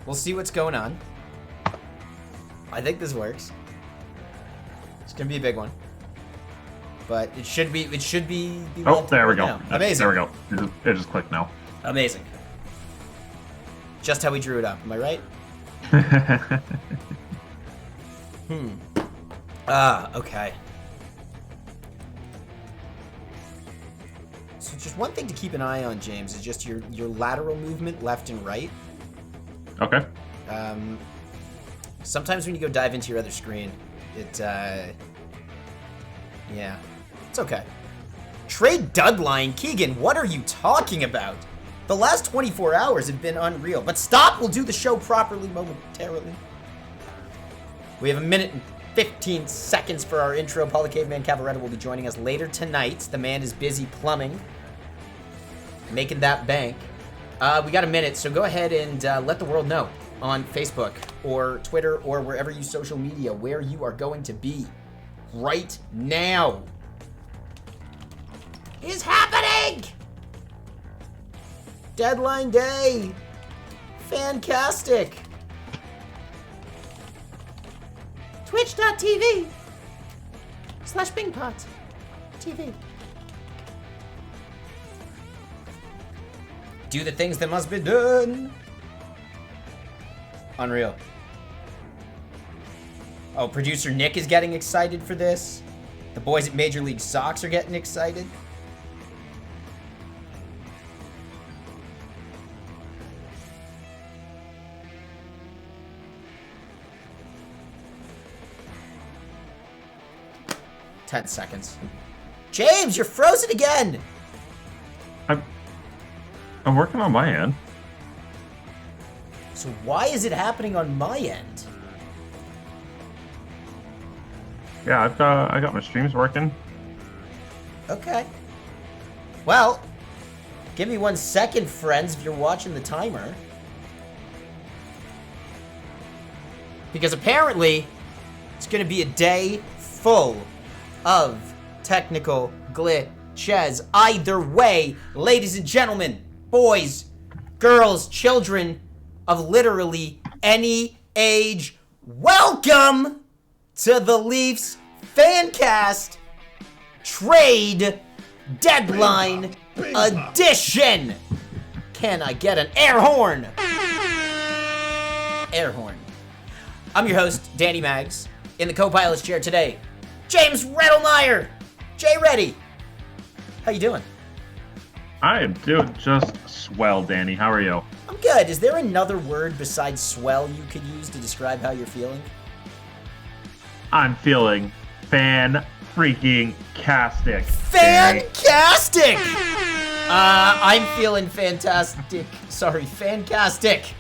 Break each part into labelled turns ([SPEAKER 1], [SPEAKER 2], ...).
[SPEAKER 1] We'll see what's going on. I think this works. It's gonna be a big one, but it should be.
[SPEAKER 2] Oh, there we go.
[SPEAKER 1] Now. Amazing.
[SPEAKER 2] There we go. It just clicked now.
[SPEAKER 1] Amazing. Just how we drew it up. Am I right? Okay. So just one thing to keep an eye on, James, is just your lateral movement left and right.
[SPEAKER 2] Okay.
[SPEAKER 1] Sometimes when you go dive into your other screen, yeah, it's okay. Trade Deadline, Keegan, what are you talking about? The last 24 hours have been unreal. But stop, we'll do the show properly momentarily. We have a minute and 15 seconds for our intro. Paul the Caveman Cavaretta will be joining us later tonight. The man is busy plumbing, making that bank. We got a minute, so go ahead and let the world know on Facebook or Twitter or wherever you social media where you are going to be right now. Is happening! Deadline day! Fantastic! Twitch.tv/BingPot TV. Do the things that must be done. Unreal. Oh, producer Nick is getting excited for this. The boys at Major League Sox are getting excited. Ten seconds. James, you're frozen again!
[SPEAKER 2] I'm working on my end.
[SPEAKER 1] So why is it happening on my end?
[SPEAKER 2] Yeah, I got my streams working.
[SPEAKER 1] Okay. Well, give me 1 second, friends, if you're watching the timer. Because apparently, it's going to be a day full of technical glitches. Either way, ladies and gentlemen, boys, girls, children of literally any age, welcome to the Leafs FanCast Trade Deadline Edition. Can I get an air horn? Air horn. I'm your host, Danny Maggs. In the co-pilot's chair today, James Redelmeyer. Jay Reddy. How you doing?
[SPEAKER 2] I am doing just swell, Danny. How are you?
[SPEAKER 1] I'm good. Is there another word besides swell you could use to describe how you're feeling?
[SPEAKER 2] I'm feeling fan-freaking-castic.
[SPEAKER 1] Fantastic! I'm feeling fantastic. Sorry, fantastic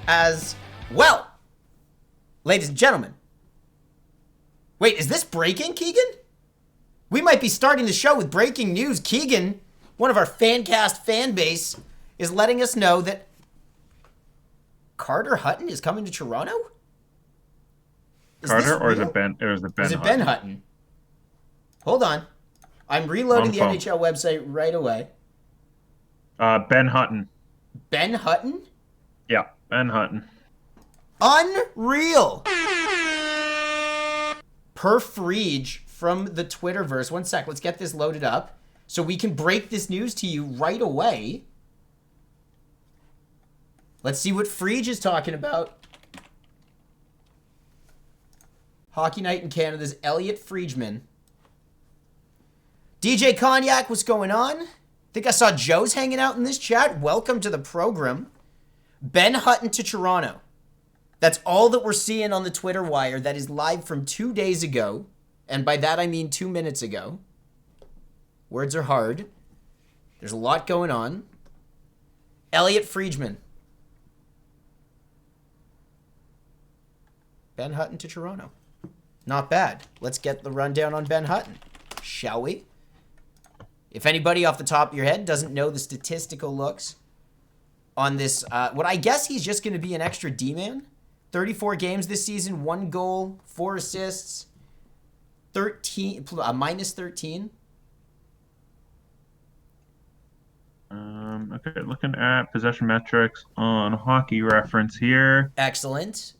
[SPEAKER 1] as well. Ladies and gentlemen. Wait, is this breaking, Keegan? We might be starting the show with breaking news. Keegan, one of our FanCast fan base, is letting us know that Carter Hutton is coming to Toronto?
[SPEAKER 2] Carter, or is it Ben? Or is it Ben?
[SPEAKER 1] Is it Ben Hutton? Hold on. I'm reloading the NHL website right away.
[SPEAKER 2] Ben Hutton.
[SPEAKER 1] Ben Hutton?
[SPEAKER 2] Yeah, Ben Hutton.
[SPEAKER 1] Unreal. Per Frege from the Twitterverse. 1 sec, let's get this loaded up so we can break this news to you right away. Let's see what Frege is talking about. Hockey Night in Canada's Elliot Friedman. DJ Cognac, what's going on? Think I saw Joe's hanging out in this chat. Welcome to the program. Ben Hutton to Toronto. That's all that we're seeing on the Twitter wire. That is live from 2 days ago. And by that I mean 2 minutes ago. Words are hard. There's a lot going on. Elliot Friedman. Ben Hutton to Toronto. Not bad. Let's get the rundown on Ben Hutton, shall we? If anybody off the top of your head doesn't know the statistical looks on this, what I guess he's just going to be an extra D-man. 34 games this season, 1 goal, 4 assists, minus 13.
[SPEAKER 2] Okay, looking at possession metrics on Hockey Reference here.
[SPEAKER 1] Excellent.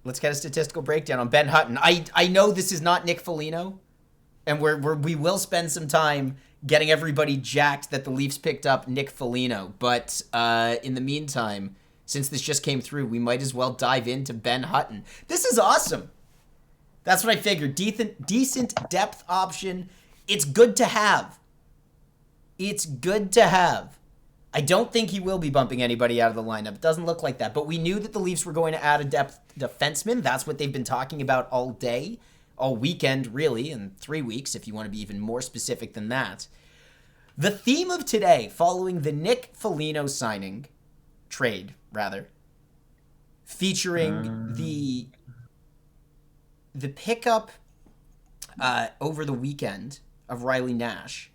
[SPEAKER 1] Let's get a statistical breakdown on Ben Hutton. I know this is not Nick Foligno, and we will spend some time getting everybody jacked that the Leafs picked up Nick Foligno. But in the meantime, since this just came through, we might as well dive into Ben Hutton. This is awesome. That's what I figured. Decent depth option. It's good to have. It's good to have. I don't think he will be bumping anybody out of the lineup. It doesn't look like that. But we knew that the Leafs were going to add a depth defenseman. That's what they've been talking about all day, all weekend, really, and 3 weeks, if you want to be even more specific than that. The theme of today, following the Nick Foligno trade, featuring the pickup over the weekend of Riley Nash.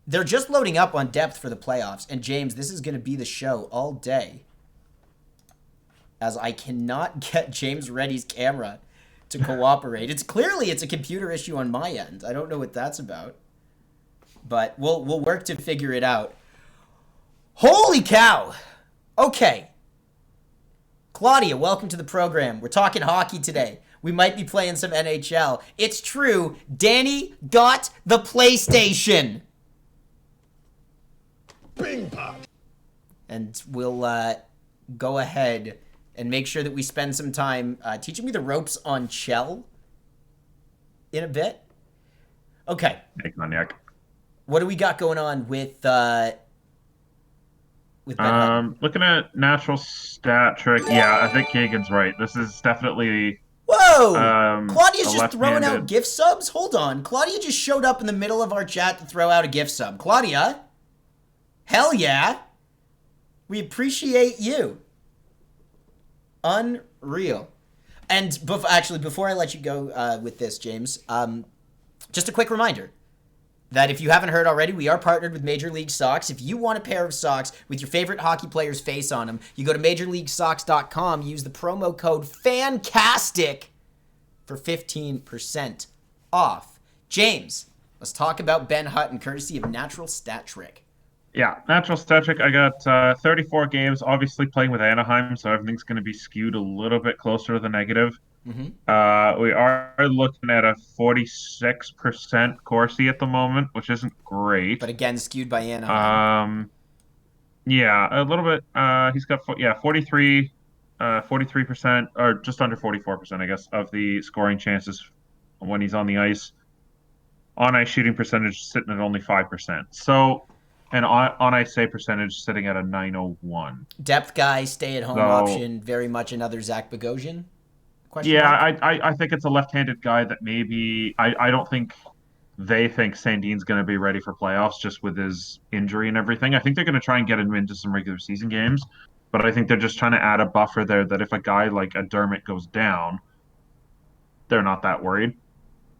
[SPEAKER 1] They're just loading up on depth for the playoffs. And James, this is going to be the show all day, as I cannot get James Reddy's camera to cooperate. It's a computer issue on my end. I don't know what that's about, but we'll work to figure it out. Holy cow. Okay. Claudia, welcome to the program. We're talking hockey today. We might be playing some NHL. It's true. Danny got the PlayStation.
[SPEAKER 3] Bing pop.
[SPEAKER 1] And we'll go ahead and make sure that we spend some time teaching me the ropes on Chell in a bit. Okay. What do we got going on with Ben Hutton?
[SPEAKER 2] Looking at natural stat trick, yeah, I think Keegan's right. This is definitely...
[SPEAKER 1] Whoa! Claudia's just throwing
[SPEAKER 2] left-handed
[SPEAKER 1] out gift subs? Hold on. Claudia just showed up in the middle of our chat to throw out a gift sub. Claudia? Hell yeah! We appreciate you. Unreal. And before I let you go with this, James, just a quick reminder that if you haven't heard already, we are partnered with Major League Socks. If you want a pair of socks with your favorite hockey player's face on them, you go to MajorLeagueSocks.com, use the promo code FANCASTIC for 15% off. James, let's talk about Ben Hutton, courtesy of Natural Stat Trick.
[SPEAKER 2] Yeah, natural stat trick. I got 34 games, obviously playing with Anaheim, so everything's going to be skewed a little bit closer to the negative.
[SPEAKER 1] Mm-hmm.
[SPEAKER 2] We are looking at a 46% Corsi at the moment, which isn't great.
[SPEAKER 1] But again, skewed by Anaheim.
[SPEAKER 2] Yeah, a little bit. He's got 43%, or just under 44%, I guess, of the scoring chances when he's on the ice. On ice shooting percentage sitting at only 5%. So, and on ice save percentage sitting at a 901.
[SPEAKER 1] Depth guy, stay at home option, very much another Zach Bogosian.
[SPEAKER 2] I think it's a left-handed guy that maybe I don't think they think Sandin's going to be ready for playoffs just with his injury and everything. I think they're going to try and get him into some regular season games, but I think they're just trying to add a buffer there that if a guy like a Dermott goes down, they're not that worried.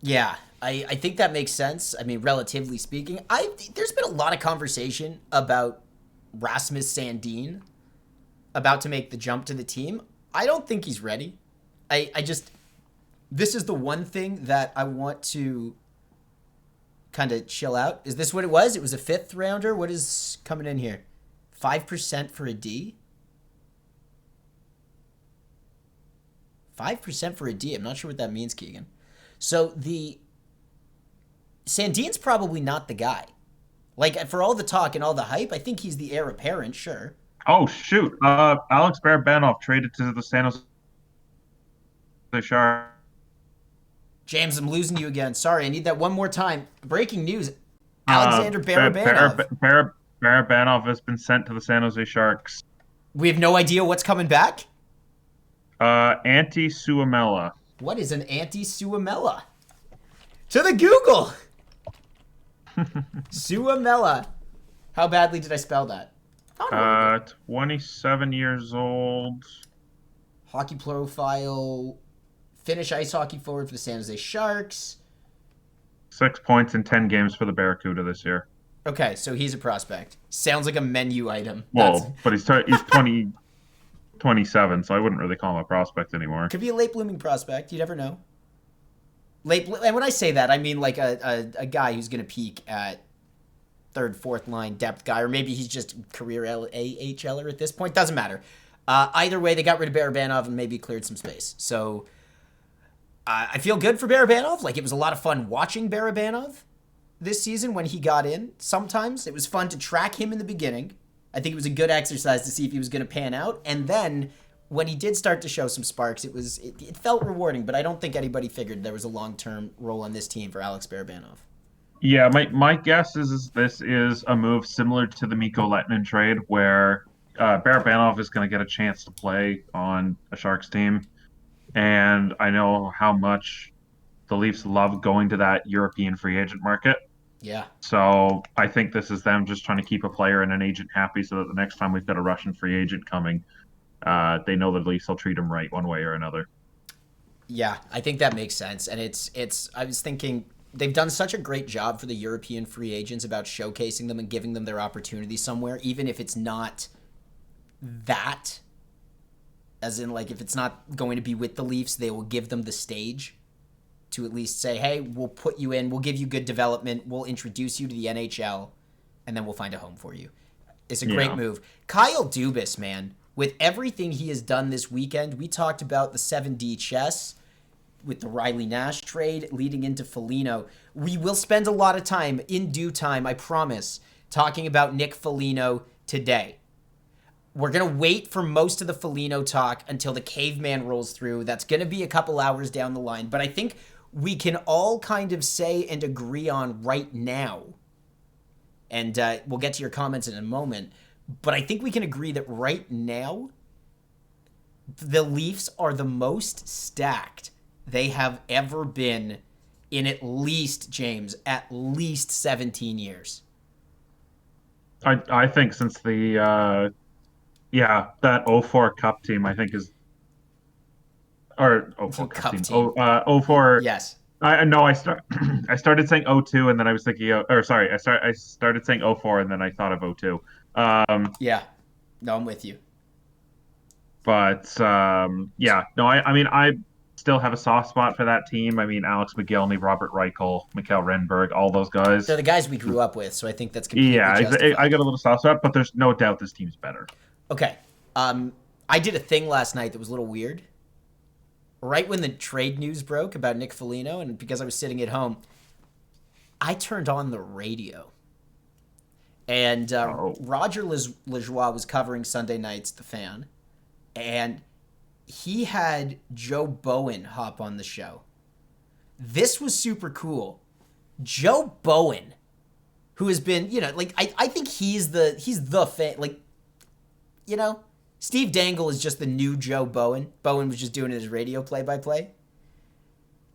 [SPEAKER 1] Yeah, I think that makes sense. I mean, relatively speaking, there's been a lot of conversation about Rasmus Sandin about to make the jump to the team. I don't think he's ready. This is the one thing that I want to kind of chill out. Is this what it was? It was a 5th rounder. What is coming in here? 5% for a D? 5% for a D. I'm not sure what that means, Keegan. So Sandin's probably not the guy. Like, for all the talk and all the hype, I think he's the heir apparent, sure.
[SPEAKER 2] Oh, shoot. Alex Barabanov traded to the San Jose Sharks.
[SPEAKER 1] James, I'm losing you again. Sorry, I need that one more time. Breaking news. Alexander Barabanov.
[SPEAKER 2] Barabanov has been sent to the San Jose Sharks.
[SPEAKER 1] We have no idea what's coming back?
[SPEAKER 2] Anti-Suomela.
[SPEAKER 1] What is an anti-Suomela? To the Google! Suomela. How badly did I spell that?
[SPEAKER 2] 27 years old.
[SPEAKER 1] Hockey profile. Finnish ice hockey forward for the San Jose Sharks.
[SPEAKER 2] 6 points in 10 games for the Barracuda this year.
[SPEAKER 1] Okay, so he's a prospect. Sounds like a menu item.
[SPEAKER 2] Well, but he's 27, so I wouldn't really call him a prospect anymore.
[SPEAKER 1] Could be a late blooming prospect. You never know. And when I say that, I mean like a guy who's going to peak at third, fourth line depth guy, or maybe he's just career AHLer at this point. Doesn't matter. Either way, they got rid of Barabanov and maybe cleared some space. So I feel good for Barabanov. Like, it was a lot of fun watching Barabanov this season when he got in. Sometimes it was fun to track him in the beginning. I think it was a good exercise to see if he was going to pan out. And then when he did start to show some sparks, it felt rewarding. But I don't think anybody figured there was a long-term role on this team for Alex Barabanov.
[SPEAKER 2] Yeah, my guess is this is a move similar to the Mikko Lehtinen trade, where Barabanov is going to get a chance to play on a Sharks team. And I know how much the Leafs love going to that European free agent market.
[SPEAKER 1] Yeah.
[SPEAKER 2] So I think this is them just trying to keep a player and an agent happy so that the next time we've got a Russian free agent coming, they know the Leafs will treat him right one way or another.
[SPEAKER 1] Yeah, I think that makes sense. And I was thinking they've done such a great job for the European free agents about showcasing them and giving them their opportunity somewhere, even if it's not that, as in, like, if it's not going to be with the Leafs, they will give them the stage to at least say, hey, we'll put you in, we'll give you good development, we'll introduce you to the NHL, and then we'll find a home for you. It's a great move. Kyle Dubas, man, with everything he has done this weekend, we talked about the 7D chess with the Riley Nash trade leading into Foligno. We will spend a lot of time, in due time, I promise, talking about Nick Foligno today. We're going to wait for most of the Foligno talk until the caveman rolls through. That's going to be a couple hours down the line. But I think we can all kind of say and agree on right now, and we'll get to your comments in a moment, but I think we can agree that right now, the Leafs are the most stacked they have ever been in at least 17 years.
[SPEAKER 2] I think since the that 04 Cup team, I think is, or 04 Cup team.
[SPEAKER 1] team.
[SPEAKER 2] 04.
[SPEAKER 1] Yes.
[SPEAKER 2] I started saying 02 and then I was thinking, I started saying 04 and then I thought of 02.
[SPEAKER 1] Yeah. No, I'm with you.
[SPEAKER 2] But yeah, no, I mean, I still have a soft spot for that team. I mean, Alex McGillney, Robert Reichel, Mikael Renberg, all those guys.
[SPEAKER 1] They're the guys we grew up with, so I think that's completely justified.
[SPEAKER 2] I got a little soft spot, but there's no doubt this team's better.
[SPEAKER 1] Okay. I did a thing last night that was a little weird. Right when the trade news broke about Nick Foligno, and because I was sitting at home, I turned on the radio. And Roger Lajoie was covering Sunday nights, The Fan, and he had Joe Bowen hop on the show. This was super cool. Joe Bowen, who has been, like, I think he's the fan, like, Steve Dangle is just the new Joe Bowen. Bowen was just doing his radio play-by-play.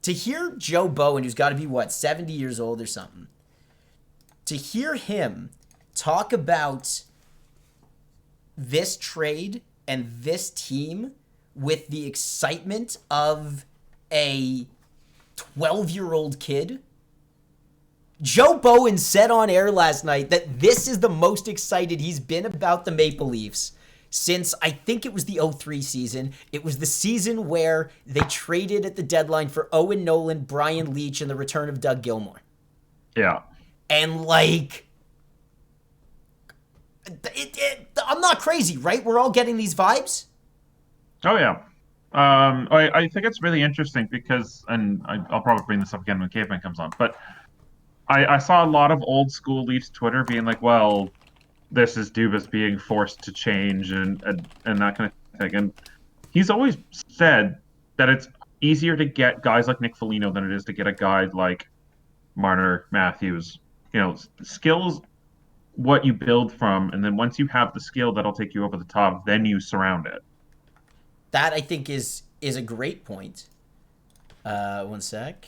[SPEAKER 1] To hear Joe Bowen, who's got to be, 70 years old or something, to hear him talk about this trade and this team with the excitement of a 12-year-old kid. Joe Bowen said on air last night that this is the most excited he's been about the Maple Leafs since, I think it was the 03 season. It was the season where they traded at the deadline for Owen Nolan, Brian Leetch, and the return of Doug Gilmour.
[SPEAKER 2] Yeah.
[SPEAKER 1] And, like, I'm not crazy, right? We're all getting these vibes?
[SPEAKER 2] Oh, yeah. I think it's really interesting because, and I'll probably bring this up again when Caveman comes on, but I saw a lot of old school Leafs Twitter being like, well, this is Dubas being forced to change and that kind of thing. And he's always said that it's easier to get guys like Nick Foligno than it is to get a guy like Marner, Matthews. Skills what you build from, and then once you have the skill that'll take you over the top, then you surround it.
[SPEAKER 1] That, I think, is a great point. One sec.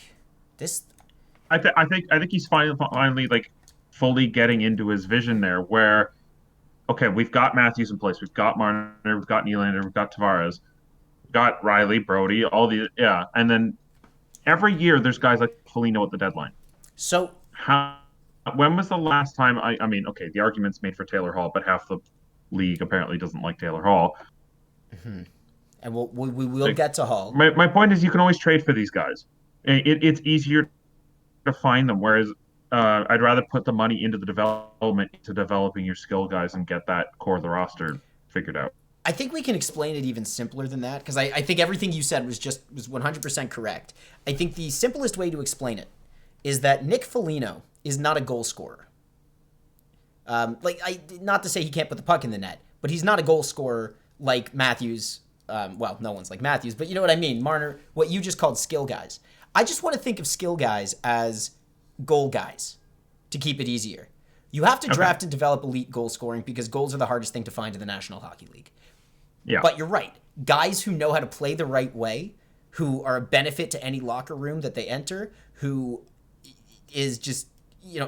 [SPEAKER 2] I think he's finally like fully getting into his vision there, where, okay, we've got Matthews in place, we've got Marner, we've got Nylander, we've got Tavares, we've got Riley, Brody, and then every year there's guys like Foligno at the deadline.
[SPEAKER 1] So
[SPEAKER 2] when was the last time? I mean, okay, the argument's made for Taylor Hall, but half the league apparently doesn't like Taylor Hall.
[SPEAKER 1] Mm-hmm. And we will get to Hall.
[SPEAKER 2] My point is, you can always trade for these guys. It's easier to find them. Whereas I'd rather put the money into the development, to developing your skill guys and get that core of the roster figured out.
[SPEAKER 1] I think we can explain it even simpler than that, because I think everything you said was 100% correct. I think the simplest way to explain it is that Nick Foligno is not a goal scorer. Not to say he can't put the puck in the net, but he's not a goal scorer like Matthews. Well, no one's like Matthews, but you know what I mean. Marner, what you just called skill guys. I just want to think of skill guys as goal guys to keep it easier. You have to draft and develop elite goal scoring because goals are the hardest thing to find in the National Hockey League.
[SPEAKER 2] Yeah.
[SPEAKER 1] But you're right. Guys who know how to play the right way, who are a benefit to any locker room that they enter, who is just,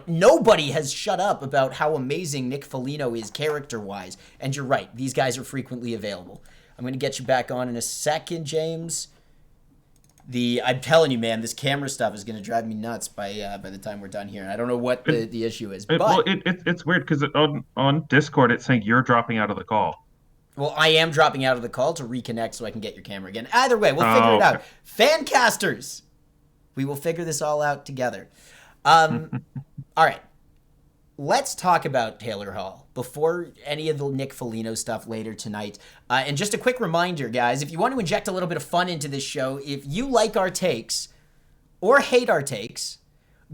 [SPEAKER 1] nobody has shut up about how amazing Nick Foligno is character-wise. And you're right. These guys are frequently available. I'm going to get you back on in a second, James. I'm telling you, man, this camera stuff is going to drive me nuts by the time we're done here. And I don't know what the issue is.
[SPEAKER 2] It's weird because on Discord it's saying you're dropping out of the call.
[SPEAKER 1] Well, I am dropping out of the call to reconnect so I can get your camera again. Either way, we'll figure it out. Fancasters, we will figure this all out together. All right. Let's talk about Taylor Hall before any of the Nick Foligno stuff later tonight. And just a quick reminder, guys, if you want to inject a little bit of fun into this show, if you like our takes or hate our takes,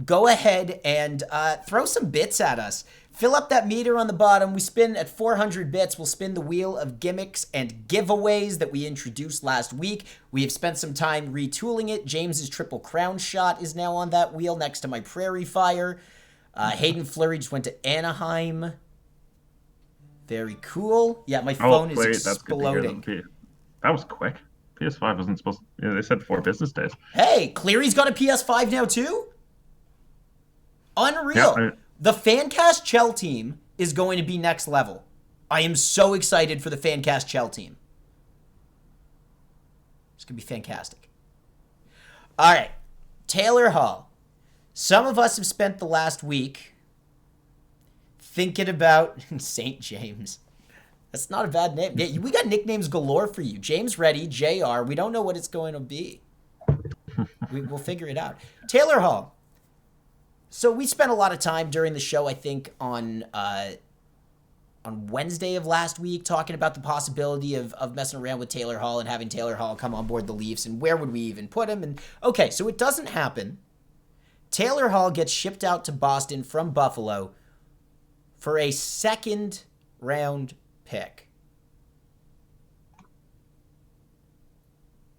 [SPEAKER 1] go ahead and throw some bits at us. Fill up that meter on the bottom. We spin at 400 bits. We'll spin the wheel of gimmicks and giveaways that we introduced last week. We have spent some time retooling it. James's triple crown shot is now on that wheel next to my prairie fire. Hayden Fleury just went to Anaheim. Very cool. Yeah, my phone is exploding.
[SPEAKER 2] That was quick. PS5 wasn't supposed to... they said 4 business days.
[SPEAKER 1] Hey, Cleary's got a PS5 now too? Unreal. Yeah, the FanCast Chell team is going to be next level. I am so excited for the FanCast Chell team. It's going to be fantastic. All right. Taylor Hall. Some of us have spent the last week thinking about St. James. That's not a bad name. Yeah, we got nicknames galore for you. James Reddy, JR. We don't know what it's going to be. We'll figure it out. Taylor Hall. So we spent a lot of time during the show, I think, on Wednesday of last week talking about the possibility of messing around with Taylor Hall and having Taylor Hall come on board the Leafs and where would we even put him. And okay, so it doesn't happen. Taylor Hall gets shipped out to Boston from Buffalo for a second-round pick.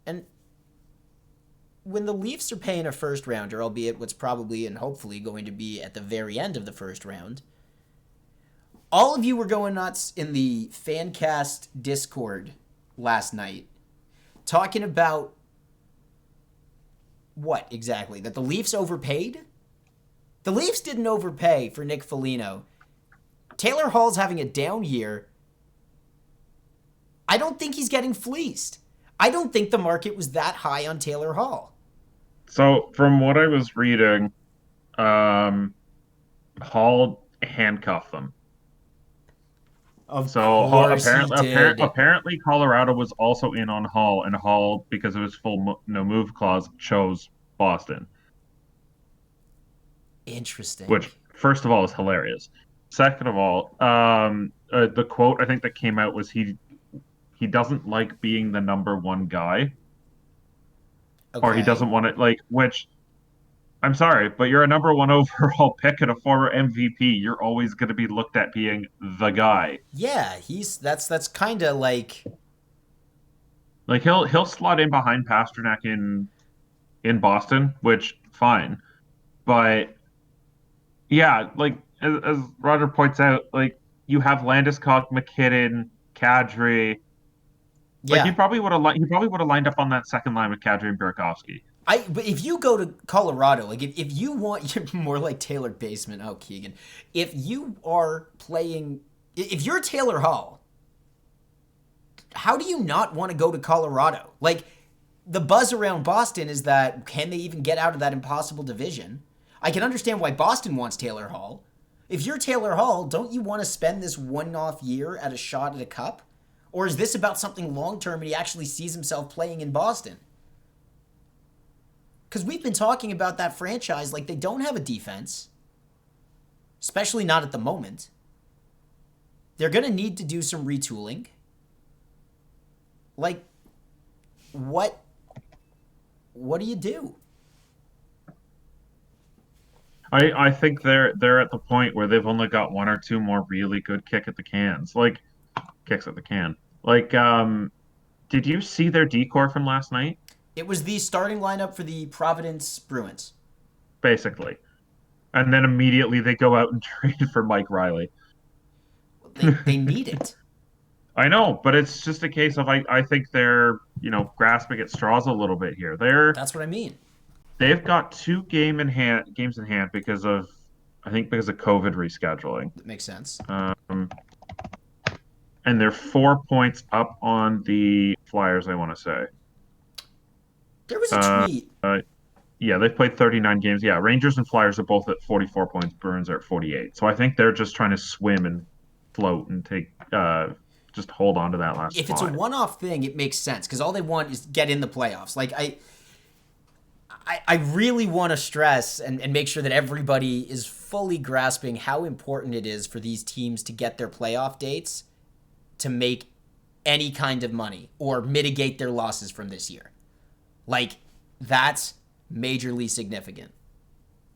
[SPEAKER 1] And when the Leafs are paying a first-rounder, albeit what's probably and hopefully going to be at the very end of the first round, all of you were going nuts in the FanCast Discord last night talking about what exactly? That the Leafs overpaid? The Leafs didn't overpay for Nick Foligno. Taylor Hall's having a down year. I don't think he's getting fleeced. I don't think the market was that high on Taylor Hall.
[SPEAKER 2] So, from what I was reading, Hall handcuffed them. Apparently Colorado was also in on Hall, and Hall, because of his full no move clause, chose Boston.
[SPEAKER 1] Interesting.
[SPEAKER 2] Which, first of all, is hilarious. Second of all, the quote I think that came out was he doesn't like being the number one guy, or he doesn't want it, which. I'm sorry, but you're a number 1 overall pick and a former MVP. You're always going to be looked at being the guy.
[SPEAKER 1] Yeah, that's kind of like
[SPEAKER 2] he'll slot in behind Pasternak in Boston, which fine, but yeah, as Roger points out, you have Landeskog, McKinnon, Kadri.
[SPEAKER 1] Yeah,
[SPEAKER 2] he probably would have lined up on that second line with Kadri and Burakovsky.
[SPEAKER 1] But if you go to Colorado, if you want, you're more like Taylor Basement. Oh, Keegan. If you are playing, if you're Taylor Hall, how do you not want to go to Colorado? The buzz around Boston is that, can they even get out of that impossible division? I can understand why Boston wants Taylor Hall. If you're Taylor Hall, don't you want to spend this one-off year at a shot at a cup? Or is this about something long-term and he actually sees himself playing in Boston? Because we've been talking about that franchise like they don't have a defense. especially not at the moment. They're going to need to do some retooling. Like, what do you do?
[SPEAKER 2] I think they're at the point where they've only got one or two more really good kicks at the can. Like, did you see their decor from last night?
[SPEAKER 1] It was the starting lineup for the Providence Bruins.
[SPEAKER 2] Basically. And then immediately they go out and trade for Mike Riley.
[SPEAKER 1] They need it.
[SPEAKER 2] I know, but it's just a case of I think they're, grasping at straws a little bit here.
[SPEAKER 1] That's what I mean.
[SPEAKER 2] They've got games in hand because of COVID rescheduling.
[SPEAKER 1] That makes sense.
[SPEAKER 2] And they're 4 points up on the Flyers, I want to say.
[SPEAKER 1] There was a tweet.
[SPEAKER 2] Yeah, they've played 39 games. Yeah, Rangers and Flyers are both at 44 points. Bruins are at 48. So I think they're just trying to swim and float and just hold on to that last
[SPEAKER 1] If
[SPEAKER 2] spot.
[SPEAKER 1] it's a one-off thing, it makes sense because all they want is get in the playoffs. Like, I really want to stress and make sure that everybody is fully grasping how important it is for these teams to get their playoff dates to make any kind of money or mitigate their losses from this year. Like, that's majorly significant.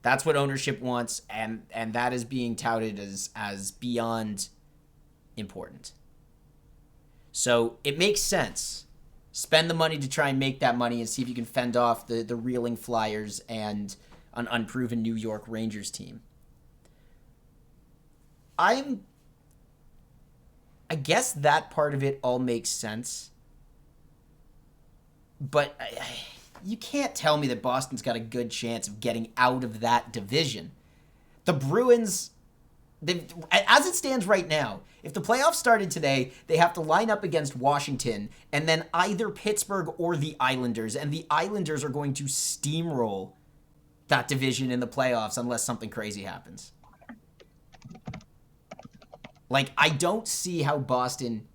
[SPEAKER 1] That's what ownership wants, and that is being touted as beyond important. So it makes sense. Spend the money to try and make that money and see if you can fend off the reeling Flyers and an unproven New York Rangers team. I guess that part of it all makes sense. But you can't tell me that Boston's got a good chance of getting out of that division. The Bruins, as it stands right now, if the playoffs started today, they have to line up against Washington and then either Pittsburgh or the Islanders. And the Islanders are going to steamroll that division in the playoffs unless something crazy happens. Like, I don't see how Boston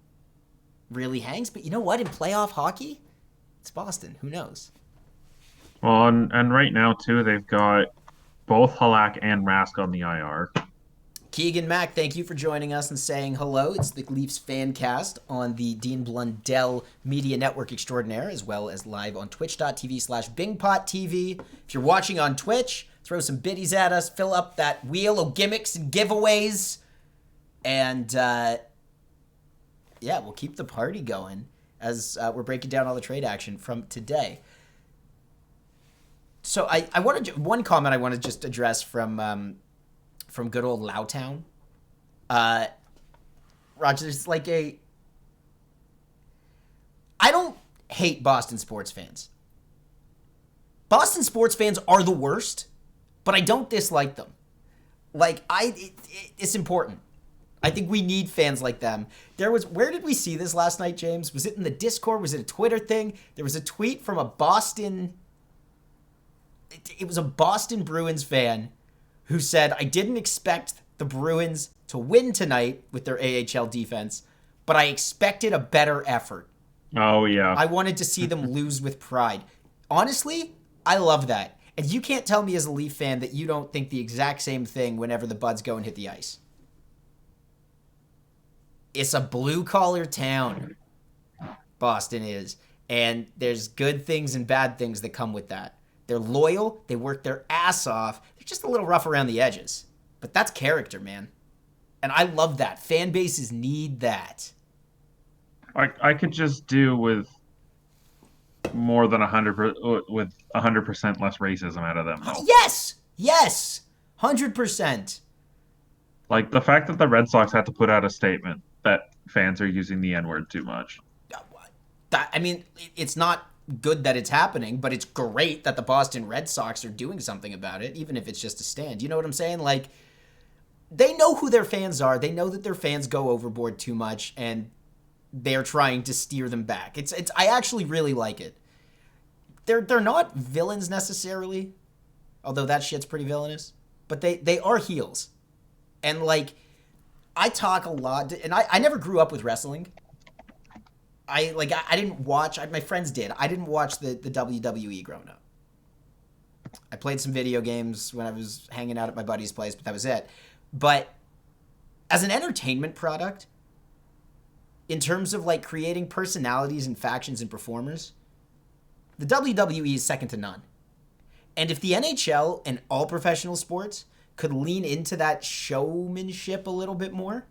[SPEAKER 1] really hangs. But you know what? In playoff hockey, it's Boston. Who knows?
[SPEAKER 2] Well, and right now, too, they've got both Halak and Rask on the IR.
[SPEAKER 1] Keegan Mack, thank you for joining us and saying hello. It's the Leafs FanCast on the Dean Blundell Media Network Extraordinaire, as well as live on twitch.tv/BingPotTV. If you're watching on Twitch, throw some biddies at us, fill up that wheel of gimmicks and giveaways, and we'll keep the party going as we're breaking down all the trade action from today. So I wanted one comment I want to just address from good old Lowtown. Roger, there's like I don't hate Boston sports fans. Boston sports fans are the worst, but I don't dislike them. Like, it's important. I think we need fans like them. Where did we see this last night, James? Was it in the Discord? Was it a Twitter thing? There was a tweet from a Boston Bruins fan who said, I didn't expect the Bruins to win tonight with their AHL defense, but I expected a better effort.
[SPEAKER 2] Oh, yeah.
[SPEAKER 1] I wanted to see them lose with pride. Honestly, I love that. And you can't tell me as a Leaf fan that you don't think the exact same thing whenever the Buds go and hit the ice. It's a blue-collar town, Boston is. And there's good things and bad things that come with that. They're loyal. They work their ass off. They're just a little rough around the edges. But that's character, man. And I love that. Fan bases need that.
[SPEAKER 2] I could just do with more than 100% less racism out of them, though.
[SPEAKER 1] Yes, 100%.
[SPEAKER 2] Like, the fact that the Red Sox had to put out a statement that fans are using the N-word too much.
[SPEAKER 1] I mean, it's not good that it's happening, but it's great that the Boston Red Sox are doing something about it, even if it's just a stand. You know what I'm saying? Like, they know who their fans are. They know that their fans go overboard too much, and they're trying to steer them back. I actually really like it. They're not villains necessarily, although that shit's pretty villainous, but they are heels. And, like, I talk a lot, and I never grew up with wrestling. I didn't watch, my friends did. I didn't watch the WWE growing up. I played some video games when I was hanging out at my buddy's place, but that was it. But as an entertainment product, in terms of like creating personalities and factions and performers, the WWE is second to none. And if the NHL and all professional sports could lean into that showmanship a little bit more,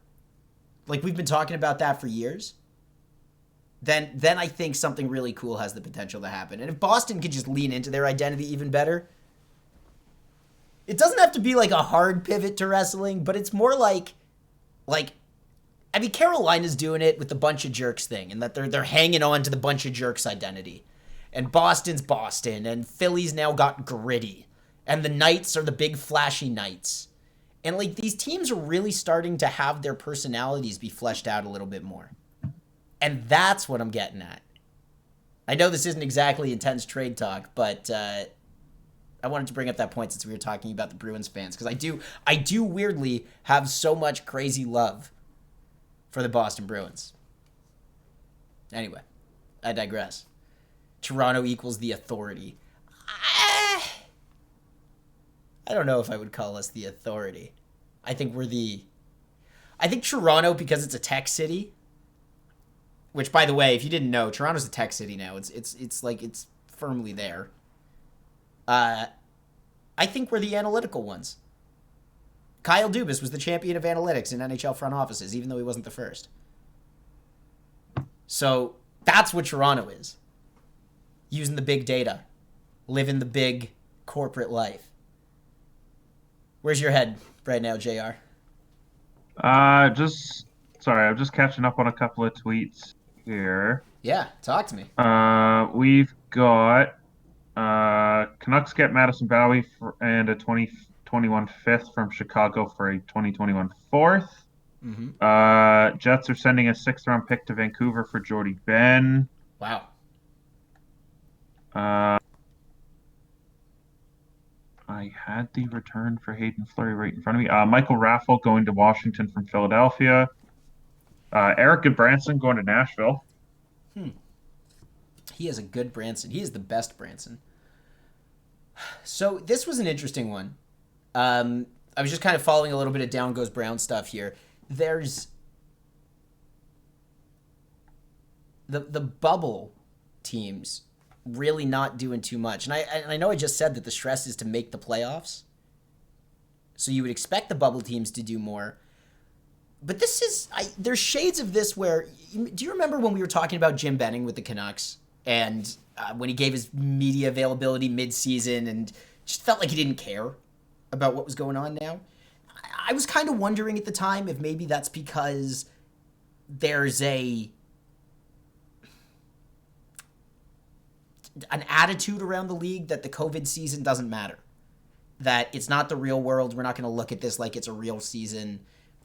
[SPEAKER 1] like we've been talking about that for years, then I think something really cool has the potential to happen. And if Boston could just lean into their identity even better, it doesn't have to be like a hard pivot to wrestling, but it's more like I mean, Carolina's doing it with the bunch of jerks thing, and that they're hanging on to the bunch of jerks identity. And Boston's Boston, and Philly's now got gritty. And the Knights are the big flashy Knights. And like these teams are really starting to have their personalities be fleshed out a little bit more. And that's what I'm getting at. I know this isn't exactly intense trade talk, but I wanted to bring up that point since we were talking about the Bruins fans, because I do weirdly have so much crazy love for the Boston Bruins. Anyway, I digress. Toronto equals the authority. I don't know if I would call us the authority. I think Toronto, because it's a tech city, which, by the way, if you didn't know, Toronto's a tech city now. It's like it's firmly there. I think we're the analytical ones. Kyle Dubas was the champion of analytics in NHL front offices, even though he wasn't the first. So that's what Toronto is. Using the big data. Living the big corporate life. Where's your head right now, JR?
[SPEAKER 2] I'm just catching up on a couple of tweets here.
[SPEAKER 1] Yeah, talk to me.
[SPEAKER 2] We've got Canucks get Madison Bowie and a 2021 fifth from Chicago for a 2021 fourth.
[SPEAKER 1] Mm-hmm.
[SPEAKER 2] Jets are sending a 6th-round pick to Vancouver for Jordy Ben.
[SPEAKER 1] Wow.
[SPEAKER 2] I had the return for Hayden Fleury right in front of me. Michael Raffle going to Washington from Philadelphia. Eric Goodbranson going to Nashville.
[SPEAKER 1] He is a good Branson. He is the best Branson. So this was an interesting one. I was just kind of following a little bit of Down Goes Brown stuff here. There's the bubble teams really not doing too much. And I know I just said that the stress is to make the playoffs. So you would expect the bubble teams to do more. But this is, there's shades of this where, do you remember when we were talking about Jim Benning with the Canucks? And when he gave his media availability mid-season and just felt like he didn't care about what was going on now? I was kind of wondering at the time if maybe that's because there's an attitude around the league that the COVID season doesn't matter. That it's not the real world. We're not going to look at this like it's a real season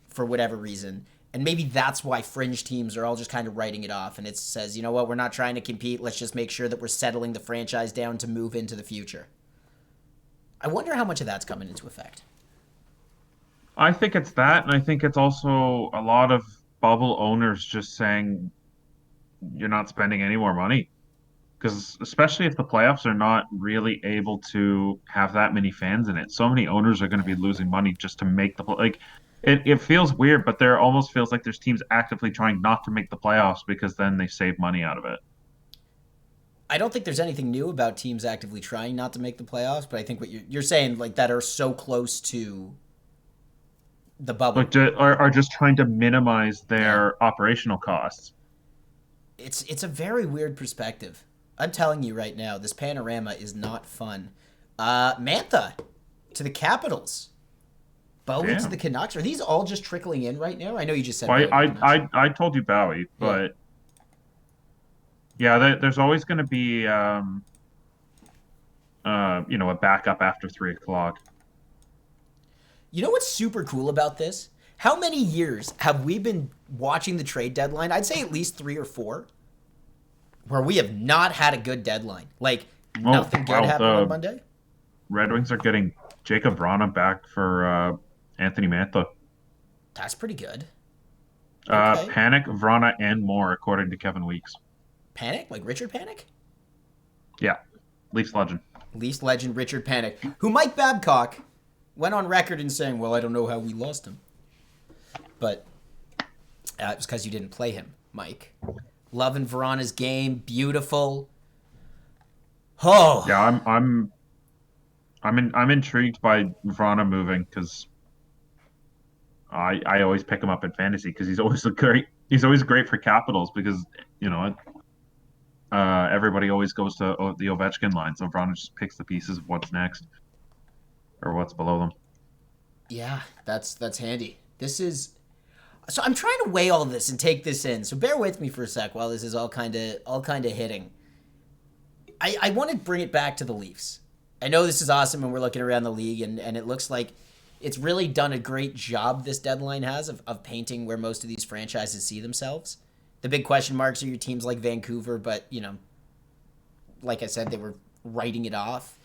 [SPEAKER 1] for whatever reason. And maybe that's why fringe teams are all just kind of writing it off. And it says, you know what, we're not trying to compete. Let's just make sure that we're settling the franchise down to move into the future. I wonder how much of that's coming into effect.
[SPEAKER 2] I think it's that, and I think it's also a lot of bubble owners just saying you're not spending any more money. Because especially if the playoffs are not really able to have that many fans in it, so many owners are going to be losing money just to make the like. It feels weird, but there almost feels like there's teams actively trying not to make the playoffs because then they save money out of it.
[SPEAKER 1] I don't think there's anything new about teams actively trying not to make the playoffs, but I think what you're saying, like, that are so close to the bubble.
[SPEAKER 2] Like, are just trying to minimize their operational costs.
[SPEAKER 1] It's a very weird perspective. I'm telling you right now, this panorama is not fun. Mantha to the Capitals. Bowie to the Canucks. Are these all just trickling in right now? I know you just said
[SPEAKER 2] Bowie. I told you Bowie, but there's always going to be a backup after 3:00.
[SPEAKER 1] You know what's super cool about this? How many years have we been watching the trade deadline? I'd say at least 3 or 4, where we have not had a good deadline. Like, nothing good happened on Monday.
[SPEAKER 2] Red Wings are getting Jacob Vrana back for Anthony Mantha.
[SPEAKER 1] That's pretty good.
[SPEAKER 2] Okay. Panic, Vrana, and more, according to Kevin Weeks.
[SPEAKER 1] Panic? Like Richard Panic?
[SPEAKER 2] Yeah. Leafs legend.
[SPEAKER 1] Leafs legend Richard Panic, who Mike Babcock went on record in saying, well, I don't know how we lost him. But it was because you didn't play him, Mike. Loving Verana's game. Beautiful. Oh.
[SPEAKER 2] Yeah, I'm intrigued by Vrana moving because I always pick him up in fantasy because he's always great for capitals because everybody always goes to the Ovechkin line, so Vrana just picks the pieces of what's next or what's below them.
[SPEAKER 1] Yeah, that's handy. So I'm trying to weigh all this and take this in. So bear with me for a sec while this is all kind of hitting. I want to bring it back to the Leafs. I know this is awesome and we're looking around the league and it looks like it's really done a great job, this deadline has, of painting where most of these franchises see themselves. The big question marks are your teams like Vancouver, but, like I said, they were writing it off.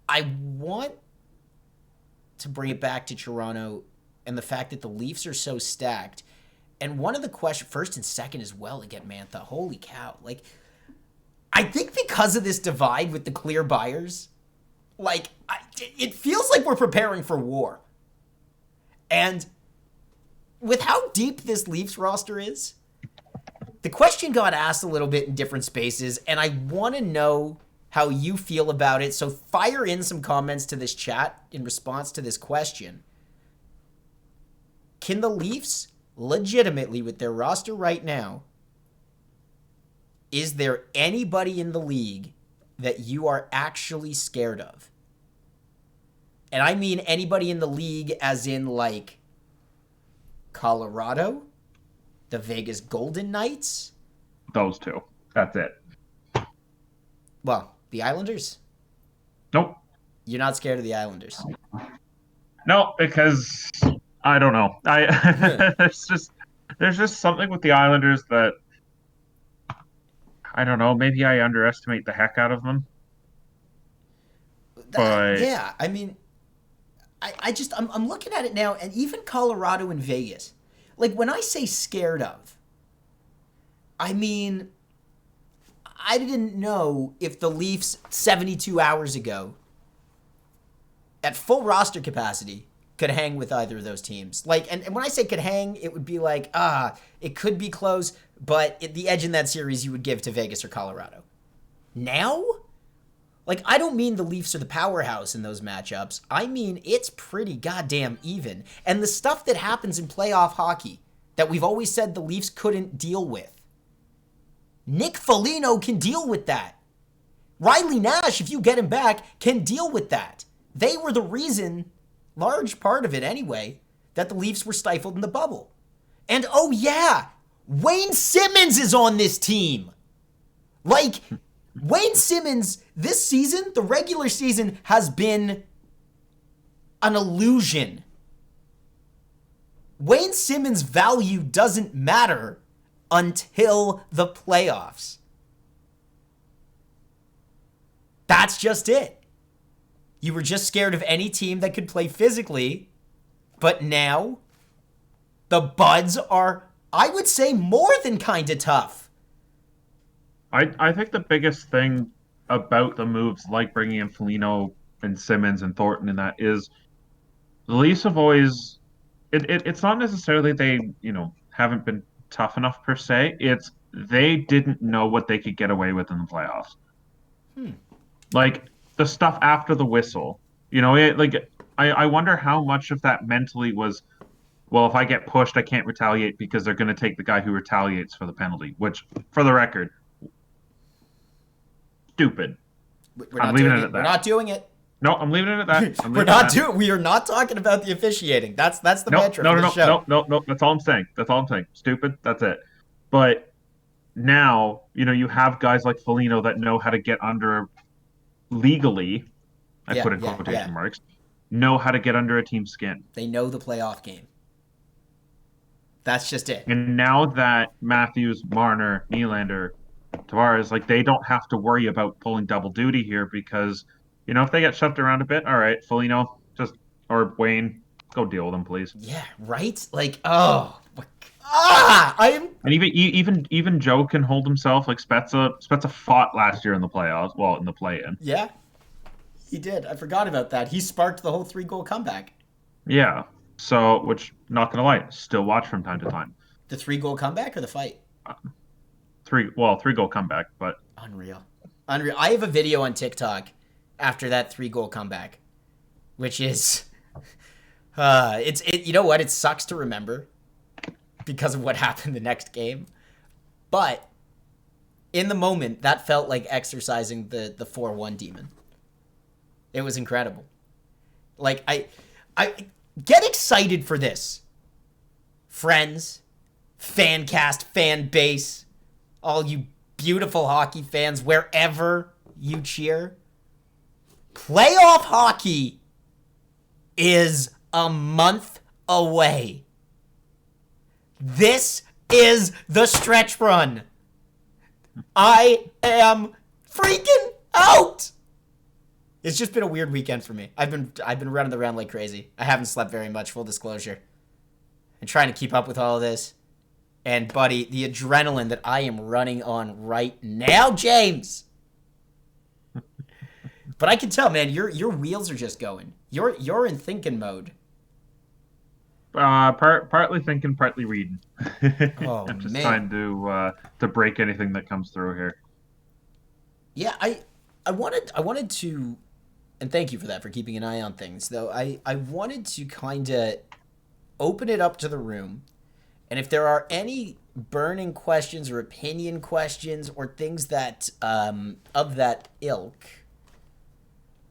[SPEAKER 1] I want to bring it back to Toronto and the fact that the Leafs are so stacked. And one of the questions, first and second as well, again, Mantha, holy cow. I think because of this divide with the clear buyers, it feels like we're preparing for war. And with how deep this Leafs roster is, the question got asked a little bit in different spaces, and I want to know how you feel about it. So fire in some comments to this chat in response to this question. Can the Leafs legitimately, with their roster right now, is there anybody in the league that you are actually scared of? And I mean anybody in the league as in Colorado, the Vegas Golden Knights.
[SPEAKER 2] Those two. That's it.
[SPEAKER 1] Well, the Islanders?
[SPEAKER 2] Nope.
[SPEAKER 1] You're not scared of the Islanders?
[SPEAKER 2] No, because I don't know. There's just something with the Islanders that I don't know. Maybe I underestimate the heck out of them. But
[SPEAKER 1] yeah, I mean, I'm looking at it now, and even Colorado and Vegas. When I say scared of, I mean, I didn't know if the Leafs 72 hours ago, at full roster capacity, could hang with either of those teams. And when I say could hang, it would be it could be close, but the edge in that series you would give to Vegas or Colorado. Now? I don't mean the Leafs are the powerhouse in those matchups. I mean, it's pretty goddamn even. And the stuff that happens in playoff hockey that we've always said the Leafs couldn't deal with, Nick Foligno can deal with that. Riley Nash, if you get him back, can deal with that. They were the reason, large part of it anyway, that the Leafs were stifled in the bubble. And oh yeah, Wayne Simmons is on this team. Wayne Simmons, this season, the regular season, has been an illusion. Wayne Simmons' value doesn't matter until the playoffs. That's just it. You were just scared of any team that could play physically, but now the Buds are, I would say, more than kind of tough.
[SPEAKER 2] I think the biggest thing about the moves, like bringing in Foligno and Simmons and Thornton and that, is the Leafs have always... It's not necessarily they, haven't been tough enough per se. It's they didn't know what they could get away with in the playoffs. The stuff after the whistle. I wonder how much of that mentally was, well, if I get pushed, I can't retaliate because they're going to take the guy who retaliates for the penalty, which, for the record, stupid. I'm leaving it at that.
[SPEAKER 1] We're not doing it.
[SPEAKER 2] No, I'm leaving it at that.
[SPEAKER 1] We are not talking about the officiating. That's the mantra
[SPEAKER 2] for
[SPEAKER 1] the show.
[SPEAKER 2] No. That's all I'm saying. Stupid. That's it. But now, you have guys like Foligno that know how to get under legally. I put in quotation marks. Know how to get under a team's skin.
[SPEAKER 1] They know the playoff game. That's just it.
[SPEAKER 2] And now that Matthews, Marner, Nylander, Tavares, they don't have to worry about pulling double duty here because, if they get shoved around a bit, all right, Foligno, or Wayne, go deal with them, please.
[SPEAKER 1] Yeah, right? And
[SPEAKER 2] even Joe can hold himself. Spezza fought last year in the playoffs, in the play-in.
[SPEAKER 1] Yeah. He did. I forgot about that. He sparked the whole 3-goal comeback.
[SPEAKER 2] Yeah. So, which, not gonna lie, still watch from time to time.
[SPEAKER 1] The 3-goal comeback or the fight?
[SPEAKER 2] Three goal comeback, but
[SPEAKER 1] Unreal. Unreal. I have a video on TikTok after that 3-goal comeback, which is, you know what? It sucks to remember because of what happened the next game. But in the moment, that felt like exercising the 4-1 demon. It was incredible. Like, I get excited for this. Friends, FanCast, fan base, all you beautiful hockey fans, wherever you cheer. Playoff hockey is a month away. This is the stretch run. I am freaking out. It's just been a weird weekend for me. I've been running around like crazy. I haven't slept very much, full disclosure. And trying to keep up with all of this. And buddy, the adrenaline that I am running on right now, James. But I can tell, man, your wheels are just going. You're in thinking mode.
[SPEAKER 2] partly thinking, partly reading.
[SPEAKER 1] Oh,
[SPEAKER 2] I'm just
[SPEAKER 1] man.
[SPEAKER 2] trying to break anything that comes through here.
[SPEAKER 1] Yeah, I wanted to, and thank you for that, for keeping an eye on things, though. I wanted to kind of open it up to the room, and if there are any burning questions or opinion questions or things that of that ilk,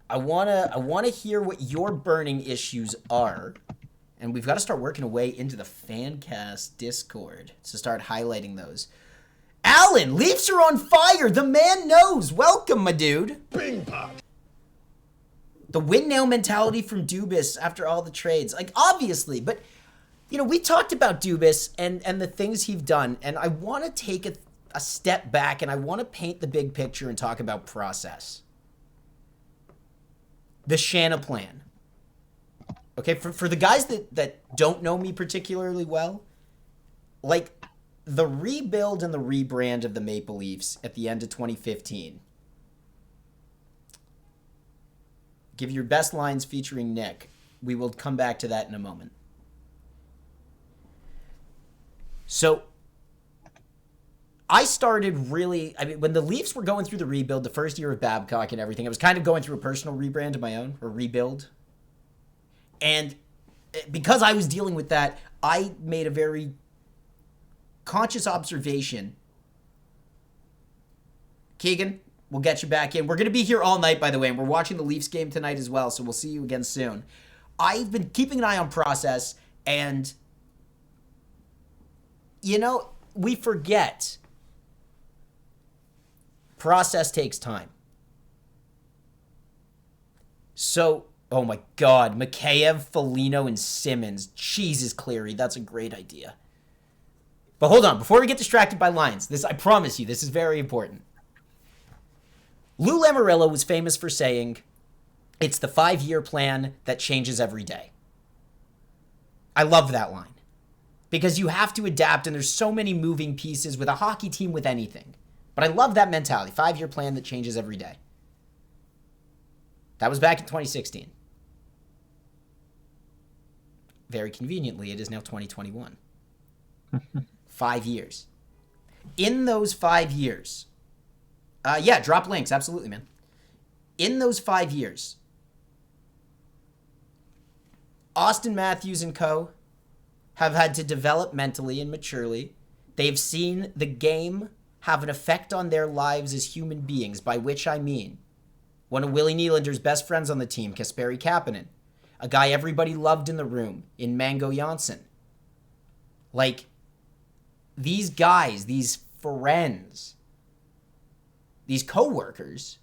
[SPEAKER 1] I wanna hear what your burning issues are, and we've got to start working away into the FanCast Discord to start highlighting those. Alan, Leafs are on fire. The man knows. Welcome, my dude.
[SPEAKER 3] Bing pop.
[SPEAKER 1] The win now mentality from Dubas after all the trades. Like, obviously, but, you know, we talked about Dubas and the things he's done, and I want to take a step back, and I want to paint the big picture and talk about process. The Shanna plan. Okay, for the guys that don't know me particularly well, like, the rebuild and the rebrand of the Maple Leafs at the end of 2015. Give your best lines featuring Nick. We will come back to that in a moment. So, I started really, when the Leafs were going through the rebuild, the first year of Babcock and everything, I was kind of going through a personal rebrand of my own, or rebuild. And because I was dealing with that, I made a very conscious observation. Keegan, we'll get you back in. We're going to be here all night, by the way, and we're watching the Leafs game tonight as well, so we'll see you again soon. I've been keeping an eye on process, and, you know, we forget. Process takes time. So, oh my God, Mikheyev, Foligno, and Simmons. Jesus, Cleary, that's a great idea. But hold on, before we get distracted by lines, this, I promise you, this is very important. Lou Lamoriello was famous for saying, it's the 5-year plan that changes every day. I love that line. Because you have to adapt, and there's so many moving pieces with a hockey team, with anything. But I love that mentality, 5-year plan that changes every day. That was back in 2016. Very conveniently, it is now 2021. 5 years. In those 5 years, yeah, drop links, absolutely, man. In those 5 years, Austin Matthews and co. have had to develop mentally and maturely. They've seen the game have an effect on their lives as human beings, by which I mean one of Willie Nylander's best friends on the team, Kasperi Kapanen, a guy everybody loved in the room in Mango Janssen. Like, these guys, these friends, these co-workers,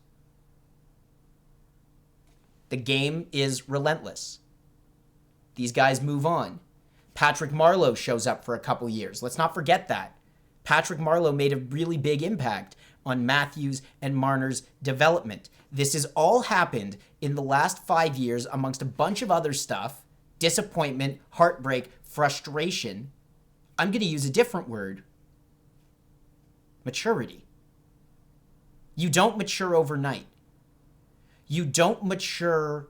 [SPEAKER 1] the game is relentless. These guys move on. Patrick Marleau shows up for a couple years. Let's not forget that. Patrick Marleau made a really big impact on Matthews and Marner's development. This has all happened in the last 5 years amongst a bunch of other stuff. Disappointment, heartbreak, frustration. I'm going to use a different word. Maturity. You don't mature overnight. You don't mature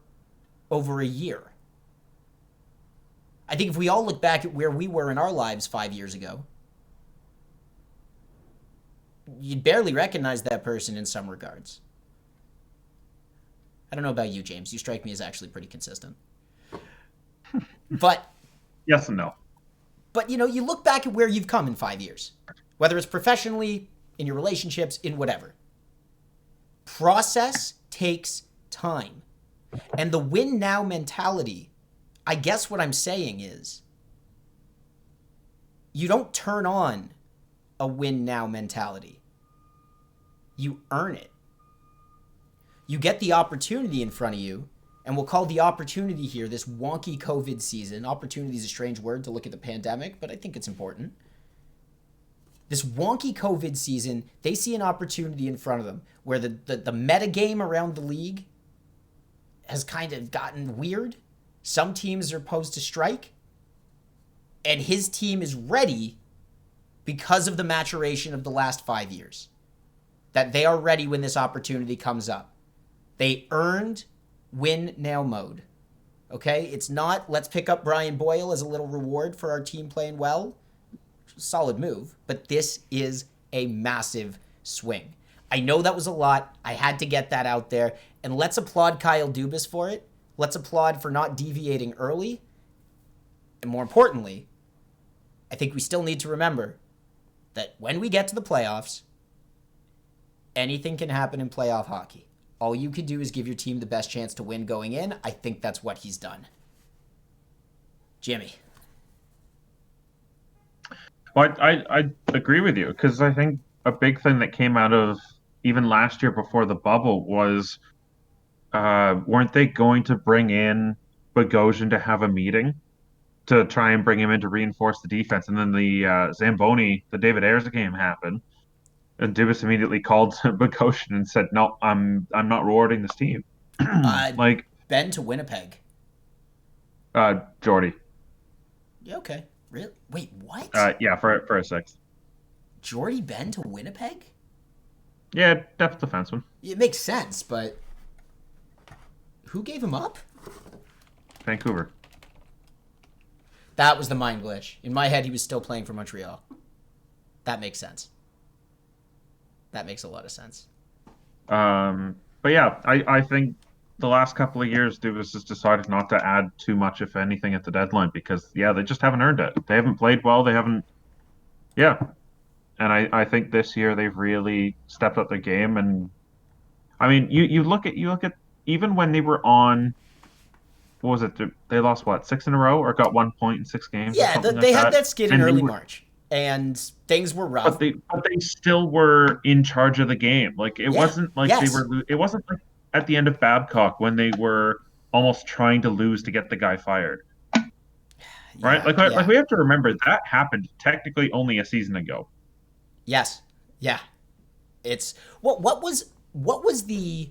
[SPEAKER 1] over a year. I think if we all look back at where we were in our lives 5 years ago, you'd barely recognize that person in some regards. I don't know about you, James. You strike me as actually pretty consistent. But
[SPEAKER 2] yes and no.
[SPEAKER 1] But, you look back at where you've come in 5 years, whether it's professionally, in your relationships, in whatever. Process takes time. And the win now mentality, I guess what I'm saying is, you don't turn on a win now mentality. You earn it. You get the opportunity in front of you, and we'll call the opportunity here this wonky COVID season. Opportunity is a strange word to look at the pandemic, but I think it's important. This wonky COVID season, they see an opportunity in front of them where the meta game around the league has kind of gotten weird. Some teams are posed to strike, and his team is ready because of the maturation of the last 5 years. That they are ready when this opportunity comes up. They earned win now mode. Okay? It's not, let's pick up Brian Boyle as a little reward for our team playing well. Solid move, but this is a massive swing. I know that was a lot. I had to get that out there. And let's applaud Kyle Dubas for it. Let's applaud for not deviating early. And more importantly, I think we still need to remember that when we get to the playoffs, anything can happen in playoff hockey. All you can do is give your team the best chance to win going in. I think that's what he's done. Jimmy.
[SPEAKER 2] Well, I agree with you, because I think a big thing that came out of even last year before the bubble was, weren't they going to bring in Bogosian to have a meeting to try and bring him in to reinforce the defense? And then the Zamboni, the David Ayers game happened, and Dubas immediately called Bogosian and said, "No, I'm not rewarding this team." Like
[SPEAKER 1] Ben to Winnipeg.
[SPEAKER 2] Jordy.
[SPEAKER 1] Yeah, okay. Really? Wait, what?
[SPEAKER 2] Yeah, for a sixth.
[SPEAKER 1] Jordy Ben to Winnipeg?
[SPEAKER 2] Yeah, depth defenseman.
[SPEAKER 1] It makes sense, but who gave him up?
[SPEAKER 2] Vancouver.
[SPEAKER 1] That was the mind glitch. In my head, he was still playing for Montreal. That makes sense. That makes a lot of sense.
[SPEAKER 2] But yeah, I think the last couple of years, Dubas has decided not to add too much, if anything, at the deadline because, yeah, they just haven't earned it. They haven't played well. They haven't, yeah. And I think this year they've really stepped up their game. And I mean, you look at even when they were on, what was it? They lost what, 6 in a row, or got 1 point in 6 games?
[SPEAKER 1] Yeah, they had that skid in early March, and things were rough.
[SPEAKER 2] But they still were in charge of the game. Like it wasn't like they were. It wasn't like at the end of Babcock when they were almost trying to lose to get the guy fired. Right? Like we have to remember that happened technically only a season ago.
[SPEAKER 1] Yes. Yeah. It's what was the,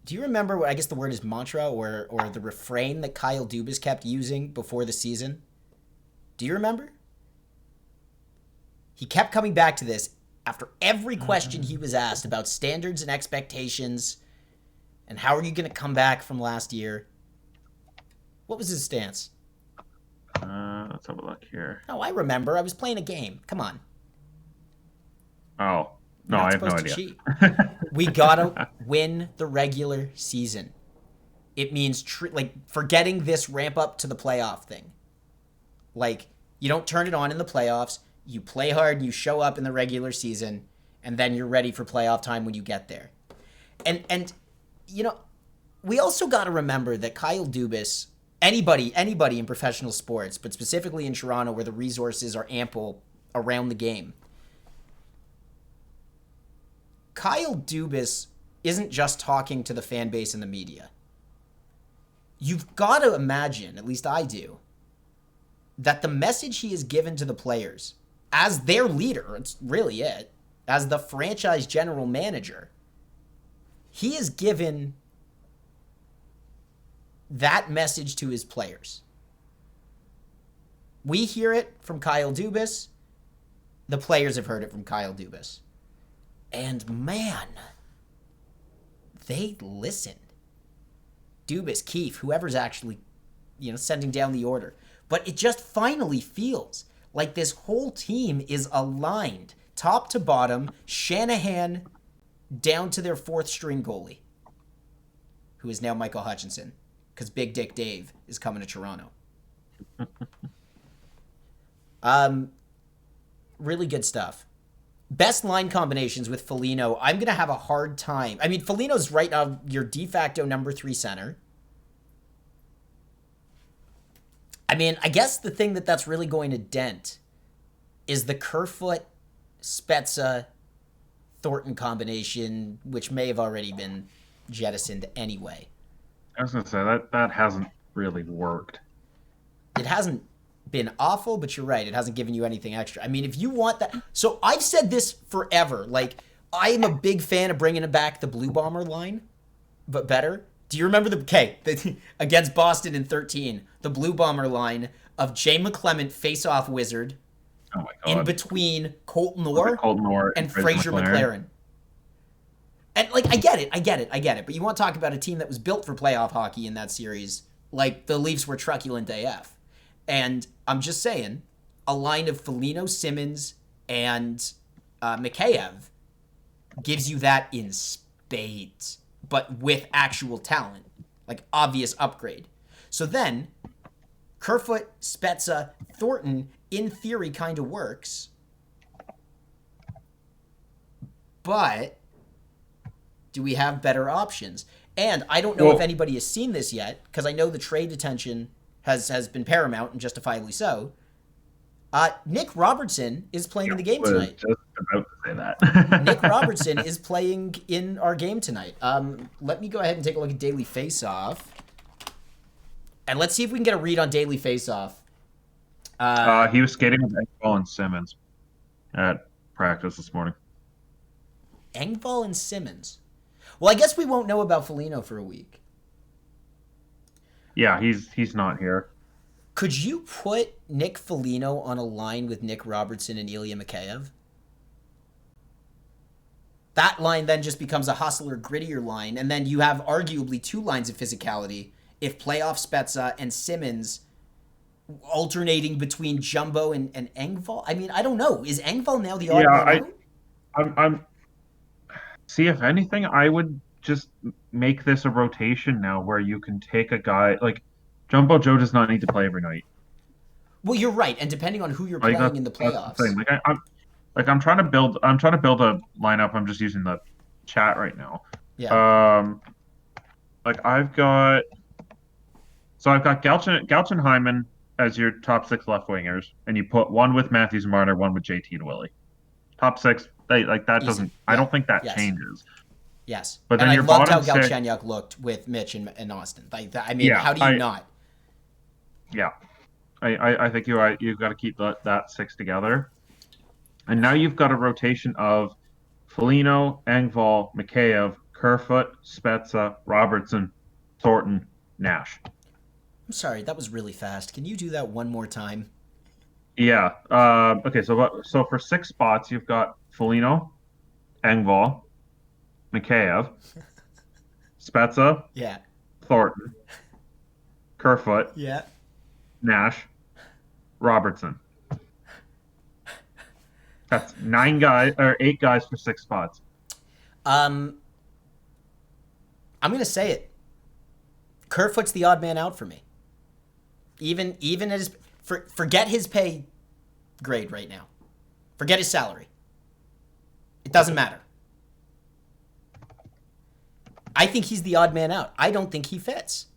[SPEAKER 1] do you remember what, I guess the word is mantra or the refrain that Kyle Dubas kept using before the season? Do you remember? He kept coming back to this after every question he was asked about standards and expectations and how are you going to come back from last year. What was his stance?
[SPEAKER 2] Let's have a look here.
[SPEAKER 1] Oh, I remember. I was playing a game. Come on.
[SPEAKER 2] Oh, no, I have no idea.
[SPEAKER 1] We gotta win the regular season. It means forgetting this ramp up to the playoff thing. Like, you don't turn it on in the playoffs. You play hard, you show up in the regular season, and then you're ready for playoff time when you get there. And you know, we also got to remember that Kyle Dubas, anybody in professional sports, but specifically in Toronto where the resources are ample around the game, Kyle Dubas isn't just talking to the fan base and the media. You've got to imagine, at least I do, that the message he has given to the players as their leader, it's really it, as the franchise general manager, he has given that message to his players. We hear it from Kyle Dubas. The players have heard it from Kyle Dubas. And man, they listened. Dubas, Keefe, whoever's actually, sending down the order. But it just finally feels like this whole team is aligned, top to bottom, Shanahan down to their fourth string goalie, who is now Michael Hutchinson, because Big Dick Dave is coming to Toronto. Really good stuff. Best line combinations with Foligno. I'm going to have a hard time. I mean, Foligno's right now your de facto number 3 center. I mean, I guess the thing that's really going to dent is the Kerfoot, Spezza, Thornton combination, which may have already been jettisoned anyway.
[SPEAKER 2] I was going to say, that hasn't really worked.
[SPEAKER 1] It hasn't been awful, but you're right. It hasn't given you anything extra. I mean, if you want that... So I've said this forever. Like, I am a big fan of bringing back the Blue Bomber line, but better. Do you remember against Boston in 13, the Blue Bomber line of Jay McClement face-off wizard in between Colton Orr and Fraser McLaren. And, like, I get it. But you want to talk about a team that was built for playoff hockey in that series, like the Leafs were truculent AF. And I'm just saying, a line of Foligno, Simmons, and Mikheyev gives you that in spades, but with actual talent, like obvious upgrade. So then, Kerfoot, Spezza, Thornton, in theory, kind of works. But do we have better options? And I don't know if anybody has seen this yet, because I know the trade attention has been paramount, and justifiably so. Nick Robertson is playing in the game tonight.
[SPEAKER 2] Just about to say that.
[SPEAKER 1] Nick Robertson is playing in our game tonight. Let me go ahead and take a look at Daily Faceoff. And let's see if we can get a read on Daily Faceoff.
[SPEAKER 2] He was skating with Engvall and Simmons at practice this morning.
[SPEAKER 1] Engvall and Simmons. Well, I guess we won't know about Foligno for a week.
[SPEAKER 2] Yeah, he's not here.
[SPEAKER 1] Could you put Nick Foligno on a line with Nick Robertson and Ilya Mikheyev? That line then just becomes a hustler, grittier line, and then you have arguably 2 lines of physicality if playoff Spezza and Simmons alternating between Jumbo and Engvall. I mean, I don't know. Is Engvall now the odd man out?
[SPEAKER 2] I'm see, if anything, I would just make this a rotation now where you can take a guy like Jumbo Joe does not need to play every night.
[SPEAKER 1] Well, you're right, and depending on who you're playing in the playoffs.
[SPEAKER 2] That's the thing. I'm trying to build a lineup. I'm just using the chat right now.
[SPEAKER 1] Yeah.
[SPEAKER 2] I've got Galchen Hyman as your top 6 left wingers, and you put one with Matthews Marner, one with JT and Willie. Top 6, that doesn't. Yeah. I don't think that changes.
[SPEAKER 1] Yes,
[SPEAKER 2] but then
[SPEAKER 1] and
[SPEAKER 2] your
[SPEAKER 1] I loved how
[SPEAKER 2] bottom
[SPEAKER 1] Galchenyuk looked with Mitch and Austin. Like, I mean, how do you not?
[SPEAKER 2] Yeah, I think you've got to keep that 6 together, and now you've got a rotation of Foligno, Engvall, Mikheyev, Kerfoot, Spezza, Robertson, Thornton, Nash.
[SPEAKER 1] I'm sorry, that was really fast. Can you do that one more time?
[SPEAKER 2] Yeah. Okay. So for 6 spots, you've got Foligno, Engvall, Mikheyev, Spezza,
[SPEAKER 1] yeah,
[SPEAKER 2] Thornton, Kerfoot,
[SPEAKER 1] yeah,
[SPEAKER 2] Nash, Robertson. That's 8 guys for 6 spots.
[SPEAKER 1] I'm gonna say it. Kerfoot's the odd man out for me. Even as forget his pay grade right now. Forget his salary. It doesn't matter. I think he's the odd man out. I don't think he fits.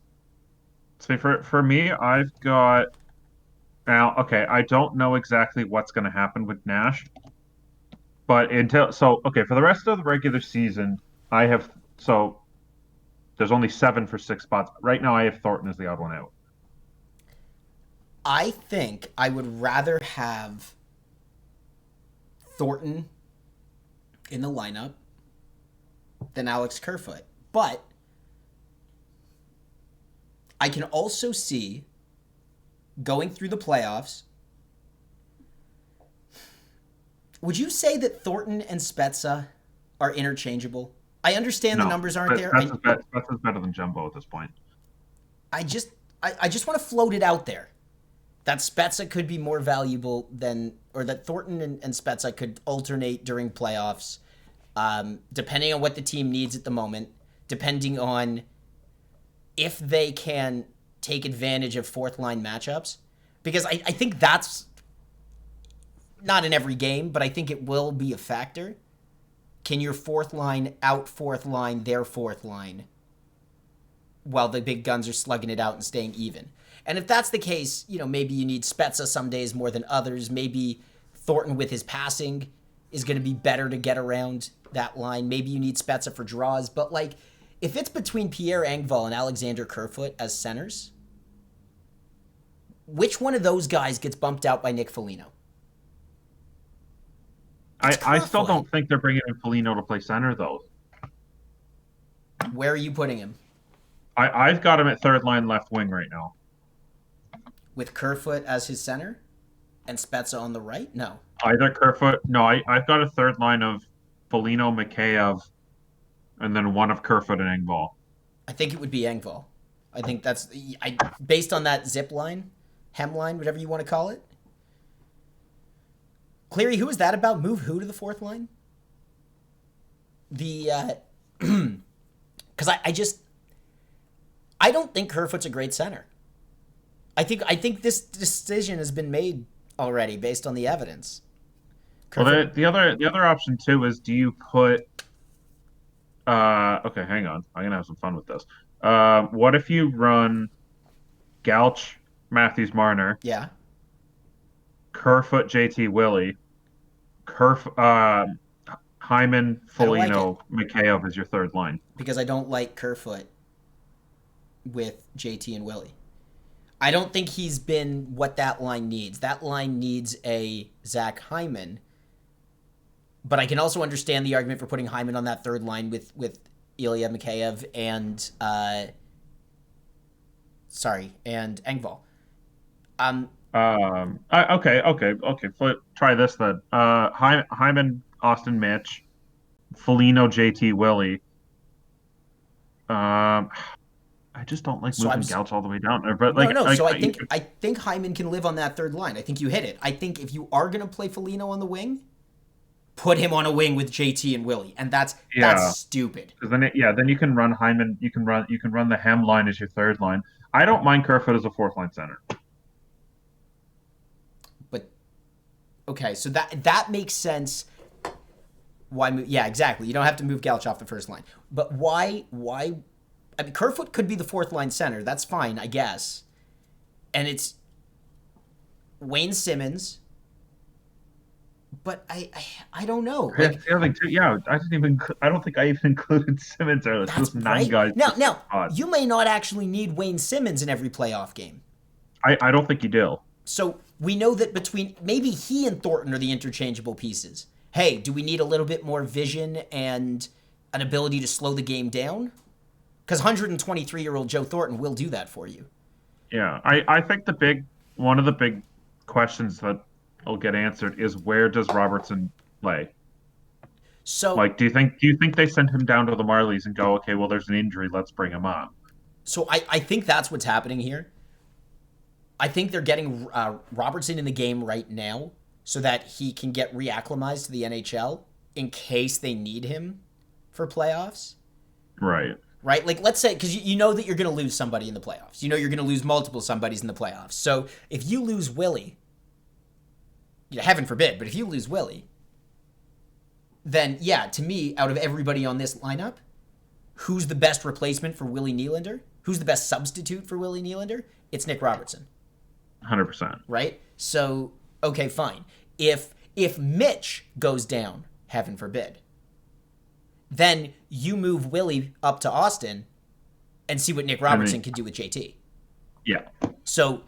[SPEAKER 2] See, for me, I've got now. Okay, I don't know exactly what's going to happen with Nash, but for the rest of the regular season, there's only 7 for 6 spots. Right now, I have Thornton as the odd one out.
[SPEAKER 1] I think I would rather have Thornton in the lineup than Alex Kerfoot. But I can also see going through the playoffs. Would you say that Thornton and Spezza are interchangeable? I understand the
[SPEAKER 2] No,
[SPEAKER 1] numbers aren't
[SPEAKER 2] but
[SPEAKER 1] there.
[SPEAKER 2] Spezza's better than Jumbo at this point.
[SPEAKER 1] I just want to float it out there that Spezza could be more valuable than, or that Thornton and Spezza could alternate during playoffs, depending on what the team needs at the moment, depending on if they can take advantage of fourth line matchups. Because I think that's not in every game, but I think it will be a factor. Can your fourth line out fourth line their fourth line while the big guns are slugging it out and staying even? And if that's the case, maybe you need Spezza some days more than others. Maybe Thornton with his passing is going to be better to get around that line. Maybe you need Spezza for draws. But, if it's between Pierre Engvall and Alexander Kerfoot as centers, which one of those guys gets bumped out by Nick Foligno?
[SPEAKER 2] I still don't think they're bringing in Foligno to play center, though.
[SPEAKER 1] Where are you putting him?
[SPEAKER 2] I've got him at third line left wing right now.
[SPEAKER 1] With Kerfoot as his center? And Spezza on the right? No.
[SPEAKER 2] Either Kerfoot. No, I've got a third line of Foligno, Mikheyev, and then one of Kerfoot and Engvall.
[SPEAKER 1] I think it would be Engvall. I think that's... based on that zip line, hem line, whatever you want to call it. Cleary, who is that about? Move who to the fourth line? Because I don't think Kerfoot's a great center. I think this decision has been made already based on the evidence.
[SPEAKER 2] Kerfoot... Well, the other option too is, do you put? Okay, hang on. I'm gonna have some fun with this. What if you run Gauch, Matthews, Marner?
[SPEAKER 1] Yeah.
[SPEAKER 2] Kerfoot, JT, Willie. Hyman, Foligno, Mikheyev is your third line.
[SPEAKER 1] Because I don't like Kerfoot with JT and Willie. I don't think he's been what that line needs. That line needs a Zach Hyman. But I can also understand the argument for putting Hyman on that third line with Ilya Mikheyev and Engvall.
[SPEAKER 2] Okay. Try this then. Hyman, Austin, Mitch, Foligno, JT, Willie. I just don't like moving Gauch all the way down there. But
[SPEAKER 1] So I think Hyman can live on that third line. I think you hit it. I think if you are going to play Foligno on the wing, put him on a wing with JT and Willie, and that's stupid.
[SPEAKER 2] Then you can run Hyman. You can run the hem line as your third line. I don't mind Kerfoot as a fourth line center.
[SPEAKER 1] But okay, so that makes sense. Why? Yeah, exactly. You don't have to move Gauch off the first line, but why? I mean, Kerfoot could be the fourth line center. That's fine, I guess. And it's Wayne Simmons. But I don't know.
[SPEAKER 2] The other thing too, I don't think I even included Simmons earlier. Those 9 guys.
[SPEAKER 1] Now, you may not actually need Wayne Simmons in every playoff game.
[SPEAKER 2] I don't think you do.
[SPEAKER 1] So we know that between maybe he and Thornton are the interchangeable pieces. Hey, do we need a little bit more vision and an ability to slow the game down? Because 123-year-old Joe Thornton will do that for you.
[SPEAKER 2] Yeah, I think one of the big questions that will get answered is, where does Robertson play?
[SPEAKER 1] So,
[SPEAKER 2] do you think they send him down to the Marlies and go, okay, well, there's an injury, let's bring him on?
[SPEAKER 1] So I think that's what's happening here. I think they're getting Robertson in the game right now so that he can get reacclimatized to the NHL in case they need him for playoffs.
[SPEAKER 2] Right.
[SPEAKER 1] Right? Let's say, because you know that you're going to lose somebody in the playoffs. You know you're going to lose multiple somebodies in the playoffs. So if you lose Willie, heaven forbid, but if you lose Willie, then, to me, out of everybody on this lineup, who's the best replacement for Willie Nylander? Who's the best substitute for Willie Nylander? It's Nick Robertson.
[SPEAKER 2] 100%.
[SPEAKER 1] Right? So, okay, fine. If Mitch goes down, heaven forbid, then you move Willie up to Austin and see what Nick Robertson can do with JT.
[SPEAKER 2] Yeah.
[SPEAKER 1] So,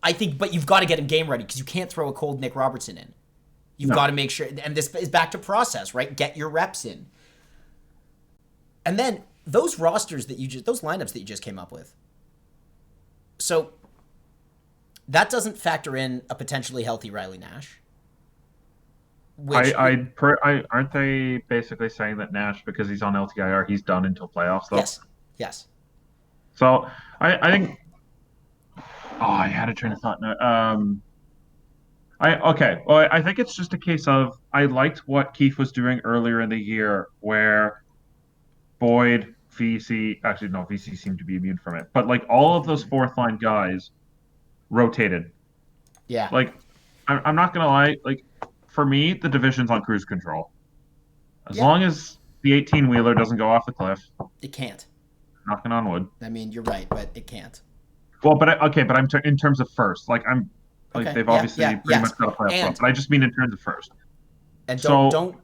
[SPEAKER 1] I think, but you've got to get him game ready because you can't throw a cold Nick Robertson in. You've got to make sure, and this is back to process, right? Get your reps in. And then those rosters those lineups that you just came up with. So that doesn't factor in a potentially healthy Riley Nash. which
[SPEAKER 2] aren't they basically saying that Nash, because he's on LTIR, he's done until playoffs though?
[SPEAKER 1] yes, yes,
[SPEAKER 2] So I think. Oh, I had a train of thought. No, okay. Well, I think it's just a case of I liked what Keefe was doing earlier in the year, where Boyd, VC, actually no, VC seemed to be immune from it, but like all of those fourth line guys rotated.
[SPEAKER 1] yeah,
[SPEAKER 2] Like, I'm not gonna lie, like for me, the division's on cruise control. As
[SPEAKER 1] yeah.
[SPEAKER 2] long as the 18 wheeler doesn't go off the cliff,
[SPEAKER 1] It can't.
[SPEAKER 2] knocking on wood.
[SPEAKER 1] I mean, you're right, but it can't.
[SPEAKER 2] Well, okay, but in terms of first, like
[SPEAKER 1] Okay.
[SPEAKER 2] they've
[SPEAKER 1] Yeah.
[SPEAKER 2] obviously
[SPEAKER 1] Yeah.
[SPEAKER 2] pretty much
[SPEAKER 1] Yes.
[SPEAKER 2] got a playoff spot,
[SPEAKER 1] And
[SPEAKER 2] but I just mean in terms of first.
[SPEAKER 1] don't
[SPEAKER 2] So,
[SPEAKER 1] don't.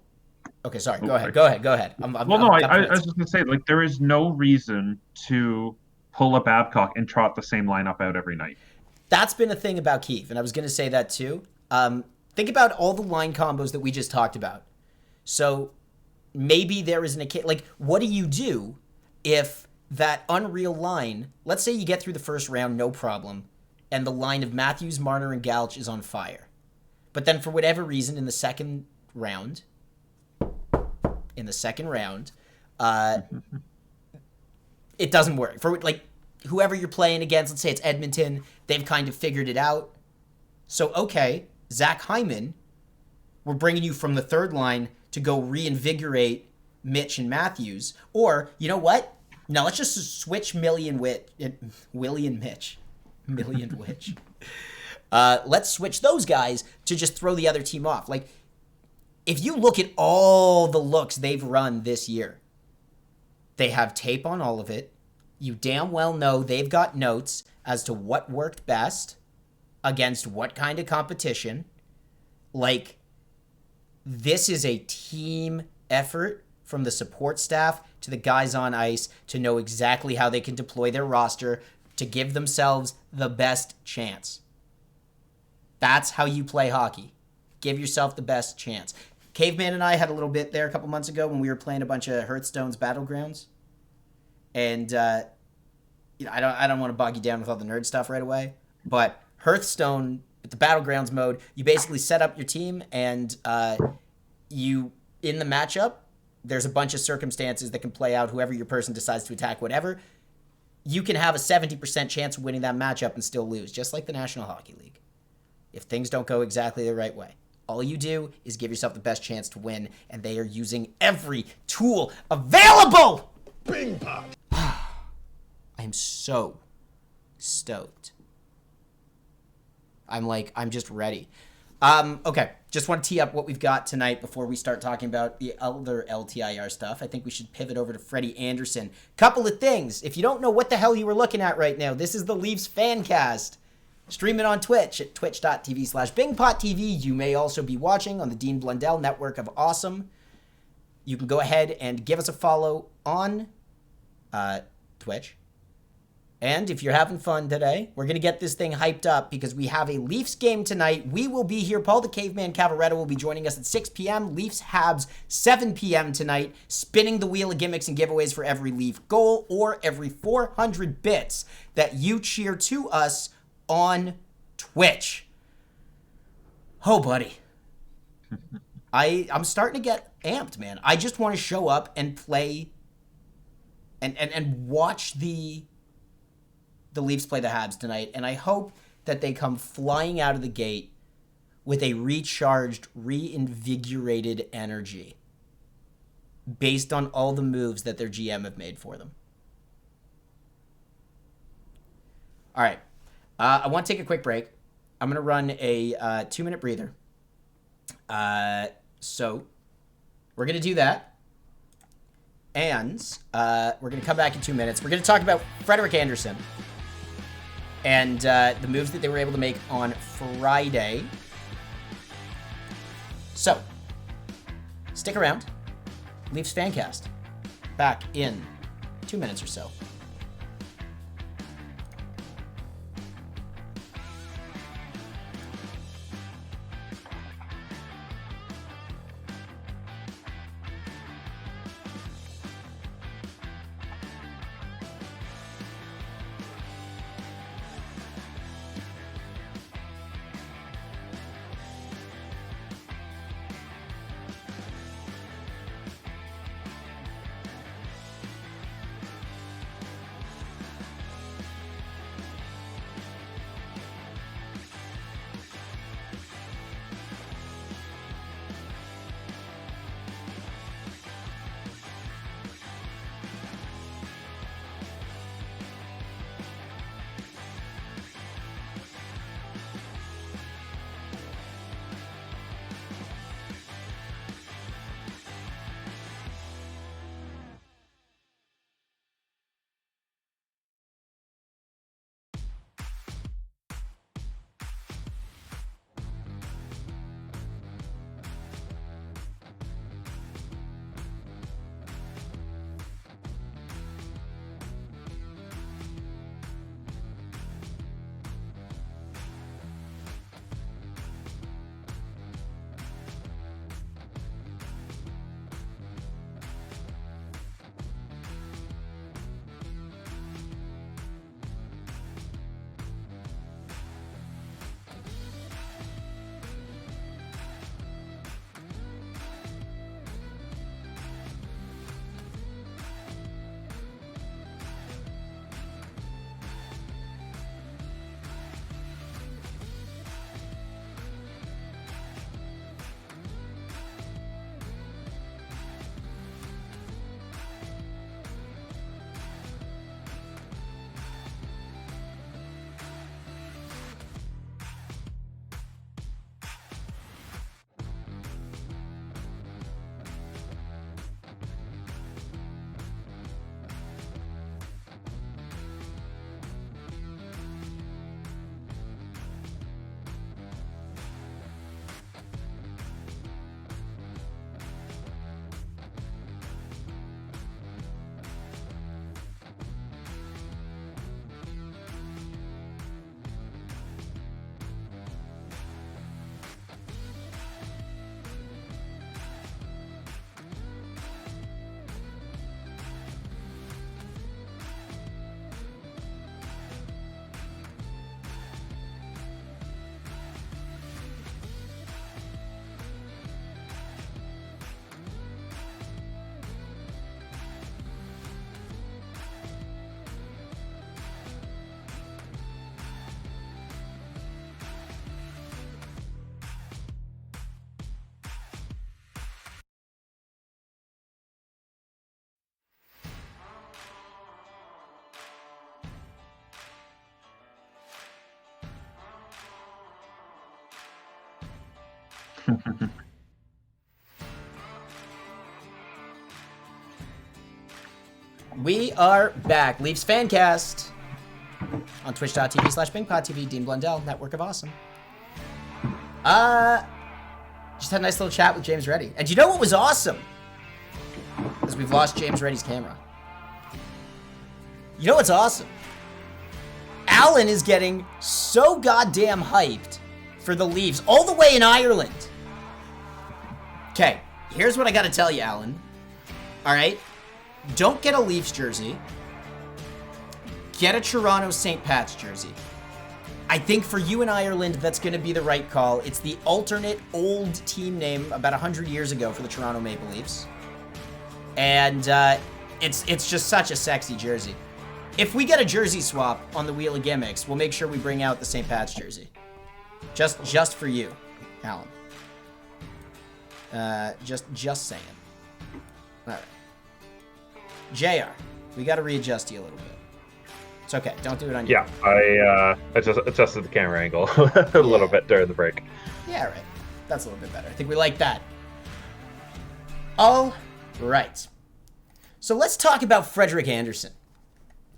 [SPEAKER 1] Okay. Sorry.
[SPEAKER 2] oh,
[SPEAKER 1] Go ahead.
[SPEAKER 2] sorry.
[SPEAKER 1] Go ahead. Go ahead.
[SPEAKER 2] Well, no,
[SPEAKER 1] I've got
[SPEAKER 2] I was
[SPEAKER 1] points.
[SPEAKER 2] just gonna say, like, there is no reason to pull a Babcock and trot the same lineup out every night.
[SPEAKER 1] That's been a thing about Keith, and I was going to say that too. Think about all the line combos that we just talked about. So maybe there is an occasion. Like, what do you do if that unreal line? Let's say you get through the first round, no problem, and the line of Matthews, Marner, and Galch is on fire. But then, for whatever reason, in the second round, it doesn't work. For like whoever you're playing against, let's say it's Edmonton, they've kind of figured it out. So okay, Zach Hyman, we're bringing you from the third line to go reinvigorate Mitch and Matthews. Or you know what? No, let's just switch William Mitch. Let's switch those guys to just throw the other team off. Like, if you look at all the looks they've run this year, they have tape on all of it. You damn well know they've got notes as to what worked best against what kind of competition. Like, this is a team effort from the support staff to the guys on ice to know exactly how they can deploy their roster to give themselves the best chance. That's how you play hockey. Give yourself the best chance. Caveman and I had a little bit there a couple months ago when we were playing a bunch of Hearthstone's Battlegrounds. And I don't want to bog you down with all the nerd stuff right away, but Hearthstone, with the Battlegrounds mode, you basically set up your team and you, in the matchup, there's a bunch of circumstances that can play out, whoever your person decides to attack, whatever. You can have a 70% chance of winning that matchup and still lose, just like the National Hockey League, if things don't go exactly the right way. All you do is give yourself the best chance to win, and they are using every tool available!
[SPEAKER 3] Bing pot.
[SPEAKER 1] I am so stoked. I'm just ready. Okay, just want to tee up what we've got tonight before we start talking about the other LTIR stuff. I think we should pivot over to Freddy Andersen. Couple of things. If you don't know what the hell you were looking at right now, this is the Leafs FanCast. Stream it on Twitch at twitch.tv/BingPotTV. You may also be watching on the Dean Blundell Network of Awesome. You can go ahead and give us a follow on Twitch. And if you're having fun today, we're going to get this thing hyped up because we have a Leafs game tonight. We will be here. Paul the Caveman Cavaretto will be joining us at 6 p.m. Leafs Habs, 7 p.m. tonight, spinning the wheel of gimmicks and giveaways for every Leaf goal or every 400 bits that you cheer to us on Twitch. Oh, buddy. I'm starting to get amped, man. I just want to show up and play and watch the Leafs play the Habs tonight, and I hope that they come flying out of the gate with a recharged, reinvigorated energy based on all the moves that their GM have made for them. All right. I want to take a quick break. I'm going to run a 2-minute breather. So we're going to do that. And we're going to come back in 2 minutes. We're going to talk about Freddy Andersen and the moves that they were able to make on Friday. So, stick around. Leafs FanCast. Back in 2 minutes or so. We are back. Leafs FanCast on twitch.tv/BingPodTV. Dean Blundell, Network of Awesome. Just had a nice little chat with James Reddy. And you know what was awesome? Is we've lost James Reddy's camera. You know what's awesome? Alan is getting so goddamn hyped for the Leafs all the way in Ireland. Okay, here's what I gotta tell you, Alan. Alright? Don't get a Leafs jersey. Get a Toronto St. Pat's jersey. I think for you in Ireland, that's going to be the right call. It's the alternate old team name about 100 years ago for the Toronto Maple Leafs. And it's just such a sexy jersey. If we get a jersey swap on the Wheel of Gimmicks, we'll make sure we bring out the St. Pat's jersey. Just for you, Alan. Just saying. All right. JR, we got to readjust you a little bit. It's okay. Don't do it on your
[SPEAKER 3] own. I adjusted the camera angle a little bit during the break.
[SPEAKER 1] Yeah, right. That's a little bit better. I think we like that. All right. So let's talk about Freddy Andersen.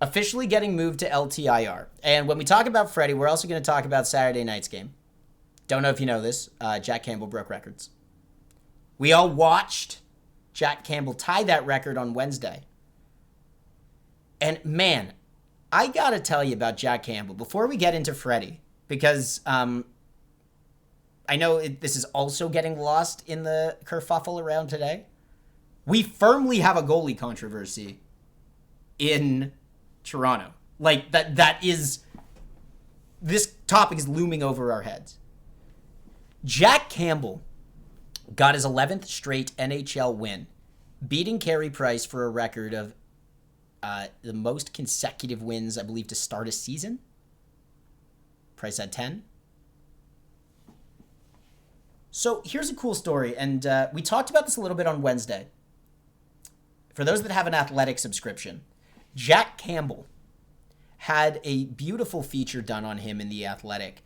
[SPEAKER 1] Officially getting moved to LTIR. And when we talk about Freddie, we're also going to talk about Saturday night's game. Don't know if you know this. Jack Campbell broke records. We all watched Jack Campbell tie that record on Wednesday. And man, I gotta tell you about Jack Campbell before we get into Freddie, because I know this is also getting lost in the kerfuffle around today. We firmly have a goalie controversy in Toronto. Like, this topic is looming over our heads. Jack Campbell got his 11th straight NHL win, beating Carey Price for a record of the most consecutive wins, I believe, to start a season. Price had 10. So here's a cool story, and we talked about this a little bit on Wednesday. For those that have an Athletic subscription, Jack Campbell had a beautiful feature done on him in The Athletic.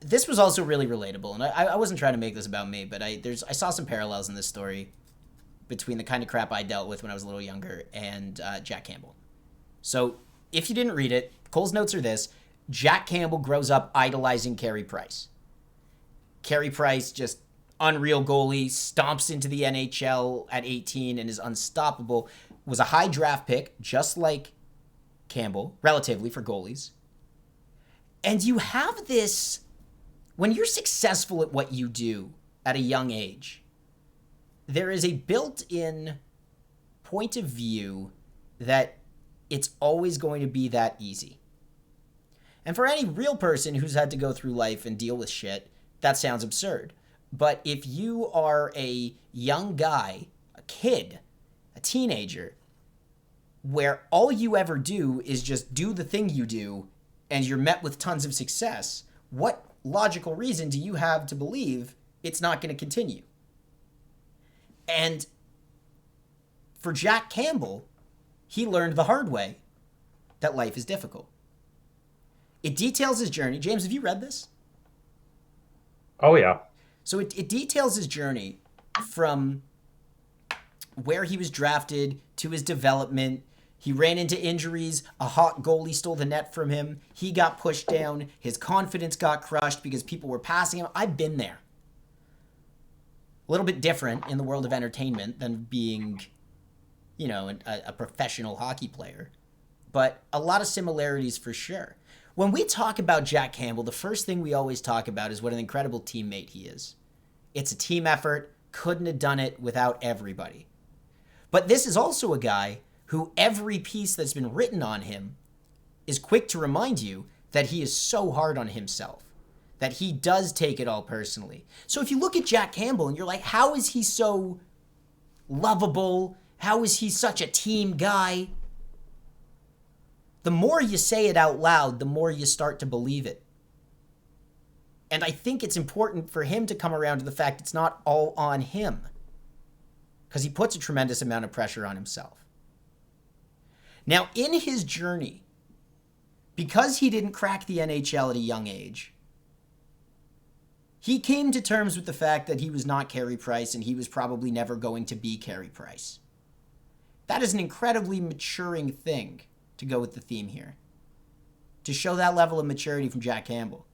[SPEAKER 1] This was also really relatable, and I wasn't trying to make this about me, but I saw some parallels in this story between the kind of crap I dealt with when I was a little younger and Jack Campbell. So if you didn't read it, Cole's notes are this. Jack Campbell grows up idolizing Carey Price. Carey Price, just unreal goalie, stomps into the NHL at 18 and is unstoppable. Was a high draft pick, just like Campbell, relatively, for goalies. And you have this, when you're successful at what you do at a young age, there is a built-in point of view that it's always going to be that easy. And for any real person who's had to go through life and deal with shit, that sounds absurd. But if you are a young guy, a kid, a teenager, where all you ever do is just do the thing you do and you're met with tons of success, what logical reason do you have to believe it's not going to continue? And for Jack Campbell, he learned the hard way that life is difficult. It details his journey. James, have you read this?
[SPEAKER 3] Oh, yeah.
[SPEAKER 1] So it details his journey from where he was drafted to his development. He ran into injuries. A hot goalie stole the net from him. He got pushed down. His confidence got crushed because people were passing him. I've been there. A little bit different in the world of entertainment than being, you know, a professional hockey player. But a lot of similarities for sure. When we talk about Jack Campbell, the first thing we always talk about is what an incredible teammate he is. It's a team effort. Couldn't have done it without everybody. But this is also a guy who every piece that's been written on him is quick to remind you that he is so hard on himself, that he does take it all personally. So if you look at Jack Campbell and you're like, how is he so lovable? How is he such a team guy? The more you say it out loud, the more you start to believe it. And I think it's important for him to come around to the fact it's not all on him, because he puts a tremendous amount of pressure on himself. Now, in his journey, because he didn't crack the NHL at a young age, He came to terms with the fact that he was not Carey Price and he was probably never going to be Carey Price. That is an incredibly maturing thing to go with the theme here. To show that level of maturity from Jack Campbell.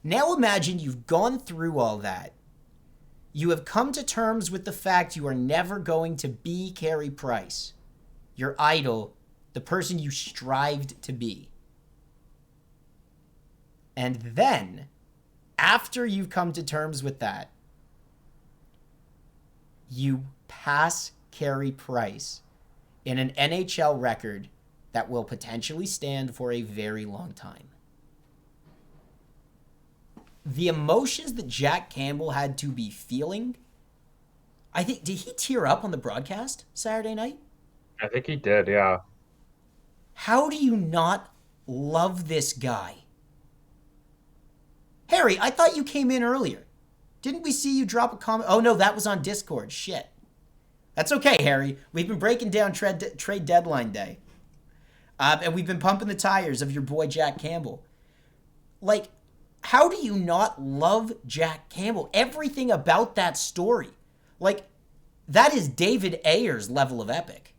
[SPEAKER 1] Now imagine you've gone through all that. You have come to terms with the fact you are never going to be Carey Price. Your idol, the person you strived to be. And then, after you've come to terms with that, you pass Carey Price in an NHL record that will potentially stand for a very long time. The emotions that Jack Campbell had to be feeling, I think, did he tear up on the broadcast Saturday night?
[SPEAKER 3] I think he did, yeah.
[SPEAKER 1] How do you not love this guy? Harry, I thought you came in earlier. Didn't we see you drop a comment? Oh, no, that was on Discord. Shit. That's okay, Harry. We've been breaking down trade deadline day. And we've been pumping the tires of your boy Jack Campbell. Like, how do you not love Jack Campbell? Everything about that story. Like, that is David Ayer's level of epic.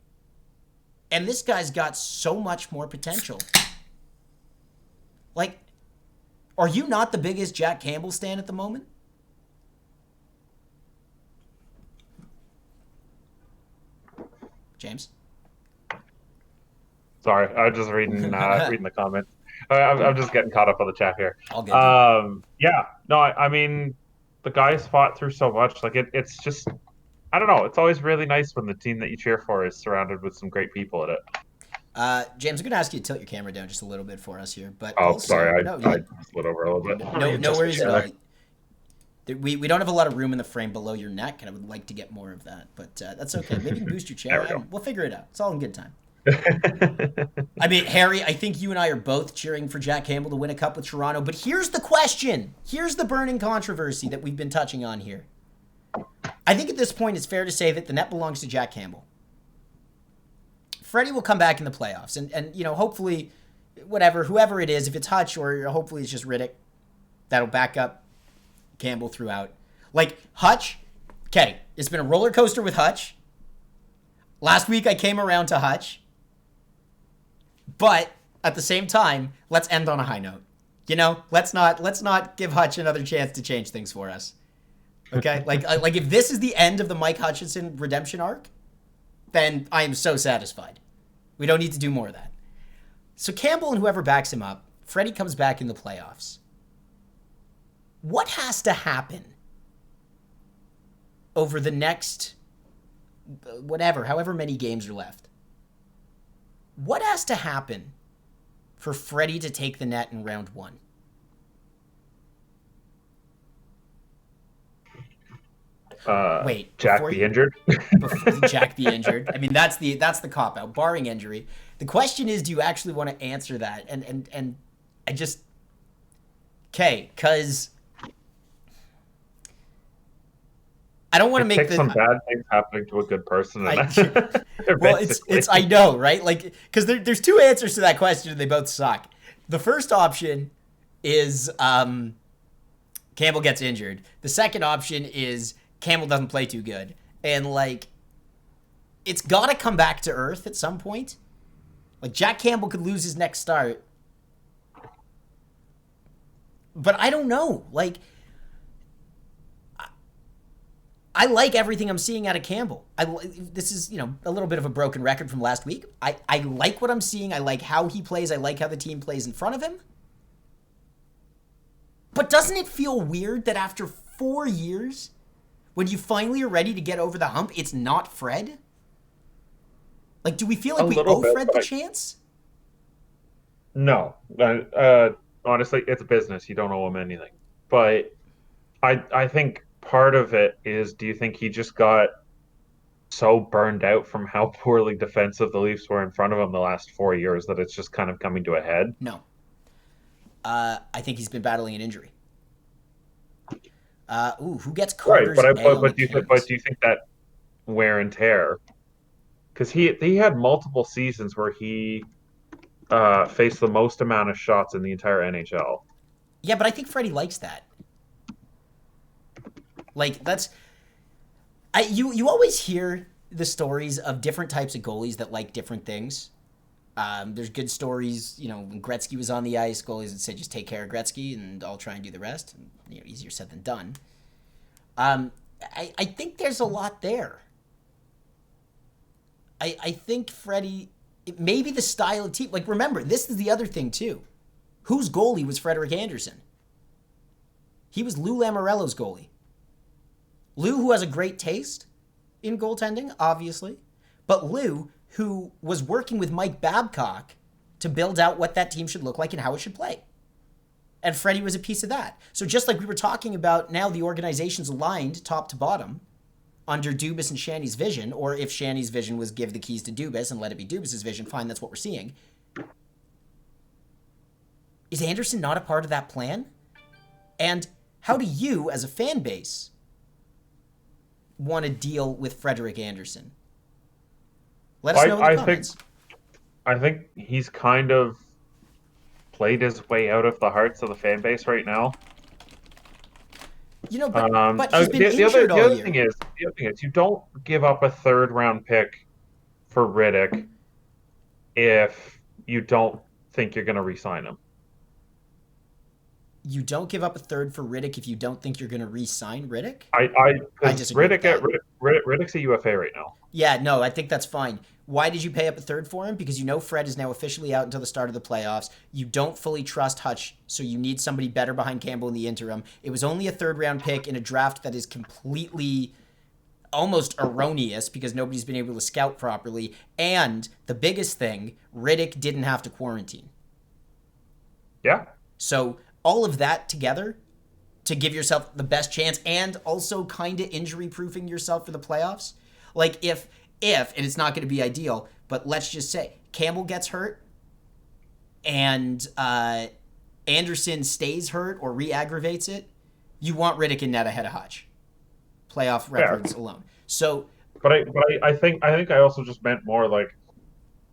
[SPEAKER 1] And this guy's got so much more potential. Like, are you not the biggest Jack Campbell stan at the moment? James?
[SPEAKER 3] Sorry, I was just reading reading the comments. I'm just getting caught up on the chat here.
[SPEAKER 1] All good.
[SPEAKER 3] Yeah, no, I mean, the guys fought through so much. Like it's just, I don't know. It's always really nice when the team that you cheer for is surrounded with some great people in it.
[SPEAKER 1] James, I'm going to ask you to tilt your camera down just a little bit for us here. But
[SPEAKER 3] Oh,
[SPEAKER 1] also,
[SPEAKER 3] sorry,
[SPEAKER 1] no,
[SPEAKER 3] I slid over a little bit.
[SPEAKER 1] no worries at all. We don't have a lot of room in the frame below your neck, and I would like to get more of that. But that's okay. Maybe you can boost your chair. We'll figure it out. It's all in good time. I mean, Harry, I think you and I are both cheering for Jack Campbell to win a cup with Toronto. But here's the question. Here's the burning controversy that we've been touching on here. I think at this point it's fair to say that the net belongs to Jack Campbell. Freddy will come back in the playoffs. And you know, hopefully, whoever it is, if it's Hutch or hopefully it's just Riddick, that'll back up Campbell throughout. Like, Hutch, okay, it's been a roller coaster with Hutch. Last week I came around to Hutch. But at the same time, let's end on a high note. You know, let's not give Hutch another chance to change things for us. Okay? like if this is the end of the Mike Hutchinson redemption arc, then I am so satisfied. We don't need to do more of that. So Campbell and whoever backs him up, Freddie comes back in the playoffs. What has to happen over the next however many games are left? What has to happen for Freddie to take the net in round one? Wait,
[SPEAKER 3] Jack be injured?
[SPEAKER 1] Jack be injured. I mean, that's the cop out, barring injury. The question is, do you actually want to answer that? And I just, okay, because I don't want to make
[SPEAKER 3] some bad things happening to a good person.
[SPEAKER 1] Well, it's I know, right? Like, because there's two answers to that question, and they both suck. The first option is Campbell gets injured. The second option is Campbell doesn't play too good, and like, it's got to come back to earth at some point. Like, Jack Campbell could lose his next start, but I don't know. Like, I like everything I'm seeing out of Campbell. This is, a little bit of a broken record from last week. I like what I'm seeing. I like how he plays. I like how the team plays in front of him. But doesn't it feel weird that after 4 years, when you finally are ready to get over the hump, it's not Fred? Like, do we feel like we owe Fred the chance?
[SPEAKER 3] No. Honestly, it's business. You don't owe him anything. But I think part of it is, do you think he just got so burned out from how poorly defensive the Leafs were in front of him the last 4 years that it's just kind of coming to a head?
[SPEAKER 1] No. I think he's been battling an injury. Who gets Carter's
[SPEAKER 3] right,
[SPEAKER 1] nail
[SPEAKER 3] but do you think that wear and tear? Because he had multiple seasons where he faced the most amount of shots in the entire NHL.
[SPEAKER 1] Yeah, but I think Freddy likes that. Like, that's... You always hear the stories of different types of goalies that like different things. There's good stories, when Gretzky was on the ice, goalies would say, just take care of Gretzky and I'll try and do the rest. And, easier said than done. I think there's a lot there. I think Freddie, maybe the style of team, like, remember, this is the other thing too. Whose goalie was Frederick Andersen? He was Lou Lamoriello's goalie. Lou, who has a great taste in goaltending, obviously, but Lou, who was working with Mike Babcock to build out what that team should look like and how it should play. And Freddie was a piece of that. So just like we were talking about, now the organization's aligned top to bottom under Dubas and Shanny's vision, or if Shanny's vision was give the keys to Dubas and let it be Dubas's vision, fine, that's what we're seeing. Is Andersen not a part of that plan? And how do you, as a fan base, want to deal with Frederick Andersen? Let us know in the comments.
[SPEAKER 3] I think he's kind of played his way out of the hearts of the fan base right now.
[SPEAKER 1] But he's been injured all year.
[SPEAKER 3] The other thing is, you don't give up a third-round pick for Riddick if you don't think you're going to re-sign him.
[SPEAKER 1] You don't give up a third for Riddick if you don't think you're going to re-sign Riddick?
[SPEAKER 3] I disagree. Riddick's a UFA right now.
[SPEAKER 1] Yeah, no, I think that's fine. Why did you pay up a third for him? Because Fred is now officially out until the start of the playoffs. You don't fully trust Hutch, so you need somebody better behind Campbell in the interim. It was only a third-round pick in a draft that is completely almost erroneous because nobody's been able to scout properly. And the biggest thing, Riddick didn't have to quarantine.
[SPEAKER 3] Yeah.
[SPEAKER 1] So all of that together to give yourself the best chance and also kind of injury-proofing yourself for the playoffs. Like if, and it's not going to be ideal, but let's just say Campbell gets hurt and Andersen stays hurt or re-aggravates it, you want Riddick in net ahead of Hutch. Playoff records alone. So,
[SPEAKER 3] but I think I also just meant more like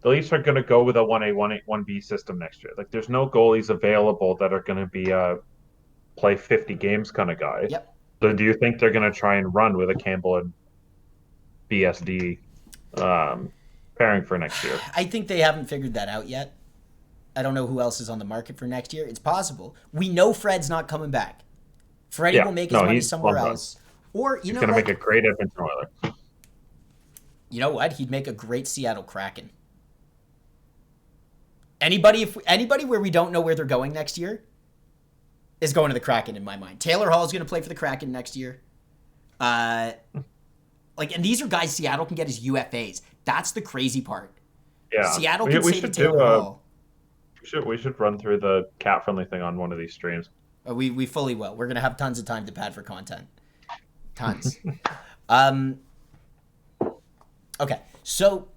[SPEAKER 3] the Leafs are going to go with a 1A, 1B system next year. Like, there's no goalies available that are going to be play 50 games kind of guy.
[SPEAKER 1] Yep.
[SPEAKER 3] So do you think they're going to try and run with a Campbell and BSD pairing for next year?
[SPEAKER 1] I think they haven't figured that out yet. I don't know who else is on the market for next year. It's possible. We know Fred's not coming back. Freddie will make his money somewhere else. Or,
[SPEAKER 3] he's going to make a great Edmonton Oiler.
[SPEAKER 1] You know what? He'd make a great Seattle Kraken. Anybody where we don't know where they're going next year is going to the Kraken in my mind. Taylor Hall is going to play for the Kraken next year. And these are guys Seattle can get as UFAs. That's the crazy part.
[SPEAKER 3] Yeah.
[SPEAKER 1] Seattle can say to Taylor Hall.
[SPEAKER 3] We should run through the cat-friendly thing on one of these streams.
[SPEAKER 1] We fully will. We're going to have tons of time to pad for content. Tons. Okay. So,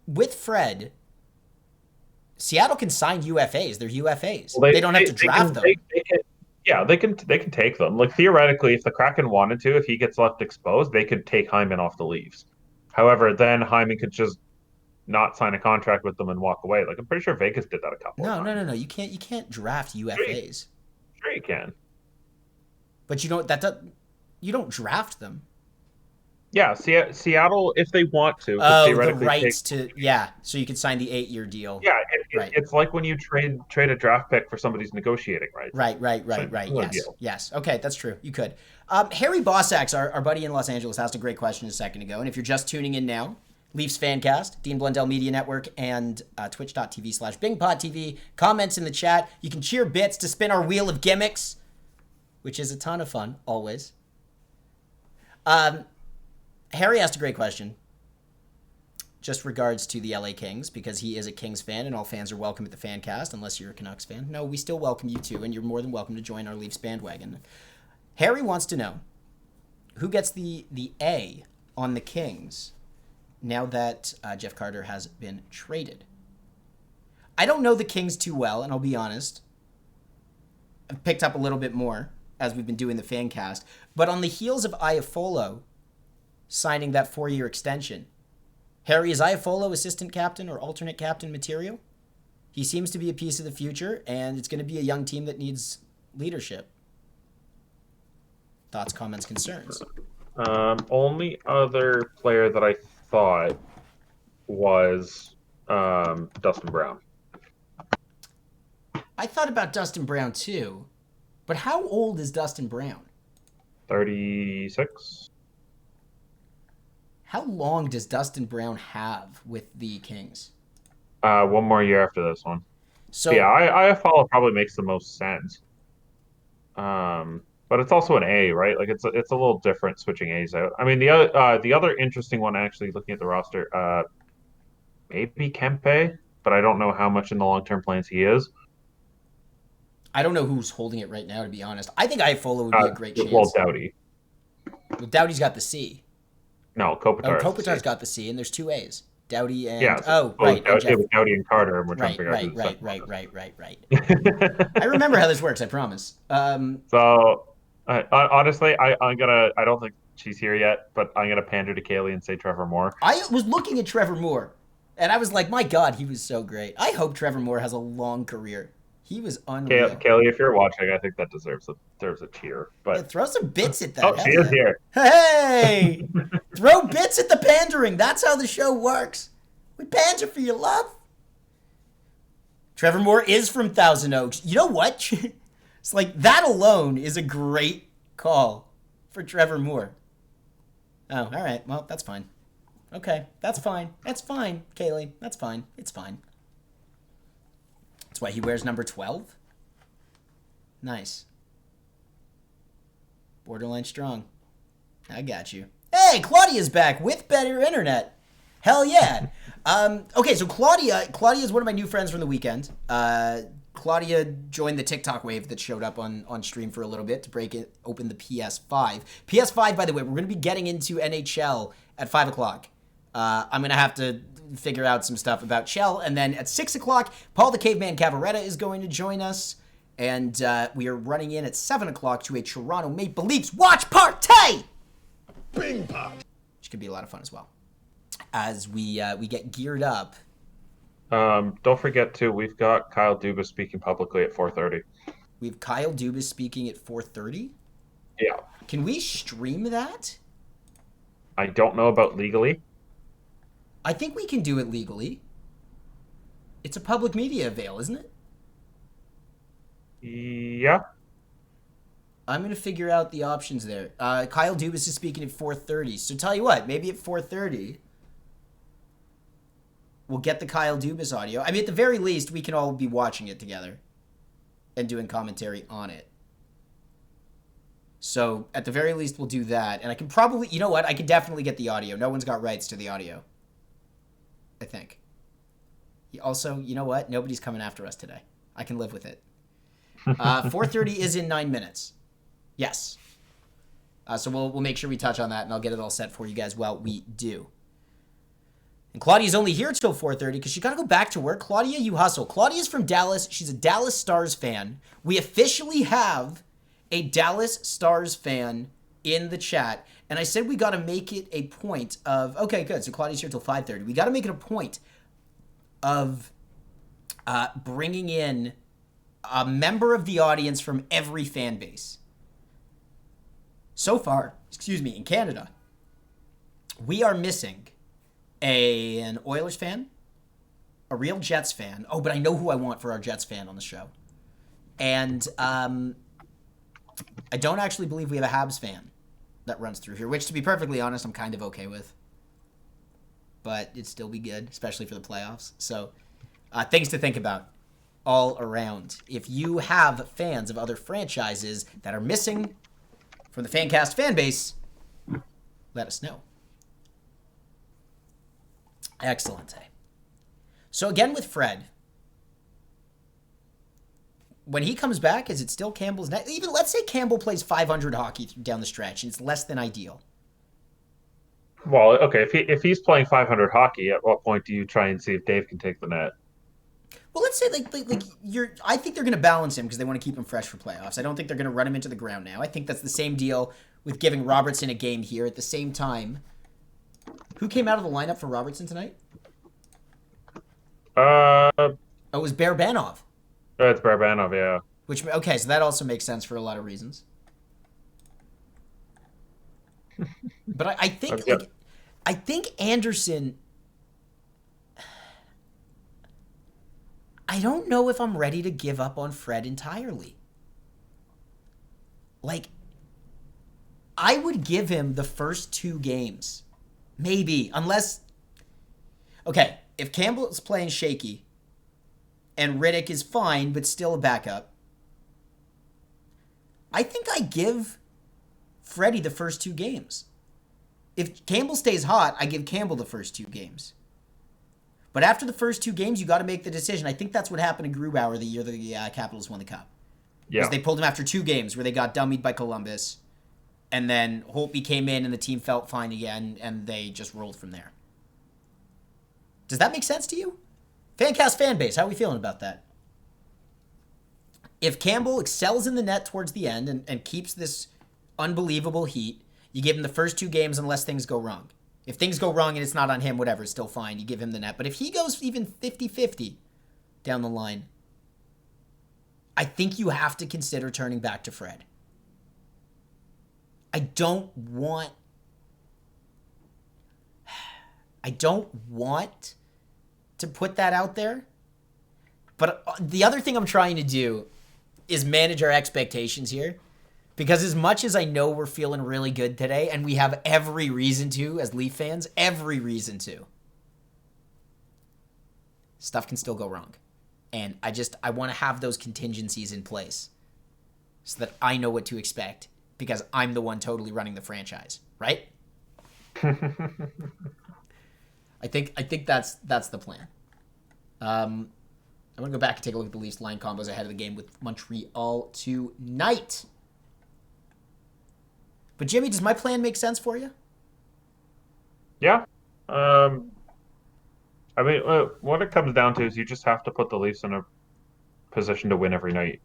[SPEAKER 1] with Fred, Seattle can sign UFAs. They're UFAs. Well, they don't have to draft them.
[SPEAKER 3] They can take them. Like, theoretically, if the Kraken wanted to, if he gets left exposed, they could take Hyman off the Leafs. However, then Hyman could just not sign a contract with them and walk away. Like, I'm pretty sure Vegas did that a couple of times.
[SPEAKER 1] No. You can't draft UFAs.
[SPEAKER 3] Sure you can.
[SPEAKER 1] But you don't draft them.
[SPEAKER 3] Yeah, Seattle, if they want to.
[SPEAKER 1] The rights so you can sign the 8-year deal.
[SPEAKER 3] Yeah, it's like when you trade a draft pick for somebody's negotiating rights.
[SPEAKER 1] Right. Yes. Okay, that's true. You could. Harry Bossax, our buddy in Los Angeles, asked a great question a second ago. And if you're just tuning in now, Leafs FanCast, Dean Blundell Media Network, and twitch.tv/BingPodTV. Comments in the chat. You can cheer bits to spin our wheel of gimmicks, which is a ton of fun, always. Harry asked a great question. Just regards to the LA Kings, because he is a Kings fan, and all fans are welcome at the FanCast, unless you're a Canucks fan. No, we still welcome you too, and you're more than welcome to join our Leafs bandwagon. Harry wants to know, who gets the A on the Kings now that Jeff Carter has been traded? I don't know the Kings too well, and I'll be honest. I've picked up a little bit more as we've been doing the FanCast, but on the heels of Iafolo signing that 4-year extension, Harry, is Iafolo assistant captain or alternate captain material? He seems to be a piece of the future, and it's going to be a young team that needs leadership. Thoughts, comments, concerns?
[SPEAKER 3] Only other player that I thought was Dustin Brown.
[SPEAKER 1] I thought about Dustin Brown too, but how old is Dustin Brown?
[SPEAKER 3] 36.
[SPEAKER 1] How long does Dustin Brown have with the Kings?
[SPEAKER 3] One more year after this one.
[SPEAKER 1] So
[SPEAKER 3] Yeah, IFL probably makes the most sense. But it's also an A, right? Like it's a little different switching A's out. I mean, the other interesting one, actually, looking at the roster, maybe Kempe, but I don't know how much in the long-term plans he is.
[SPEAKER 1] I don't know who's holding it right now, to be honest. I think Iafolo would be a great chance.
[SPEAKER 3] Well, Doughty.
[SPEAKER 1] Well, Doughty's got the C.
[SPEAKER 3] No, Kopitar.
[SPEAKER 1] Oh, Kopitar's got the C, and there's two A's. Doughty and...
[SPEAKER 3] Yeah,
[SPEAKER 1] right.
[SPEAKER 3] It was Doughty and Carter, and we're trying to figure out who's
[SPEAKER 1] Right. I remember how this works, I promise.
[SPEAKER 3] So, honestly, I don't think she's here yet, but I'm gonna pander to Kaylee and say Trevor Moore.
[SPEAKER 1] I was looking at Trevor Moore, and I was like, my God, he was so great. I hope Trevor Moore has a long career. He was unreal.
[SPEAKER 3] Kaylee, if you're watching, I think that deserves a cheer. But
[SPEAKER 1] yeah, throw some bits at that.
[SPEAKER 3] Oh, she is here.
[SPEAKER 1] Hey! Throw bits at the pandering. That's how the show works. We pander for your love. Trevor Moore is from Thousand Oaks. You know what? It's like that alone is a great call for Trevor Moore. Oh, all right. Well, that's fine. Okay, that's fine. That's fine, Kaylee. That's fine. It's fine. That's why he wears number 12. Nice. Borderline strong. I got you. Hey, Claudia's back with better internet. Hell yeah. Okay, so Claudia is one of my new friends from the weekend. Claudia joined the TikTok wave that showed up on stream for a little bit to break it open the PS5. PS5, by the way, we're going to be getting into NHL at 5 o'clock. I'm going to have to figure out some stuff about Chell. And then at 6 o'clock, Paul the Caveman Cavaretta is going to join us. And we are running in at 7 o'clock to a Toronto Maple Leafs watch party!
[SPEAKER 4] Bing pop.
[SPEAKER 1] Which could be a lot of fun as well. As we get geared up.
[SPEAKER 3] Don't forget, too, we've got Kyle Dubas speaking publicly at 4:30.
[SPEAKER 1] We have Kyle Dubas speaking at 4:30?
[SPEAKER 3] Yeah.
[SPEAKER 1] Can we stream that?
[SPEAKER 3] I don't know about legally.
[SPEAKER 1] I think we can do it legally. It's a public media avail, isn't it?
[SPEAKER 3] Yeah.
[SPEAKER 1] I'm going to figure out the options there. Kyle Dubas is speaking at 4:30. So tell you what, maybe at 4:30, we'll get the Kyle Dubas audio. I mean, at the very least, we can all be watching it together and doing commentary on it. So at the very least, we'll do that. And I can probably, you know what? I can definitely get the audio. No one's got rights to the audio, I think. Also, you know what? Nobody's coming after us today. I can live with it. 4:30 is in 9 minutes. Yes. So we'll make sure we touch on that, and I'll get it all set for you guys while we do. And Claudia's only here till 4:30 because she got to go back to work. Claudia, you hustle. Claudia's from Dallas. She's a Dallas Stars fan. We officially have a Dallas Stars fan in the chat. And I said we got to make it a point of... Okay, good. So Claudia's here till 5:30. We got to make it a point of bringing in a member of the audience from every fan base. So far, in Canada, we are missing an Oilers fan, a real Jets fan. Oh, but I know who I want for our Jets fan on the show. And I don't actually believe we have a Habs fan that runs through here, which, to be perfectly honest, I'm kind of okay with. But it'd still be good, especially for the playoffs. So things to think about all around. If you have fans of other franchises that are missing from the FanCast fan base, let us know. Excellent. So again with Fred, when he comes back, is it still Campbell's net? Even let's say Campbell plays 500 hockey down the stretch, and it's less than ideal.
[SPEAKER 3] Well, okay, if he's playing 500 hockey, at what point do you try and see if Dave can take the net?
[SPEAKER 1] Well, let's say I think they're going to balance him because they want to keep him fresh for playoffs. I don't think they're going to run him into the ground now. I think that's the same deal with giving Robertson a game here at the same time. Who came out of the lineup for Robertson tonight? Oh, it was Barabanov.
[SPEAKER 3] Oh, it's Barabanov, yeah.
[SPEAKER 1] Which, okay, so that also makes sense for a lot of reasons. But I think,
[SPEAKER 3] Yeah.
[SPEAKER 1] like, I think Andersen... I don't know if I'm ready to give up on Fred entirely. Like, I would give him the first 2 games. Maybe, unless... Okay, if Campbell is playing shaky and Riddick is fine but still a backup, I think I give Freddie the first 2 games. If Campbell stays hot, I give Campbell the first 2 games. But after the first 2 games, you got to make the decision. I think that's what happened to Grubauer the year the Capitals won the Cup.
[SPEAKER 3] Yeah.
[SPEAKER 1] Because they pulled him after 2 games where they got dummied by Columbus, and then Holtby came in and the team felt fine again, and they just rolled from there. Does that make sense to you? FanCast fan base, how are we feeling about that? If Campbell excels in the net towards the end and keeps this unbelievable heat, you give him the first 2 games unless things go wrong. If things go wrong and it's not on him, whatever, it's still fine. You give him the net. But if he goes even 50-50 down the line, I think you have to consider turning back to Fred. I don't want to put that out there. But the other thing I'm trying to do is manage our expectations here. Because as much as I know we're feeling really good today, and we have every reason to, as Leaf fans, every reason to, stuff can still go wrong. And I want to have those contingencies in place so that I know what to expect because I'm the one totally running the franchise, right? I think that's the plan. I'm going to go back and take a look at the Leafs line combos ahead of the game with Montreal tonight. But Jimmy, does my plan make sense for you?
[SPEAKER 3] Yeah. I mean, what it comes down to is you just have to put the Leafs in a position to win every night.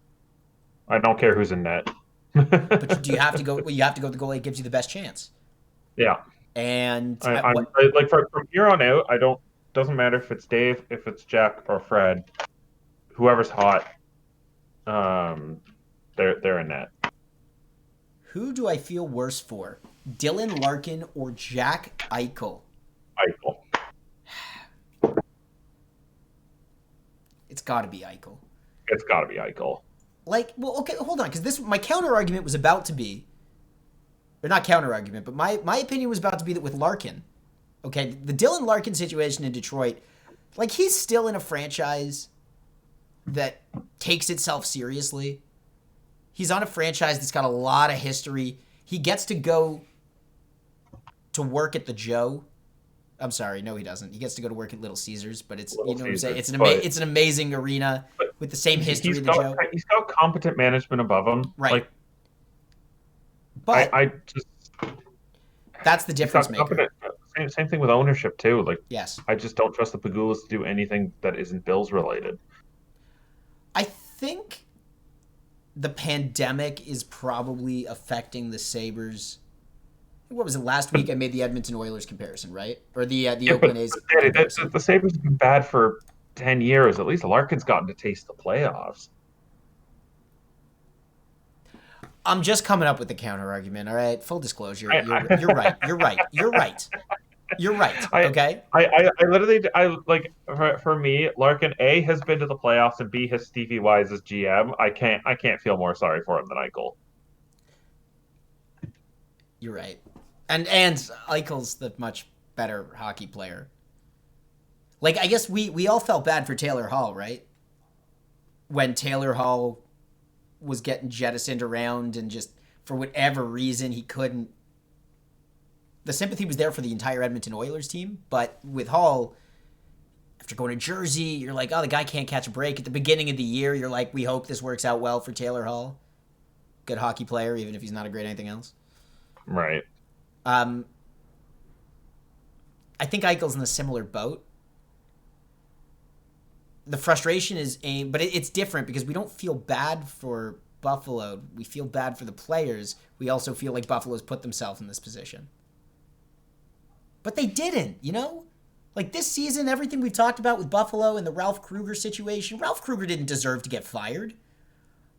[SPEAKER 3] I don't care who's in net.
[SPEAKER 1] But do you have to go? Well, you have to go with the goalie that gives you the best chance.
[SPEAKER 3] Yeah.
[SPEAKER 1] And
[SPEAKER 3] like from here on out, I don't. Doesn't matter if it's Dave, if it's Jack or Fred, whoever's hot. They're in net.
[SPEAKER 1] Who do I feel worse for, Dylan Larkin or Jack Eichel?
[SPEAKER 3] Eichel.
[SPEAKER 1] It's got to be Eichel.
[SPEAKER 3] It's got to be Eichel.
[SPEAKER 1] Like, well, okay, hold on, because my counter argument was about to be, or not counter argument, but my opinion was about to be that with Larkin, okay, the Dylan Larkin situation in Detroit, like he's still in a franchise that takes itself seriously. He's on a franchise that's got a lot of history. He gets to go to work at the Joe. I'm sorry, no, he doesn't. He gets to go to work at Little Caesars, but it's
[SPEAKER 3] Little
[SPEAKER 1] you know what I'm saying.
[SPEAKER 3] Caesars,
[SPEAKER 1] It's an amazing arena with the same history
[SPEAKER 3] He's
[SPEAKER 1] of the Joe.
[SPEAKER 3] He's got competent management above him,
[SPEAKER 1] Right?
[SPEAKER 3] Like,
[SPEAKER 1] But
[SPEAKER 3] I just
[SPEAKER 1] that's the difference maker.
[SPEAKER 3] Same thing with ownership too. Like,
[SPEAKER 1] Yes,
[SPEAKER 3] I just don't trust the Pagulas to do anything that isn't Bills related.
[SPEAKER 1] I think the pandemic is probably affecting the Sabres. What was it last week? I made the Edmonton Oilers comparison, right? Or the Oakland A's comparison.
[SPEAKER 3] The Sabres have been bad for 10 years. At least Larkin's gotten to taste the playoffs.
[SPEAKER 1] I'm just coming up with the counter argument. All right, full disclosure. You're right. You're right. Okay.
[SPEAKER 3] I literally like for me, Larkin A has been to the playoffs and B has Stevie Wise as GM. I can't feel more sorry for him than Eichel.
[SPEAKER 1] You're right. And Eichel's the much better hockey player. Like, I guess we all felt bad for Taylor Hall, right? When Taylor Hall was getting jettisoned around and just for whatever reason he couldn't. The sympathy was there for the entire Edmonton Oilers team, but with Hall, after going to Jersey, you're like, oh, the guy can't catch a break. At the beginning of the year, you're like, we hope this works out well for Taylor Hall. Good hockey player, even if he's not a great anything else.
[SPEAKER 3] Right.
[SPEAKER 1] I think Eichel's in a similar boat. The frustration is but it's different because we don't feel bad for Buffalo. We feel bad for the players. We also feel like Buffalo's put themselves in this position. But they didn't, you know? Like this season, everything we've talked about with Buffalo and the Ralph Kruger situation, Ralph Kruger didn't deserve to get fired.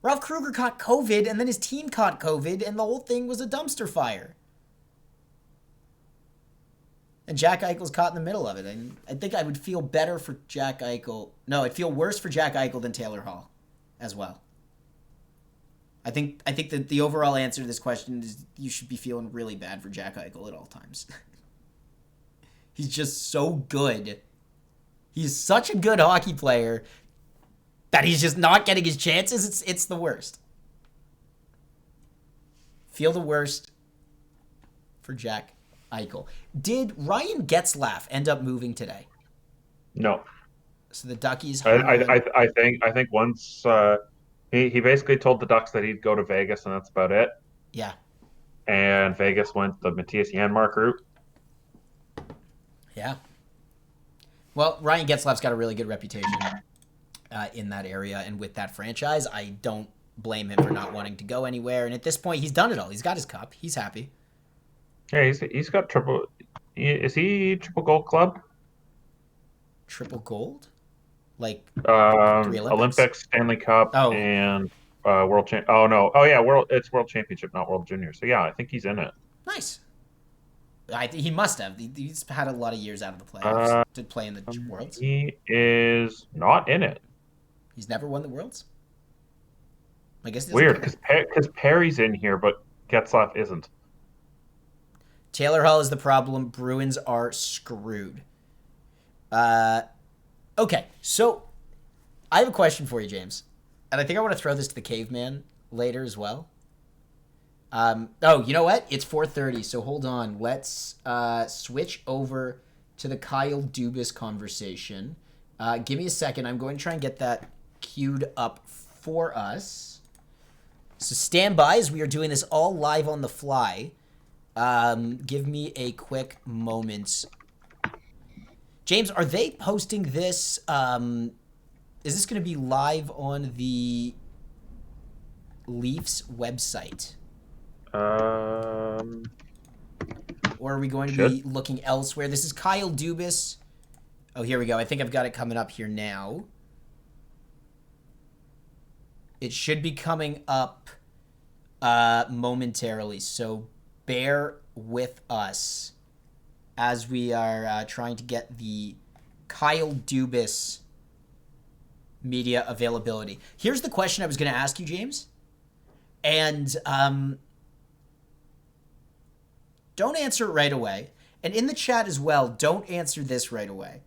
[SPEAKER 1] Ralph Kruger caught COVID, and then his team caught COVID, and the whole thing was a dumpster fire. And Jack Eichel's caught in the middle of it. And I think I would feel better for Jack Eichel. No, I'd feel worse for Jack Eichel than Taylor Hall as well. I think that the overall answer to this question is you should be feeling really bad for Jack Eichel at all times. He's just so good. He's such a good hockey player that he's just not getting his chances. It's the worst. Feel the worst for Jack Eichel. Did Ryan Getzlaf end up moving today?
[SPEAKER 3] No.
[SPEAKER 1] So the Duckies.
[SPEAKER 3] I think once he basically told the Ducks that he'd go to Vegas and that's about it.
[SPEAKER 1] Yeah. And
[SPEAKER 3] Vegas went the Matthias Janmark route.
[SPEAKER 1] Yeah. Well, Ryan Getzlaf's got a really good reputation in that area and with that franchise. I don't blame him for not wanting to go anywhere. And at this point, he's done it all. He's got his cup. He's happy.
[SPEAKER 3] Yeah, he's got triple. Is he triple gold club?
[SPEAKER 1] Triple gold? Like
[SPEAKER 3] Olympics, Stanley Cup, and World Champ. Oh no! Oh yeah, It's World Championship, not World Junior. So yeah, I think he's in it.
[SPEAKER 1] Nice. He must have. He's had a lot of years out of the playoffs to play in the Worlds.
[SPEAKER 3] He is not in it.
[SPEAKER 1] He's never won the Worlds? I guess
[SPEAKER 3] weird, because Perry's in here, but Getzlaf isn't.
[SPEAKER 1] Taylor Hall is the problem. Bruins are screwed. Okay, so I have a question for you, James. And I think I want to throw this to the caveman later as well. You know what? It's 4:30, so hold on. Let's switch over to the Kyle Dubas conversation. Give me a second. I'm going to try and get that queued up for us. So stand by as we are doing this all live on the fly. Give me a quick moment. James, are they posting this? Is this going to be live on the Leafs website? Or are we going to be looking elsewhere? This is Kyle Dubas. Oh, here we go. I think I've got it coming up here now. It should be coming up momentarily, so bear with us as we are trying to get the Kyle Dubas media availability. Here's the question I was going to ask you, James. And don't answer it right away. And in the chat as well, don't answer this right away.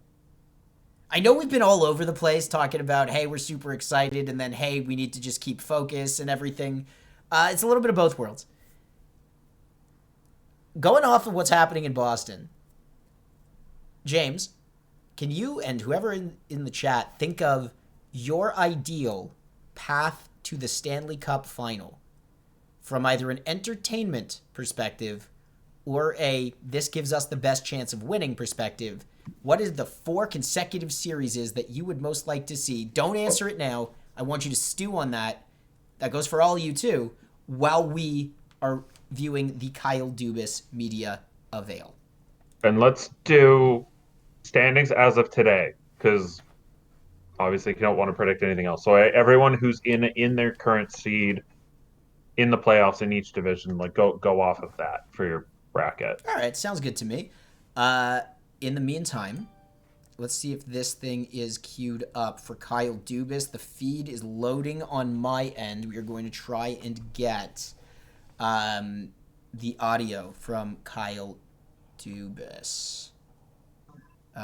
[SPEAKER 1] I know we've been all over the place talking about, hey, we're super excited, and then, hey, we need to just keep focus and everything. It's a little bit of both worlds. Going off of what's happening in Boston, James, can you and whoever in the chat think of your ideal path to the Stanley Cup final from either an entertainment perspective or a this gives us the best chance of winning perspective? What is the 4 consecutive series that you would most like to see? Don't answer it now. I want you to stew on that. That goes for all of you too, while we are viewing the Kyle Dubas media avail.
[SPEAKER 3] And let's do standings as of today, because obviously you don't want to predict anything else. So everyone who's in their current seed in the playoffs in each division, like go off of that for your bracket.
[SPEAKER 1] All right, sounds good to me. In the meantime, let's see if this thing is queued up for Kyle Dubas. The feed is loading on my end. We are going to try and get the audio from Kyle Dubas,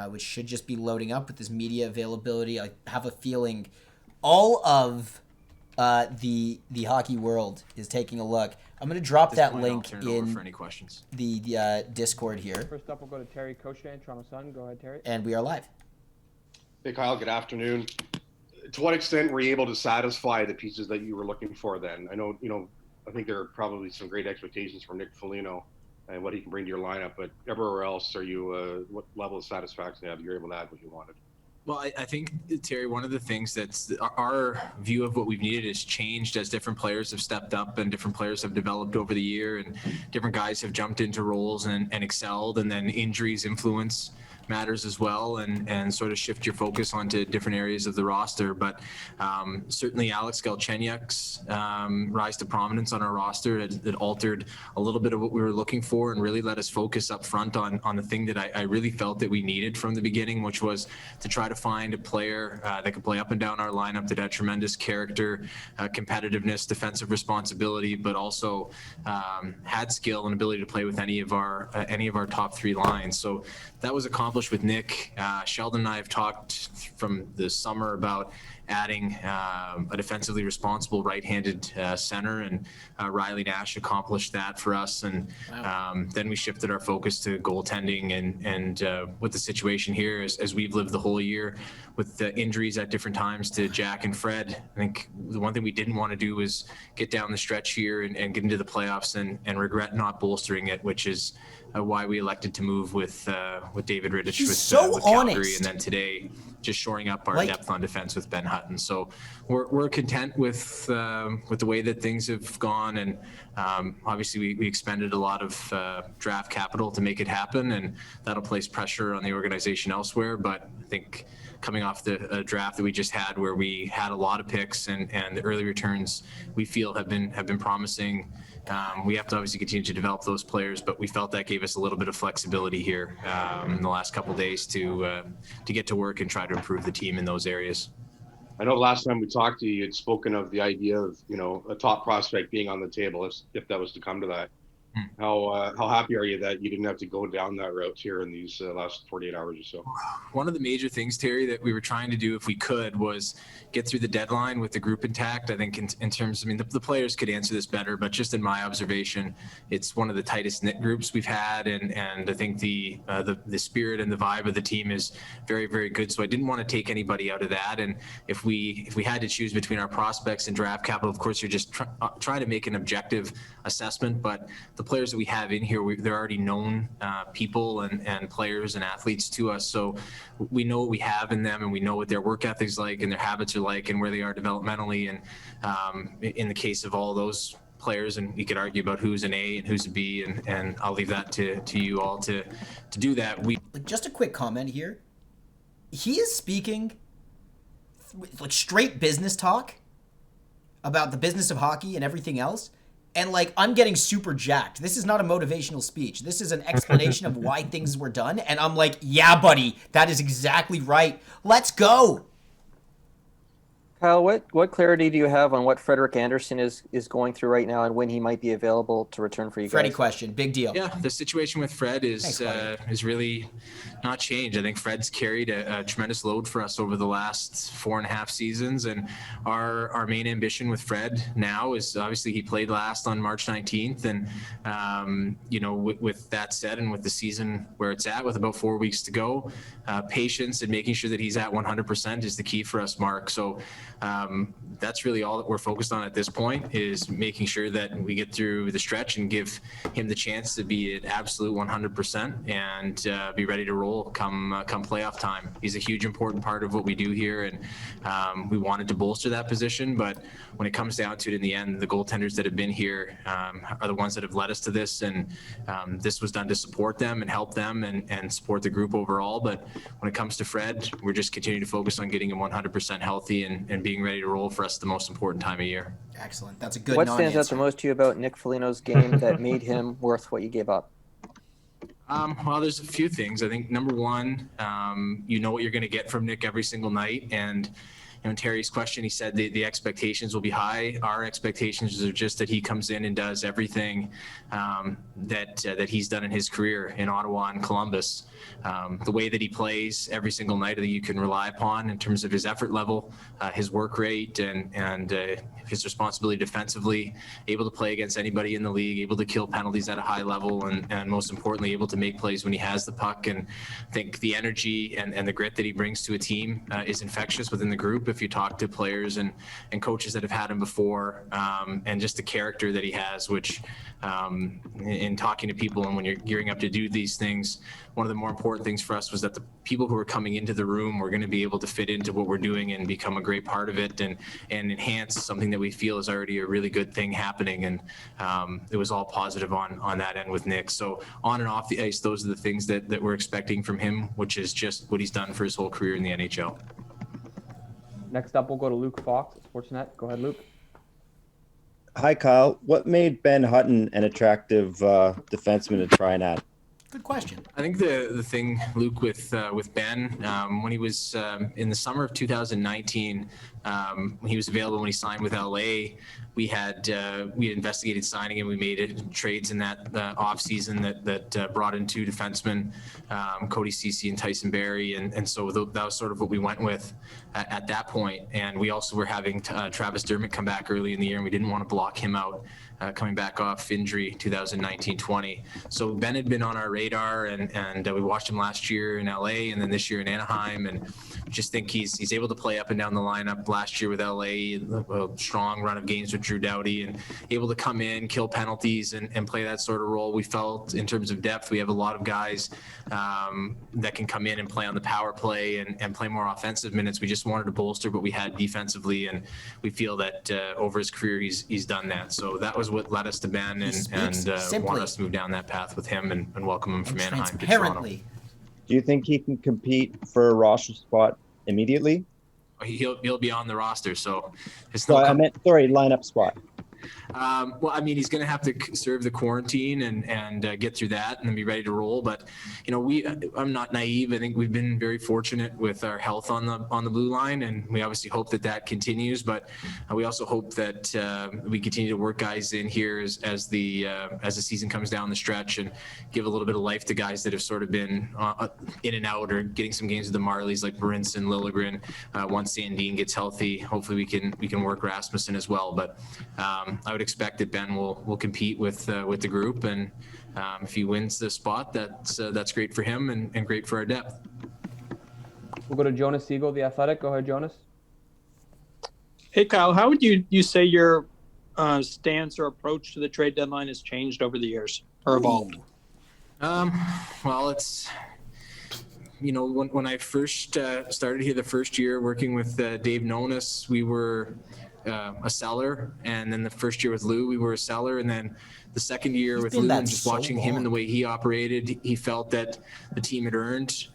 [SPEAKER 1] which should just be loading up with this media availability. I have a feeling all of the hockey world is taking a look. I'm going to drop that link in
[SPEAKER 4] for any questions.
[SPEAKER 1] The Discord here.
[SPEAKER 5] First up, we'll go to Terry Koshan, Toronto Sun. Go ahead, Terry.
[SPEAKER 1] And we are live.
[SPEAKER 6] Hey, Kyle, good afternoon. To what extent were you able to satisfy the pieces that you were looking for then? I know, I think there are probably some great expectations for Nick Foligno and what he can bring to your lineup, but everywhere else, are you, what level of satisfaction have you able to add what you wanted?
[SPEAKER 4] Well, I think, Terry, one of the things that's our view of what we've needed has changed as different players have stepped up and different players have developed over the year and different guys have jumped into roles and excelled, and then injuries influence matters as well, and sort of shift your focus onto different areas of the roster. But certainly Alex Galchenyuk's rise to prominence on our roster, it altered a little bit of what we were looking for and really let us focus up front on the thing that I really felt that we needed from the beginning, which was to try to find a player that could play up and down our lineup that had tremendous character, competitiveness, defensive responsibility, but also had skill and ability to play with any of our top three lines. So that was accomplished with Nick. Sheldon and I have talked from the summer about adding a defensively responsible right-handed center, and Riley Nash accomplished that for us. And then we shifted our focus to goaltending, and with the situation here, as we've lived the whole year with the injuries at different times to Jack and Fred, I think the one thing we didn't want to do was get down the stretch here and get into the playoffs and regret not bolstering it, which is why we elected to move with David Rittich with Calgary, and then today just shoring up our depth on defense with Ben Hutton. So we're content with the way that things have gone, and obviously we expended a lot of draft capital to make it happen, and that'll place pressure on the organization elsewhere. But I think coming off the draft that we just had, where we had a lot of picks and the early returns we feel have been promising. We have to obviously continue to develop those players, but we felt that gave us a little bit of flexibility here in the last couple of days to get to work and try to improve the team in those areas.
[SPEAKER 6] I know the last time we talked to you, you'd spoken of the idea of, a top prospect being on the table if that was to come to that. How happy are you that you didn't have to go down that route here in these last 48 hours or so?
[SPEAKER 4] One of the major things, Terry, that we were trying to do if we could was get through the deadline with the group intact. I think in terms, the players could answer this better, but just in my observation, it's one of the tightest knit groups we've had, and I think the spirit and the vibe of the team is very, very good. So I didn't want to take anybody out of that. And if we had to choose between our prospects and draft capital, of course, you're just trying to make an objective assessment. But the players that we have in here, they're already known people and players and athletes to us. So we know what we have in them, and we know what their work ethic is like and their habits are like and where they are developmentally. And in the case of all those players, and you could argue about who's an A and who's a B, and I'll leave that to you all to do that.
[SPEAKER 1] Just a quick comment here. He is speaking like straight business talk about the business of hockey and everything else. And I'm getting super jacked. This is not a motivational speech. This is an explanation of why things were done. And I'm like, yeah, buddy, that is exactly right. Let's go.
[SPEAKER 7] Kyle, what clarity do you have on what Frederick Andersen is going through right now and when he might be available to return for you guys?
[SPEAKER 1] Freddie question, big deal.
[SPEAKER 4] Yeah, the situation with Fred is really not changed. I think Fred's carried a tremendous load for us over the last 4.5 seasons, and our main ambition with Fred now is obviously he played last on March 19th, and with that said, and with the season where it's at, with about 4 weeks to go, patience and making sure that he's at 100% is the key for us, Mark. So that's really all that we're focused on at this point, is making sure that we get through the stretch and give him the chance to be at absolute 100% and be ready to roll come playoff time. He's a huge important part of what we do here, and we wanted to bolster that position, but when it comes down to it in the end, the goaltenders that have been here are the ones that have led us to this, and this was done to support them and help them and support the group overall. But when it comes to Fred, we're just continuing to focus on getting him 100% healthy and being ready to roll for us the most important time of year.
[SPEAKER 1] Excellent. That's a good
[SPEAKER 7] What stands out the most to you about Nick Foligno's game that made him worth what you gave up?
[SPEAKER 4] Well, there's a few things. I think number one, you know what you're going to get from Nick every single night. And in Terry's question, he said the expectations will be high. Our expectations are just that he comes in and does everything that he's done in his career in Ottawa and Columbus. The way that he plays every single night that you can rely upon in terms of his effort level, his work rate, and his responsibility defensively, able to play against anybody in the league, able to kill penalties at a high level, and most importantly, able to make plays when he has the puck. And I think the energy and the grit that he brings to a team is infectious within the group. if you talk to players and coaches that have had him before, and just the character that he has, which in talking to people and when you're gearing up to do these things, one of the more important things for us was that the people who are coming into the room were going to be able to fit into what we're doing and become a great part of it and enhance something that we feel is already a really good thing happening. And it was all positive on that end with Nick. So on and off the ice, those are the things that we're expecting from him, which is just what he's done for his whole career in the NHL.
[SPEAKER 5] Next up, we'll go to Luke Fox at Sportsnet. Go ahead, Luke.
[SPEAKER 8] Hi, Kyle. What made Ben Hutton an attractive defenseman to try and at?
[SPEAKER 1] Good question.
[SPEAKER 4] I think the thing, Luke, with Ben, when he was in the summer of 2019, when he was available, when he signed with LA, we had investigated signing him. We made trades in that off season that brought in 2 defensemen, Cody Ceci and Tyson Barrie, and so that was sort of what we went with at that point. And we also were having Travis Dermott come back early in the year, and we didn't want to block him out. Coming back off injury 2019-20. So Ben had been on our radar, and we watched him last year in LA and then this year in Anaheim, and just think he's able to play up and down the lineup. Last year with LA, a strong run of games with Drew Doughty, and able to come in, kill penalties, and play that sort of role. We felt in terms of depth, we have a lot of guys that can come in and play on the power play and play more offensive minutes. We just wanted to bolster what we had defensively, and we feel that over his career he's done that. So that was what led us to Ben and wanted us to move down that path with him and welcome him from Anaheim to Toronto.
[SPEAKER 8] Do you think he can compete for a roster spot immediately?
[SPEAKER 4] He'll be on the roster, so it's
[SPEAKER 8] no. I meant lineup spot.
[SPEAKER 4] Well, I mean, he's going to have to serve the quarantine and get through that and then be ready to roll. But I'm not naive. I think we've been very fortunate with our health on the blue line, and we obviously hope that continues. But we also hope that we continue to work guys in here as the season comes down the stretch and give a little bit of life to guys that have sort of been in and out or getting some games with the Marlies like Brinson, Liljegren. Once Sandin gets healthy, hopefully we can work Rasmussen as well. But I would expect that Ben will compete with the group, and if he wins the spot, that's great for him and great for our depth.
[SPEAKER 5] We'll go to Jonas Siegel, The Athletic. Go ahead, Jonas.
[SPEAKER 9] Hey, Kyle, how would you say your stance or approach to the trade deadline has changed over the years or evolved?
[SPEAKER 4] Well, it's when I first started here the first year working with Dave Nonis, we were a seller, and then the first year with Lou we were a seller, and then the second year with Lou and just watching him and the way he operated, he felt that the team had earned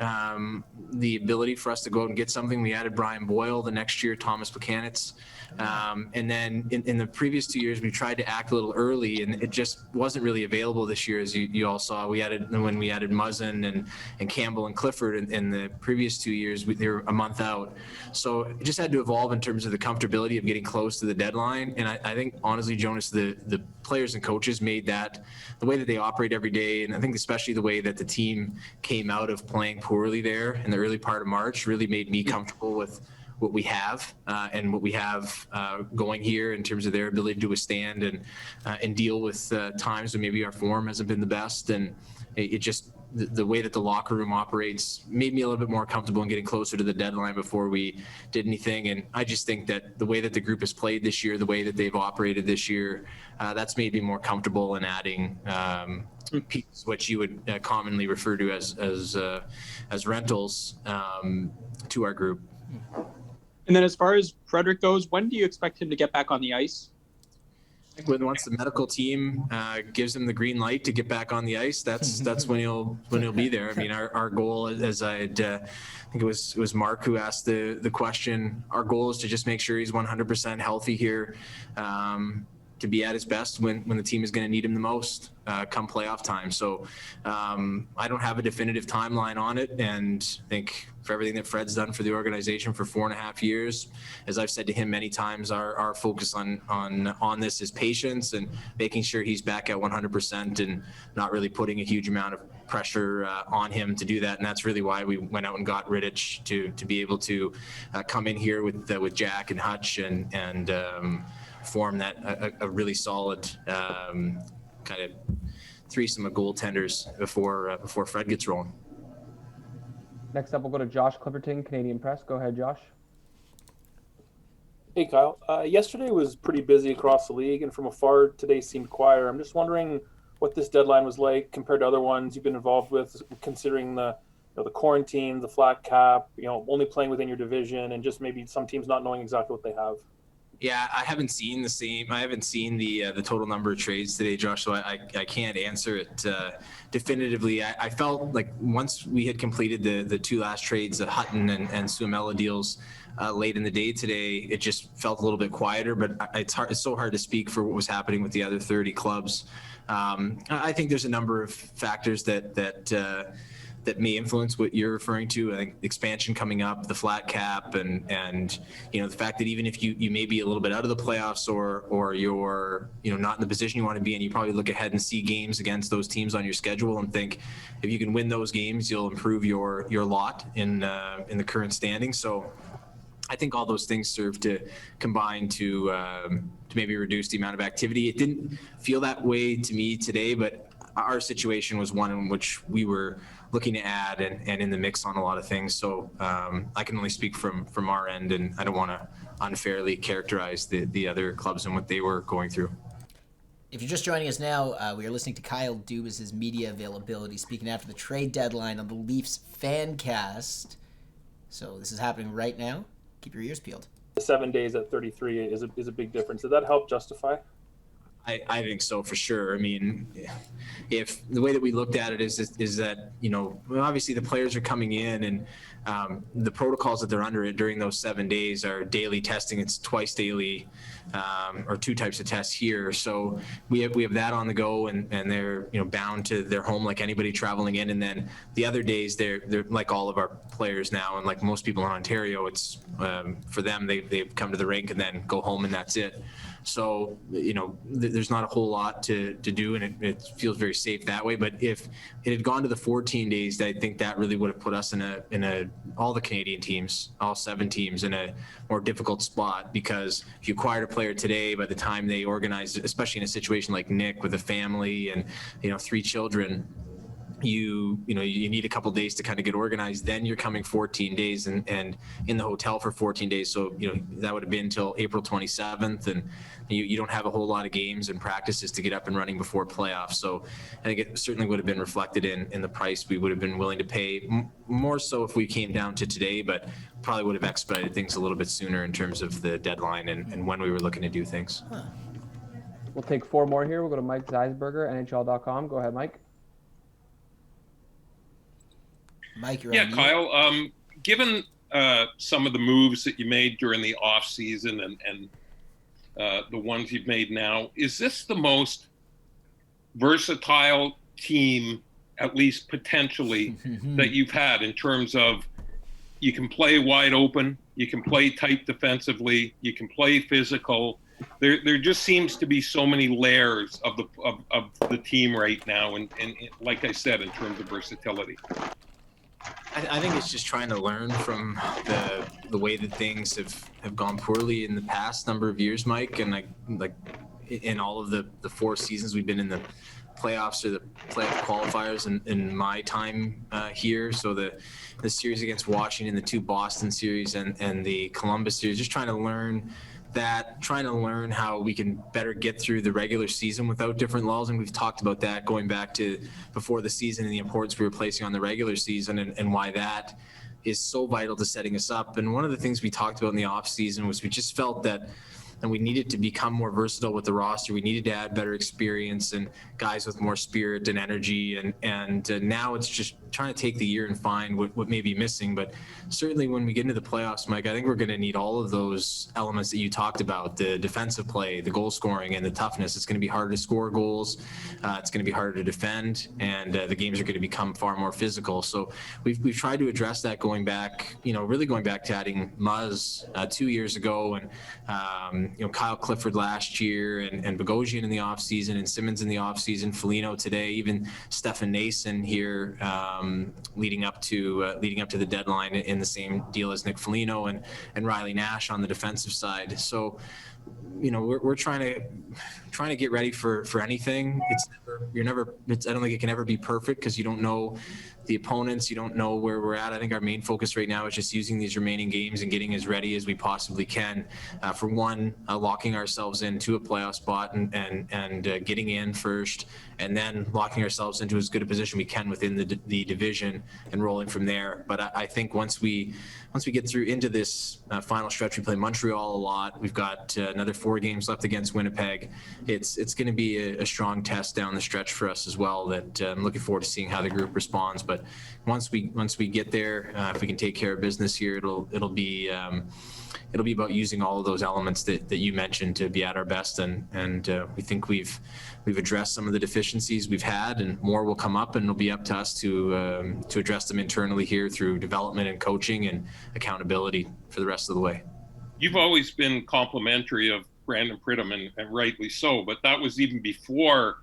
[SPEAKER 4] the ability for us to go out and get something. We added Brian Boyle the next year, Thomas Buchanitz, and then in the previous 2 years we tried to act a little early, and it just wasn't really available this year. As you all saw, when we added Muzzin and Campbell and Clifford in the previous 2 years, they were a month out, so it just had to evolve in terms of the comfortability of getting close to the deadline. And I think honestly, Jonas, the players and coaches made that the way that they operate every day, and I think especially the way that the team came out of playing poorly there in the early part of March really made me comfortable with what we have and what we have going here in terms of their ability to withstand and deal with times when maybe our form hasn't been the best. And it just the way that the locker room operates made me a little bit more comfortable in getting closer to the deadline before we did anything. And I just think that the way that the group has played this year, the way that they've operated this year, that's made me more comfortable in adding pieces, which you would commonly refer to as rentals, to our group.
[SPEAKER 9] And then as far as Frederic goes, when do you expect him to get back on the ice?
[SPEAKER 4] Once the medical team gives him the green light to get back on the ice, that's when he'll be there. I mean, our goal, as I think it was Mark who asked the question, our goal is to just make sure he's 100% healthy here, to be at his best when the team is going to need him the most come playoff time. So I don't have a definitive timeline on it, and I think for everything that Fred's done for the organization for 4.5 years, as I've said to him many times, our focus on this is patience and making sure he's back at 100% and not really putting a huge amount of pressure on him to do that. And that's really why we went out and got Rittich to be able to come in here with Jack and Hutch and form that a really solid kind of threesome of goaltenders before Fred gets rolling.
[SPEAKER 5] Next up, we'll go to Josh Clipperton, Canadian Press. Go ahead, Josh.
[SPEAKER 10] Hey, Kyle. Yesterday was pretty busy across the league, and from afar, today seemed quieter. I'm just wondering what this deadline was like compared to other ones you've been involved with, considering the quarantine, the flat cap, only playing within your division, and just maybe some teams not knowing exactly what they have.
[SPEAKER 4] Yeah, I haven't seen the same. I haven't seen the total number of trades today, Josh. So I can't answer it definitively. I felt like once we had completed the two last trades, the Hutton and Suomela deals late in the day today, it just felt a little bit quieter. But it's so hard to speak for what was happening with the other 30 clubs. I think there's a number of factors that may influence what you're referring to. I think expansion coming up, the flat cap, and the fact that even if you may be a little bit out of the playoffs or you're not in the position you want to be in, you probably look ahead and see games against those teams on your schedule and think if you can win those games, you'll improve your lot in the current standing. So I think all those things serve to combine to maybe reduce the amount of activity. It didn't feel that way to me today, but our situation was one in which we were looking to add and in the mix on a lot of things. So I can only speak from our end, and I don't want to unfairly characterize the other clubs and what they were going through.
[SPEAKER 1] If you're just joining us now, we are listening to Kyle Dubas' media availability, speaking after the trade deadline on the Leafs FanCast. So this is happening right now. Keep your ears peeled.
[SPEAKER 10] 7 days at 33 is a big difference. Did that help justify?
[SPEAKER 4] I think so, for sure. I mean, if the way that we looked at it is that, obviously the players are coming in and the protocols that they're under it during those 7 days are daily testing. It's twice daily or two types of tests here. So we have that on the go and they're, bound to their home like anybody traveling in. And then the other days they're like all of our players now. And like most people in Ontario, it's for them, they've come to the rink and then go home and that's it. So, there's not a whole lot to do, and it feels very safe that way. But if it had gone to the 14 days, I think that really would have put us in all the Canadian teams, all 7 teams, in a more difficult spot. Because if you acquired a player today, by the time they organize, especially in a situation like Nick with a family and 3 children, you need a couple of days to kind of get organized. Then you're coming 14 days and in the hotel for 14 days. So, that would have been until April 27th. And you don't have a whole lot of games and practices to get up and running before playoffs. So I think it certainly would have been reflected in the price we would have been willing to pay, more so if we came down to today, but probably would have expedited things a little bit sooner in terms of the deadline and when we were looking to do things.
[SPEAKER 5] We'll take 4 more here. We'll go to Mike Zeisberger, NHL.com. Go ahead, Mike.
[SPEAKER 1] Mike, you're
[SPEAKER 11] on. Kyle, given some of the moves that you made during the off season and the ones you've made now, is this the most versatile team, at least potentially, that you've had in terms of you can play wide open, you can play tight defensively, you can play physical? There just seems to be so many layers of the team right now, and like I said, in terms of versatility.
[SPEAKER 4] I think it's just trying to learn from the way that things have gone poorly in the past number of years, Mike. And like in all of the 4 seasons we've been in the playoffs or the playoff qualifiers in my time here. So the series against Washington, the 2 Boston series and the Columbus series, just trying to learn how we can better get through the regular season without different lulls. And we've talked about that going back to before the season and the importance we were placing on the regular season and why that is so vital to setting us up. And one of the things we talked about in the off season was we just felt that and we needed to become more versatile with the roster. We needed to add better experience and guys with more spirit and energy. And now it's just trying to take the year and find what may be missing. But certainly when we get into the playoffs, Mike, I think we're going to need all of those elements that you talked about, the defensive play, the goal scoring, and the toughness. It's going to be harder to score goals. It's going to be harder to defend, and the games are going to become far more physical. So we've tried to address that going back, really going back to adding Muzz 2 years ago, and Kyle Clifford last year, and Bogosian in the offseason, and Simmons in the offseason, Foligno today, even Stefan Nason here leading up to the deadline in the same deal as Nick Foligno and Riley Nash on the defensive side. So we're trying to get ready for anything. I don't think it can ever be perfect because you don't know the opponents, you don't know where we're at. I think our main focus right now is just using these remaining games and getting as ready as we possibly can. For one, locking ourselves into a playoff spot and getting in first, and then locking ourselves into as good a position we can within the division and rolling from there. But I think once we get through into this final stretch, we play Montreal a lot. We've got another 4 games left against Winnipeg. It's going to be a strong test down the stretch for us as well. That I'm looking forward to seeing how the group responds. But once we get there, if we can take care of business here, it'll be about using all of those elements that you mentioned to be at our best. And we think we've addressed some of the deficiencies we've had, and more will come up, and it'll be up to us to address them internally here through development and coaching and accountability for the rest of the way.
[SPEAKER 11] You've always been complimentary of Brandon Pridham, and rightly so, but that was even before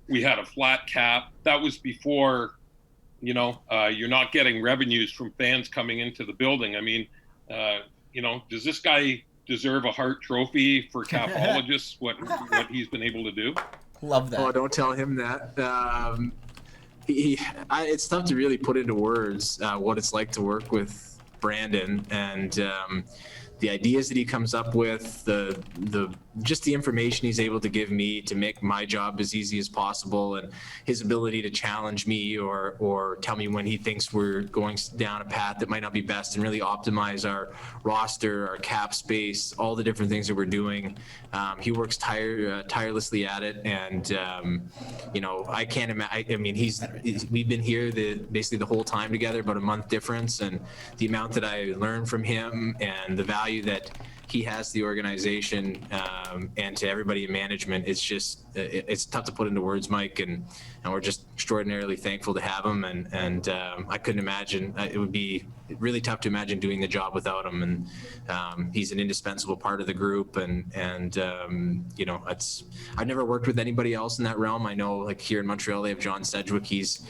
[SPEAKER 11] we had a flat cap. That was before, you're not getting revenues from fans coming into the building. I mean, does this guy deserve a Hart Trophy for capologists, what he's been able to do?
[SPEAKER 1] Love that.
[SPEAKER 4] Oh, don't tell him that. It's tough to really put into words what it's like to work with Brandon, and the ideas that he comes up with, just the information he's able to give me to make my job as easy as possible, and his ability to challenge me or tell me when he thinks we're going down a path that might not be best, and really optimize our roster, our cap space, all the different things that we're doing. He works tirelessly at it, and I can't imagine. I mean, we've been here basically the whole time together, about a month difference, and the amount that I learned from him and the value that he has to the organization and to everybody in management, it's tough to put into words, Mike, and we're just extraordinarily thankful to have him, and I couldn't imagine, it would be really tough to imagine doing the job without him, and he's an indispensable part of the group, and I've never worked with anybody else in that realm. I know, like, here in Montreal they have John Sedgwick, he's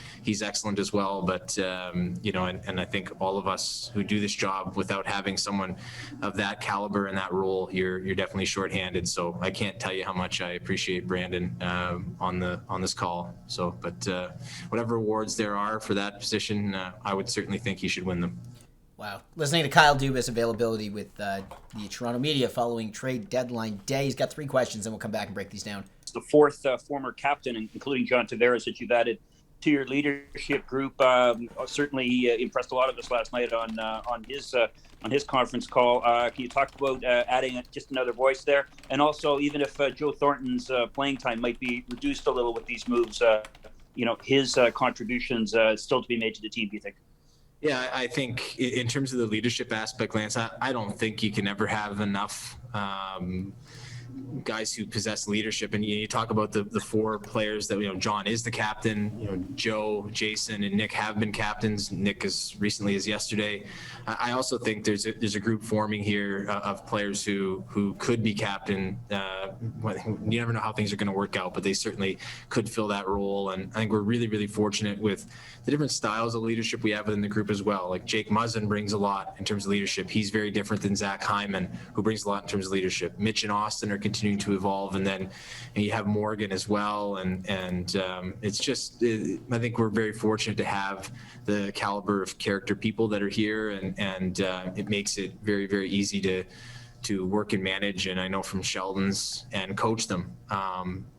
[SPEAKER 4] excellent as well, but and I think all of us who do this job, without having someone of that caliber in that role, you're definitely shorthanded. So I can't tell you how much I appreciate Brandon on this call. So, but whatever awards there are for that position, I would certainly think he should win them.
[SPEAKER 1] Wow. Listening to Kyle Dubas' availability with the Toronto media following trade deadline day. He's got 3 questions, and we'll come back and break these down.
[SPEAKER 12] The 4th former captain, including John Tavares, that you've added to your leadership group. Certainly, he impressed a lot of us last night on his conference call. Can you talk about adding just another voice there? And also, even if Joe Thornton's playing time might be reduced a little with these moves, his contributions still to be made to the team, do you think?
[SPEAKER 4] Yeah, I think in terms of the leadership aspect, Lance, I don't think you can ever have enough guys who possess leadership. And you talk about the 4 players that, John is the captain, Joe, Jason, and Nick have been captains. Nick as recently as yesterday. I also think there's a group forming here of players who could be captain. You never know how things are going to work out, but they certainly could fill that role. And I think we're really, really fortunate with the different styles of leadership we have within the group as well. Like Jake Muzzin brings a lot in terms of leadership. He's very different than Zach Hyman, who brings a lot in terms of leadership. Mitch and Austin are continuing to evolve, and then you have Morgan as well. And it's just, I think we're very fortunate to have the caliber of character people that are here, and it makes it very, very easy to work and manage. And I know from Sheldon's and coach them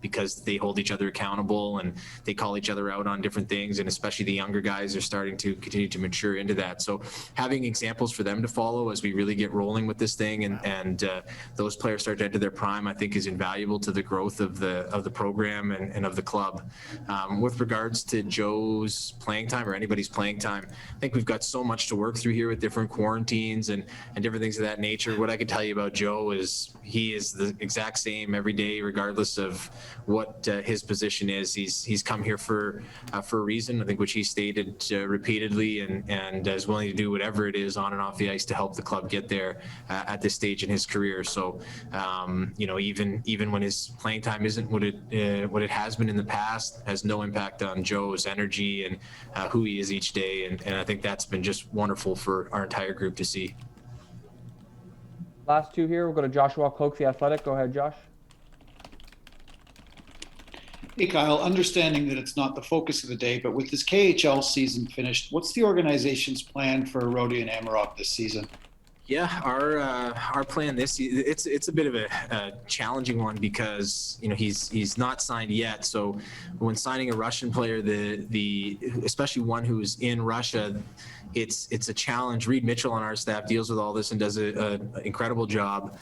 [SPEAKER 4] because they hold each other accountable and they call each other out on different things. And especially the younger guys are starting to continue to mature into that. So having examples for them to follow as we really get rolling with this thing and those players start to enter their prime, I think is invaluable to the growth of the program and of the club. With regards to Joe's playing time or anybody's playing time, I think we've got so much to work through here with different quarantines and different things of that nature. What I could tell you about Joe is he is the exact same every day, regardless of what his position is. He's come here for a reason, I think, which he stated repeatedly, and is willing to do whatever it is on and off the ice to help the club get there at this stage in his career. So, even when his playing time isn't what it has been in the past, has no impact on Joe's energy and who he is each day. And I think that's been just wonderful for our entire group to see.
[SPEAKER 5] Last two here. We'll go to Joshua Cloak, The Athletic. Go ahead, Josh.
[SPEAKER 13] Hey, Kyle, understanding that it's not the focus of the day, but with this KHL season finished, what's the organization's plan for Rodion Amarov this season?
[SPEAKER 4] Yeah, our plan this season, it's a bit of a challenging one because he's not signed yet. So when signing a Russian player, the especially one who's in Russia, it's a challenge. Reed Mitchell on our staff deals with all this and does an incredible job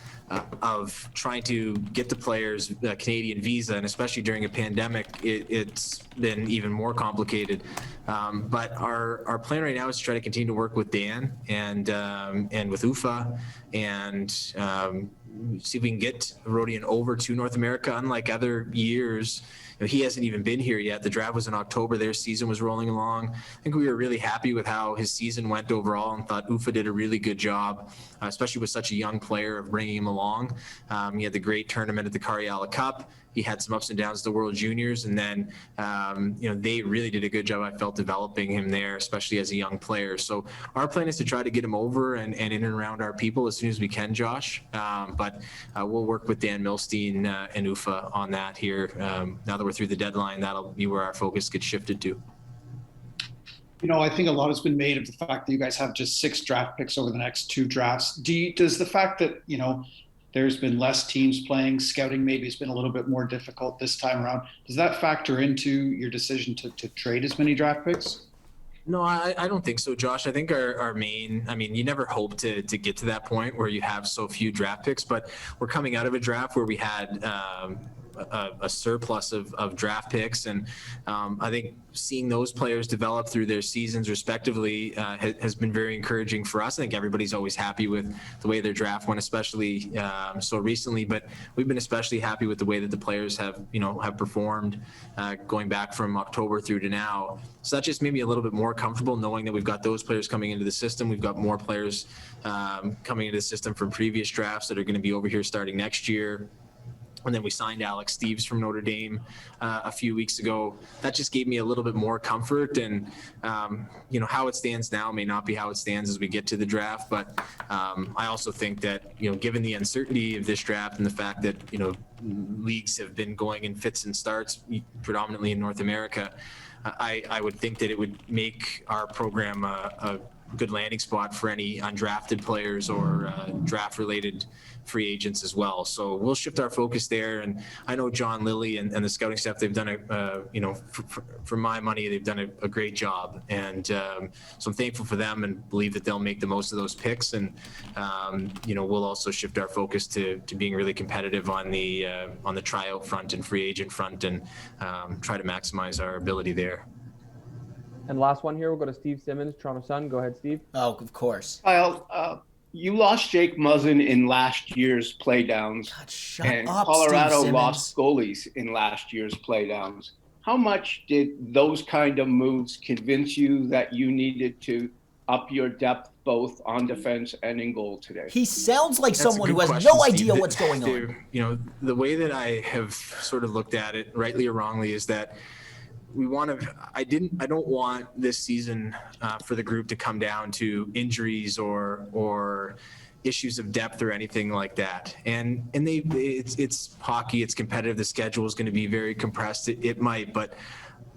[SPEAKER 4] of trying to get the players a Canadian visa, and especially during a pandemic, it's been even more complicated. But our plan right now is to try to continue to work with Dan and with UFA and see if we can get Rodion over to North America. Unlike other years, he hasn't even been here yet. The draft was in October. Their season was rolling along. I think we were really happy with how his season went overall and thought UFA did a really good job, especially with such a young player, of bringing him along. He had the great tournament at the Cariala Cup. He had some ups and downs at the World Juniors, and then they really did a good job, I felt, developing him there, especially as a young player. So our plan is to try to get him over and in and around our people as soon as we can, Josh. But we'll work with Dan Milstein and UFA on that here. Now that we're through the deadline, that'll be where our focus gets shifted to.
[SPEAKER 13] I think a lot has been made of the fact that you guys have just 6 draft picks over the next 2 drafts. Does the fact that, there's been less teams playing, scouting maybe has been a little bit more difficult this time around, does that factor into your decision to trade as many draft picks?
[SPEAKER 4] No, I don't think so, Josh. I think our main, you never hope to get to that point where you have so few draft picks, but we're coming out of a draft where we had a surplus of draft picks. And I think seeing those players develop through their seasons respectively has been very encouraging for us. I think everybody's always happy with the way their draft went, especially so recently, but we've been especially happy with the way that the players have performed going back from October through to now. So that just made me a little bit more comfortable knowing that we've got those players coming into the system. We've got more players coming into the system from previous drafts that are going to be over here starting next year. And then we signed Alex Steeves from Notre Dame a few weeks ago. That just gave me a little bit more comfort. And, how it stands now may not be how it stands as we get to the draft. But I also think that, given the uncertainty of this draft and the fact that, leagues have been going in fits and starts, predominantly in North America, I would think that it would make our program a good landing spot for any undrafted players or draft-related free agents as well. So we'll shift our focus there. And I know John Lilly and the scouting staff, they've done for my money, they've done a great job. And so I'm thankful for them and believe that they'll make the most of those picks. And, we'll also shift our focus to being really competitive on the tryout front and free agent front and try to maximize our ability there.
[SPEAKER 5] And last one here, we'll go to Steve Simmons, Toronto Sun. Go ahead, Steve.
[SPEAKER 1] Oh, of course.
[SPEAKER 14] Kyle, you lost Jake Muzzin in last year's playdowns, and
[SPEAKER 1] up,
[SPEAKER 14] Colorado lost goalies in last year's playdowns. How much did those kind of moves convince you that you needed to up your depth both on defense and in goal today?
[SPEAKER 1] He sounds like
[SPEAKER 4] That's
[SPEAKER 1] someone
[SPEAKER 4] a
[SPEAKER 1] who
[SPEAKER 4] good
[SPEAKER 1] has
[SPEAKER 4] question,
[SPEAKER 1] no
[SPEAKER 4] Steve.
[SPEAKER 1] idea what's going on.
[SPEAKER 4] The way that I have sort of looked at it, rightly or wrongly, is that I don't want this season for the group to come down to injuries or issues of depth or anything like that. And it's hockey, it's competitive. The schedule is going to be very compressed. It might, but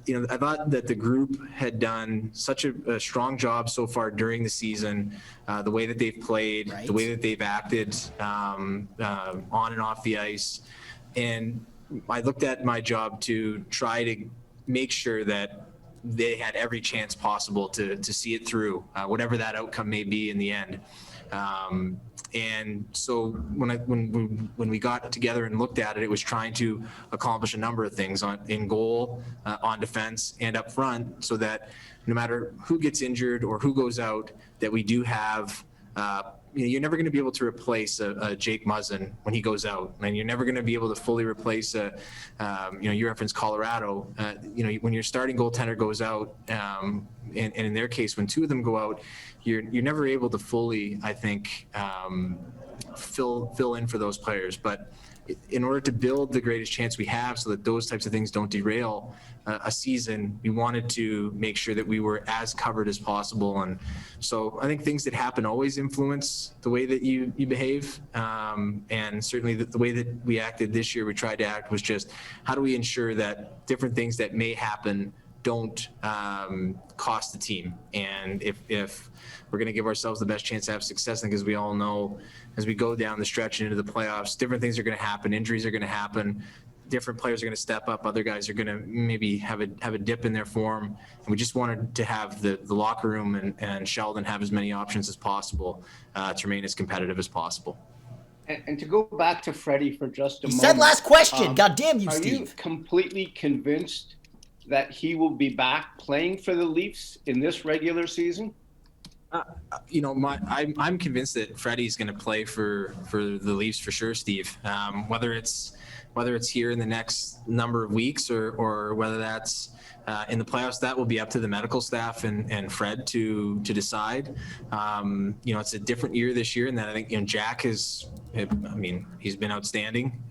[SPEAKER 4] I thought that the group had done such a strong job so far during the season, the way that they've played, the way that they've acted on and off the ice. And I looked at my job to try to make sure that they had every chance possible to see it through, whatever that outcome may be in the end. And so when we got together and looked at it, it was trying to accomplish a number of things in goal, on defense, and up front, so that no matter who gets injured or who goes out, that we do have you're never going to be able to replace a Jake Muzzin when he goes out, and you're never going to be able to fully replace you referenced Colorado. When your starting goaltender goes out, and in their case, when 2 of them go out, you're never able to fully, I think, fill in for those players. But in order to build the greatest chance we have so that those types of things don't derail a season, we wanted to make sure that we were as covered as possible. And so I think things that happen always influence the way that you behave. And certainly the way that we acted this year, we tried to act was just, how do we ensure that different things that may happen don't cost the team? And if we're going to give ourselves the best chance to have success, I think, as we all know, as we go down the stretch and into the playoffs, different things are going to happen. Injuries are going to happen. Different players are going to step up. Other guys are going to maybe have a dip in their form. And we just wanted to have the locker room and Sheldon have as many options as possible to remain as competitive as possible.
[SPEAKER 14] And to go back to Freddie for just a moment.
[SPEAKER 1] He said last question. God damn you, Steve.
[SPEAKER 14] Are you completely convinced that he will be back playing for the Leafs in this regular season?
[SPEAKER 4] I'm convinced that Freddie's going to play for the Leafs for sure, Steve. Whether it's here in the next number of weeks or whether that's in the playoffs, that will be up to the medical staff and Fred to decide. It's a different year this year, and then I think Jack he's been outstanding.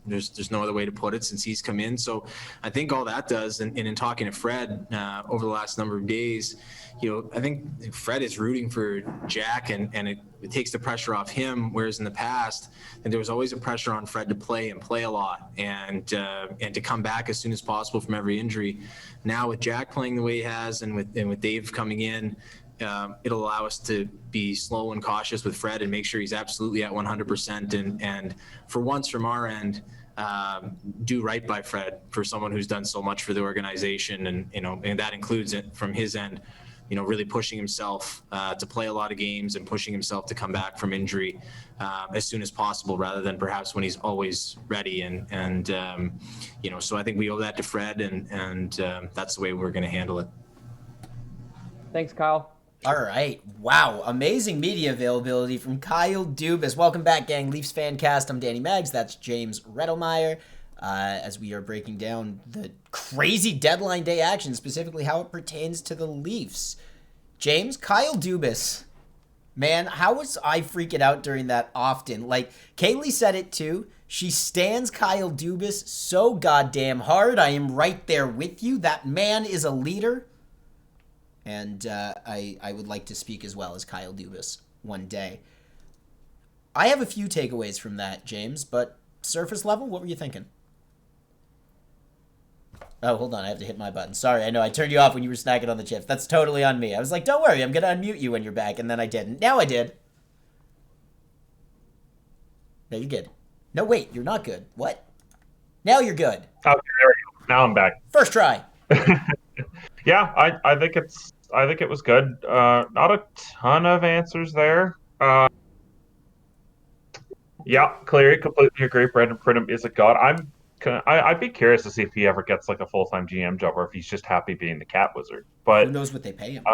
[SPEAKER 4] There's no other way to put it since he's come in. So I think all that does, and in talking to Fred over the last number of days, I think Fred is rooting for Jack, and it takes the pressure off him. Whereas in the past, and there was always a pressure on Fred to play a lot and to come back as soon as possible from every injury. Now with Jack playing the way he has, and with Dave coming in, it'll allow us to be slow and cautious with Fred and make sure he's absolutely at 100%. And for once from our end, do right by Fred for someone who's done so much for the organization. And that includes it from his end, really pushing himself to play a lot of games and pushing himself to come back from injury as soon as possible, rather than perhaps when he's always ready. So I think we owe that to Fred, and that's the way we're going to handle it.
[SPEAKER 5] Thanks, Kyle.
[SPEAKER 1] All right. Wow. Amazing media availability from Kyle Dubas. Welcome back, gang. Leafs FanCast. I'm Danny Maggs. That's James Rettelmeyer. As we are breaking down the crazy deadline day action, specifically how it pertains to the Leafs. James, Kyle Dubas. Man, how was I freaking out during that often? Like, Kaylee said it too. She stands Kyle Dubas so goddamn hard. I am right there with you. That man is a leader. And I would like to speak as well as Kyle Dubas one day. I have a few takeaways from that, James, but surface level, what were you thinking? Oh, hold on, I have to hit my button. Sorry, I know I turned you off when you were snacking on the chips. That's totally on me. I was like, don't worry, I'm going to unmute you when you're back, and then I didn't. Now I did. No, you're good. No, wait, you're not good. What? Now you're good.
[SPEAKER 3] Okay, there we go. Now I'm back.
[SPEAKER 1] First try.
[SPEAKER 3] Yeah, I think it was good. Not a ton of answers there. Yeah, clearly, completely agree. Brendan Pridham is a god. I'd be curious to see if he ever gets like a full-time GM job, or if he's just happy being the Cat Wizard. But
[SPEAKER 1] who knows what they pay him?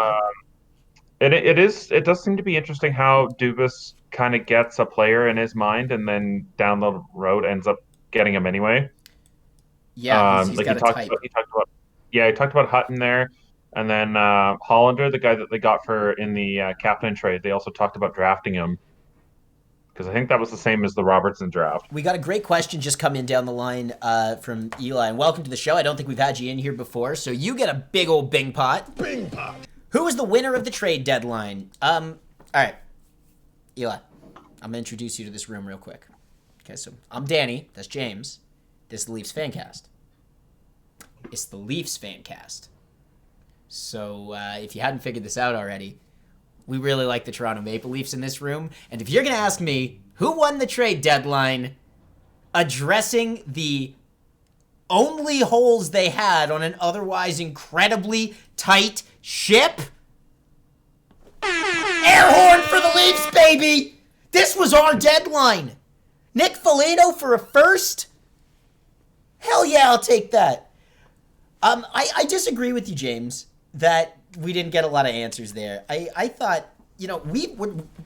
[SPEAKER 3] And it does seem to be interesting how Dubas kind of gets a player in his mind, and then down the road ends up getting him anyway.
[SPEAKER 1] Yeah, he's got a type.
[SPEAKER 3] He talked about Hutton there, and then Hollander, the guy that they got in the captain trade. They also talked about drafting him, because I think that was the same as the Robertson draft.
[SPEAKER 1] We got a great question just come in down the line from Eli, and welcome to the show. I don't think we've had you in here before, so you get a big old Bing pot. Bing pot. Who is the winner of the trade deadline? All right, Eli, I'm gonna introduce you to this room real quick. Okay, so I'm Danny. That's James. This is the Leafs FanCast. It's the Leafs FanCast. So if you hadn't figured this out already, we really like the Toronto Maple Leafs in this room. And if you're going to ask me who won the trade deadline, addressing the only holes they had on an otherwise incredibly tight ship, air horn for the Leafs, baby! This was our deadline. Nick Foligno for a first? Hell yeah, I'll take that. I disagree with you, James, that we didn't get a lot of answers there. I thought,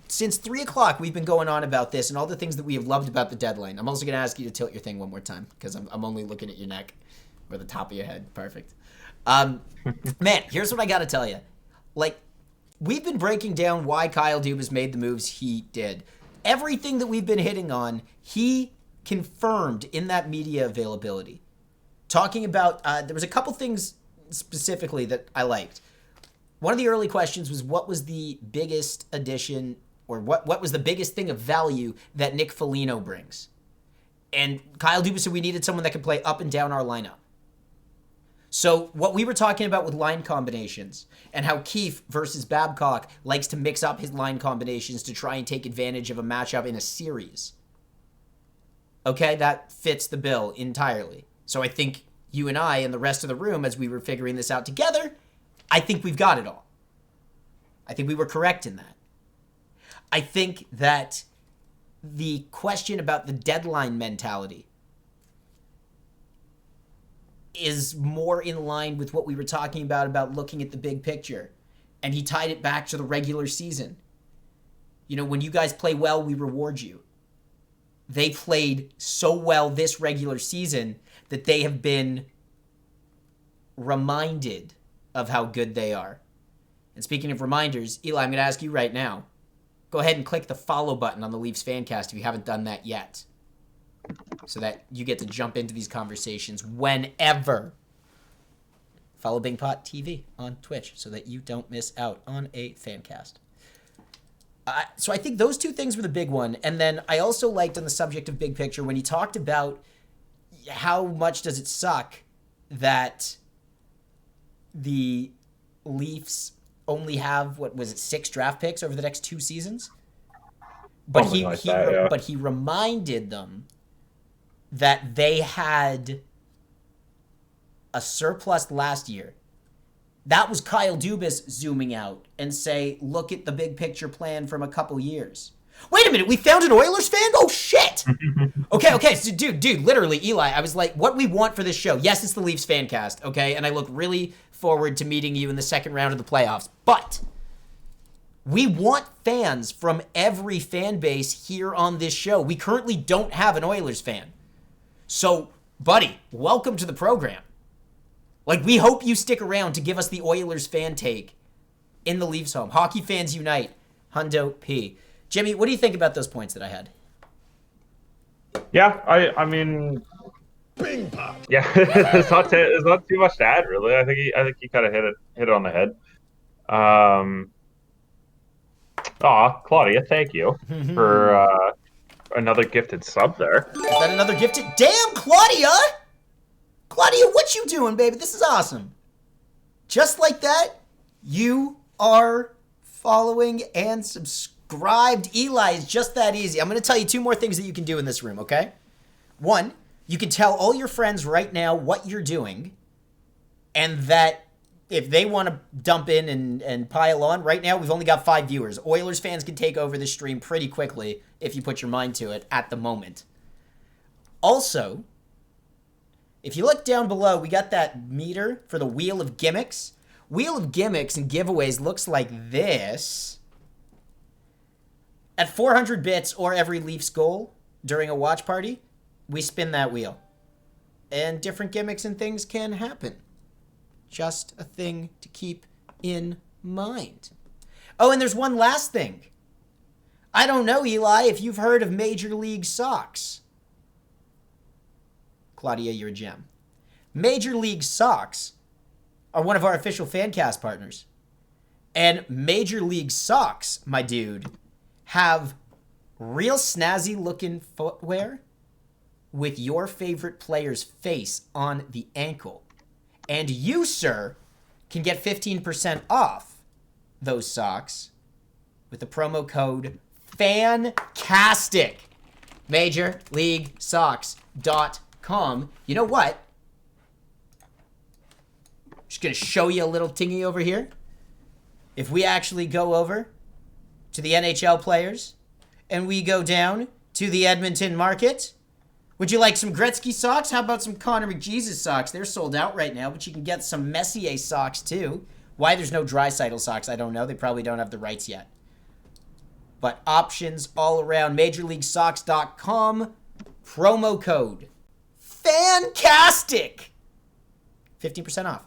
[SPEAKER 1] since 3 o'clock, we've been going on about this and all the things that we have loved about the deadline. I'm also going to ask you to tilt your thing one more time, because I'm only looking at your neck or the top of your head. Perfect. Man, here's what I got to tell you. Like, we've been breaking down why Kyle Dubas made the moves he did. Everything that we've been hitting on, he confirmed in that media availability, talking about, there was a couple things specifically that I liked. One of the early questions was, what was the biggest addition, or what was the biggest thing of value that Nick Foligno brings? And Kyle Dubas said we needed someone that could play up and down our lineup. So what we were talking about with line combinations and how Keefe versus Babcock likes to mix up his line combinations to try and take advantage of a matchup in a series. Okay, that fits the bill entirely. So I think you and I and the rest of the room, as we were figuring this out together, I think we've got it all. I think we were correct in that. I think that the question about the deadline mentality is more in line with what we were talking about looking at the big picture. And he tied it back to the regular season. You know, when you guys play well, we reward you. They played so well this regular season that they have been reminded of how good they are. And speaking of reminders, Eli, I'm going to ask you right now. Go ahead and click the follow button on the Leafs FanCast if you haven't done that yet, so that you get to jump into these conversations whenever. Follow BingPot TV on Twitch so that you don't miss out on a FanCast. So I think those two things were the big one. And then I also liked, on the subject of big picture, when he talked about how much does it suck that the Leafs only have, 6 draft picks over the next 2 seasons? But but he reminded them that they had a surplus last year. That was Kyle Dubas zooming out and say, look at the big picture plan from a couple years. Wait a minute, we found an Oilers fan? Oh, shit! Okay, so dude, literally, Eli, I was like, what we want for this show, yes, it's the Leafs FanCast, okay? And I look really forward to meeting you in the second round of the playoffs. But we want fans from every fan base here on this show. We currently don't have an Oilers fan. So, buddy, welcome to the program. Like, we hope you stick around to give us the Oilers fan take in the Leafs home. Hockey fans unite. Hundo P. Jimmy, what do you think about those points that I had?
[SPEAKER 3] Yeah, I mean, yeah, it's not too much to add, really. I think he kind of hit it on the head. Claudia, thank you for another gifted sub there.
[SPEAKER 1] Is that another gifted? Damn, Claudia! Claudia, what you doing, baby? This is awesome. Just like that, you are following and subscribed. Eli, is just that easy. I'm going to tell you 2 more things that you can do in this room, okay? 1, you can tell all your friends right now what you're doing, and that if they want to dump in and pile on, right now we've only got 5 viewers. Oilers fans can take over the stream pretty quickly if you put your mind to it at the moment. Also, if you look down below, we got that meter for the Wheel of Gimmicks. Wheel of Gimmicks and giveaways looks like this. At 400 bits or every Leafs goal during a watch party, we spin that wheel. And different gimmicks and things can happen. Just a thing to keep in mind. Oh, and there's one last thing. I don't know, Eli, if you've heard of Major League Socks. Claudia, you're a gem. Major League Socks are one of our official FanCast partners. And Major League Socks, my dude, have real snazzy looking footwear with your favorite player's face on the ankle. And you, sir, can get 15% off those socks with the promo code FANCASTIC. MajorLeagueSocks.com. You know what? Just going to show you a little tingy over here. If we actually go over to the NHL players and we go down to the Edmonton market, would you like some Gretzky socks? How about some Connor McJesus socks? They're sold out right now, but you can get some Messier socks too. Why there's no Draisaitl socks, I don't know. They probably don't have the rights yet. But options all around. MajorLeagueSocks.com. Promo code FANCASTIC. 15% off.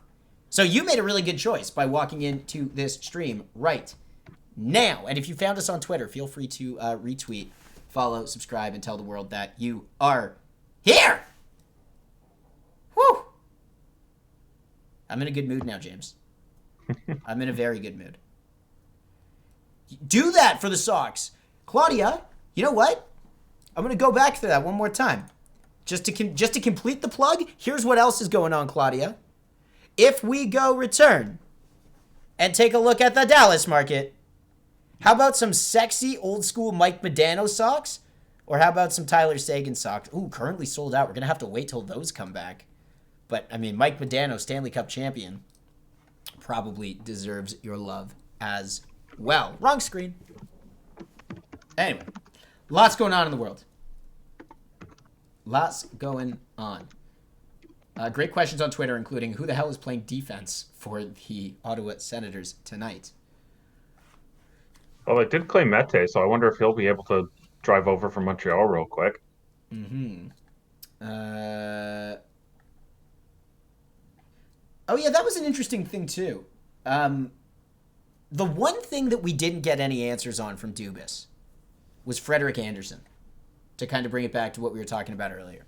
[SPEAKER 1] So you made a really good choice by walking into this stream right now. And if you found us on Twitter, feel free to retweet follow, subscribe, and tell the world that you are here. Woo! I'm in a good mood now, James. I'm in a very good mood. Do that for the Sox. Claudia, you know what? I'm going to go back to that one more time. Just to complete the plug, here's what else is going on, Claudia. If we go return and take a look at the Dallas market, how about some sexy old school Mike Modano socks? Or how about some Tyler Seguin socks? Ooh, currently sold out. We're going to have to wait till those come back. But, I mean, Mike Modano, Stanley Cup champion, probably deserves your love as well. Wrong screen. Anyway, lots going on in the world. Lots going on. Great questions on Twitter, including who the hell is playing defense for the Ottawa Senators tonight?
[SPEAKER 3] Well, they did claim Mete, so I wonder if he'll be able to drive over from Montreal real quick.
[SPEAKER 1] Mm-hmm. Oh, yeah, that was an interesting thing, too. The one thing that we didn't get any answers on from Dubas was Freddy Andersen, to kind of bring it back to what we were talking about earlier.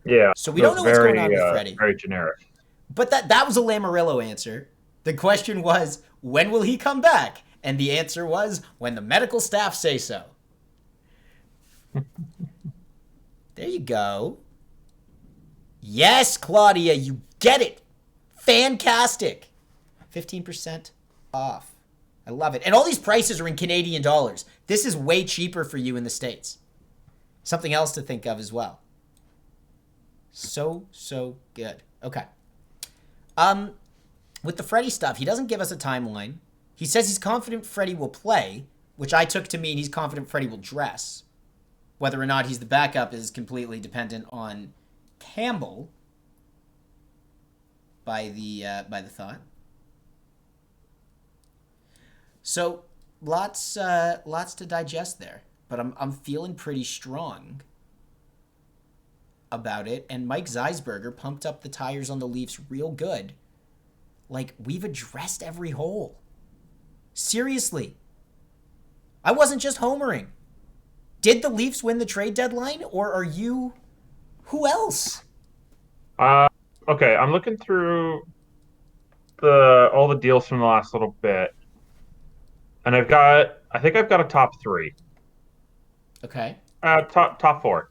[SPEAKER 3] Yeah.
[SPEAKER 1] So we don't know what's going on with Freddy.
[SPEAKER 3] Very generic.
[SPEAKER 1] But that was a Lamoriello answer. The question was, when will he come back? And the answer was, when the medical staff say so. There you go. Yes, Claudia, you get it. Fantastic. 15% off. I love it. And all these prices are in Canadian dollars. This is way cheaper for you in the States. Something else to think of as well. So good. Okay. With the Freddy stuff, he doesn't give us a timeline. He says he's confident Freddy will play, which I took to mean he's confident Freddy will dress. Whether or not he's the backup is completely dependent on Campbell by the thought. So lots to digest there, but I'm feeling pretty strong about it. And Mike Zeisberger pumped up the tires on the Leafs real good. Like, we've addressed every hole. Seriously. I wasn't just homering. Did the Leafs win the trade deadline, or are you... Who else?
[SPEAKER 3] Okay, I'm looking through all the deals from the last little bit, and I think I've got a top three.
[SPEAKER 1] Okay.
[SPEAKER 3] Top four.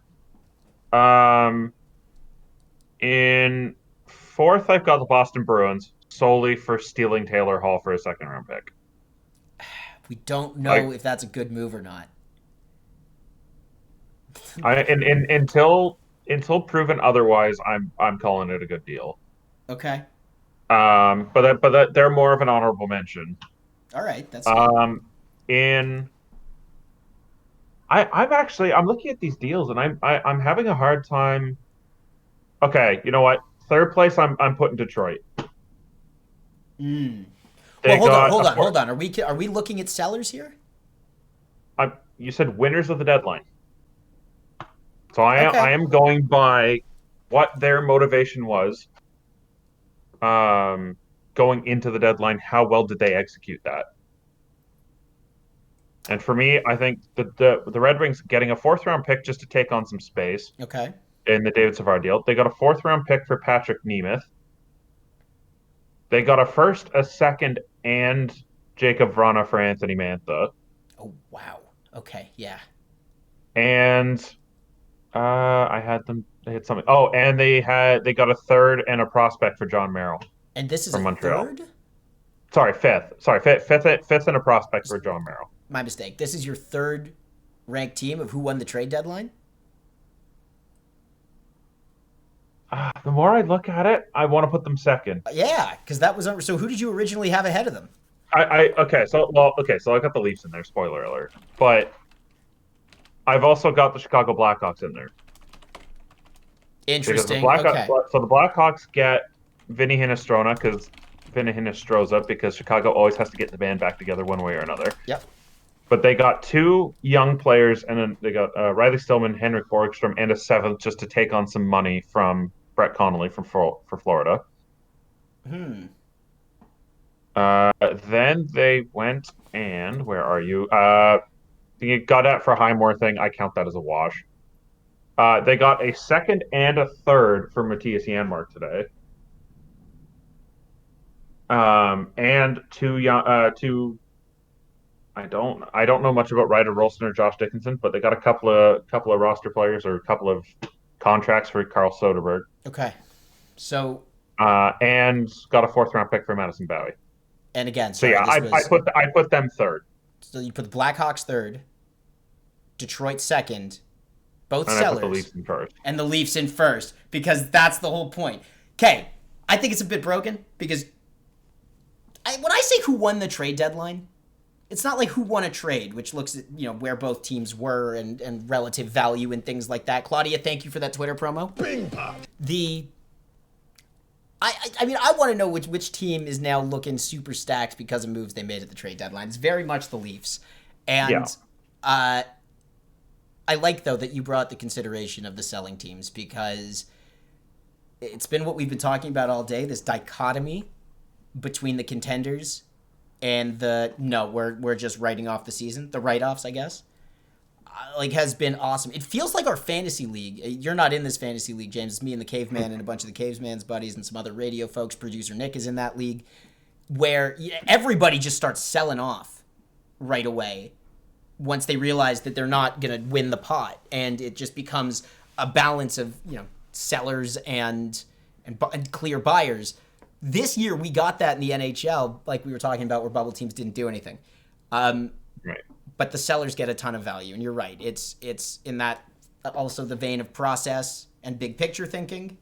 [SPEAKER 3] In fourth, I've got the Boston Bruins, solely for stealing Taylor Hall for a second-round pick.
[SPEAKER 1] We don't know if that's a good move or not.
[SPEAKER 3] Until proven otherwise, I'm calling it a good deal.
[SPEAKER 1] Okay.
[SPEAKER 3] But they're more of an honorable mention.
[SPEAKER 1] All right, that's
[SPEAKER 3] I'm looking at these deals and I'm having a hard time. Okay, you know what? Third place, I'm putting Detroit.
[SPEAKER 1] Well, hold on. Are we looking at sellers here?
[SPEAKER 3] You said winners of the deadline. So I am going by what their motivation was going into the deadline. How well did they execute that? And for me, I think the Red Wings getting a fourth-round pick just to take on some space.
[SPEAKER 1] Okay.
[SPEAKER 3] In the David Savard deal. They got a fourth-round pick for Patrick Nemeth. They got a first, a second, and Jacob Vrana for Anthony Mantha.
[SPEAKER 1] Oh, wow. Okay, yeah.
[SPEAKER 3] And they had something. Oh, and they got a third and a prospect for John Merrill.
[SPEAKER 1] And this is
[SPEAKER 3] from
[SPEAKER 1] a
[SPEAKER 3] Montreal.
[SPEAKER 1] third?
[SPEAKER 3] Sorry, fifth. Fifth and a prospect for John Merrill.
[SPEAKER 1] My mistake. This is your third ranked team of who won the trade deadline?
[SPEAKER 3] The more I look at it, I want to put them second.
[SPEAKER 1] Yeah, because that was so. Who did you originally have ahead of them?
[SPEAKER 3] So I got the Leafs in there. Spoiler alert. But I've also got the Chicago Blackhawks in there.
[SPEAKER 1] Interesting.
[SPEAKER 3] Okay. So the Blackhawks get Vinny Hinostroza because Chicago always has to get the band back together one way or another.
[SPEAKER 1] Yep.
[SPEAKER 3] But they got two young players, and then they got Riley Stillman, Henrik Borgstrom, and a seventh just to take on some money from Brett Connolly for Florida. Then they went and where are you? you got that for Highmore thing. I count that as a wash. They got a second and a third for Matthias Janmark today. And two. I don't know much about Ryder Rolston or Josh Dickinson, but they got a couple of roster players or a couple of contracts for Carl Soderberg.
[SPEAKER 1] Okay, so
[SPEAKER 3] and got a 4th-round pick for Madison Bowie.
[SPEAKER 1] And again,
[SPEAKER 3] so yeah, I put them third.
[SPEAKER 1] So you put the Blackhawks third, Detroit second, both
[SPEAKER 3] and
[SPEAKER 1] sellers,
[SPEAKER 3] I put the Leafs in first,
[SPEAKER 1] and the Leafs in first because that's the whole point. Okay, I think it's a bit broken because when I say who won the trade deadline, it's not like who won a trade, which looks at where both teams were and relative value and things like that. Claudia, thank you for that Twitter promo.
[SPEAKER 15] Bing pop.
[SPEAKER 1] I mean, I want to know which team is now looking super stacked because of moves they made at the trade deadline. It's very much the Leafs. And I like, though, that you brought the consideration of the selling teams because it's been what we've been talking about all day, this dichotomy between the contenders and we're just writing off the season, the write-offs, I guess. Has been awesome. It feels like our fantasy league. You're not in this fantasy league, James. It's me and the Caveman and a bunch of the Caveman's buddies and some other radio folks. Producer Nick is in that league where everybody just starts selling off right away once they realize that they're not going to win the pot. And it just becomes a balance of, sellers and clear buyers. This year we got that in the NHL, like we were talking about, where bubble teams didn't do anything.
[SPEAKER 3] Right.
[SPEAKER 1] But the sellers get a ton of value, and you're right. It's in that also the vein of process and big picture thinking.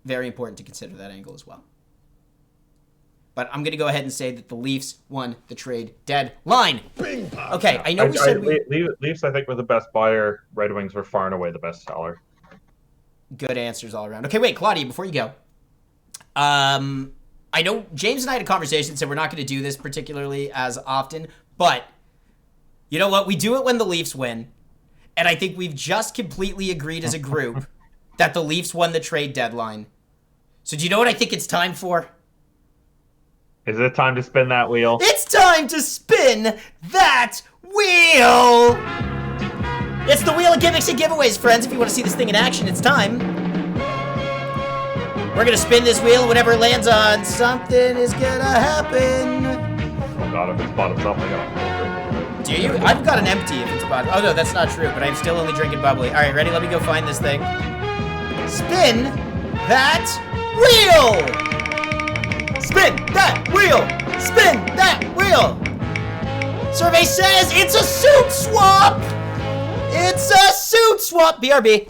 [SPEAKER 1] Very important to consider that angle as well. But I'm going to go ahead and say that the Leafs won the trade deadline. Okay, I know we said
[SPEAKER 3] Leafs, I think, were the best buyer. Red Wings were far and away the best seller.
[SPEAKER 1] Good answers all around. Okay, wait, Claudia, before you go. I know James and I had a conversation, so we're not going to do this particularly as often, but you know what? We do it when the Leafs win, and I think we've just completely agreed as a group that the Leafs won the trade deadline. So do you know what I think it's time for?
[SPEAKER 3] Is it time to spin that wheel?
[SPEAKER 1] It's time to spin that wheel! It's the wheel of gimmicks and giveaways, friends. If you want to see this thing in action, it's time. We're going to spin this wheel, and whatever it lands on, something is going to happen.
[SPEAKER 3] Oh god, if it's bottoms up, I got
[SPEAKER 1] Do you? I've got an empty if it's bottom. Oh no, that's not true, but I'm still only drinking bubbly. Alright, ready? Let me go find this thing. Spin that wheel! Spin that wheel! Spin that wheel! Survey says it's a suit swap! It's a suit swap! BRB.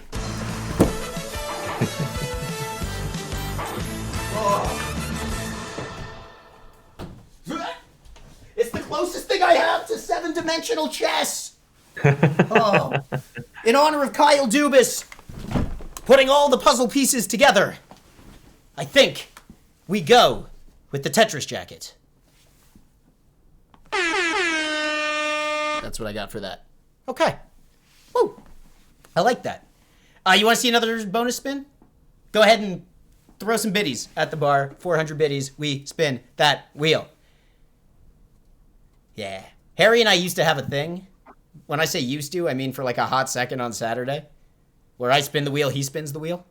[SPEAKER 1] It's the closest thing I have to 7-dimensional chess. Oh. In honor of Kyle Dubas putting all the puzzle pieces together, I think we go with the Tetris jacket. That's what I got for that. Okay. Woo. I like that. You want to see another bonus spin? Go ahead and throw some biddies at the bar. 400 biddies. We spin that wheel. Yeah. Harry and I used to have a thing. When I say used to, I mean for like a hot second on Saturday, where I spin the wheel, he spins the wheel.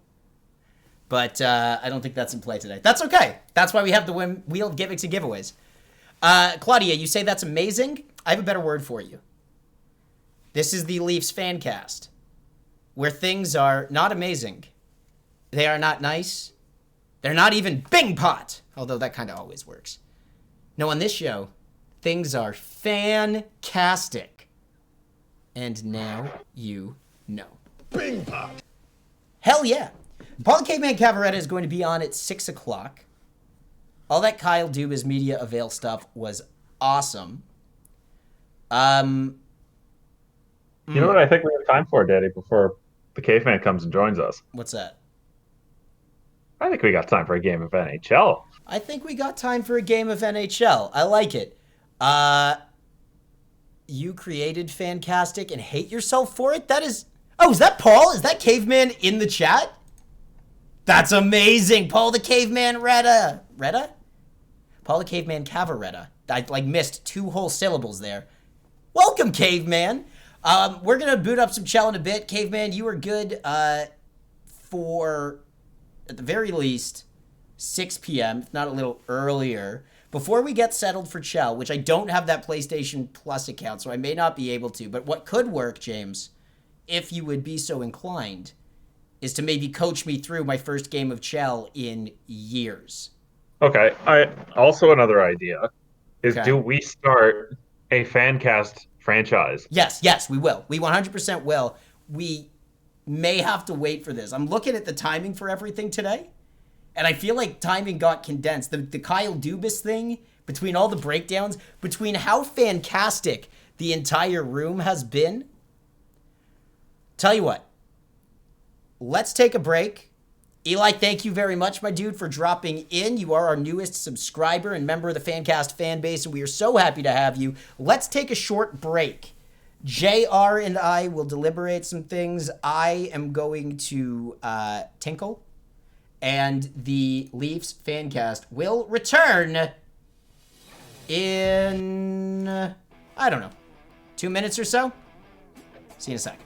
[SPEAKER 1] But I don't think that's in play today. That's okay. That's why we have the wheel of gimmicks and giveaways. Claudia, you say that's amazing? I have a better word for you. This is the Leafs FanCast, where things are not amazing. They are not nice. They're not even Bing Pot, although that kind of always works. No, on this show, things are fantastic. And now you know.
[SPEAKER 15] Bing Pot.
[SPEAKER 1] Hell yeah. Paul the Caveman Cavaretta is going to be on at 6 o'clock. All that Kyle Dubas media avail stuff was awesome.
[SPEAKER 3] You know what I think we have time for, Daddy, before the Caveman comes and joins us?
[SPEAKER 1] What's that?
[SPEAKER 3] I think we got time for a game of NHL.
[SPEAKER 1] I think we got time for a game of NHL. I like it. You created Fantastic and hate yourself for it? That is... Oh, is that Paul? Is that Caveman in the chat? That's amazing. Paul the Caveman Retta. Retta? Paul the Caveman Cavaretta. I missed 2 whole syllables there. Welcome, Caveman. We're going to boot up some Chell in a bit. Caveman, you are good for, at the very least, 6 p.m., if not a little earlier. Before we get settled for Chell, which I don't have that PlayStation Plus account, so I may not be able to, but what could work, James, if you would be so inclined, is to maybe coach me through my first game of Chell in years.
[SPEAKER 3] Okay. Also another idea is,
[SPEAKER 1] Okay.
[SPEAKER 3] do we start a FanCast franchise?
[SPEAKER 1] Yes, we will. We 100% will. We may have to wait for this. I'm looking at the timing for everything today, and I feel like timing got condensed. The Kyle Dubas thing, between all the breakdowns, between how fantastic the entire room has been. Tell you what, let's take a break. Eli, thank you very much, my dude, for dropping in. You are our newest subscriber and member of the FanCast fan base, and we are so happy to have you. Let's take a short break. JR and I will deliberate some things. I am going to tinkle, and the Leafs FanCast will return in, I don't know, 2 minutes or so. See you in a sec.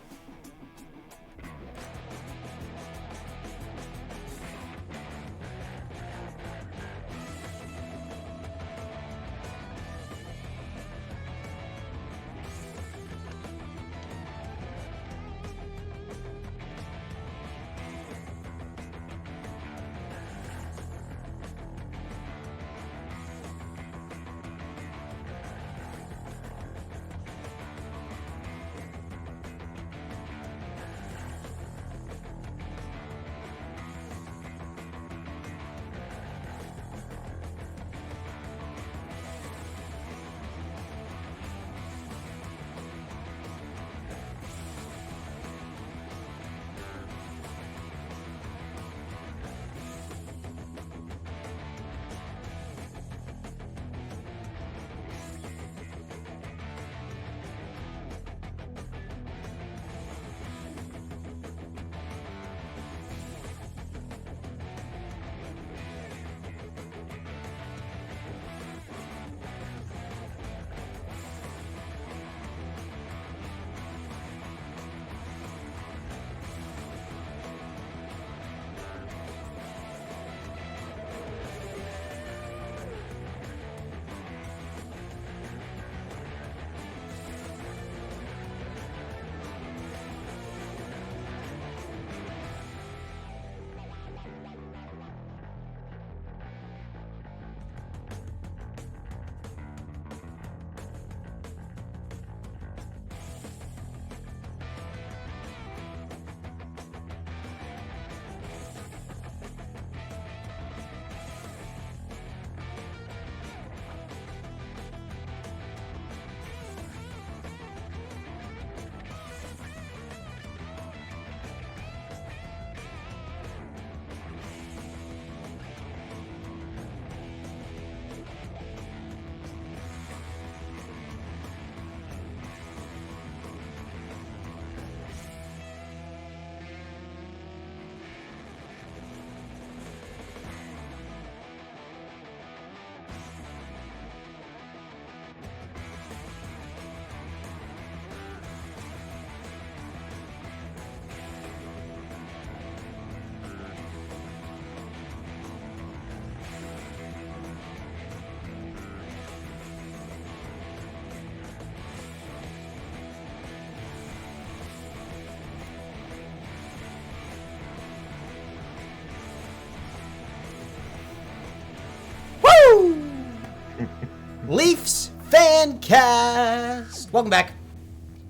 [SPEAKER 1] Leafs FanCast. Welcome back.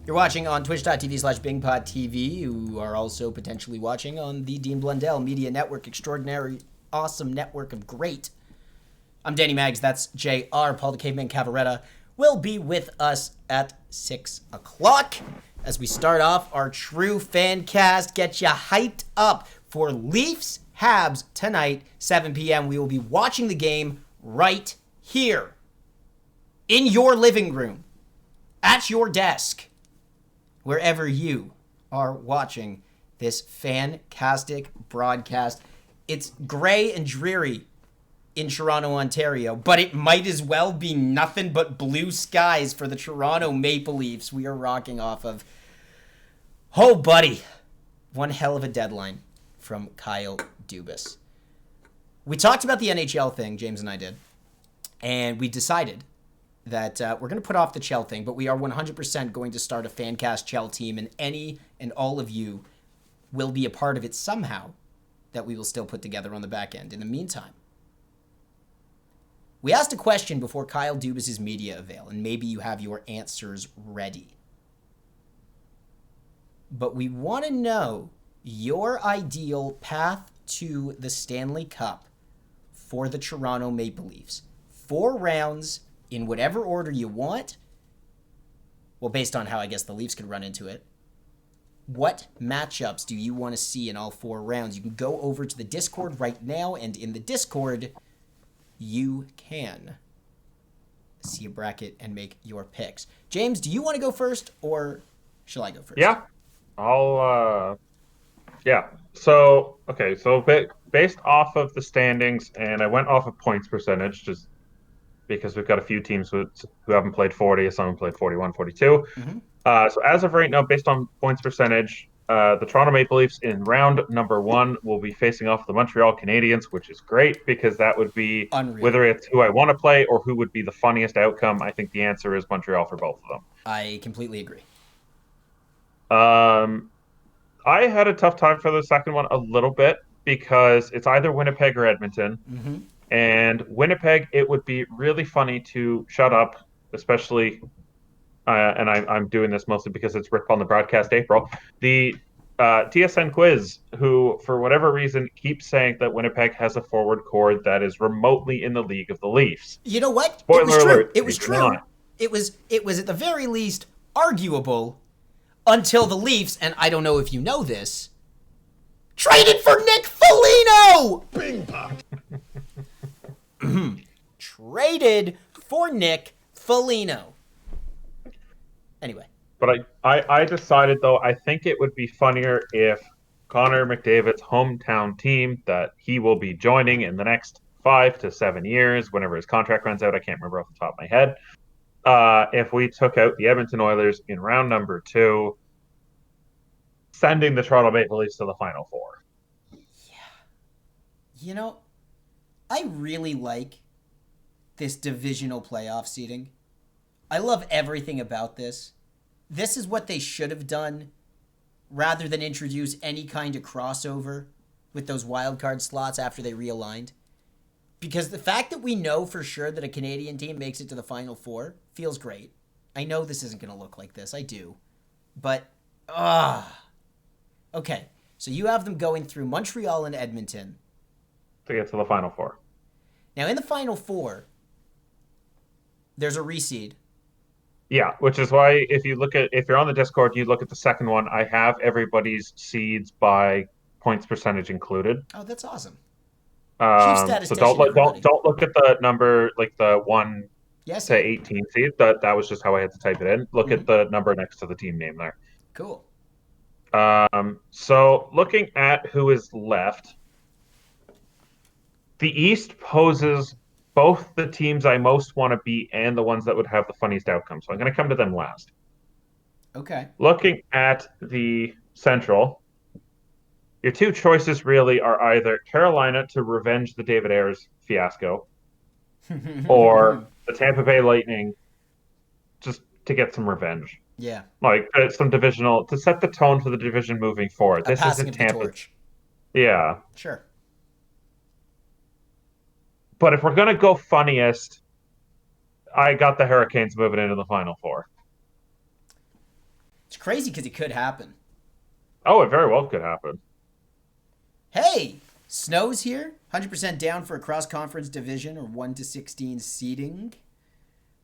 [SPEAKER 1] You're watching on twitch.tv/BingPodTV. You are also potentially watching on the Dean Blundell Media Network, extraordinary, awesome network of great. I'm Danny Maggs. That's JR. Paul the Caveman Cavaretta will be with us at 6 o'clock as we start off our true FanCast. Get you hyped up for Leafs Habs tonight, 7 p.m. We will be watching the game right here in your living room, at your desk, wherever you are watching this fantastic broadcast. It's gray and dreary in Toronto, Ontario, but it might as well be nothing but blue skies for the Toronto Maple Leafs we are rocking off of. Oh, buddy. One hell of a deadline from Kyle Dubas. We talked about the NHL thing, James and I did, and we decided that we're going to put off the Chell thing, but we are 100% going to start a FanCast Chell team, and any and all of you will be a part of it somehow that we will still put together on the back end. In the meantime, we asked a question before Kyle Dubas' media avail, and maybe you have your answers ready. But we want to know your ideal path to the Stanley Cup for the Toronto Maple Leafs. 4 rounds in whatever order you want. Well, based on how I guess the Leafs could run into it. What matchups do you want to see in all 4 rounds? You can go over to the Discord right now, and in the Discord, you can see a bracket and make your picks. James, do you want to go first, or shall I go first?
[SPEAKER 3] Yeah, yeah. So, okay, so based off of the standings, and I went off of points percentage, just because we've got a few teams who haven't played 40, some have played 41, 42.
[SPEAKER 1] Mm-hmm.
[SPEAKER 3] So as of right now, based on points percentage, the Toronto Maple Leafs in round number 1 will be facing off the Montreal Canadiens, which is great because that would be
[SPEAKER 1] unreal.
[SPEAKER 3] Whether it's who I want to play or who would be the funniest outcome. I think the answer is Montreal for both of them.
[SPEAKER 1] I completely agree.
[SPEAKER 3] I had a tough time for the second one a little bit because it's either Winnipeg or Edmonton.
[SPEAKER 1] Mm-hmm.
[SPEAKER 3] And Winnipeg, it would be really funny to shut up, especially, and I'm doing this mostly because it's Rip on the Broadcast April, the TSN Quiz, who, for whatever reason, keeps saying that Winnipeg has a forward core that is remotely in the league of the Leafs.
[SPEAKER 1] You know what?
[SPEAKER 3] Spoiler
[SPEAKER 1] it was true.
[SPEAKER 3] alert,
[SPEAKER 1] It was true. It was at the very least arguable until the Leafs, and I don't know if you know this, traded for Nick Foligno!
[SPEAKER 15] Bing bong.
[SPEAKER 1] Traded for Nick Foligno. Anyway.
[SPEAKER 3] But I decided, though, I think it would be funnier if Connor McDavid's hometown team that he will be joining in the next 5 to 7 years, whenever his contract runs out, I can't remember off the top of my head, if we took out the Edmonton Oilers in round number 2, sending the Toronto Maple Leafs to the Final Four.
[SPEAKER 1] Yeah. You know, I really like this divisional playoff seeding. I love everything about this. This is what they should have done rather than introduce any kind of crossover with those wildcard slots after they realigned. Because the fact that we know for sure that a Canadian team makes it to the Final Four feels great. I know this isn't going to look like this. I do. But, okay. So you have them going through Montreal and Edmonton
[SPEAKER 3] To get to the Final Four.
[SPEAKER 1] Now, in the Final Four, there's a reseed.
[SPEAKER 3] Yeah, which is why if you're on the Discord, you look at the second one. I have everybody's seeds by points percentage included.
[SPEAKER 1] Oh, that's awesome.
[SPEAKER 3] So don't look at the number like the 1 to 18 seed. That was just how I had to type it in. Look at the number next to the team name there.
[SPEAKER 1] Cool.
[SPEAKER 3] So looking at who is left, the East poses both the teams I most want to beat and the ones that would have the funniest outcome. So I'm going to come to them last.
[SPEAKER 1] Okay.
[SPEAKER 3] Looking at the Central, your 2 choices really are either Carolina to revenge the David Ayres fiasco or the Tampa Bay Lightning just to get some revenge.
[SPEAKER 1] Yeah.
[SPEAKER 3] Like some divisional, to set the tone for the division moving forward. This isn't Tampa. Yeah.
[SPEAKER 1] Sure.
[SPEAKER 3] But if we're going to go funniest, I got the Hurricanes moving into the Final Four.
[SPEAKER 1] It's crazy because it could happen.
[SPEAKER 3] Oh, it very well could happen.
[SPEAKER 1] Hey, Snow's here. 100% down for a cross-conference division or 1 to 16 seeding.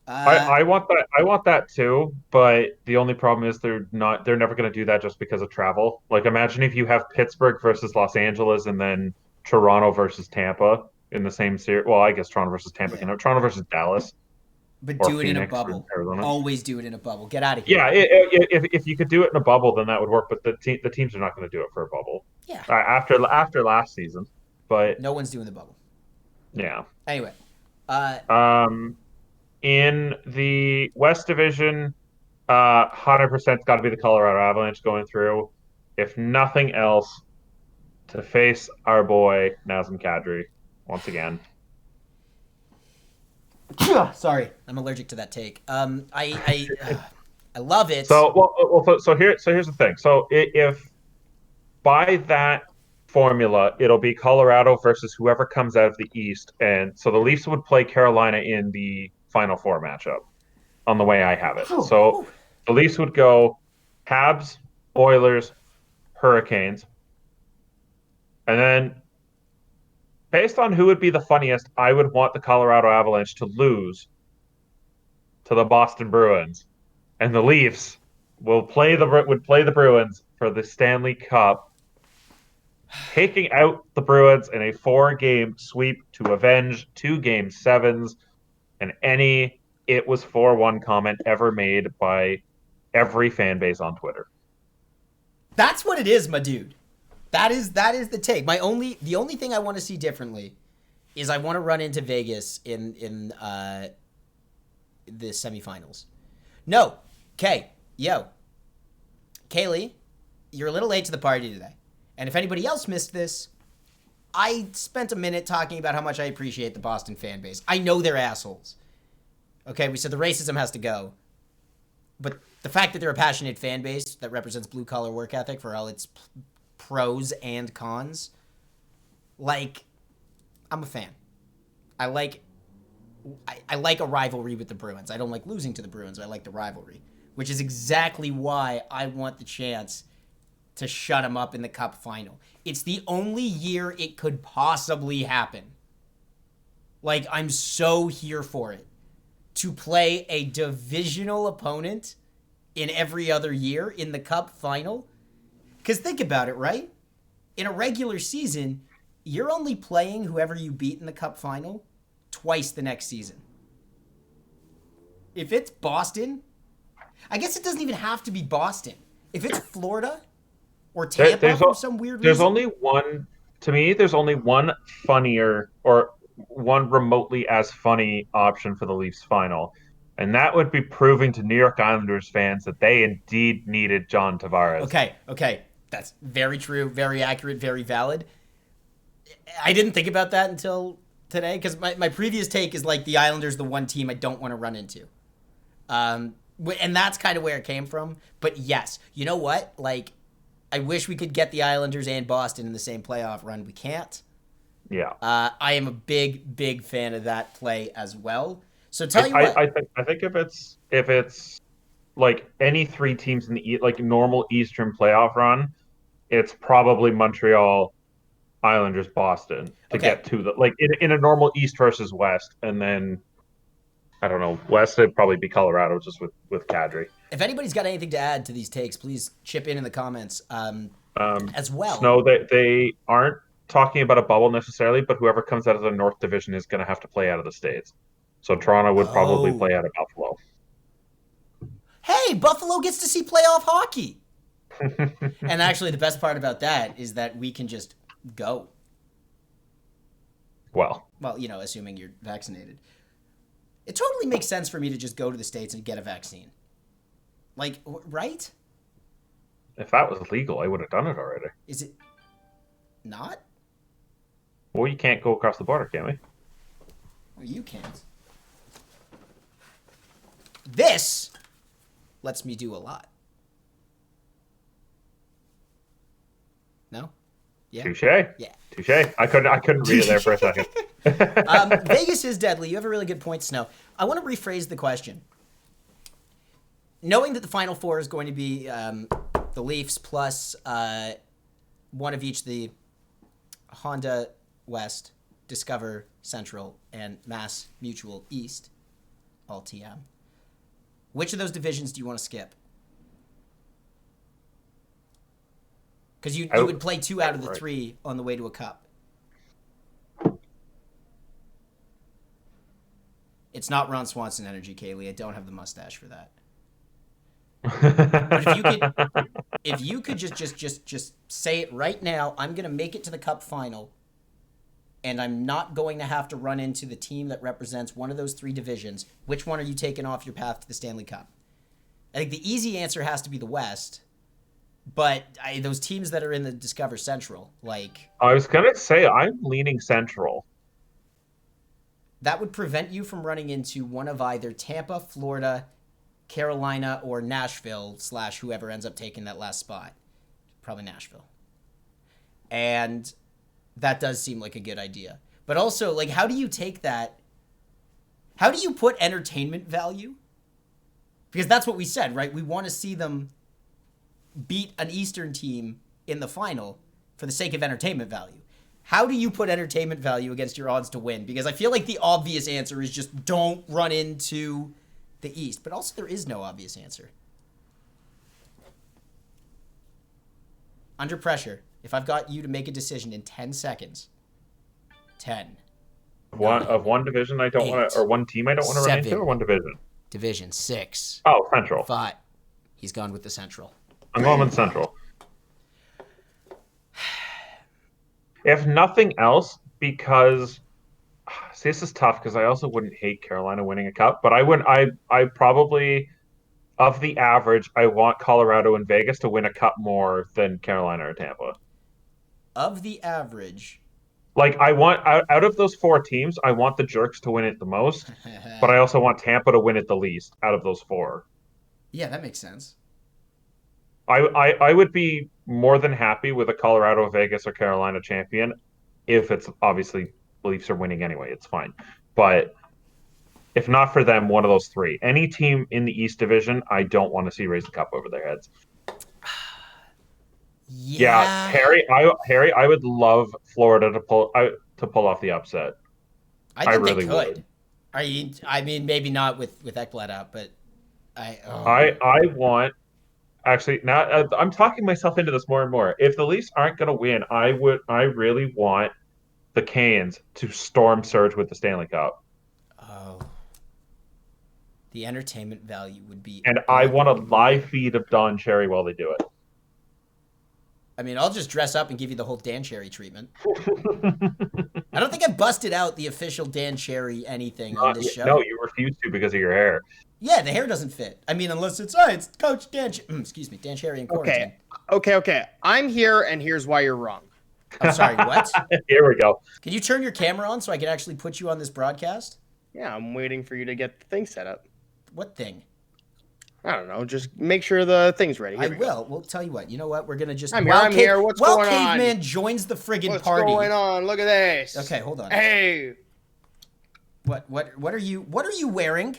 [SPEAKER 3] I want that. I want that too. But the only problem is they're never going to do that just because of travel. Like, imagine if you have Pittsburgh versus Los Angeles and then Toronto versus Tampa in the same series. Well, I guess Toronto versus Tampa. Yeah. Toronto versus Dallas.
[SPEAKER 1] But do it Phoenix in a bubble. Always do it in a bubble. Get out of here.
[SPEAKER 3] Yeah, if you could do it in a bubble, then that would work. But the teams are not going to do it for a bubble.
[SPEAKER 1] Yeah.
[SPEAKER 3] After last season, but
[SPEAKER 1] no one's doing the bubble.
[SPEAKER 3] Yeah.
[SPEAKER 1] Anyway,
[SPEAKER 3] in the West Division, 100% got to be the Colorado Avalanche going through. If nothing else, to face our boy Nazem Kadri once again.
[SPEAKER 1] Sorry, I'm allergic to that take. I love it.
[SPEAKER 3] So here's the thing. So if by that formula, it'll be Colorado versus whoever comes out of the East, and so the Leafs would play Carolina in the Final Four matchup. On the way I have it, so the Leafs would go Habs, Oilers, Hurricanes, and then based on who would be the funniest, I would want the Colorado Avalanche to lose to the Boston Bruins, and the Leafs would play the Bruins for the Stanley Cup, taking out the Bruins in a 4-game sweep to avenge 2 Game 7s and any "it was 4-1" comment ever made by every fan base on Twitter.
[SPEAKER 1] That's what it is, my dude. That is the take. The only thing I want to see differently is I want to run into Vegas in the semifinals. No. Okay. Yo. Kaylee, you're a little late to the party today. And if anybody else missed this, I spent a minute talking about how much I appreciate the Boston fan base. I know they're assholes. Okay, we said the racism has to go. But the fact that they're a passionate fan base that represents blue-collar work ethic for all its pros and cons, like, I'm a fan. I like a rivalry with the Bruins. I don't like losing to the Bruins, but I like the rivalry, which is exactly why I want the chance to shut them up in the Cup final. It's the only year it could possibly happen. Like, I'm so here for it. To play a divisional opponent in every other year in the Cup final. Because think about it, right? In a regular season, you're only playing whoever you beat in the Cup final twice the next season. If it's Boston, I guess it doesn't even have to be Boston. If it's Florida or Tampa for some weird reason.
[SPEAKER 3] There's only one funnier or one remotely as funny option for the Leafs final. And that would be proving to New York Islanders fans that they indeed needed John Tavares.
[SPEAKER 1] Okay. That's very true, very accurate, very valid. I didn't think about that until today, because my previous take is like the Islanders, the one team I don't want to run into. And that's kind of where it came from. But yes, you know what? Like, I wish we could get the Islanders and Boston in the same playoff run. We can't.
[SPEAKER 3] Yeah.
[SPEAKER 1] I am a big fan of that play as well. So tell you what.
[SPEAKER 3] I think if it's like any 3 teams in the like normal Eastern playoff run, it's probably Montreal, Islanders, Boston to get to the like in a normal East versus West, and then I don't know, West it'd probably be Colorado just with Kadri.
[SPEAKER 1] If anybody's got anything to add to these takes, please chip in the comments as well.
[SPEAKER 3] No, they aren't talking about a bubble necessarily, but whoever comes out of the North Division is going to have to play out of the States. So Toronto would probably play out of Buffalo.
[SPEAKER 1] Hey, Buffalo gets to see playoff hockey. And actually, the best part about that is that we can just go.
[SPEAKER 3] Well,
[SPEAKER 1] you know, assuming you're vaccinated. It totally makes sense for me to just go to the States and get a vaccine. Like, right?
[SPEAKER 3] If that was legal, I would have done it already.
[SPEAKER 1] Is it not?
[SPEAKER 3] Well, you can't go across the border, can we?
[SPEAKER 1] Well, you can't. This lets me do a lot. No? Yeah.
[SPEAKER 3] Touche.
[SPEAKER 1] Yeah.
[SPEAKER 3] Touche. I couldn't read it there for a second.
[SPEAKER 1] Vegas is deadly. You have a really good point, Snow. I want to rephrase the question. Knowing that the Final Four is going to be the Leafs plus one of each, the Honda West, Discover Central, and Mass Mutual East, all TM. Which of those divisions do you want to skip? Because you would play 2 out of the 3 on the way to a cup. It's not Ron Swanson energy, Kaylee. I don't have the mustache for that. But if you could just say it right now, I'm gonna make it to the cup final, and I'm not going to have to run into the team that represents one of those 3 divisions, which one are you taking off your path to the Stanley Cup? I think the easy answer has to be the West, but those teams that are in the Discover Central, like...
[SPEAKER 3] I was going to say, I'm leaning Central.
[SPEAKER 1] That would prevent you from running into one of either Tampa, Florida, Carolina, or Nashville / whoever ends up taking that last spot. Probably Nashville. And that does seem like a good idea. But also, like, how do you take that? How do you put entertainment value? Because that's what we said, right? We want to see them beat an Eastern team in the final for the sake of entertainment value. How do you put entertainment value against your odds to win? Because I feel like the obvious answer is just don't run into the East. But also there is no obvious answer. Under pressure, if I've got you to make a decision in 10 seconds. 10.
[SPEAKER 3] Of one division I don't want to, or one team I don't want to run into, or one division?
[SPEAKER 1] Division 6.
[SPEAKER 3] Oh, Central.
[SPEAKER 1] 5. He's gone with the Central.
[SPEAKER 3] I'm going with Central. If nothing else, because see, this is tough because I also wouldn't hate Carolina winning a cup, but I probably, of the average, I want Colorado and Vegas to win a cup more than Carolina or Tampa.
[SPEAKER 1] Of the average.
[SPEAKER 3] Like, I want, out of those 4 teams, I want the Jerks to win it the most, but I also want Tampa to win it the least out of those 4.
[SPEAKER 1] Yeah, that makes sense.
[SPEAKER 3] I would be more than happy with a Colorado, Vegas, or Carolina champion if it's obviously Leafs are winning anyway. It's fine. But if not for them, one of those 3. Any team in the East Division, I don't want to see raise the cup over their heads. Yeah, Harry, I would love Florida to pull off the upset.
[SPEAKER 1] I think really they could. Would. I mean, maybe not with Ekblad out, but
[SPEAKER 3] I want. Actually, now I'm talking myself into this more and more. If the Leafs aren't going to win, I really want the Canes to storm surge with the Stanley Cup.
[SPEAKER 1] Oh. The entertainment value would be...
[SPEAKER 3] And I want a live feed of Don Cherry while they do it.
[SPEAKER 1] I mean, I'll just dress up and give you the whole Dan Cherry treatment. I don't think I've busted out the official Dan Cherry anything on this show.
[SPEAKER 3] No, you refuse to because of your hair.
[SPEAKER 1] Yeah, the hair doesn't fit. I mean, unless it's Coach Dan excuse me, Dan Cherry in quarantine.
[SPEAKER 15] Okay. I'm here, and here's why you're wrong.
[SPEAKER 1] I'm sorry, what?
[SPEAKER 3] Here we go.
[SPEAKER 1] Can you turn your camera on so I can actually put you on this broadcast?
[SPEAKER 15] Yeah, I'm waiting for you to get the thing set up.
[SPEAKER 1] What thing?
[SPEAKER 15] I don't know. Just make sure the thing's ready.
[SPEAKER 1] I will. We'll tell you what. You know what? We're going to just...
[SPEAKER 15] I'm here. What's going on?
[SPEAKER 1] Caveman joins the friggin' party.
[SPEAKER 15] What's going on? Look at this.
[SPEAKER 1] Okay, hold on.
[SPEAKER 15] Hey.
[SPEAKER 1] What are you wearing?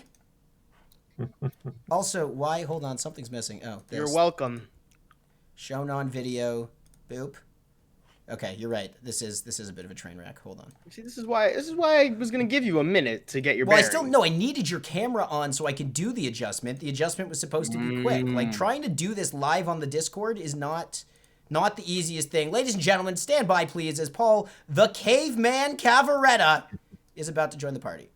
[SPEAKER 1] Also, why? Hold on. Something's missing. Oh, this.
[SPEAKER 15] You're welcome.
[SPEAKER 1] Shown on video. Boop. Okay, you're right. This is a bit of a train wreck. Hold on.
[SPEAKER 15] See, this is why I was gonna give you a minute to get your.
[SPEAKER 1] Well,
[SPEAKER 15] bearings.
[SPEAKER 1] I needed your camera on so I could do the adjustment. The adjustment was supposed to be quick. Like trying to do this live on the Discord is not the easiest thing. Ladies and gentlemen, stand by please as Paul the Caveman Cavaretta is about to join the party.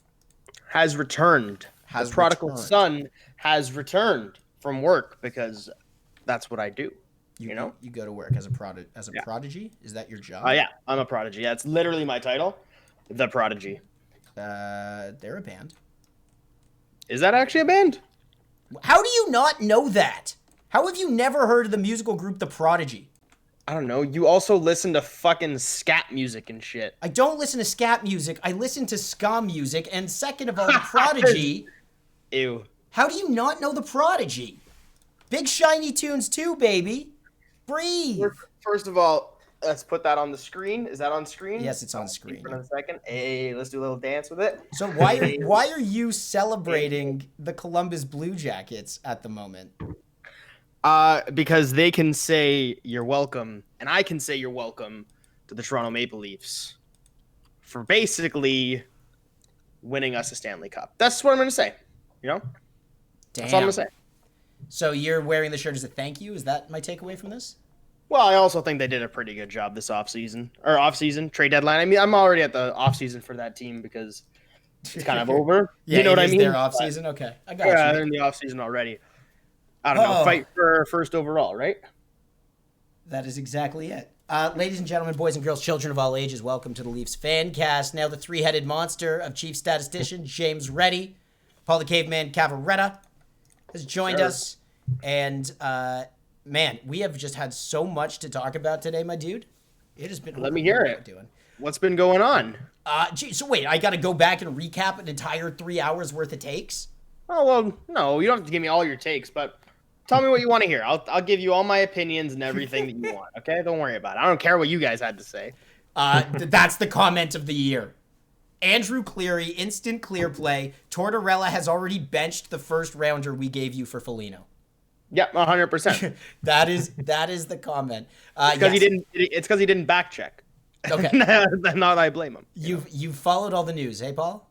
[SPEAKER 15] Has returned. The prodigal son has returned from work because that's what I do. You know,
[SPEAKER 1] you go to work as a prodigy. Is that your job?
[SPEAKER 15] Yeah, I'm a prodigy. Yeah, it's literally my title, the Prodigy.
[SPEAKER 1] They're a band.
[SPEAKER 15] Is that actually a band?
[SPEAKER 1] How do you not know that? How have you never heard of the musical group The Prodigy?
[SPEAKER 15] I don't know. You also listen to fucking scat music and shit.
[SPEAKER 1] I don't listen to scat music. I listen to ska music. And second of all, The Prodigy.
[SPEAKER 15] Ew.
[SPEAKER 1] How do you not know The Prodigy? Big Shiny Tunes 2, baby. Breathe.
[SPEAKER 15] First of all, let's put that on the screen. Is that on screen?
[SPEAKER 1] Yes, it's on screen.
[SPEAKER 15] For a second. Hey, let's do a little dance with it.
[SPEAKER 1] So why are you celebrating the Columbus Blue Jackets at the moment?
[SPEAKER 15] Because they can say you're welcome, and I can say you're welcome to the Toronto Maple Leafs for basically winning us a Stanley Cup. That's what I'm going to say. You know?
[SPEAKER 1] Damn.
[SPEAKER 15] That's all I'm going to say.
[SPEAKER 1] So you're wearing the shirt as a thank you? Is that my takeaway from this?
[SPEAKER 15] Well, I also think they did a pretty good job this offseason. Trade deadline. I mean, I'm already at the offseason for that team because it's kind of over.
[SPEAKER 1] Yeah,
[SPEAKER 15] you know what I mean?
[SPEAKER 1] Their offseason? Okay, I got you.
[SPEAKER 15] Yeah, they're in the offseason already. I don't know. Fight for first overall, right?
[SPEAKER 1] That is exactly it. Ladies and gentlemen, boys and girls, children of all ages, welcome to the Leafs FanCast. Now the three-headed monster of chief statistician James Reddy, Paul the Caveman Cavaretta has joined us. And, man, we have just had so much to talk about today, my dude. It has been...
[SPEAKER 15] Let me hear it. What's been going on?
[SPEAKER 1] So wait, I got to go back and recap an entire 3 hours worth of takes?
[SPEAKER 15] Oh, well, no, you don't have to give me all your takes, but tell me what you want to hear. I'll give you all my opinions and everything that you want, okay? Don't worry about it. I don't care what you guys had to say.
[SPEAKER 1] That's the comment of the year. Andrew Cleary, instant clear play. Tortorella has already benched the first rounder we gave you for Foligno.
[SPEAKER 15] Yep, 100%.
[SPEAKER 1] that is the comment.
[SPEAKER 15] It's because he didn't back check.
[SPEAKER 1] Okay.
[SPEAKER 15] Not that I blame him.
[SPEAKER 1] You've followed all the news, hey Paul?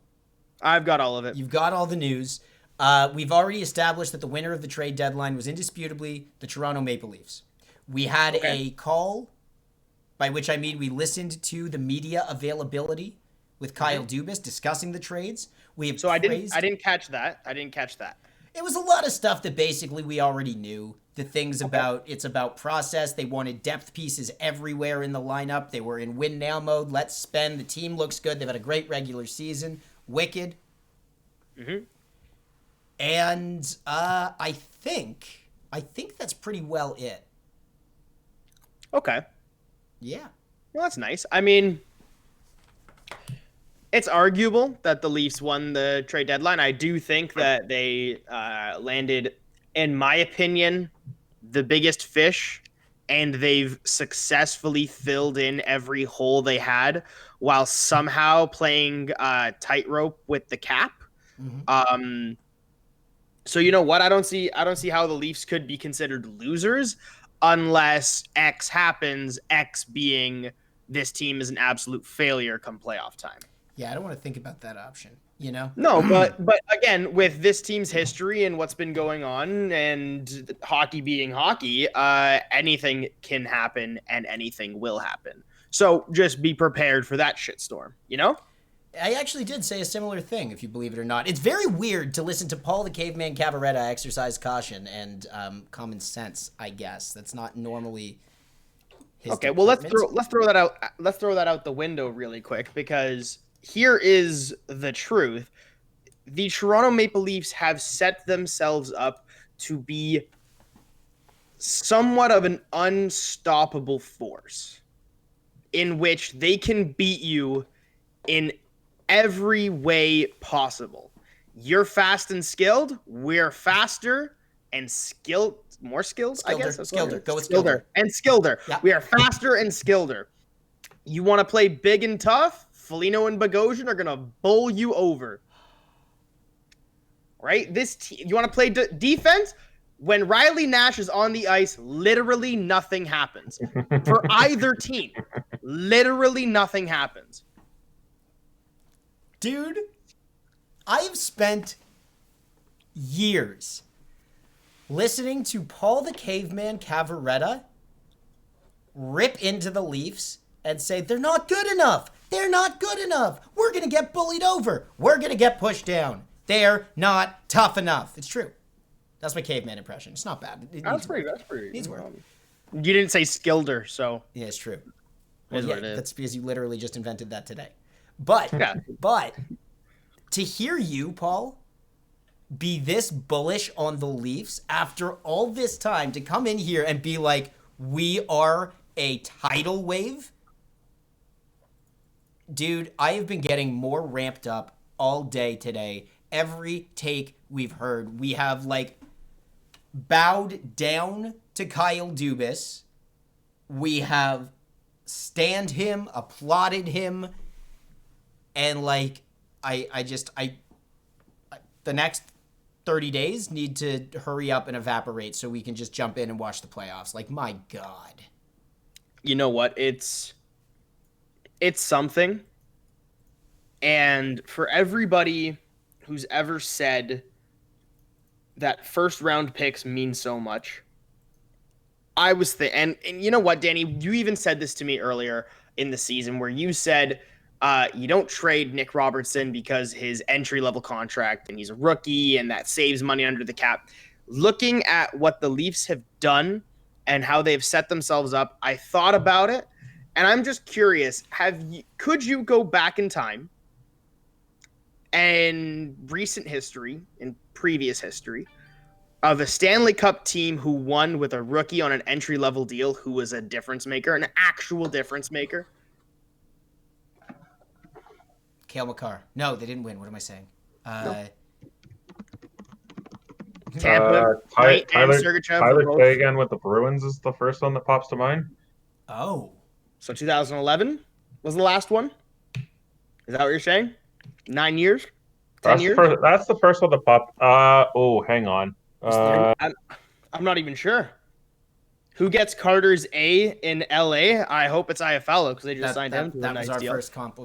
[SPEAKER 15] I've got all of it.
[SPEAKER 1] You've got all the news. We've already established that the winner of the trade deadline was indisputably the Toronto Maple Leafs. We had a call, by which I mean we listened to the media availability with Kyle Dubas discussing the trades.
[SPEAKER 15] I didn't catch that.
[SPEAKER 1] It was a lot of stuff that basically we already knew. The things about it's about process. They wanted depth pieces everywhere in the lineup. They were in win now mode. Let's spend. The team looks good. They've had a great regular season. Wicked.
[SPEAKER 15] Mm-hmm.
[SPEAKER 1] And I think that's pretty well it.
[SPEAKER 15] Okay.
[SPEAKER 1] Yeah.
[SPEAKER 15] Well, that's nice. I mean, it's arguable that the Leafs won the trade deadline. I do think that they landed, in my opinion, the biggest fish, and they've successfully filled in every hole they had while somehow playing tightrope with the cap.
[SPEAKER 1] Mm-hmm.
[SPEAKER 15] So you know what? I don't see how the Leafs could be considered losers unless X happens, X being this team is an absolute failure come playoff time.
[SPEAKER 1] Yeah, I don't want to think about that option, you know?
[SPEAKER 15] No, but again, with this team's history and what's been going on and hockey being hockey, anything can happen and anything will happen. So just be prepared for that shitstorm, you know?
[SPEAKER 1] I actually did say a similar thing, if you believe it or not. It's very weird to listen to Paul the Caveman Cavaretta exercise caution and common sense, I guess. That's not normally his
[SPEAKER 15] Okay, well, let's throw that out. Let's throw that out the window really quick, because here is the truth. The Toronto Maple Leafs have set themselves up to be somewhat of an unstoppable force in which they can beat you in every way possible. You're fast and skilled. We're faster and skilled. More skills, I guess.
[SPEAKER 1] Skilder. Go with Skilder.
[SPEAKER 15] And Skilder.
[SPEAKER 1] Yeah.
[SPEAKER 15] We are faster and skilleder. You want to play big and tough? Foligno and Bogosian are going to bowl you over. Right? You want to play defense? When Riley Nash is on the ice, literally nothing happens. For either team, literally nothing happens.
[SPEAKER 1] Dude, I have spent years listening to Paul the Caveman Cavaretta rip into the Leafs and say, they're not good enough. They're not good enough. We're going to get bullied over. We're going to get pushed down. They're not tough enough. It's true. That's my caveman impression. It's not bad.
[SPEAKER 15] That's pretty.
[SPEAKER 1] Needs work.
[SPEAKER 15] You didn't say Skilder, so.
[SPEAKER 1] Yeah, it's true.
[SPEAKER 15] Well,
[SPEAKER 1] yeah, that's because you literally just invented that today. But to hear you, Paul, be this bullish on the Leafs after all this time, to come in here and be like, we are a tidal wave. Dude, I have been getting more ramped up all day today. Every take we've heard, we have bowed down to Kyle Dubas. We have stand him, applauded him, and the next 30 days need to hurry up and evaporate so we can just jump in and watch the playoffs. My God.
[SPEAKER 15] You know what? It's something. And for everybody who's ever said that first round picks mean so much, I was and you know what, Danny, you even said this to me earlier in the season where you said you don't trade Nick Robertson because his entry-level contract and he's a rookie and that saves money under the cap. Looking at what the Leafs have done and how they've set themselves up, I thought about it, and I'm just curious, could you go back in time and recent history, in previous history, of a Stanley Cup team who won with a rookie on an entry-level deal who was a difference maker, an actual difference maker?
[SPEAKER 1] Cale Makar. No, they didn't win. What am I saying?
[SPEAKER 15] Tampa, Knight, and Sergachev.
[SPEAKER 3] Tyler Seguin with the Bruins is the first one that pops to mind.
[SPEAKER 1] Oh.
[SPEAKER 15] So 2011 was the last one? Is that what you're saying? 9 years? 10 years?
[SPEAKER 3] That's the first one that popped. Hang on.
[SPEAKER 15] I'm not even sure. Who gets Carter's A in LA? I hope it's IFL because they just signed him to a nice deal. That was our first
[SPEAKER 1] comp.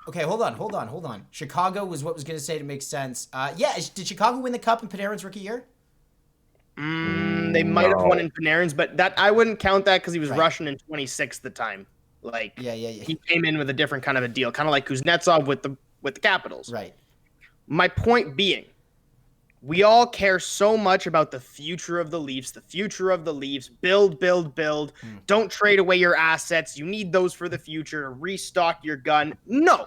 [SPEAKER 1] Okay, hold on. Chicago was what was going to say to make sense. Did Chicago win the Cup in Panarin's rookie year?
[SPEAKER 15] They might have won in Panarin's, but that I wouldn't count that because he was Russian in 26th at the time. Like, he came in with a different kind of a deal, kind of like Kuznetsov with the Capitals.
[SPEAKER 1] Right.
[SPEAKER 15] My point being, we all care so much about the future of the Leafs, build. Don't trade away your assets. You need those for the future. Restock your gun. No,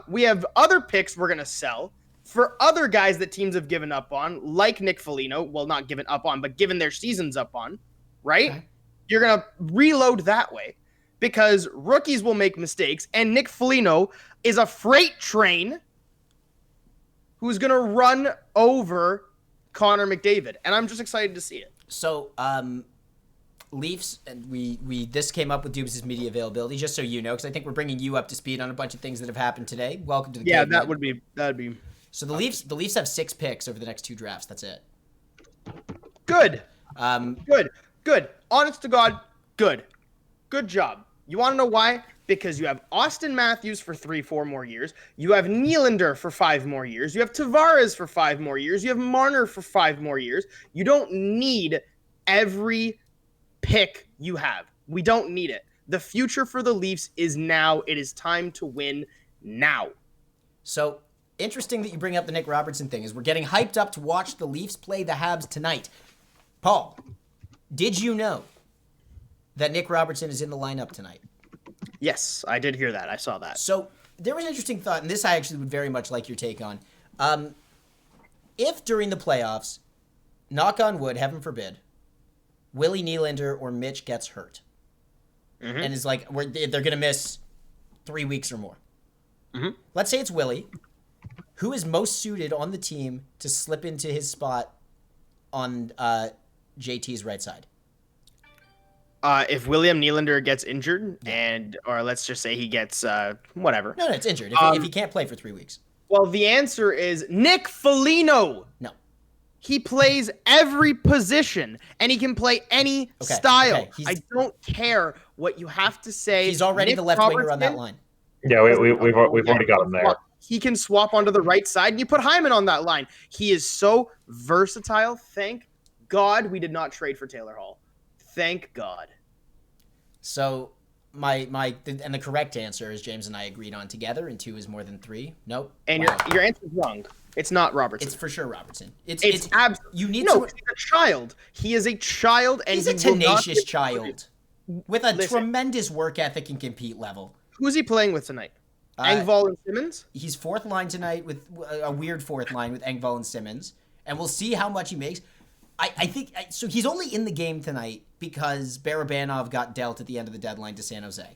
[SPEAKER 15] we have other picks we're going to sell for other guys that teams have given up on, like Nick Foligno. Well, not given up on, but given their seasons up on, right? Okay. You're going to reload that way because rookies will make mistakes, and Nick Foligno is a freight train who's going to run over Connor McDavid. And I'm just excited to see it.
[SPEAKER 1] So, Leafs, and we this came up with Dubas' media availability, just so you know, because I think we're bringing you up to speed on a bunch of things that have happened today. Welcome to the game.
[SPEAKER 15] That would be.
[SPEAKER 1] So the Leafs have 6 picks over the next 2 drafts. That's it.
[SPEAKER 15] Good. Good. Honest to God, good. Good job. You want to know why? Because you have Austin Matthews for 3-4 more years. You have Nylander for 5 more years. You have Tavares for 5 more years. You have Marner for 5 more years. You don't need every pick you have. We don't need it. The future for the Leafs is now. It is time to win now.
[SPEAKER 1] So, interesting that you bring up the Nick Robertson thing, is we're getting hyped up to watch the Leafs play the Habs tonight. Paul, did you know that Nick Robertson is in the lineup tonight?
[SPEAKER 15] Yes, I did hear that. I saw that.
[SPEAKER 1] So there was an interesting thought, and this I actually would very much like your take on. If during the playoffs, knock on wood, heaven forbid, Willie Nylander or Mitch gets hurt, and is like, they're going to miss 3 weeks or more. Let's say it's Willie. Who is most suited on the team to slip into his spot on JT's right side?
[SPEAKER 15] If William Nylander gets injured, or let's just say he gets whatever.
[SPEAKER 1] No, it's injured. If he can't play for 3 weeks.
[SPEAKER 15] Well, the answer is Nick Foligno.
[SPEAKER 1] No.
[SPEAKER 15] He plays every position, and he can play any style. I don't care what you have to say.
[SPEAKER 1] He's already the left winger on that line.
[SPEAKER 3] Yeah, we've already got him there.
[SPEAKER 15] He can swap onto the right side, and you put Hyman on that line. He is so versatile. Thank God we did not trade for Taylor Hall. Thank God.
[SPEAKER 1] So and the correct answer is James and I agreed on together, and 2 is more than 3. Nope.
[SPEAKER 15] And your answer is wrong. It's not Robertson.
[SPEAKER 1] It's for sure Robertson. It's
[SPEAKER 15] he's a child. He is a child, and
[SPEAKER 1] he's a tenacious child with a tremendous work ethic and compete level.
[SPEAKER 15] Who's he playing with tonight? Engvall and Simmons?
[SPEAKER 1] He's 4th line tonight with a weird 4th line with Engvall and Simmons, and we'll see how much he makes. I think so. He's only in the game tonight because Barabanov got dealt at the end of the deadline to San Jose.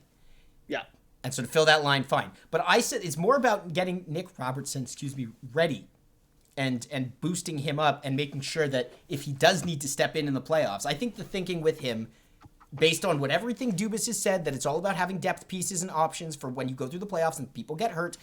[SPEAKER 15] Yeah.
[SPEAKER 1] And so to fill that line, fine. But I said it's more about getting Nick Robertson, ready and boosting him up and making sure that if he does need to step in the playoffs, I think the thinking with him, based on what everything Dubas has said, that it's all about having depth pieces and options for when you go through the playoffs and people get hurt.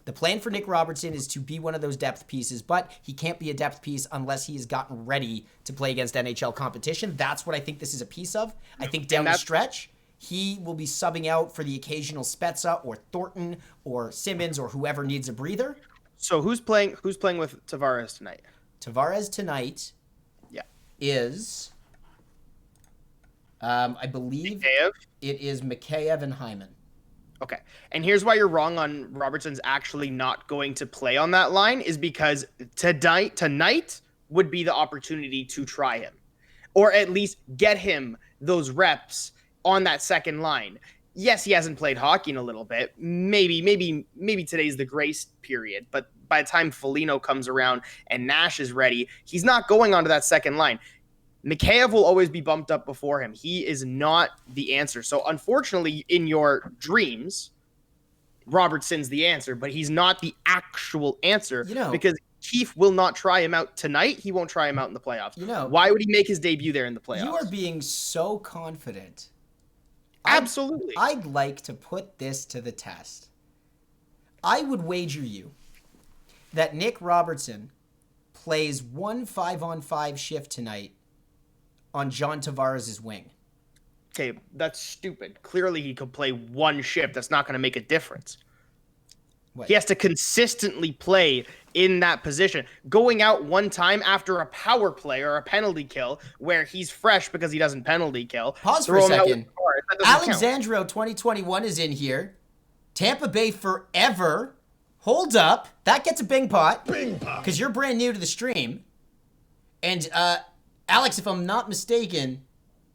[SPEAKER 1] The plan for Nick Robertson is to be one of those depth pieces, but he can't be a depth piece unless he has gotten ready to play against NHL competition. That's what I think this is a piece of. I think down the stretch, he will be subbing out for the occasional Spezza or Thornton or Simmons or whoever needs a breather.
[SPEAKER 15] So who's playing with Tavares tonight?
[SPEAKER 1] Tavares tonight is, I believe it is Mikheyev and Hyman.
[SPEAKER 15] Okay. And here's why you're wrong on Robertson's actually not going to play on that line is because tonight would be the opportunity to try him. or at least get him those reps on that second line. Yes, he hasn't played hockey in a little bit. Maybe today's the grace period, but by the time Foligno comes around and Nash is ready, he's not going onto that second line. Mikheyev will always be bumped up before him. He is not the answer. So unfortunately, in your dreams, Robertson's the answer, but he's not the actual answer because Keefe will not try him out tonight. He won't try him out in the playoffs. Why would he make his debut there in the playoffs?
[SPEAKER 1] You are being so confident.
[SPEAKER 15] Absolutely.
[SPEAKER 1] I'd like to put this to the test. I would wager you that Nick Robertson plays 1 5-on-5 shift tonight on John Tavares' wing.
[SPEAKER 15] Okay, that's stupid. Clearly he could play one shift. That's not going to make a difference. What? He has to consistently play in that position. Going out one time after a power play or a penalty kill where he's fresh because he doesn't penalty kill.
[SPEAKER 1] Pause for a second. Alexandro 2021 is in here. Tampa Bay forever. Hold up. That gets a Bing pot. Bing pot. Because you're brand new to the stream. And Alex, if I'm not mistaken,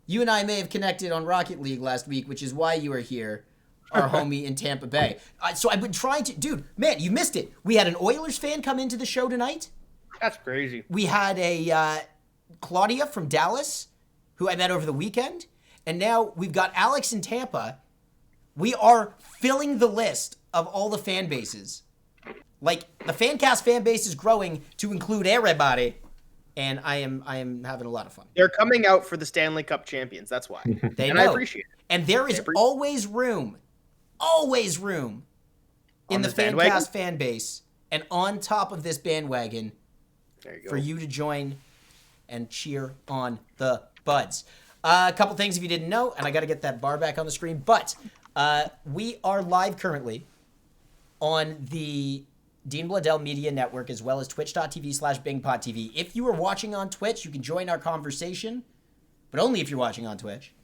[SPEAKER 1] you and I may have connected on Rocket League last week, which is why you are here. Our homie in Tampa Bay. So I've been trying to... Dude, man, you missed it. We had an Oilers fan come into the show tonight.
[SPEAKER 15] That's crazy.
[SPEAKER 1] We had a Claudia from Dallas, who I met over the weekend. And now we've got Alex in Tampa. We are filling the list of all the fan bases. Like, the FanCast fan base is growing to include everybody. And I am having a lot of fun.
[SPEAKER 15] They're coming out for the Stanley Cup champions. That's why.
[SPEAKER 1] I
[SPEAKER 15] appreciate it.
[SPEAKER 1] And there is always room in the FanCast fan base and on top of this bandwagon for you to join and cheer on the Buds. A couple things if you didn't know, and I got to get that bar back on the screen, but we are live currently on the Dean Bladell Media Network as well as twitch.tv/BingPodTV. If you are watching on Twitch, you can join our conversation, but only if you're watching on Twitch,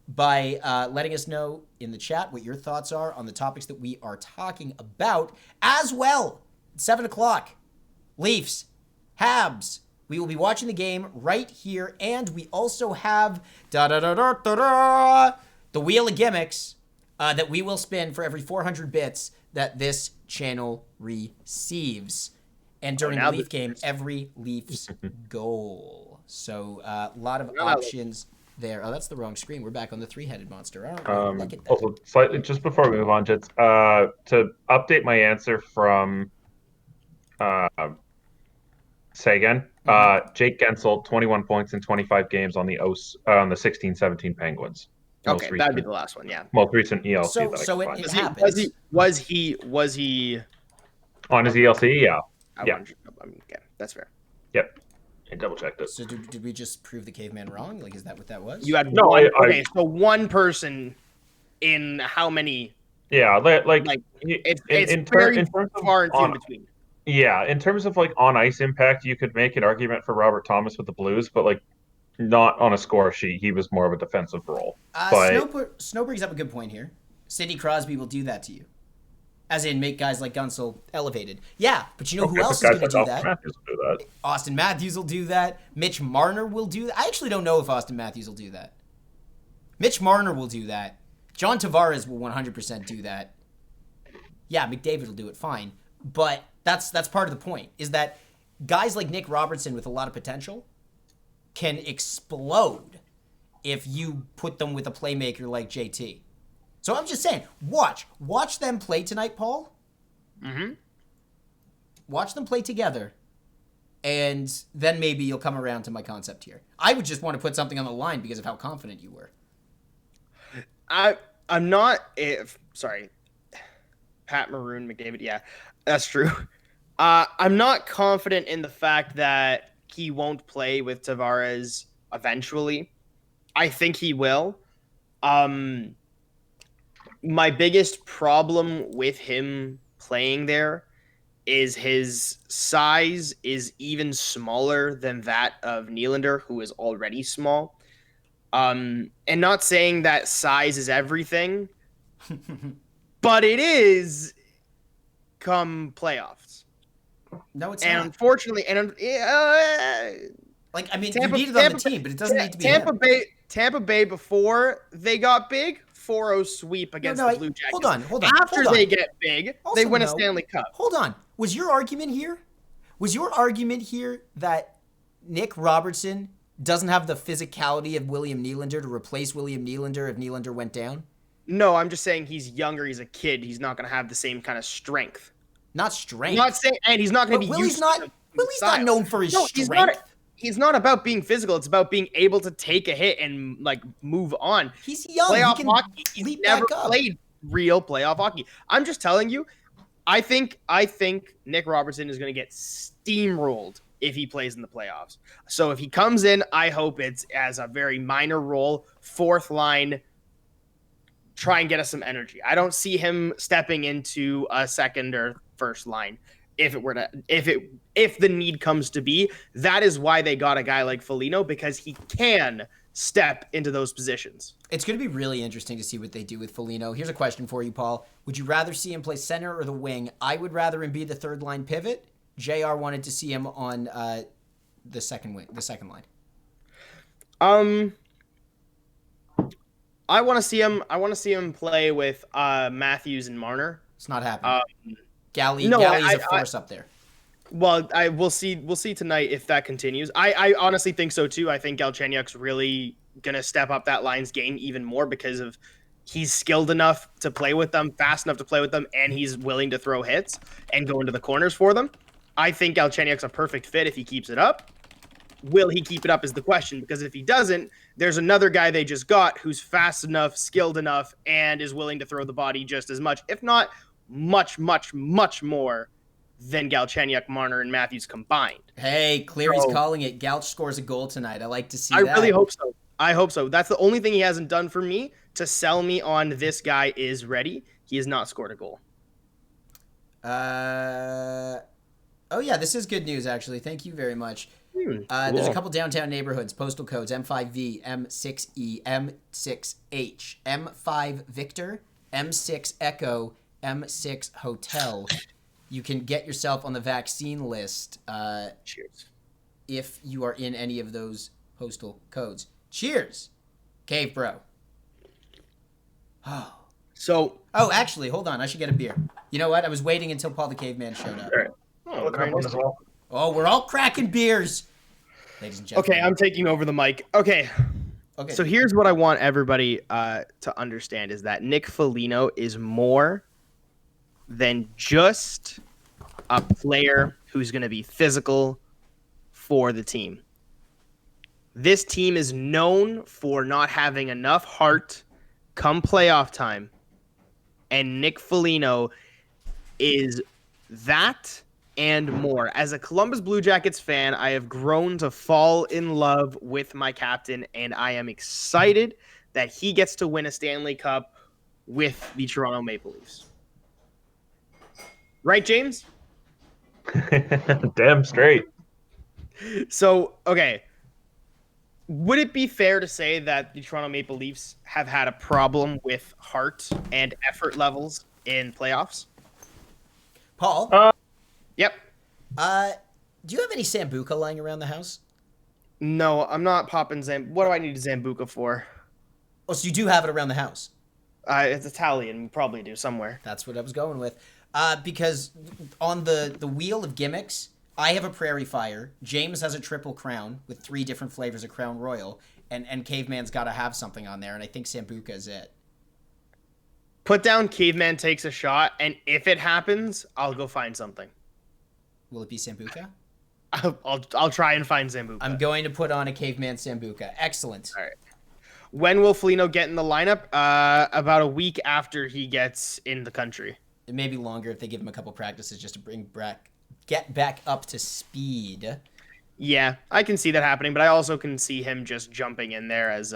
[SPEAKER 1] by letting us know in the chat what your thoughts are on the topics that we are talking about. As well, 7 o'clock, Leafs, Habs. We will be watching the game right here, and we also have the Wheel of Gimmicks that we will spin for every 400 bits that this channel receives. And during the Leaf game, every Leafs goal. So a lot of options there. Oh, that's the wrong screen. We're back on the three-headed monster. Look at that.
[SPEAKER 3] Also, slightly, just before we move on, Jits, to update my answer from say again, Jake Gensel, 21 points in 25 games on the 16-17 Penguins.
[SPEAKER 15] Okay, that'd be the last one, yeah.
[SPEAKER 3] Most recent ELC.
[SPEAKER 1] So it happens.
[SPEAKER 15] Was he
[SPEAKER 3] on his ELC? Yeah.
[SPEAKER 15] Okay, that's fair.
[SPEAKER 3] Yep. I double checked it.
[SPEAKER 1] So did we just prove the caveman wrong? Like, is that what that was?
[SPEAKER 15] You had so one person in how many?
[SPEAKER 3] Yeah,
[SPEAKER 15] it's very far in between.
[SPEAKER 3] Yeah, in terms of like on ice impact, you could make an argument for Robert Thomas with the Blues, but like not on a score sheet. He was more of a defensive role.
[SPEAKER 1] Snow brings up a good point here. Sidney Crosby will do that to you. As in, make guys like Gunsel elevated. Yeah, but you know who else is going to do that? Austin Matthews will do that. Mitch Marner will do that. I actually don't know if Austin Matthews will do that. Mitch Marner will do that. John Tavares will 100% do that. Yeah, McDavid will do it fine. But that's part of the point, is that guys like Nick Robertson with a lot of potential can explode if you put them with a playmaker like JT. So I'm just saying, watch them play tonight, Paul.
[SPEAKER 15] Mm-hmm.
[SPEAKER 1] Watch them play together, and then maybe you'll come around to my concept here. I would just want to put something on the line because of how confident you were.
[SPEAKER 15] I'm not. Sorry, Pat Maroon, McDavid. Yeah, that's true. I'm not confident in the fact that he won't play with Tavares eventually. I think he will. My biggest problem with him playing there is his size is even smaller than that of Nylander, who is already small. And not saying that size is everything, but it is come playoffs.
[SPEAKER 1] No, it's
[SPEAKER 15] and
[SPEAKER 1] not.
[SPEAKER 15] Unfortunately,
[SPEAKER 1] Like, I mean, you need it on the team, but it doesn't need to be him.
[SPEAKER 15] Tampa Bay before they got big, 4-0 sweep against the Blue Jackets.
[SPEAKER 1] Hold on.
[SPEAKER 15] After they get big, they win a Stanley Cup.
[SPEAKER 1] Hold on. Was your argument here that Nick Robertson doesn't have the physicality of William Nylander to replace William Nylander if Nylander went down?
[SPEAKER 15] No, I'm just saying he's younger. He's a kid. He's not going to have the same kind of strength.
[SPEAKER 1] Not strength.
[SPEAKER 15] I'm not saying, and he's not going to be
[SPEAKER 1] Willie's
[SPEAKER 15] used
[SPEAKER 1] not,
[SPEAKER 15] to
[SPEAKER 1] Willie's not known for his strength.
[SPEAKER 15] He's not about being physical. It's about being able to take a hit and like move on.
[SPEAKER 1] He's young.
[SPEAKER 15] Playoff
[SPEAKER 1] he can
[SPEAKER 15] hockey. He's never played real playoff hockey. I'm just telling you. I think Nick Robertson is going to get steamrolled if he plays in the playoffs. So if he comes in, I hope it's as a very minor role, fourth line. Try and get us some energy. I don't see him stepping into a second or first line. If the need comes to be, that is why they got a guy like Foligno, because he can step into those positions.
[SPEAKER 1] It's going to be really interesting to see what they do with Foligno. Here's a question for you, Paul. Would you rather see him play center or the wing? I would rather him be the third line pivot. JR wanted to see him on the second line.
[SPEAKER 15] I want to see him play with Matthews and Marner.
[SPEAKER 1] It's not happening. Galley's a force up there.
[SPEAKER 15] Well, we'll see tonight if that continues. I honestly think so too. I think Galchenyuk's really gonna step up that line's game even more because of he's skilled enough to play with them, fast enough to play with them, and he's willing to throw hits and go into the corners for them. I think Galchenyuk's a perfect fit if he keeps it up. Will he keep it up is the question, because if he doesn't, there's another guy they just got who's fast enough, skilled enough, and is willing to throw the body just as much, if not much, much, much more than Galchenyuk, Marner, and Matthews combined.
[SPEAKER 1] Hey, Cleary's calling it. Galch scores a goal tonight. I like to see that.
[SPEAKER 15] I really hope so. I hope so. That's the only thing he hasn't done for me to sell me on this guy is ready. He has not scored a goal.
[SPEAKER 1] Oh, yeah, this is good news, actually. Thank you very much. There's a couple downtown neighborhoods, postal codes, M5V, M6E, M6H, M5 Victor, M6 Echo, M6 Hotel. You can get yourself on the vaccine list
[SPEAKER 15] Cheers.
[SPEAKER 1] If you are in any of those postal codes. Cheers, Cave Bro. Oh, actually, hold on. I should get a beer. You know what? I was waiting until Paul the Caveman showed up. Oh, we're all cracking beers. Ladies and gentlemen.
[SPEAKER 15] Okay, I'm taking over the mic. Okay. So here's what I want everybody to understand is that Nick Foligno is more than just a player who's going to be physical for the team. This team is known for not having enough heart come playoff time, and Nick Foligno is that and more. As a Columbus Blue Jackets fan, I have grown to fall in love with my captain, and I am excited that he gets to win a Stanley Cup with the Toronto Maple Leafs. Right, James?
[SPEAKER 3] Damn straight.
[SPEAKER 15] So, okay. Would it be fair to say that the Toronto Maple Leafs have had a problem with heart and effort levels in playoffs?
[SPEAKER 1] Paul?
[SPEAKER 15] Yep.
[SPEAKER 1] Do you have any Sambuca lying around the house?
[SPEAKER 15] No, I'm not popping What do I need Sambuca for?
[SPEAKER 1] Oh, so you do have it around the house?
[SPEAKER 15] It's Italian. We probably do somewhere.
[SPEAKER 1] That's what I was going with. Because on the wheel of gimmicks, I have a Prairie Fire. James has a Triple Crown with 3 different flavors of Crown Royal. And Caveman's got to have something on there. And I think Sambuca is it.
[SPEAKER 15] Put down Caveman takes a shot. And if it happens, I'll go find something.
[SPEAKER 1] Will it be Sambuca?
[SPEAKER 15] I'll try and find Sambuca.
[SPEAKER 1] I'm going to put on a Caveman Sambuca. Excellent.
[SPEAKER 15] All right. When will Foligno get in the lineup? About a week after he gets in the country.
[SPEAKER 1] It may be longer if they give him a couple practices just to get back up to speed.
[SPEAKER 15] Yeah, I can see that happening, but I also can see him just jumping in there as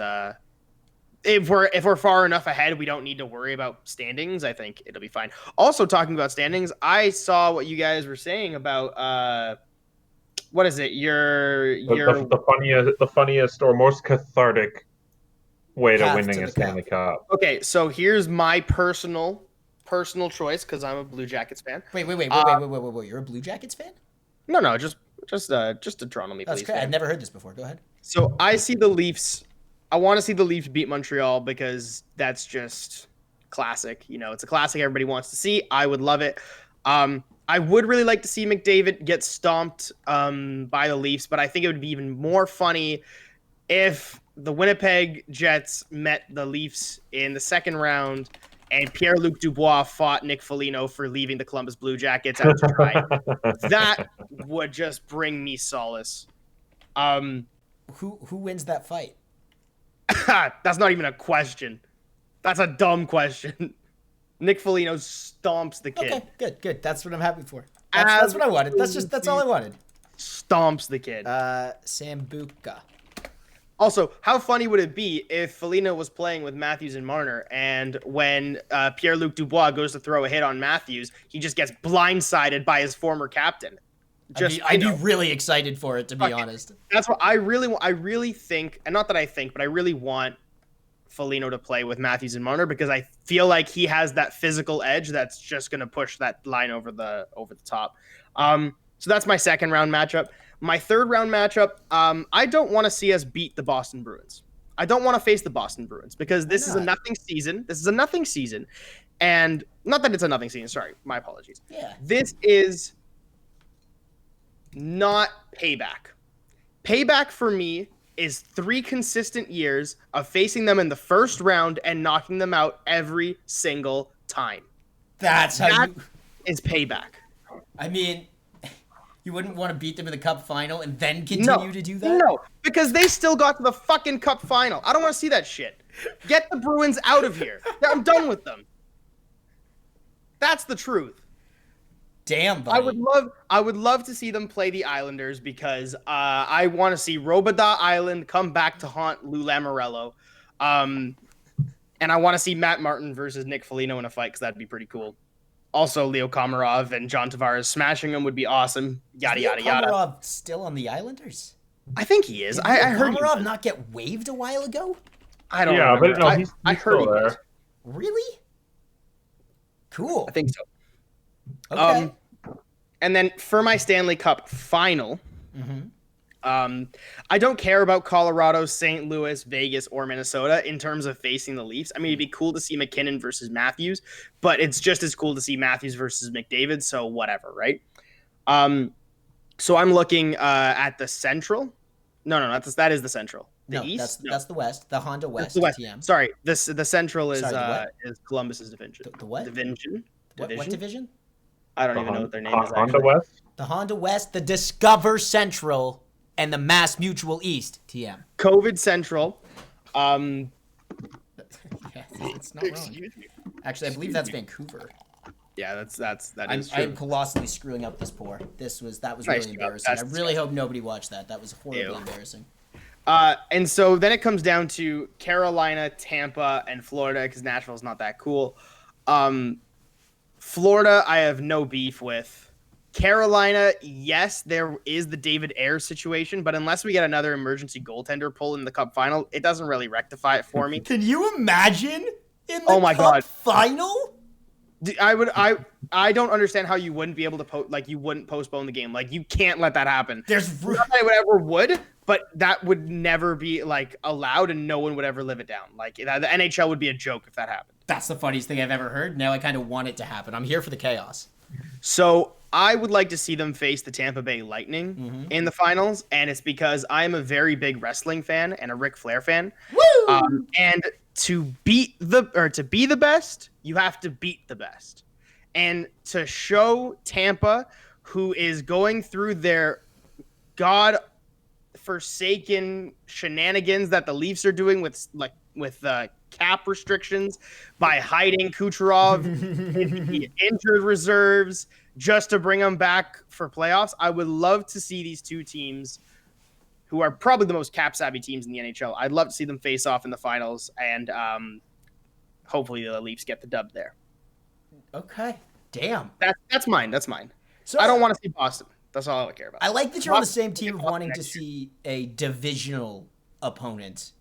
[SPEAKER 15] if we're far enough ahead, we don't need to worry about standings. I think it'll be fine. Also, talking about standings, I saw what you guys were saying about what is it?
[SPEAKER 3] The funniest or most cathartic way to winning a Stanley Cup.
[SPEAKER 15] Okay, so here's my personal choice because I'm a Blue Jackets fan.
[SPEAKER 1] Wait. You're a Blue Jackets fan?
[SPEAKER 15] No, just a Toronto Maple
[SPEAKER 1] That's
[SPEAKER 15] Leafs
[SPEAKER 1] great.
[SPEAKER 15] fan.
[SPEAKER 1] I've never heard this before. Go ahead.
[SPEAKER 15] So I see the Leafs. I want to see the Leafs beat Montreal because that's just classic. You know, it's a classic everybody wants to see. I would love it. I would really like to see McDavid get stomped by the Leafs, but I think it would be even more funny if the Winnipeg Jets met the Leafs in the second round and Pierre-Luc Dubois fought Nick Foligno for leaving the Columbus Blue Jackets out to dry. That would just bring me solace.
[SPEAKER 1] Who wins that fight?
[SPEAKER 15] That's not even a question. That's a dumb question. Nick Foligno stomps the kid.
[SPEAKER 1] Okay, good. That's what I'm happy for. That's what I wanted. That's all I wanted.
[SPEAKER 15] Stomps the kid.
[SPEAKER 1] Sambuca.
[SPEAKER 15] Also, how funny would it be if Foligno was playing with Matthews and Marner, and when Pierre-Luc Dubois goes to throw a hit on Matthews, he just gets blindsided by his former captain?
[SPEAKER 1] I'd be really excited for it, to be honest.
[SPEAKER 15] That's what I really think, and not that I think, but I really want Foligno to play with Matthews and Marner because I feel like he has that physical edge that's just going to push that line over the top. So that's my second round matchup. My third round matchup, I don't want to see us beat the Boston Bruins. I don't want to face the Boston Bruins because this is a nothing season. And not that it's a nothing season. Sorry, my apologies.
[SPEAKER 1] Yeah.
[SPEAKER 15] This is not payback. Payback for me is 3 consistent years of facing them in the first round and knocking them out every single time.
[SPEAKER 1] That
[SPEAKER 15] is payback.
[SPEAKER 1] I mean, you wouldn't want to beat them in the Cup final and then continue to do that?
[SPEAKER 15] No, because they still got to the fucking Cup final. I don't want to see that shit. Get the Bruins out of here. I'm done with them. That's the truth.
[SPEAKER 1] Damn, buddy.
[SPEAKER 15] I would love to see them play the Islanders because I want to see Robidas Island come back to haunt Lou Lamoriello. And I want to see Matt Martin versus Nick Foligno in a fight because that'd be pretty cool. Also, Leo Komarov and John Tavares smashing them would be awesome. Yada, yada, yada.
[SPEAKER 1] Komarov still on the Islanders?
[SPEAKER 15] I think he is.
[SPEAKER 1] Did
[SPEAKER 15] I heard
[SPEAKER 1] Komarov not get waived a while ago?
[SPEAKER 15] I don't know.
[SPEAKER 3] But no, he's
[SPEAKER 15] heard
[SPEAKER 3] still there.
[SPEAKER 1] Really? Cool.
[SPEAKER 15] I think so.
[SPEAKER 1] Okay.
[SPEAKER 15] And then for my Stanley Cup final, I don't care about Colorado, St. Louis, Vegas, or Minnesota in terms of facing the Leafs. I mean, it'd be cool to see McKinnon versus Matthews, but it's just as cool to see Matthews versus McDavid, so whatever, right? So I'm looking at the Central. No, that is the Central. The East?
[SPEAKER 1] That's the West. The Honda West.
[SPEAKER 15] That's the West.
[SPEAKER 1] TM.
[SPEAKER 15] Sorry, the Central is
[SPEAKER 1] Sorry,
[SPEAKER 15] Columbus's division.
[SPEAKER 1] The what?
[SPEAKER 15] Division.
[SPEAKER 1] What division?
[SPEAKER 15] I don't even know what their name is.
[SPEAKER 3] Honda West?
[SPEAKER 1] The Honda West, the Discover Central, and the Mass Mutual East, TM.
[SPEAKER 15] COVID Central.
[SPEAKER 1] Yeah, it's not wrong. Actually, I believe that's Vancouver.
[SPEAKER 15] Yeah, that is true.
[SPEAKER 1] I'm colossally screwing up this pour. That was
[SPEAKER 15] Nice
[SPEAKER 1] really
[SPEAKER 15] job.
[SPEAKER 1] embarrassing.
[SPEAKER 15] That's
[SPEAKER 1] I really hope nobody watched that. That was horribly embarrassing.
[SPEAKER 15] And so then it comes down to Carolina, Tampa, and Florida because Nashville's not that cool. Florida, I have no beef with. Carolina, yes, there is the David Ayres situation, but unless we get another emergency goaltender pull in the Cup final, it doesn't really rectify it for me.
[SPEAKER 1] Can you imagine in the Cup final?
[SPEAKER 15] I don't understand how you wouldn't be able to you wouldn't postpone the game. Like, you can't let that happen.
[SPEAKER 1] There's
[SPEAKER 15] not that it ever would, but that would never be allowed, and no one would ever live it down. Like, the NHL would be a joke if that happened.
[SPEAKER 1] That's the funniest thing I've ever heard. Now I kind of want it to happen. I'm here for the chaos.
[SPEAKER 15] So I would like to see them face the Tampa Bay Lightning in the finals, and it's because I'm a very big wrestling fan and a Ric Flair fan.
[SPEAKER 1] Woo!
[SPEAKER 15] And to be the best, you have to beat the best. And to show Tampa, who is going through their God-forsaken shenanigans that the Leafs are doing with cap restrictions by hiding Kucherov in the injured reserves just to bring them back for playoffs. I would love to see these two teams, who are probably the most cap-savvy teams in the NHL. I'd love to see them face off in the finals, and hopefully the Leafs get the dub there.
[SPEAKER 1] Okay. Damn.
[SPEAKER 15] That's mine. That's mine.
[SPEAKER 1] So
[SPEAKER 15] I don't want to see Boston. That's all I care about.
[SPEAKER 1] I like that you're on the same team of wanting to see a divisional opponent,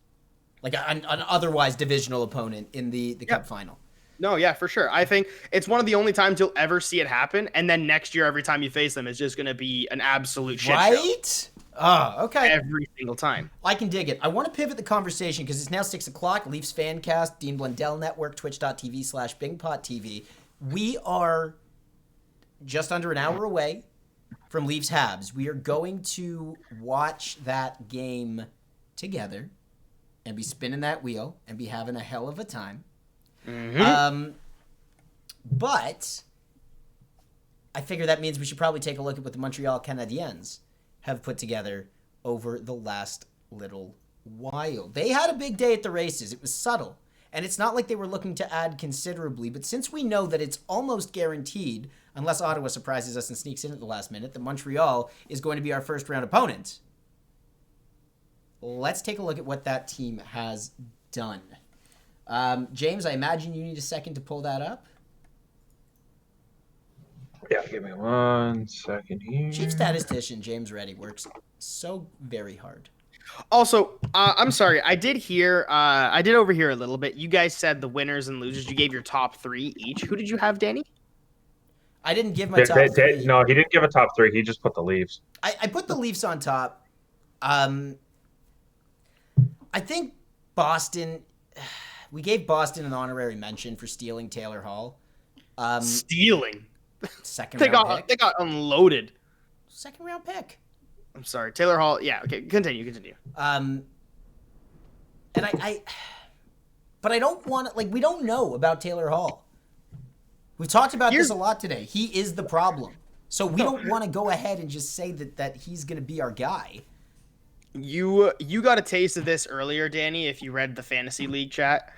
[SPEAKER 1] like an otherwise divisional opponent in the Cup final.
[SPEAKER 15] No, yeah, for sure. I think it's one of the only times you'll ever see it happen. And then next year, every time you face them, it's just going to be an absolute shit show.
[SPEAKER 1] Right? Oh, okay.
[SPEAKER 15] Every single time.
[SPEAKER 1] I can dig it. I want to pivot the conversation because it's now 6 o'clock. Leafs FanCast, Dean Blundell Network, twitch.tv/BingPotTV. We are just under an hour away from Leafs Habs. We are going to watch that game together and be spinning that wheel and be having a hell of a time.
[SPEAKER 15] Mm-hmm.
[SPEAKER 1] But I figure that means we should probably take a look at what the Montreal Canadiens have put together over the last little while. They had a big day at the races. It was subtle. And it's not like they were looking to add considerably, but since we know that it's almost guaranteed, unless Ottawa surprises us and sneaks in at the last minute, that Montreal is going to be our first round opponent. Let's take a look at what that team has done. James, I imagine you need a second to pull that up.
[SPEAKER 3] Yeah, give me 1 second here.
[SPEAKER 1] Chief statistician James Reddy works so very hard.
[SPEAKER 15] Also, I'm sorry. I did overhear a little bit. You guys said the winners and losers. You gave your top 3 each. Who did you have, Danny?
[SPEAKER 1] I didn't give my top 3.
[SPEAKER 3] No, he didn't give a top 3. He just put the Leafs.
[SPEAKER 1] I put the Leafs on top. I think Boston... We gave Boston an honorary mention for stealing Taylor Hall.
[SPEAKER 15] Stealing?
[SPEAKER 1] Second
[SPEAKER 15] They
[SPEAKER 1] round
[SPEAKER 15] got
[SPEAKER 1] pick.
[SPEAKER 15] they got unloaded.
[SPEAKER 1] Second round pick.
[SPEAKER 15] I'm sorry, Taylor Hall. Yeah, okay, continue.
[SPEAKER 1] And but I don't want to, we don't know about Taylor Hall. We've talked about this a lot today. He is the problem. So we don't want to go ahead and just say that he's going to be our guy.
[SPEAKER 15] You got a taste of this earlier, Danny, if you read the fantasy league chat.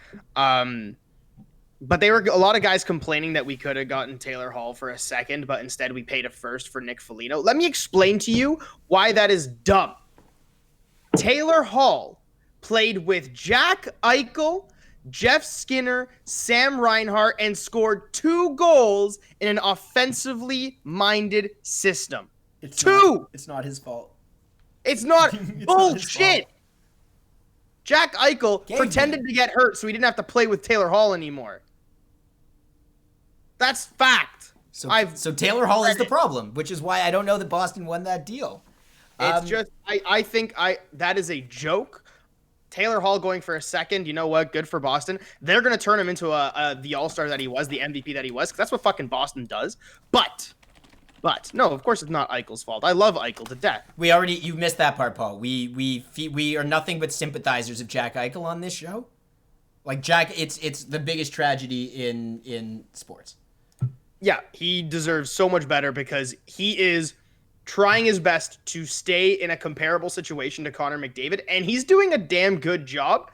[SPEAKER 15] But there were a lot of guys complaining that we could have gotten Taylor Hall for a second, but instead we paid a first for Nick Foligno. Let me explain to you why that is dumb. Taylor Hall played with Jack Eichel, Jeff Skinner, Sam Reinhart, and scored 2 goals in an offensively minded system.
[SPEAKER 1] It's
[SPEAKER 15] 2!
[SPEAKER 1] It's not his fault.
[SPEAKER 15] It's not
[SPEAKER 1] It's not his
[SPEAKER 15] bullshit.
[SPEAKER 1] fault.
[SPEAKER 15] Jack Eichel pretended to get hurt so he didn't have to play with Taylor Hall anymore. That's fact.
[SPEAKER 1] So Taylor Hall is the problem, which is why I don't know that Boston won that deal.
[SPEAKER 15] It's just I think that is a joke. Taylor Hall going for a second, you know what? Good for Boston. They're gonna turn him into the All-Star that he was, the MVP that he was, because that's what fucking Boston does. But no, of course it's not Eichel's fault. I love Eichel to death.
[SPEAKER 1] You missed that part, Paul. We are nothing but sympathizers of Jack Eichel on this show. Like Jack, it's the biggest tragedy in sports.
[SPEAKER 15] Yeah, he deserves so much better because he is trying his best to stay in a comparable situation to Connor McDavid, and he's doing a damn good job.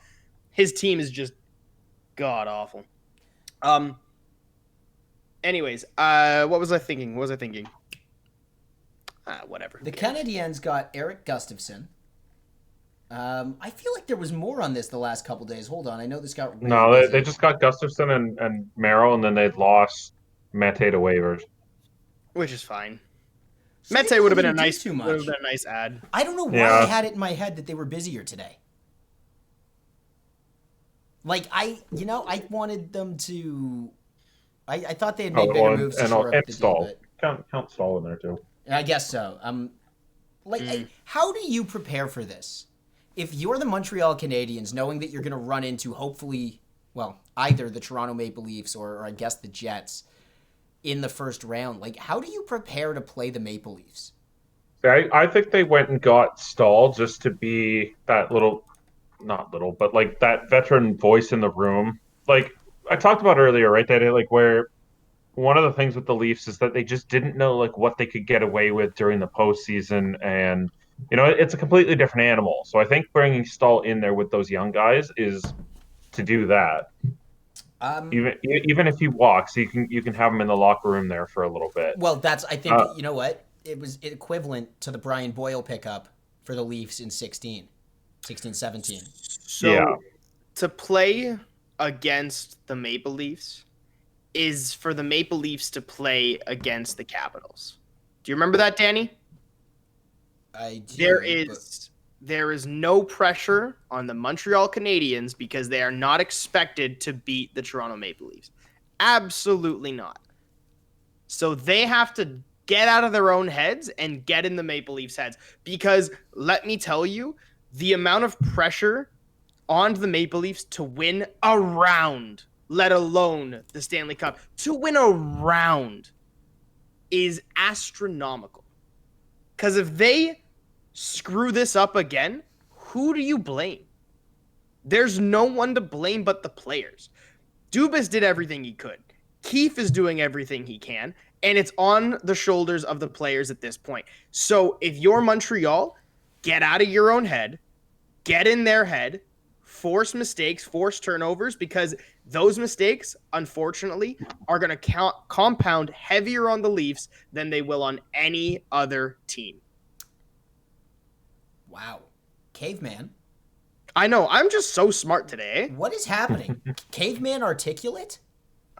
[SPEAKER 15] His team is just god awful. Anyways, what was I thinking? Whatever.
[SPEAKER 1] The Canadiens got Eric Gustafsson. I feel like there was more on this the last couple days. Hold on, I know this got really
[SPEAKER 3] No,
[SPEAKER 1] busy.
[SPEAKER 3] they just got Gustafson and Merrill, and then they lost Mete to waivers.
[SPEAKER 15] Which is fine.
[SPEAKER 1] So
[SPEAKER 15] Mete
[SPEAKER 1] they
[SPEAKER 15] would have been a
[SPEAKER 1] didn't do
[SPEAKER 15] nice
[SPEAKER 1] too much.
[SPEAKER 15] would have been a nice ad.
[SPEAKER 1] I don't know why I had it in my head that they were busier today. Like I wanted them to. I thought they had made bigger moves to shore up the
[SPEAKER 3] Stall.
[SPEAKER 1] deal,
[SPEAKER 3] Count Stall in there too.
[SPEAKER 1] I guess so. How do you prepare for this? If you're the Montreal Canadiens, knowing that you're going to run into hopefully, either the Toronto Maple Leafs or I guess the Jets in the first round, how do you prepare to play the Maple Leafs?
[SPEAKER 3] I think they went and got Stall just to be that that veteran voice in the room. Like I talked about earlier, right? That where one of the things with the Leafs is that they just didn't know what they could get away with during the postseason, and it's a completely different animal. So I think bringing Stahl in there with those young guys is to do that. Even if he walks, you can have him in the locker room there for a little bit.
[SPEAKER 1] Well, I think you know what, it was equivalent to the Brian Boyle pickup for the Leafs in 16, 17.
[SPEAKER 15] So to play against the Maple Leafs is for the Maple Leafs to play against the Capitals. Do you remember that, Danny?
[SPEAKER 1] I do.
[SPEAKER 15] There is no pressure on the Montreal Canadiens because they are not expected to beat the Toronto Maple Leafs. Absolutely not. So they have to get out of their own heads and get in the Maple Leafs' heads. Because let me tell you, the amount of pressure on the Maple Leafs to win a round, let alone the Stanley Cup, to win a round is astronomical. Because if they screw this up again, who do you blame? There's no one to blame but the players. Dubas did everything he could. Keefe is doing everything he can, and it's on the shoulders of the players at this point. So if you're Montreal, get out of your own head, get in their head, force mistakes, force turnovers, because those mistakes, unfortunately, are going to compound heavier on the Leafs than they will on any other team.
[SPEAKER 1] Wow. Caveman.
[SPEAKER 15] I know. I'm just so smart today.
[SPEAKER 1] What is happening? Caveman articulate?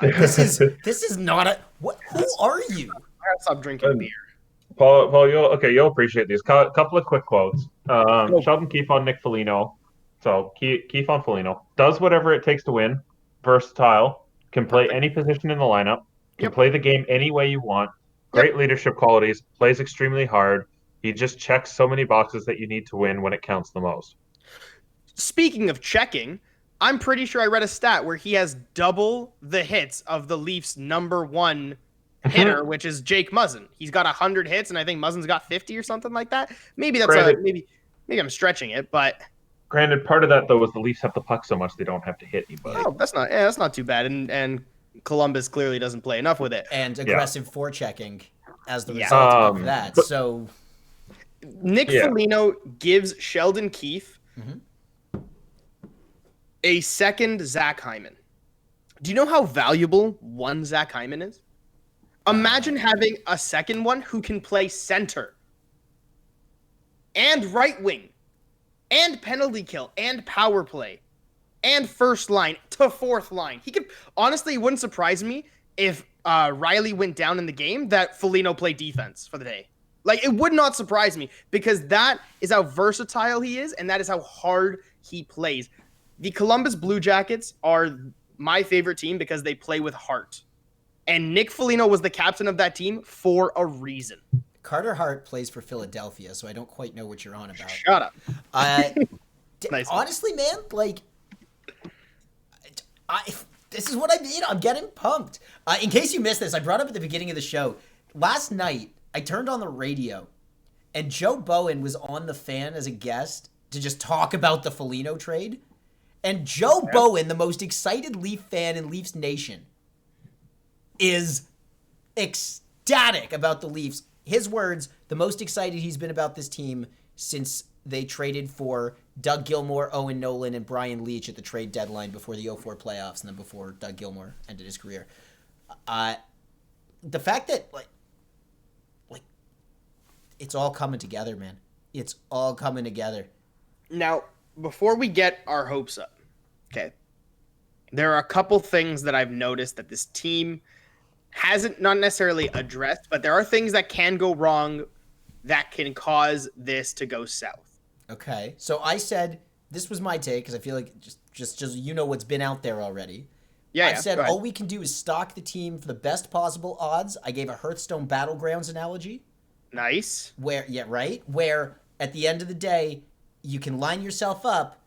[SPEAKER 1] This is not a... What? Who are you?
[SPEAKER 15] I gotta stop drinking beer.
[SPEAKER 3] Paul, you'll appreciate these. Couple of quick quotes. Sheldon Keefe on Nick Foligno. So Keefe on Foligno. Does whatever it takes to win. Versatile. Can play any position in the lineup. Can play the game any way you want. Great leadership qualities. Plays extremely hard. He just checks so many boxes that you need to win when it counts the most.
[SPEAKER 15] Speaking of checking, I'm pretty sure I read a stat where he has double the hits of the Leafs' number one hitter, which is Jake Muzzin. He's got 100 hits, and I think Muzzin's got 50 or something like that. Maybe that's maybe I'm stretching it, but
[SPEAKER 3] granted, part of that though is the Leafs have the puck so much they don't have to hit anybody.
[SPEAKER 15] Oh, that's not too bad, and Columbus clearly doesn't play enough with it.
[SPEAKER 1] And aggressive forechecking as the result of that. So
[SPEAKER 15] Nick Foligno gives Sheldon Keefe a second Zach Hyman. Do you know how valuable one Zach Hyman is? Imagine having a second one who can play center and right wing and penalty kill and power play and first line to fourth line. He could, honestly, it wouldn't surprise me if Riley went down in the game that Foligno played defense for the day. Like, it would not surprise me because that is how versatile he is and that is how hard he plays. The Columbus Blue Jackets are my favorite team because they play with heart. And Nick Foligno was the captain of that team for a reason.
[SPEAKER 1] Carter Hart plays for Philadelphia, so I don't quite know what you're on about.
[SPEAKER 15] Shut up.
[SPEAKER 1] Nice. Honestly, man, like, this is what I mean. I'm getting pumped. In case you missed this, I brought up at the beginning of the show. Last night, I turned on the radio, and Joe Bowen was on The Fan as a guest to just talk about the Foligno trade. And Joe Bowen, the most excited Leaf fan in Leafs Nation, is ecstatic about the Leafs. His words, the most excited he's been about this team since they traded for Doug Gilmour, Owen Nolan, and Brian Leetch at the trade deadline before the 2004 playoffs and then before Doug Gilmour ended his career. The fact that, like, it's all coming together, man. It's all coming together.
[SPEAKER 15] Now, before we get our hopes up, okay, there are a couple things that I've noticed that this team hasn't not necessarily addressed, but there are things that can go wrong that can cause this to go south.
[SPEAKER 1] Okay, so I said this was my take because I feel like just you know what's been out there already. I said all we can do is stock the team for the best possible odds. I gave a Hearthstone Battlegrounds analogy.
[SPEAKER 15] Nice.
[SPEAKER 1] Where at the end of the day, you can line yourself up,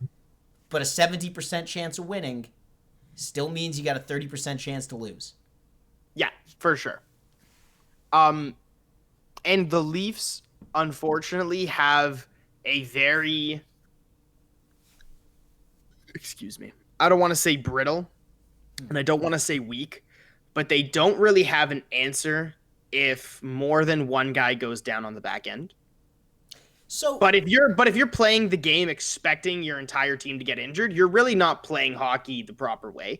[SPEAKER 1] but a 70% chance of winning still means you got a 30% chance to lose.
[SPEAKER 15] Yeah, for sure. And the Leafs, unfortunately, have a very, I don't want to say brittle, and I don't want to say weak, but they don't really have an answer if more than one guy goes down on the back end.
[SPEAKER 1] So,
[SPEAKER 15] but if you're playing the game expecting your entire team to get injured, you're really not playing hockey the proper way.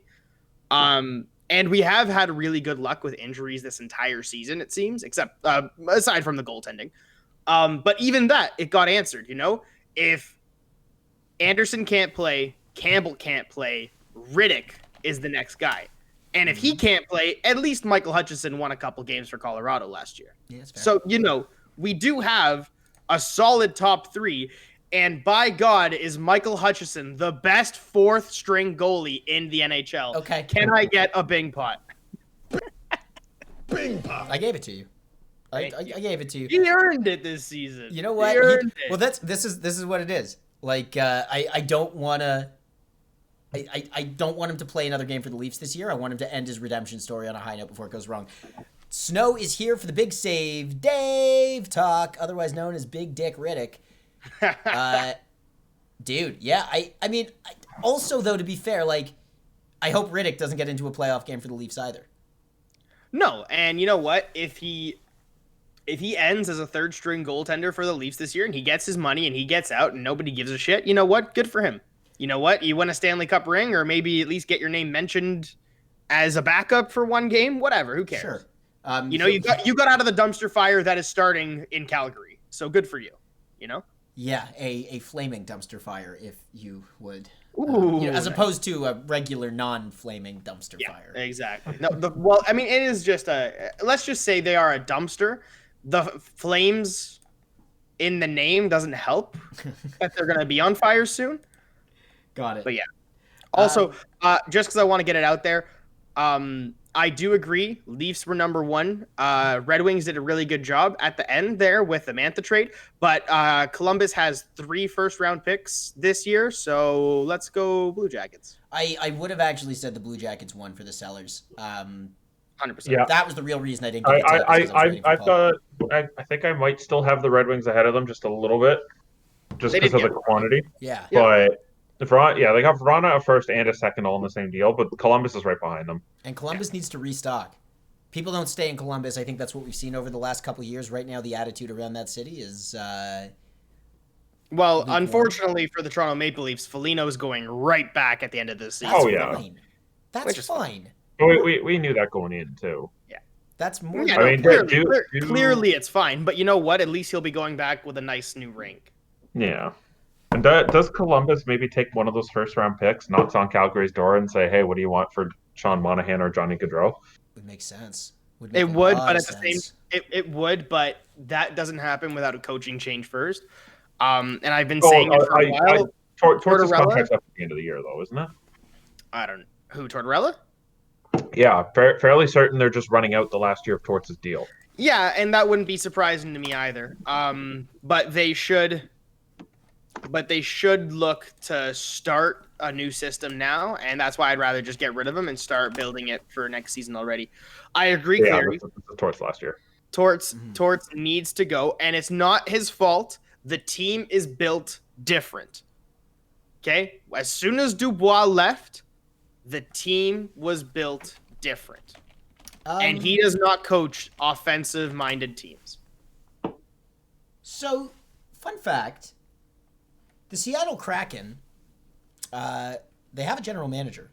[SPEAKER 15] And we have had really good luck with injuries this entire season, it seems, except aside from the goaltending. But even that, it got answered, you know? If Andersen can't play, Campbell can't play, Riddick is the next guy. And if he can't play, at least Michael Hutchinson won a couple games for Colorado last year.
[SPEAKER 1] Yeah, that's fair.
[SPEAKER 15] So, you know, we do have a solid top three. And by God, is Michael Hutchinson the best fourth-string goalie in the NHL?
[SPEAKER 1] Okay.
[SPEAKER 15] Can I get a Bing pot?
[SPEAKER 1] I gave it to you. I gave it to you.
[SPEAKER 15] He earned it this season.
[SPEAKER 1] You know what?
[SPEAKER 15] He earned it.
[SPEAKER 1] Well, this is what it is. Like I don't want to. I don't want him to play another game for the Leafs this year. I want him to end his redemption story on a high note before it goes wrong. Snow is here for the big save. Dave talk, otherwise known as Big Dick Riddick. Dude, yeah. I mean, also though, to be fair, like, I hope Riddick doesn't get into a playoff game for the Leafs either.
[SPEAKER 15] No, and you know what? If he ends as a third string goaltender for the Leafs this year and he gets his money and he gets out and nobody gives a shit, you know what? Good for him. You know what? You win a Stanley Cup ring or maybe at least get your name mentioned as a backup for one game. Whatever. Who cares?
[SPEAKER 1] Sure.
[SPEAKER 15] You got out of the dumpster fire that is starting in Calgary. So good for you. You know?
[SPEAKER 1] Yeah, a flaming dumpster fire, if you would.
[SPEAKER 15] Ooh,
[SPEAKER 1] as opposed to a regular non-flaming dumpster fire.
[SPEAKER 15] Exactly. No, well, I mean, it is just let's just say they are a dumpster. The flames in the name doesn't help that they're going to be on fire soon.
[SPEAKER 1] Got it.
[SPEAKER 15] But yeah. Also, just because I want to get it out there, I do agree. Leafs were number one. Red Wings did a really good job at the end there with the Mantha trade. But Columbus has 3 first-round picks this year, so let's go Blue Jackets.
[SPEAKER 1] I would have actually said the Blue Jackets won for the Sellers.
[SPEAKER 15] 100%.
[SPEAKER 3] Yeah.
[SPEAKER 1] That was the real reason I didn't give it to
[SPEAKER 3] I think I might still have the Red Wings ahead of them just a little bit, just
[SPEAKER 15] They
[SPEAKER 3] because
[SPEAKER 15] did
[SPEAKER 3] of the quantity.
[SPEAKER 1] Yeah.
[SPEAKER 3] But they got Verona a first and a second all in the same deal, but Columbus is right behind them.
[SPEAKER 1] And Columbus needs to restock. People don't stay in Columbus. I think that's what we've seen over the last couple of years. Right now, the attitude around that city is...
[SPEAKER 15] well, unfortunately for the Toronto Maple Leafs, Foligno's going right back at the end of this season.
[SPEAKER 1] Fine. That's fine.
[SPEAKER 3] We knew that going in, too.
[SPEAKER 15] Yeah.
[SPEAKER 1] That's more...
[SPEAKER 15] Yeah, clearly it's fine. But you know what? At least he'll be going back with a nice new ring.
[SPEAKER 3] Yeah. And does Columbus maybe take one of those first-round picks, knocks on Calgary's door, and say, hey, what do you want for Sean Monahan or Johnny Gaudreau?
[SPEAKER 1] Would make sense.
[SPEAKER 15] It would, but at the same, it would, but that doesn't happen without a coaching change first. And I've been saying it for a while.
[SPEAKER 3] Tortorella's contract's up at the end of the year, though, isn't it?
[SPEAKER 15] I don't know. Who, Tortorella?
[SPEAKER 3] Yeah, fairly certain they're just running out the last year of Torts' deal.
[SPEAKER 15] Yeah, and that wouldn't be surprising to me either. But they should look to start a new system now, and that's why I'd rather just get rid of them and start building it for next season already. I agree, Clary.
[SPEAKER 3] Yeah, the Torts last year.
[SPEAKER 15] Torts needs to go, and it's not his fault. The team is built different. Okay? As soon as Dubois left, the team was built different. And he does not coach offensive-minded teams.
[SPEAKER 1] So, fun fact, the Seattle Kraken, they have a general manager,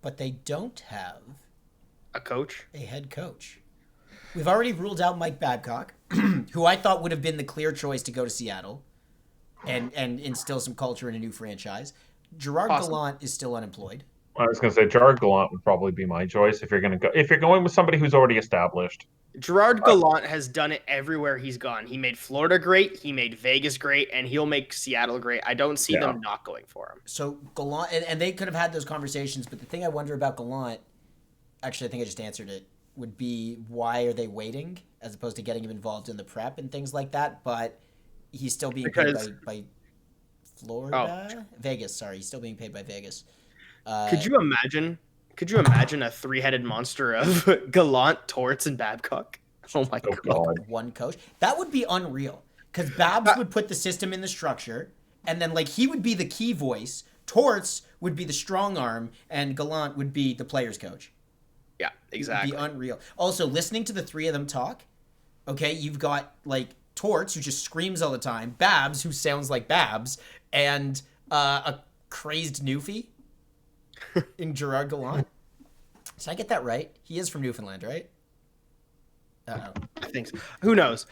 [SPEAKER 1] but they don't have
[SPEAKER 15] a coach,
[SPEAKER 1] a head coach. We've already ruled out Mike Babcock, who I thought would have been the clear choice to go to Seattle and instill some culture in a new franchise. Gerard Gallant is still unemployed.
[SPEAKER 3] I was going to say Gerard Gallant would probably be my choice if you're going with somebody who's already established.
[SPEAKER 15] Gerard Gallant has done it everywhere he's gone. He made Florida great, he made Vegas great, and he'll make Seattle great. I don't see them not going for him.
[SPEAKER 1] So Gallant, and they could have had those conversations, but the thing I wonder about Gallant, actually I think I just answered it, would be why are they waiting as opposed to getting him involved in the prep and things like that, but he's still being paid by Florida? Vegas, sorry. He's still being paid by Vegas.
[SPEAKER 15] Could you imagine a 3-headed monster of Gallant, Torts, and Babcock? Oh my God.
[SPEAKER 1] One coach? That would be unreal. Because Babs would put the system in the structure, and then like he would be the key voice, Torts would be the strong arm, and Gallant would be the player's coach.
[SPEAKER 15] Yeah, exactly.
[SPEAKER 1] It would be unreal. Also, listening to the three of them talk, okay, you've got like Torts, who just screams all the time, Babs, who sounds like Babs, and a crazed Newfie in Gerard Gallant. Did I get that right? He is from Newfoundland, right? Uh-oh.
[SPEAKER 15] I think so. Who knows?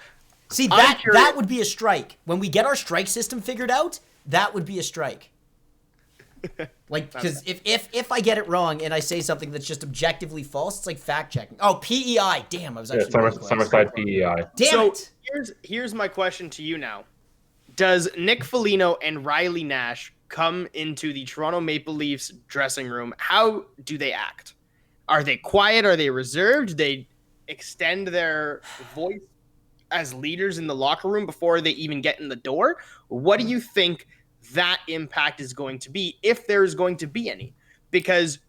[SPEAKER 1] See, that would be a strike. When we get our strike system figured out, that would be a strike. Like, because if I get it wrong and I say something that's just objectively false, it's like fact checking. Oh, PEI. Damn, I was actually
[SPEAKER 3] Summerside PEI.
[SPEAKER 1] Damn it.
[SPEAKER 15] Here's my question to you now. Does Nick Foligno and Riley Nash come into the Toronto Maple Leafs dressing room? How do they act? Are they quiet? Are they reserved? Do they extend their voice as leaders in the locker room before they even get in the door? What do you think that impact is going to be, if there's going to be any? Because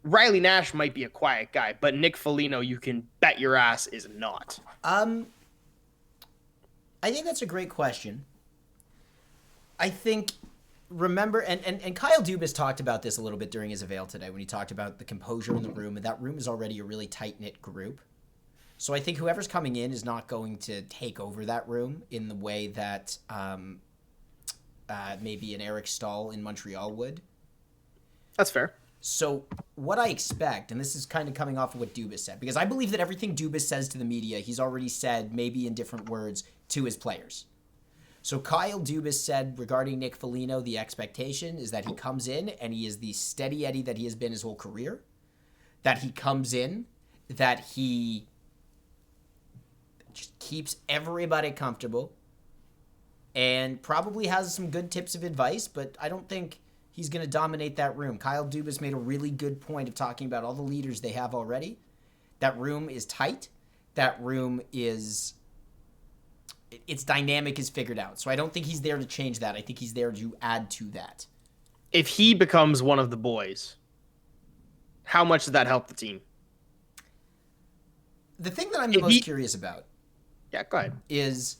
[SPEAKER 15] Riley Nash might be a quiet guy, but Nick Foligno, you can bet your ass, is not.
[SPEAKER 1] I think that's a great question. I think, remember, and Kyle Dubas talked about this a little bit during his avail today when he talked about the composure in the room, and that room is already a really tight-knit group. So I think whoever's coming in is not going to take over that room in the way that maybe an Eric Stahl in Montreal would.
[SPEAKER 15] That's fair.
[SPEAKER 1] So what I expect, and this is kind of coming off of what Dubas said, because I believe that everything Dubas says to the media, he's already said, maybe in different words, to his players. So Kyle Dubas said regarding Nick Foligno, the expectation is that he comes in and he is the steady Eddie that he has been his whole career. That he comes in, that he just keeps everybody comfortable and probably has some good tips of advice, but I don't think he's going to dominate that room. Kyle Dubas made a really good point of talking about all the leaders they have already. That room is tight. That room is... its dynamic is figured out. So I don't think he's there to change that. I think he's there to add to that.
[SPEAKER 15] If he becomes one of the boys, how much does that help the team?
[SPEAKER 1] The thing that I'm the most curious about...
[SPEAKER 15] Yeah, go ahead.
[SPEAKER 1] ...is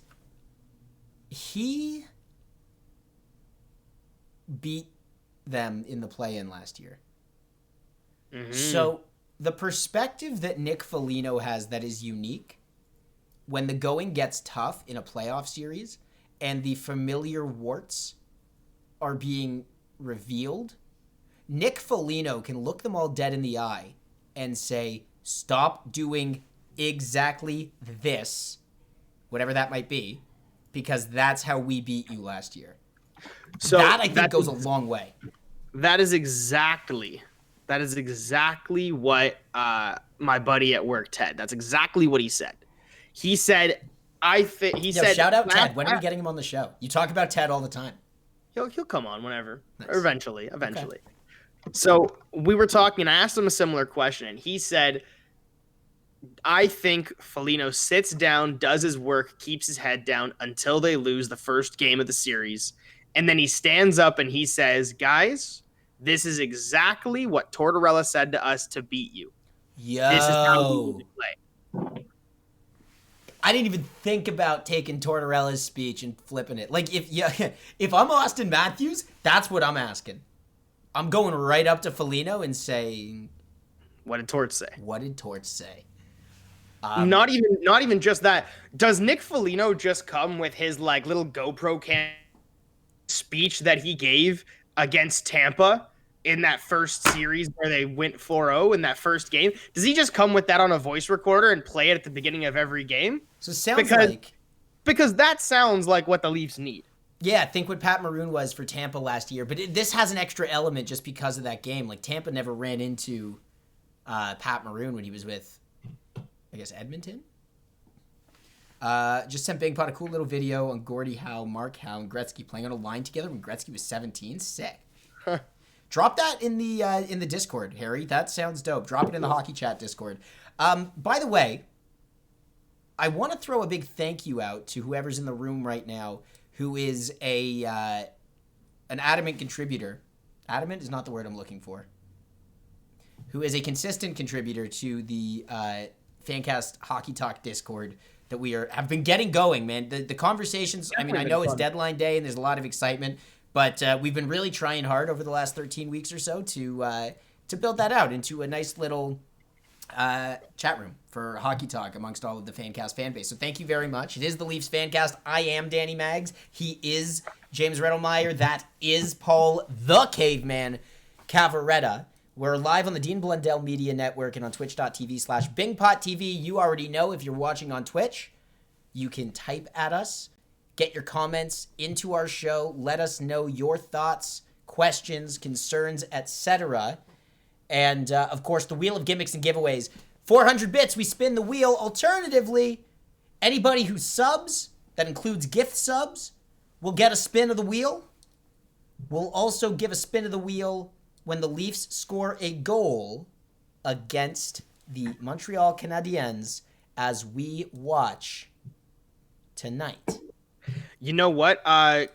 [SPEAKER 1] he beat them in the play-in last year. Mm-hmm. So the perspective that Nick Foligno has that is unique, when the going gets tough in a playoff series and the familiar warts are being revealed, Nick Foligno can look them all dead in the eye and say, stop doing exactly this, whatever that might be, because that's how we beat you last year. So that, I think, goes a long way.
[SPEAKER 15] That is exactly what my buddy at work, Ted, that's exactly what he said. He said,
[SPEAKER 1] shout out Ted. When are we getting him on the show? You talk about Ted all the time.
[SPEAKER 15] He'll come on whenever.
[SPEAKER 1] Nice.
[SPEAKER 15] Or eventually.
[SPEAKER 1] Okay.
[SPEAKER 15] So we were talking, and I asked him a similar question, and he said, I think Foligno sits down, does his work, keeps his head down until they lose the first game of the series. And then he stands up and he says, guys, this is exactly what Tortorella said to us to beat you.
[SPEAKER 1] Yo.
[SPEAKER 15] This is how we need to play.
[SPEAKER 1] I didn't even think about taking Tortorella's speech and flipping it. Like, if I'm Austin Matthews, that's what I'm asking. I'm going right up to Foligno and saying,
[SPEAKER 15] what did Torts say?
[SPEAKER 1] What did Torts say?
[SPEAKER 15] Not even just that. Does Nick Foligno just come with his like little GoPro cam speech that he gave against Tampa in that first series where they went 4-0 in that first game? Does he just come with that on a voice recorder and play it at the beginning of every game?
[SPEAKER 1] So it sounds
[SPEAKER 15] because that sounds like what the Leafs need.
[SPEAKER 1] Yeah, think what Pat Maroon was for Tampa last year. But this has an extra element just because of that game. Like, Tampa never ran into Pat Maroon when he was with, I guess, Edmonton. Just sent Big Pot a cool little video on Gordie Howe, Mark Howe, and Gretzky playing on a line together when Gretzky was 17. Sick. Drop that in the Discord, Harry. That sounds dope. Drop it in the Hockey Chat Discord. By the way, I want to throw a big thank you out to whoever's in the room right now who is an adamant contributor. Adamant is not the word I'm looking for. Who is a consistent contributor to the FanCast Hockey Talk Discord that we have been getting going, man. The conversations, I mean, I know it's deadline day and there's a lot of excitement, but we've been really trying hard over the last 13 weeks or so to build that out into a nice little chat room for Hockey Talk amongst all of the FanCast fan base. So thank you very much. It is the Leafs FanCast. I am Danny Maggs. He is James Redelmeyer. That is Paul the Caveman Cavaretta. We're live on the Dean Blundell Media Network and on twitch.tv/BingPotTV. You already know if you're watching on Twitch, you can type at us, get your comments into our show, let us know your thoughts, questions, concerns, etc. And, of course, the Wheel of Gimmicks and Giveaways. 400 bits, we spin the wheel. Alternatively, anybody who subs, that includes gift subs, will get a spin of the wheel. We'll also give a spin of the wheel when the Leafs score a goal against the Montreal Canadiens as we watch tonight?
[SPEAKER 15] You know what?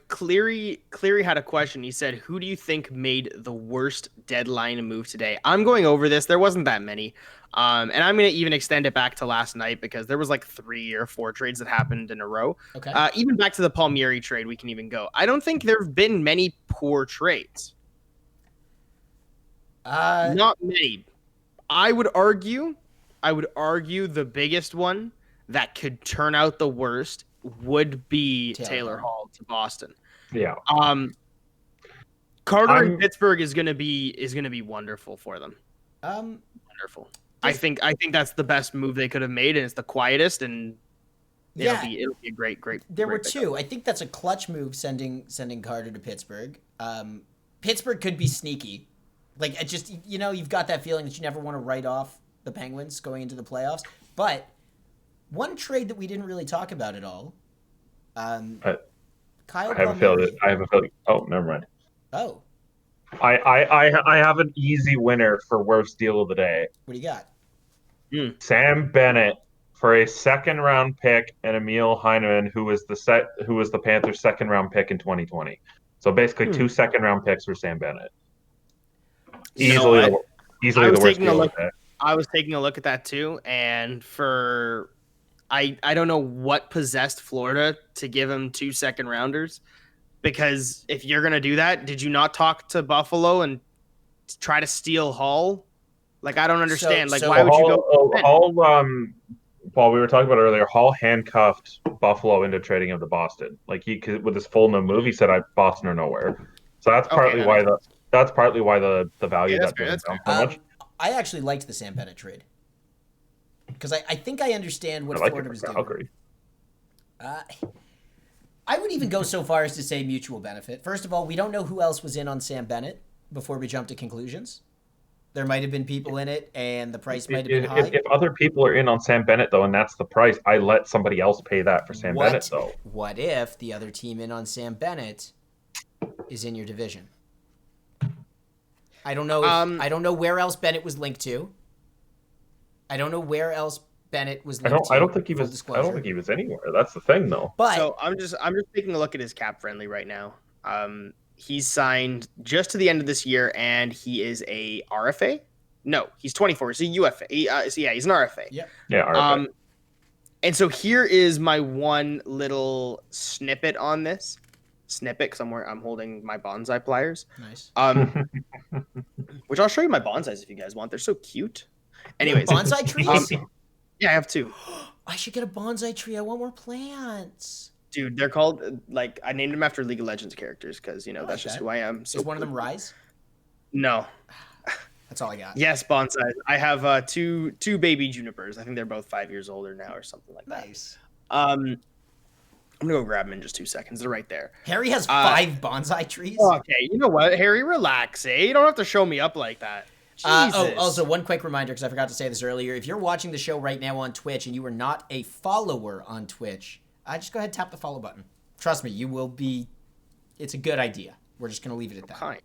[SPEAKER 15] Cleary had a question. He said, "Who do you think made the worst deadline move today?" I'm going over this. There wasn't that many, and I'm going to even extend it back to last night because there was like 3 or 4 trades that happened in a row.
[SPEAKER 1] Okay.
[SPEAKER 15] Even back to the Palmieri trade, we can even go. I don't think there have been many poor trades. Not many. I would argue the biggest one that could turn out the worst would be Taylor Hall to Boston.
[SPEAKER 3] Yeah.
[SPEAKER 15] Carter in Pittsburgh is gonna be wonderful for them. Wonderful. I think that's the best move they could have made, and it's the quietest, and it'll be a great.
[SPEAKER 1] There were
[SPEAKER 15] great
[SPEAKER 1] two. I think that's a clutch move sending Carter to Pittsburgh. Pittsburgh could be sneaky. Like, it just, you've got that feeling that you never want to write off the Penguins going into the playoffs. But one trade that we didn't really talk about at all. Kyle
[SPEAKER 3] I have a feeling. Oh, never mind.
[SPEAKER 1] Oh.
[SPEAKER 3] I have an easy winner for worst deal of the day.
[SPEAKER 1] What do you got?
[SPEAKER 3] Sam Bennett for a 2nd-round pick and Emil Heinemann, who was the Panthers' 2nd-round pick in 2020. So basically, 2 2nd-round picks for Sam Bennett. Easily the worst deal of the day.
[SPEAKER 15] I was taking a look at that too, and I don't know what possessed Florida to give him 2 second-rounders, because if you're gonna do that, did you not talk to Buffalo and try to steal Hall? Like, I don't understand. Why would you go?
[SPEAKER 3] Hall, Paul, we were talking about earlier. Hall handcuffed Buffalo into trading him to Boston. Like, with his Foligno move, he said, "Boston or nowhere." So that's partly why the value that goes down so much.
[SPEAKER 1] I actually liked the Sam Bennett trade because I think I understand what Florida was doing. I would even go so far as to say mutual benefit. First of all, we don't know who else was in on Sam Bennett before we jump to conclusions. There might have been people in it, and the price might have been high.
[SPEAKER 3] If other people are in on Sam Bennett, though, and that's the price, I let somebody else pay that for Sam Bennett, though.
[SPEAKER 1] What if the other team in on Sam Bennett is in your division? I don't know. I don't know where else Bennett was linked to. I don't know where else Bennett was linked to.
[SPEAKER 3] I don't think he was anywhere. That's the thing, though.
[SPEAKER 1] But
[SPEAKER 15] so I'm just taking a look at his cap friendly right now. He's signed just to the end of this year, and he is a RFA. No, he's 24. He's a UFA. He's an RFA.
[SPEAKER 1] Yeah.
[SPEAKER 3] Yeah. RFA.
[SPEAKER 15] And so here is my one little snippet on this. Snippet, because I'm holding my bonsai pliers.
[SPEAKER 1] Nice.
[SPEAKER 15] Which I'll show you my bonsais if you guys want. They're so cute. Anyways,
[SPEAKER 1] bonsai trees.
[SPEAKER 15] Yeah, I have 2.
[SPEAKER 1] I should get a bonsai tree. I want more plants.
[SPEAKER 15] Dude, they're called, I named them after League of Legends characters because that's just who I am. So
[SPEAKER 1] is one of them Rise?
[SPEAKER 15] No.
[SPEAKER 1] That's all I got.
[SPEAKER 15] Yes, bonsai. I have two baby junipers. I think they're both 5 years older now or something like that.
[SPEAKER 1] Nice.
[SPEAKER 15] I'm gonna go grab them in just 2 seconds. They're right there.
[SPEAKER 1] Harry has 5 bonsai trees.
[SPEAKER 15] Okay, you know what, Harry, relax. You don't have to show me up like that. Jesus.
[SPEAKER 1] Also, one quick reminder, because I forgot to say this earlier. If you're watching the show right now on Twitch and you are not a follower on Twitch, just go ahead and tap the follow button. Trust me, you will be. It's a good idea. We're just gonna leave it at that.
[SPEAKER 15] Kind.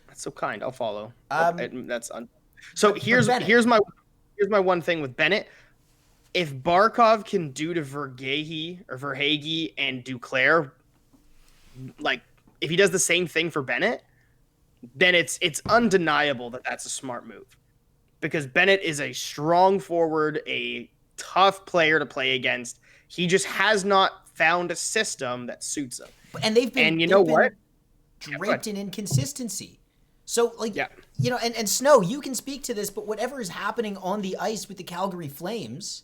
[SPEAKER 15] That's so kind. I'll follow. So here's my one thing with Bennett. If Barkov can do to Verhage and Duclair, if he does the same thing for Bennett, then it's undeniable that that's a smart move, because Bennett is a strong forward, a tough player to play against. He just has not found a system that suits him.
[SPEAKER 1] And they've been,
[SPEAKER 15] what?
[SPEAKER 1] Draped in inconsistency. So, and Snow, you can speak to this, but whatever is happening on the ice with the Calgary Flames,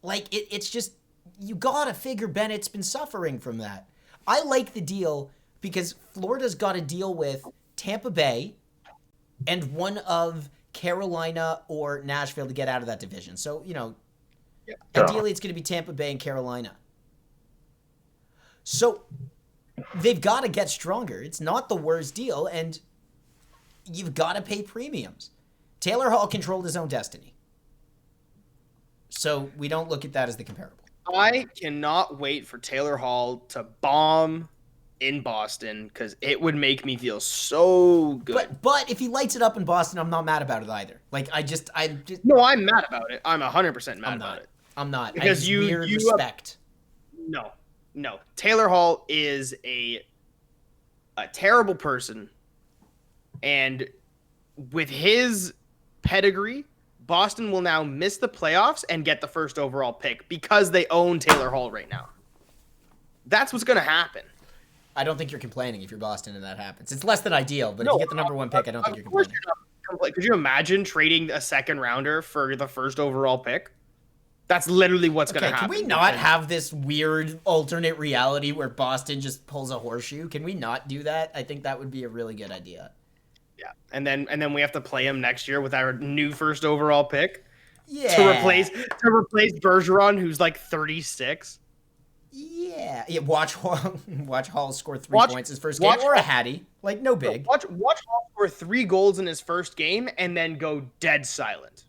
[SPEAKER 1] it's just, you gotta figure Bennett's been suffering from that. I like the deal because Florida's got to deal with Tampa Bay and one of Carolina or Nashville to get out of that division. So, ideally it's going to be Tampa Bay and Carolina. So they've got to get stronger. It's not the worst deal, and you've got to pay premiums. Taylor Hall controlled his own destiny. So we don't look at that as the comparable.
[SPEAKER 15] I cannot wait for Taylor Hall to bomb in Boston because it would make me feel so good.
[SPEAKER 1] But if he lights it up in Boston, I'm not mad about it either. Like I just
[SPEAKER 15] No, I'm mad about it. I'm 100% mad about it.
[SPEAKER 1] I'm not
[SPEAKER 15] Because
[SPEAKER 1] weird respect.
[SPEAKER 15] No. Taylor Hall is a terrible person, and with his pedigree, Boston will now miss the playoffs and get the first overall pick because they own Taylor Hall right now. That's what's going to happen.
[SPEAKER 1] I don't think you're complaining if you're Boston and that happens. It's less than ideal, but if you get the number 1 pick, I don't think you're complaining.
[SPEAKER 15] Could you imagine trading a second rounder for the first overall pick? That's literally what's going to happen.
[SPEAKER 1] Can we not have this weird alternate reality where Boston just pulls a horseshoe? Can we not do that? I think that would be a really good idea.
[SPEAKER 15] Yeah, and then we have to play him next year with our new first overall pick.
[SPEAKER 1] Yeah.
[SPEAKER 15] To replace Bergeron, who's like 36.
[SPEAKER 1] Yeah. Watch Hall score 3 points his first game, or a Hattie. Like, no big.
[SPEAKER 15] Watch Hall score 3 goals in his first game and then go dead silent.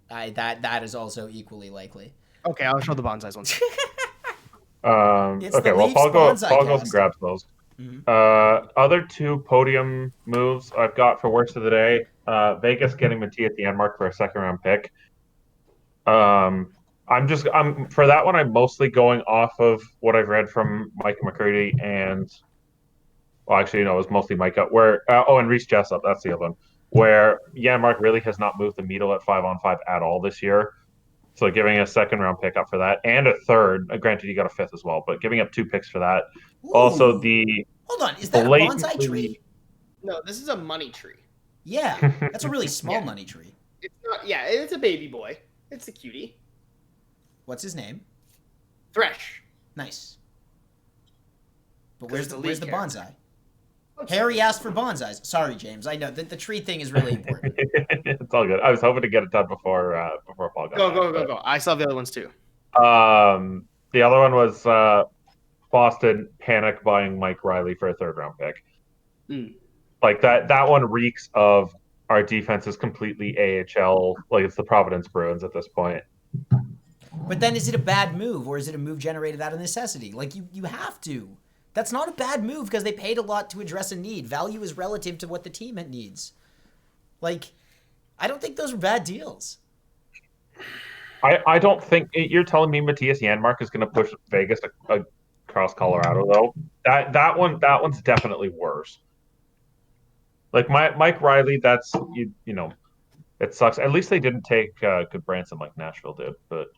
[SPEAKER 1] That is also equally likely.
[SPEAKER 15] Okay, I'll show the bonsais ones.
[SPEAKER 3] Okay, well, Paul goes and grabs those. Other 2 podium moves I've got for worst of the day. Vegas getting Mattia at the end mark for a second-round pick. I'm for that one. I'm mostly going off of what I've read from Mike McCurdy and, well, actually, no, it was mostly Micah. And Reese Jessup. That's the other one. Where Janmark really has not moved the needle at 5-on-5 at all this year. So giving a second-round pick up for that, and a third. Granted, you got a 5th as well, but giving up 2 picks for that.
[SPEAKER 1] Ooh.
[SPEAKER 3] Also,
[SPEAKER 1] hold on, is that a bonsai tree?
[SPEAKER 15] No, this is a money tree.
[SPEAKER 1] Yeah, that's a really small money tree.
[SPEAKER 15] It's not. Yeah, it's a baby boy. It's a cutie.
[SPEAKER 1] What's his name?
[SPEAKER 15] Thresh.
[SPEAKER 1] Nice. But where's the
[SPEAKER 15] character.
[SPEAKER 1] bonsai? Harry asked for bonsais. Sorry, James. I know the tree thing is really important.
[SPEAKER 3] It's all good. I was hoping to get it done before Paul got
[SPEAKER 15] Go. I saw the other ones too.
[SPEAKER 3] The other one was Boston panic buying Mike Riley for a 3rd-round pick. Like that one reeks of our defense is completely AHL. Like it's the Providence Bruins at this point.
[SPEAKER 1] But then is it a bad move, or is it a move generated out of necessity? Like you have to. That's not a bad move because they paid a lot to address a need. Value is relative to what the team needs. Like, I don't think those are bad deals.
[SPEAKER 3] I don't think you're telling me Matthias Janmark is going to push Vegas across Colorado though. That one's definitely worse. Like Mike Riley, that's you know, it sucks. At least they didn't take Goodbranson like Nashville did, but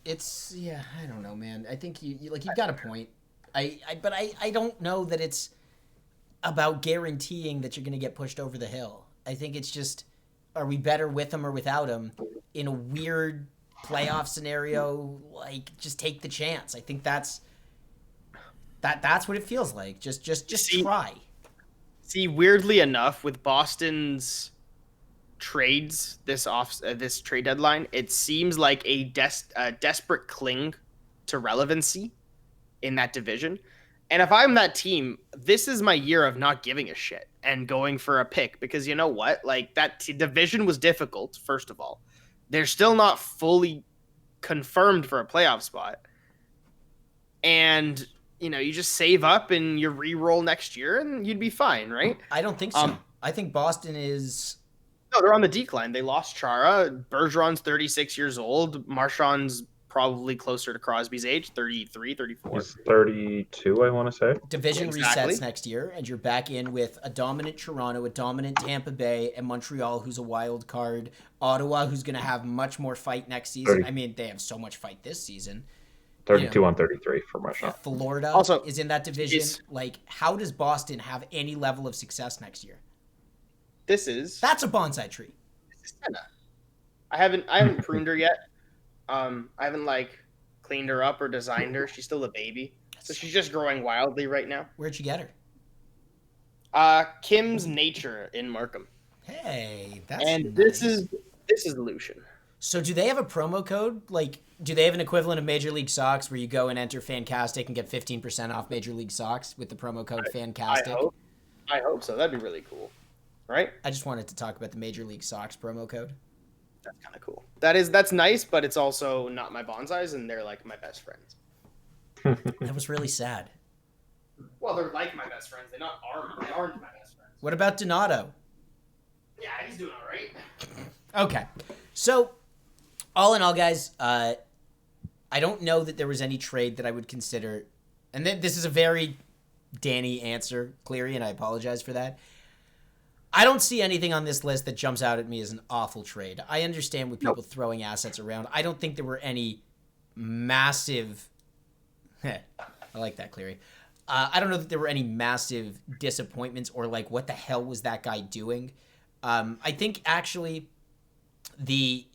[SPEAKER 1] it's I don't know, man. I think you've got a point. But I don't know that it's about guaranteeing that you're going to get pushed over the hill. I think it's just, are we better with him or without him in a weird playoff scenario? Like, just take the chance. I think that's what it feels like. Just try.
[SPEAKER 15] See, weirdly enough, with Boston's trades this trade deadline, it seems like a desperate cling to relevancy in that division. And if I'm that team, this is my year of not giving a shit and going for a pick, because you know what? Like, that division was difficult, first of all. They're still not fully confirmed for a playoff spot. And, you know, you just save up and you re-roll next year and you'd be fine, right?
[SPEAKER 1] I don't think so. I think Boston is...
[SPEAKER 15] No, they're on the decline. They lost Chara. Bergeron's 36 years old. Marchand's probably closer to Crosby's age, 33, 34.
[SPEAKER 3] He's 32, I want to say.
[SPEAKER 1] Division resets next year, and you're back in with a dominant Toronto, a dominant Tampa Bay, and Montreal, who's a wild card. Ottawa, who's going to have much more fight next season.
[SPEAKER 3] 30.
[SPEAKER 1] I mean, they have so much fight this season.
[SPEAKER 3] 32 on 33 for Marchand.
[SPEAKER 1] Florida
[SPEAKER 15] also
[SPEAKER 1] is in that division. Like, how does Boston have any level of success next year? That's a bonsai tree.
[SPEAKER 15] This is Senna. I haven't pruned her yet. I haven't cleaned her up or designed her. She's still a baby, so she's just growing wildly right now.
[SPEAKER 1] Where'd you get her?
[SPEAKER 15] Kim's Nature in Markham.
[SPEAKER 1] Hey, that's
[SPEAKER 15] and
[SPEAKER 1] nice.
[SPEAKER 15] this is Lucian.
[SPEAKER 1] So do they have a promo code? Like, do they have an equivalent of Major League Socks where you go and enter Fantastic and get 15% off Major League Socks with the promo code Fantastic?
[SPEAKER 15] I hope so. That'd be really cool, right?
[SPEAKER 1] I just wanted to talk about the Major League Socks promo code.
[SPEAKER 15] That's kind of cool. That's nice, but it's also not my bonsais, and they're like my best friends.
[SPEAKER 1] That was really sad.
[SPEAKER 15] Well, they're like my best friends. They aren't my best friends.
[SPEAKER 1] What about Donato?
[SPEAKER 15] Yeah, he's doing all right.
[SPEAKER 1] Okay. So, all in all, guys, I don't know that there was any trade that I would consider. And this is a very Danny answer, Cleary, and I apologize for that. I don't see anything on this list that jumps out at me as an awful trade. I understand with people throwing assets around. I don't think there were any massive... I like that, Cleary. I don't know that there were any massive disappointments or like, what the hell was that guy doing? I think actually the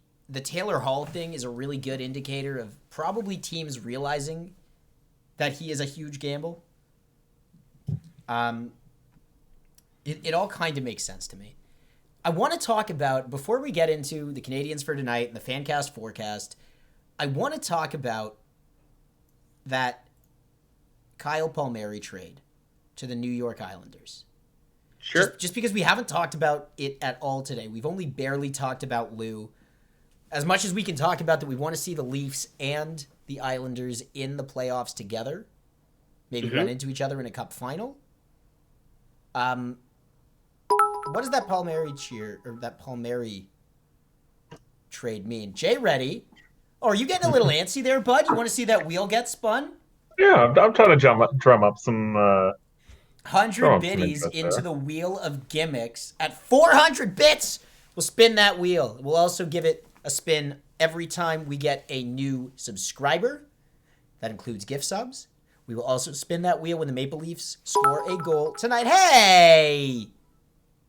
[SPEAKER 1] Taylor Hall thing is a really good indicator of probably teams realizing that he is a huge gamble. It all kind of makes sense to me. I want to talk about, before we get into the Canadians for tonight and the FanCast Forecast, I want to talk about that Kyle Palmieri trade to the New York Islanders.
[SPEAKER 15] Sure.
[SPEAKER 1] Just because we haven't talked about it at all today. We've only barely talked about Lou. As much as we can talk about that we want to see the Leafs and the Islanders in the playoffs together, maybe run into each other in a cup final. What does that Palmieri trade mean? Jay Reddy. Oh, are you getting a little antsy there, bud? You want to see that wheel get spun?
[SPEAKER 3] Yeah, I'm trying to drum up some
[SPEAKER 1] 100 biddies into the wheel of gimmicks. At 400 bits, we'll spin that wheel. We'll also give it a spin every time we get a new subscriber. That includes gift subs. We will also spin that wheel when the Maple Leafs score a goal tonight. Hey!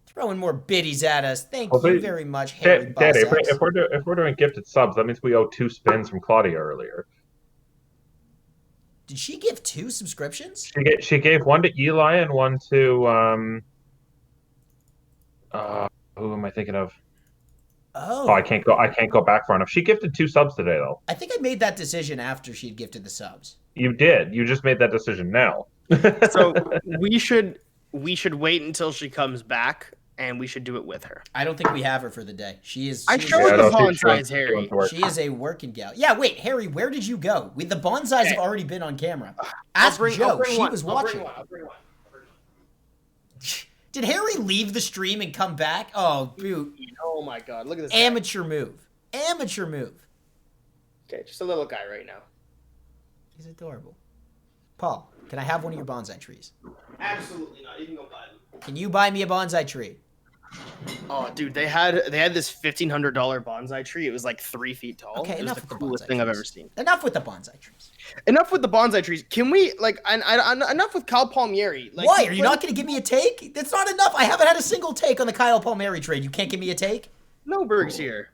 [SPEAKER 1] Throwing more biddies at us. Thank you very much, Harry
[SPEAKER 3] Daddy, if we're doing gifted subs, that means we owe 2 spins from Claudia earlier.
[SPEAKER 1] Did she give 2 subscriptions?
[SPEAKER 3] She gave one to Eli and one to who am I thinking of?
[SPEAKER 1] Oh,
[SPEAKER 3] I can't go back far enough. She gifted 2 subs today though.
[SPEAKER 1] I think I made that decision after she'd gifted the subs.
[SPEAKER 3] You did. You just made that decision now.
[SPEAKER 15] So we should wait until she comes back, and we should do it with her.
[SPEAKER 1] I don't think we have her for the day. She is.
[SPEAKER 15] I showed the bonsais, Harry.
[SPEAKER 1] She is a working gal. Yeah, wait, Harry, where did you go? The bonsais have already been on camera. Ask Joe. She was watching.
[SPEAKER 15] I'll bring one.
[SPEAKER 1] Did Harry leave the stream and come back? Oh, dude.
[SPEAKER 15] Oh my God! Look at this.
[SPEAKER 1] Amateur move. Amateur move.
[SPEAKER 15] Okay, just a little guy right now.
[SPEAKER 1] He's adorable. Paul, can I have one of your bonsai trees?
[SPEAKER 15] Absolutely not. You can go buy them.
[SPEAKER 1] Can you buy me a bonsai tree?
[SPEAKER 15] Oh, dude, they had this $1,500 bonsai tree. It was like 3 feet tall.
[SPEAKER 1] Okay,
[SPEAKER 15] it was
[SPEAKER 1] enough
[SPEAKER 15] the
[SPEAKER 1] with the
[SPEAKER 15] coolest
[SPEAKER 1] bonsai
[SPEAKER 15] thing I've
[SPEAKER 1] trees.
[SPEAKER 15] ever seen.
[SPEAKER 1] Enough with the bonsai trees.
[SPEAKER 15] Enough with the bonsai trees. Can we enough with Kyle Palmieri? Like,
[SPEAKER 1] why are you not going to give me a take? That's not enough. I haven't had a single take on the Kyle Palmieri trade. You can't give me a take?
[SPEAKER 15] No, Berg's here.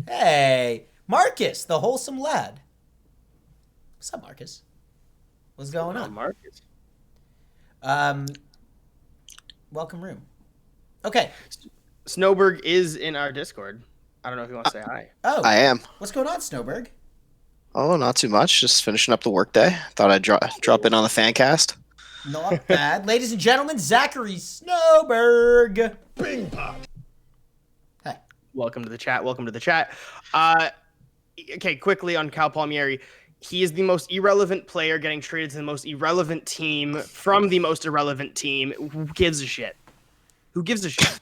[SPEAKER 1] Hey, Marcus, the wholesome lad. What's up, Marcus? What's going on?
[SPEAKER 15] Marcus?
[SPEAKER 1] Welcome room. Okay.
[SPEAKER 15] Snowberg is in our Discord. I don't know if you want to say hi.
[SPEAKER 1] Oh,
[SPEAKER 16] I am.
[SPEAKER 1] What's going on, Snowberg?
[SPEAKER 16] Oh, not too much. Just finishing up the workday. Thought I'd drop in on the FanCast.
[SPEAKER 1] Not bad. Ladies and gentlemen, Zachary Snowberg. Bing pop. Hey.
[SPEAKER 15] Welcome to the chat. Welcome to the chat. Okay, quickly on Kyle Palmieri. He is the most irrelevant player getting traded to the most irrelevant team from the most irrelevant team. Who gives a shit? Who gives a shit?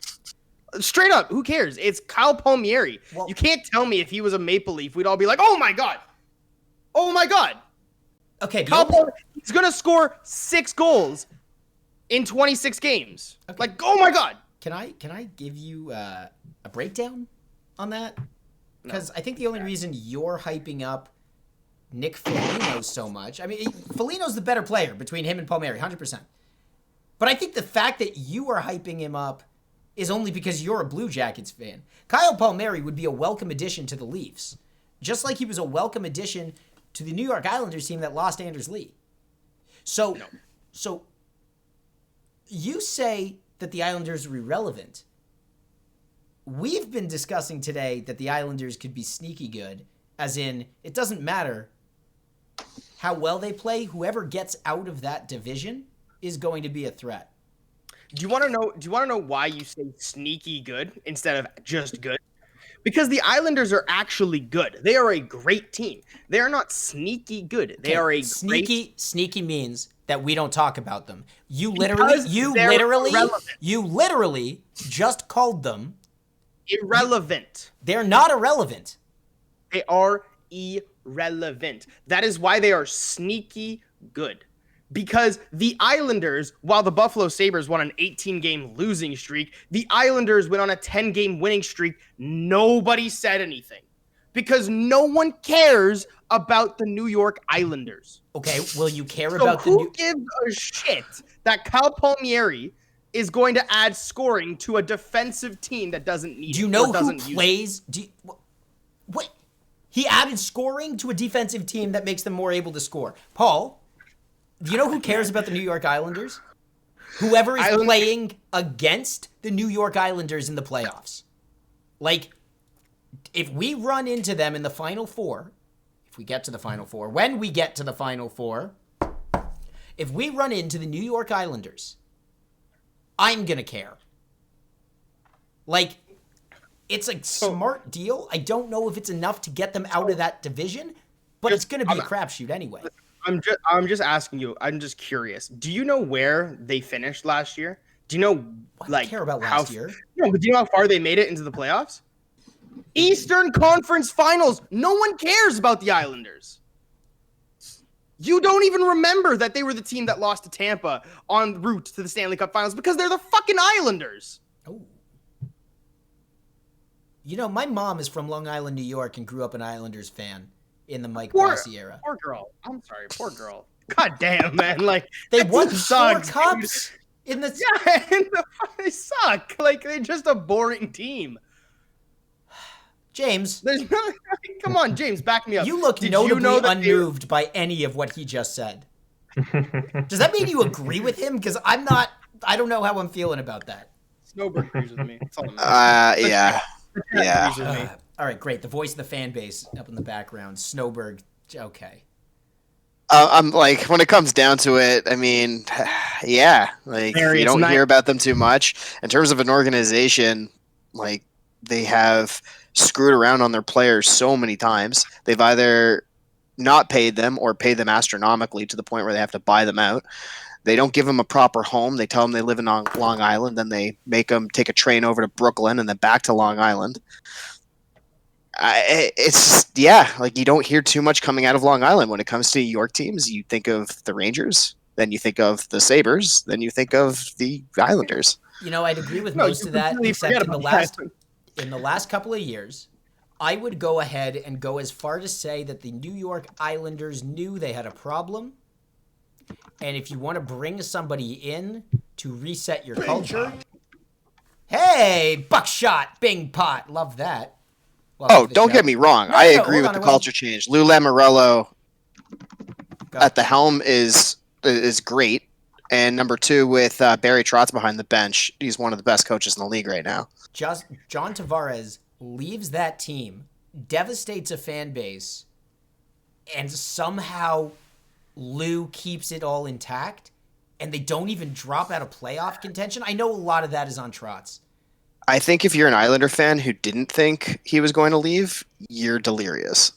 [SPEAKER 15] Straight up, who cares? It's Kyle Palmieri.
[SPEAKER 1] Well,
[SPEAKER 15] you can't tell me if he was a Maple Leaf, we'd all be like, oh my God. Oh my God.
[SPEAKER 1] Okay,
[SPEAKER 15] Kyle Palmieri, he's going to score 6 goals in 26 games. Okay. Like, oh my God.
[SPEAKER 1] Can I give you a breakdown on that? Because I think the only reason you're hyping up Nick Foligno so much, I mean, Foligno's the better player between him and Palmieri, 100%. But I think the fact that you are hyping him up is only because you're a Blue Jackets fan. Kyle Palmieri would be a welcome addition to the Leafs, just like he was a welcome addition to the New York Islanders team that lost Anders Lee. So you say that the Islanders are irrelevant. We've been discussing today that the Islanders could be sneaky good, as in it doesn't matter how well they play. Whoever gets out of that division is going to be a threat.
[SPEAKER 15] Do you want to know why you say sneaky good instead of just good? Because the Islanders are actually good. They are a great team. They are not sneaky good. They are a
[SPEAKER 1] sneaky means that we don't talk about them. You
[SPEAKER 15] Because
[SPEAKER 1] you literally just called them
[SPEAKER 15] irrelevant.
[SPEAKER 1] They're not irrelevant.
[SPEAKER 15] They are irrelevant. That is why they are sneaky good. Because the Islanders, while the Buffalo Sabres won an 18-game losing streak, the Islanders went on a 10-game winning streak. Nobody said anything. Because no one cares about the New York Islanders.
[SPEAKER 1] Okay, will you care
[SPEAKER 15] about who gives a shit that Kyle Palmieri is going to add scoring to a defensive team that doesn't need it?
[SPEAKER 1] Do you know who plays? What? He added scoring to a defensive team that makes them more able to score. Paul, do you know who cares about the New York Islanders? Whoever is playing against the New York Islanders in the playoffs. Like, if we run into them in the Final Four, if we get to the Final Four, when we get to the Final Four, if we run into the New York Islanders, I'm going to care. Like, it's a smart deal. I don't know if it's enough to get them out of that division, but it's going to be a crapshoot anyway.
[SPEAKER 15] I'm just asking you. I'm just curious. Do you know where they finished last year? Do you know
[SPEAKER 1] I care about last year?
[SPEAKER 15] No, but do you know how far they made it into the playoffs? Eastern Conference Finals. No one cares about the Islanders. You don't even remember that they were the team that lost to Tampa en route to the Stanley Cup Finals because they're the fucking Islanders.
[SPEAKER 1] Oh. You know, my mom is from Long Island, New York, and grew up an Islanders fan in the Mike Bossy era.
[SPEAKER 15] Poor girl. I'm sorry, poor girl. God damn, man. Like,
[SPEAKER 1] they won 4 cups in the...
[SPEAKER 15] Yeah, they suck. Like, they're just a boring team.
[SPEAKER 1] James.
[SPEAKER 15] There's nothing, come on, James, back me up.
[SPEAKER 1] You look notably unmoved by any of what he just said. Does that mean you agree with him? Because I don't know how I'm feeling about that.
[SPEAKER 15] Snowbird agrees with me. That's all I'm
[SPEAKER 16] yeah.
[SPEAKER 1] All right, great. The voice of the fan base up in the background. Snowberg, okay.
[SPEAKER 16] I'm like, when it comes down to it, I mean, yeah, like you don't hear about them too much. In terms of an organization, like they have screwed around on their players so many times. They've either not paid them or paid them astronomically to the point where they have to buy them out. They don't give them a proper home. They tell them they live in Long Island, then they make them take a train over to Brooklyn and then back to Long Island. Like you don't hear too much coming out of Long Island when it comes to York teams. You think of the Rangers, then you think of the Sabres, then you think of the Islanders.
[SPEAKER 1] You know, I'd agree with most of that, except in the last couple of years, I would go ahead and go as far to say that the New York Islanders knew they had a problem. And if you want to bring somebody in to reset your culture, hey, buckshot, bing pot, love that.
[SPEAKER 16] Don't get me wrong. I agree with the culture change. Lou Lamoriello at the helm is great. And number 2 with Barry Trotz behind the bench, he's one of the best coaches in the league right now.
[SPEAKER 1] John Tavares leaves that team, devastates a fan base, and somehow Lou keeps it all intact, and they don't even drop out of playoff contention. I know a lot of that is on Trotz.
[SPEAKER 16] I think if you're an Islander fan who didn't think he was going to leave, you're delirious.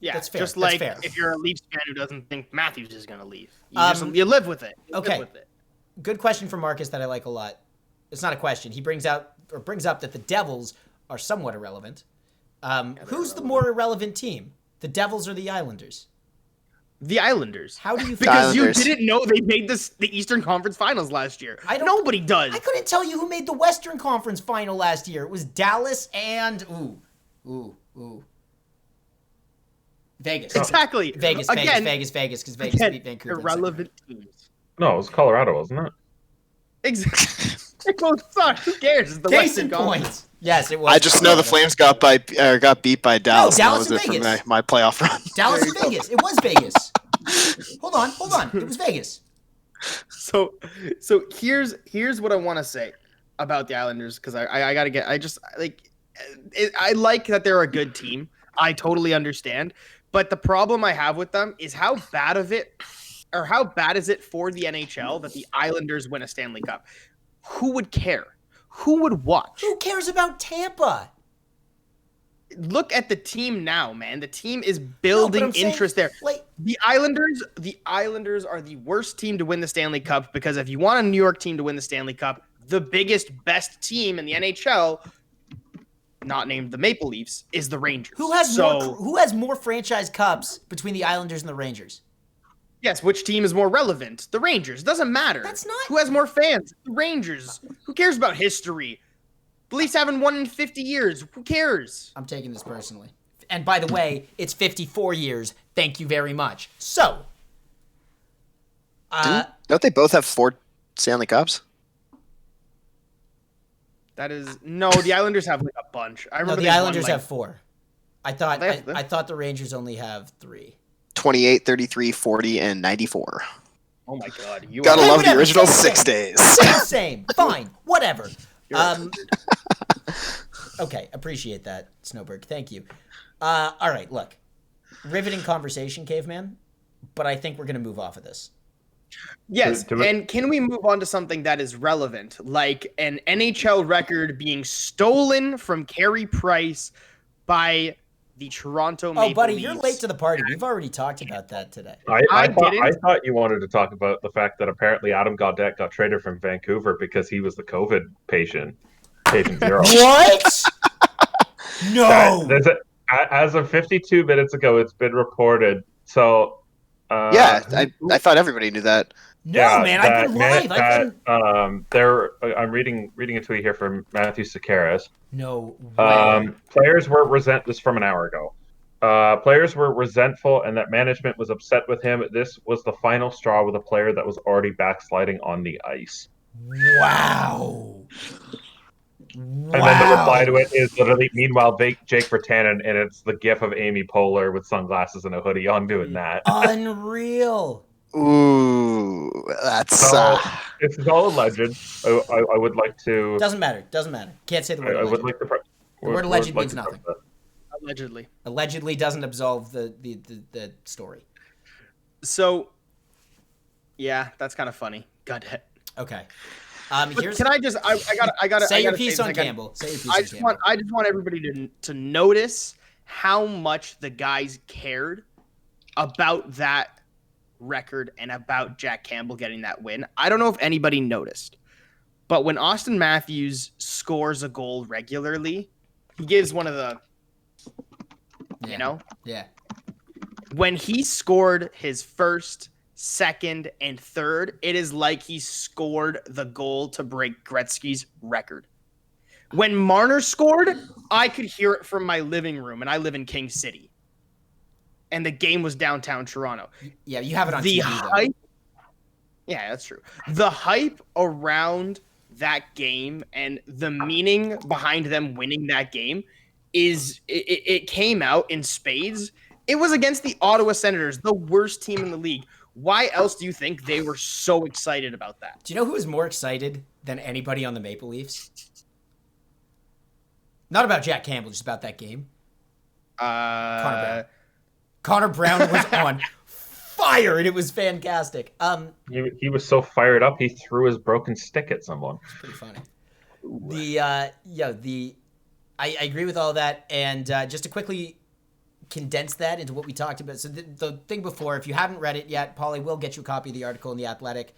[SPEAKER 15] Yeah,
[SPEAKER 1] that's fair.
[SPEAKER 15] Just like if you're a Leafs fan who doesn't think Matthews is going to leave. You live with it.
[SPEAKER 1] Okay. Good question from Marcus that I like a lot. It's not a question. He brings up that the Devils are somewhat irrelevant. Who's the more irrelevant team? The Devils or the Islanders?
[SPEAKER 15] The Islanders.
[SPEAKER 1] How do you?
[SPEAKER 15] Because you didn't know they made the Eastern Conference Finals last year. Nobody does.
[SPEAKER 1] I couldn't tell you who made the Western Conference Final last year. It was Dallas and Vegas.
[SPEAKER 15] Exactly.
[SPEAKER 1] Vegas, because Vegas beat Vancouver.
[SPEAKER 15] Irrelevant teams.
[SPEAKER 3] No, it was Colorado, wasn't it?
[SPEAKER 15] Exactly. It both suck. Who cares? It's the
[SPEAKER 1] Case
[SPEAKER 15] Western
[SPEAKER 1] in
[SPEAKER 15] Conference.
[SPEAKER 1] point. Yes, it was.
[SPEAKER 16] I just know the Flames got beat by Dallas.
[SPEAKER 1] No, Dallas
[SPEAKER 16] that was
[SPEAKER 1] and
[SPEAKER 16] it
[SPEAKER 1] Vegas.
[SPEAKER 16] for my playoff run.
[SPEAKER 1] Dallas and Vegas. It was Vegas. Hold on. It was Vegas.
[SPEAKER 15] So here's what I want to say about the Islanders, because I gotta get. I like that they're a good team. I totally understand, but the problem I have with them is how bad is it for the NHL that the Islanders win a Stanley Cup? Who would care? Who would watch?
[SPEAKER 1] Who cares about Tampa?
[SPEAKER 15] look at the team now, man. The team is building interest there.
[SPEAKER 1] Like,
[SPEAKER 15] the Islanders are the worst team to win the Stanley Cup because if you want a New York team to win the Stanley Cup, the biggest, best team in the NHL, not named the Maple Leafs, is the Rangers.
[SPEAKER 1] Who has more franchise cups between the Islanders and the Rangers?
[SPEAKER 15] Yes, which team is more relevant? The Rangers. Doesn't matter.
[SPEAKER 1] That's not.
[SPEAKER 15] Who has more fans? The Rangers. Who cares about history? The Leafs haven't won in 50 years. Who cares?
[SPEAKER 1] I'm taking this personally. And by the way, it's 54 years. Thank you very much. So,
[SPEAKER 16] don't they both have 4 Stanley Cups?
[SPEAKER 15] That is the Islanders have like a bunch. I remember
[SPEAKER 1] the Islanders have 4. I thought the Rangers only have 3.
[SPEAKER 16] 28, 33, 40, and 94.
[SPEAKER 15] Oh my God!
[SPEAKER 16] Gotta love the original 6 days.
[SPEAKER 1] Same. Fine. Whatever. Okay, appreciate that, Snowberg. Thank you. All right, look. Riveting conversation, Caveman, but I think we're going to move off of this.
[SPEAKER 15] Yes, and can we move on to something that is relevant, like an NHL record being stolen from Carey Price by the Toronto Maple Leafs?
[SPEAKER 1] Oh, buddy, you're late to the party. We've already talked about that today.
[SPEAKER 3] I thought you wanted to talk about the fact that apparently Adam Gaudette got traded from Vancouver because he was the COVID patient. Patient 0.
[SPEAKER 1] What? No.
[SPEAKER 3] As of 52 minutes ago, it's been reported. So.
[SPEAKER 16] I thought everybody knew that.
[SPEAKER 1] No, man, I've been live.
[SPEAKER 3] I'm reading a tweet here from Matthew Sakaras.
[SPEAKER 1] No way.
[SPEAKER 3] Players were this from an hour ago. Players were resentful and that management was upset with him. This was the final straw with a player that was already backsliding on the ice.
[SPEAKER 1] Wow.
[SPEAKER 3] And then the reply to it is literally, meanwhile, Jake Virtanen, and it's the gif of Amy Poehler with sunglasses and a hoodie on doing that.
[SPEAKER 1] Unreal.
[SPEAKER 16] Ooh, that's...
[SPEAKER 3] It's all alleged. I would like to...
[SPEAKER 1] Doesn't matter. Can't say the word alleged.
[SPEAKER 3] I would like to...
[SPEAKER 1] The word alleged means nothing.
[SPEAKER 15] Allegedly.
[SPEAKER 1] Allegedly doesn't absolve the story.
[SPEAKER 15] So, yeah, that's kind of funny. Godhead.
[SPEAKER 1] Okay.
[SPEAKER 15] Can I just? I got.
[SPEAKER 1] Say your piece on Campbell.
[SPEAKER 15] I just want everybody to notice how much the guys cared about that record and about Jack Campbell getting that win. I don't know if anybody noticed, but when Austin Matthews scores a goal regularly, he gives one of the, when he scored his first, second, and third, it is like he scored the goal to break Gretzky's record. When Marner scored, I could hear it from my living room, and I live in King City. And the game was downtown Toronto.
[SPEAKER 1] Yeah, you have it on
[SPEAKER 15] the
[SPEAKER 1] TV,
[SPEAKER 15] hype. Though. Yeah, that's true. The hype around that game and the meaning behind them winning that game it came out in spades. It was against the Ottawa Senators, the worst team in the league. Why else do you think they were so excited about that?
[SPEAKER 1] Do you know who was more excited than anybody on the Maple Leafs? Not about Jack Campbell, just about that game. Connor Brown was on fire, and it was fantastic.
[SPEAKER 3] He was so fired up, he threw his broken stick at someone.
[SPEAKER 1] It's pretty funny. I agree with all that, and just to quickly condense that into what we talked about. So the thing before, if you haven't read it yet, Paulie will get you a copy of the article in The Athletic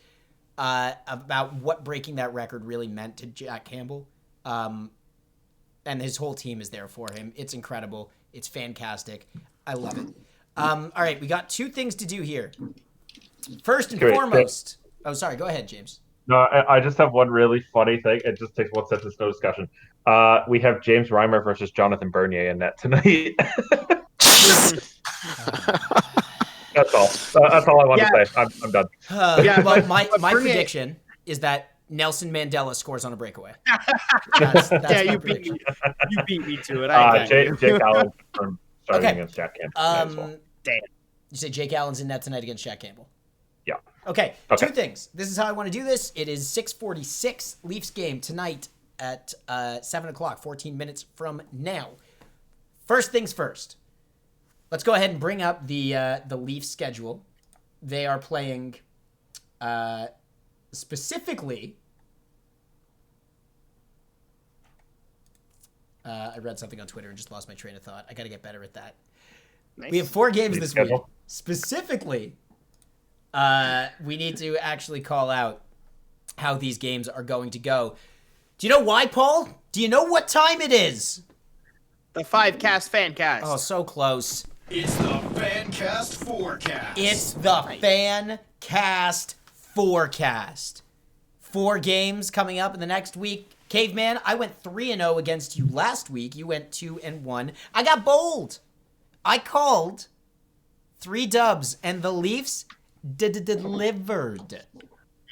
[SPEAKER 1] about what breaking that record really meant to Jack Campbell. And his whole team is there for him. It's incredible. It's fantastic. I love it. All right, we got 2 things to do here. First and foremost... Oh, sorry. Go ahead, James.
[SPEAKER 3] No, I just have one really funny thing. It just takes one sentence, no discussion. We have James Reimer versus Jonathan Bernier in net tonight. That's all. That's all I want to say. I'm done.
[SPEAKER 1] Well, my prediction is that Nelson Mandela scores on a breakaway. That's
[SPEAKER 15] you beat me to it.
[SPEAKER 3] Jake Allen from starting against Jack Campbell.
[SPEAKER 1] Damn. You say Jake Allen's in net tonight against Jack Campbell?
[SPEAKER 3] Yeah.
[SPEAKER 1] Okay, 2 things. This is how I want to do this. It is 6:46 Leafs game tonight at 7 o'clock, 14 minutes from now. First things first. Let's go ahead and bring up the Leafs schedule. They are playing specifically I read something on Twitter and just lost my train of thought. I got to get better at that.
[SPEAKER 15] Nice.
[SPEAKER 1] We have 4 games this week.
[SPEAKER 3] Schedule.
[SPEAKER 1] Specifically, we need to actually call out how these games are going to go. Do you know why, Paul? Do you know what time it is?
[SPEAKER 15] The FanCast FanCast.
[SPEAKER 1] Oh, so close.
[SPEAKER 17] It's the FanCast Forecast.
[SPEAKER 1] It's the FanCast Forecast. 4 games coming up in the next week. Caveman, I went 3-0 against you last week. You went 2-1. I got bold. I called 3 dubs, and the Leafs delivered.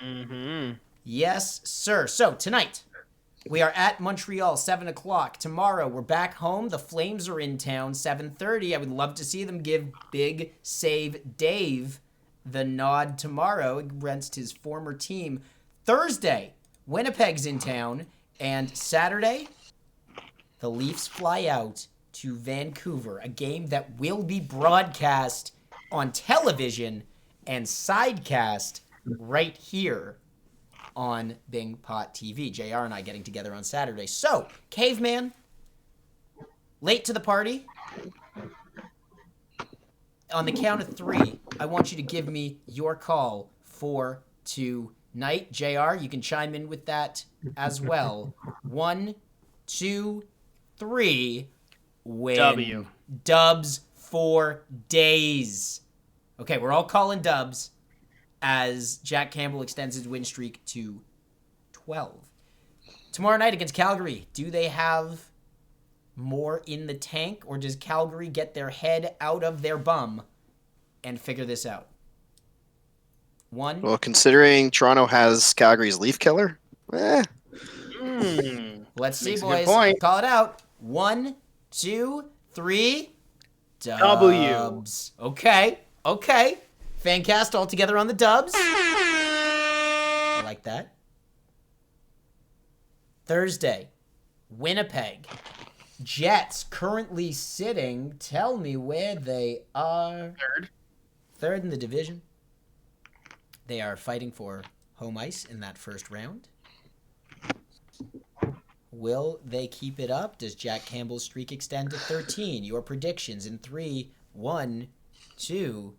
[SPEAKER 15] Mm-hmm.
[SPEAKER 1] Yes, sir. So, tonight, we are at Montreal, 7 o'clock. Tomorrow, we're back home. The Flames are in town, 7:30. I would love to see them give Big Save Dave the nod tomorrow against his former team. Thursday, Winnipeg's in town. And Saturday, the Leafs fly out to Vancouver, a game that will be broadcast on television and sidecast right here on Bing Pot TV. JR and I getting together on Saturday. So, Caveman, late to the party. On the count of 3, I want you to give me your call for tonight. JR, you can chime in with that as well. 1, 2, 3. Win.
[SPEAKER 15] W.
[SPEAKER 1] Dubs for days. Okay, we're all calling dubs as Jack Campbell extends his win streak to 12. Tomorrow night against Calgary, do they have more in the tank, or does Calgary get their head out of their bum and figure this out? 1.
[SPEAKER 16] Well, considering Toronto has Calgary's Leaf Killer,
[SPEAKER 1] Let's see,
[SPEAKER 15] Makes a good
[SPEAKER 1] boys.
[SPEAKER 15] point.
[SPEAKER 1] Call it out. 1, 2, 3.
[SPEAKER 15] W.
[SPEAKER 1] Dubs. Okay. FanCast all together on the dubs. I like that. Thursday, Winnipeg. Jets currently sitting. Tell me where they are. Third in the division. They are fighting for home ice in that first round. Will they keep it up? Does Jack Campbell's streak extend to 13? Your predictions in 3, 1, 2,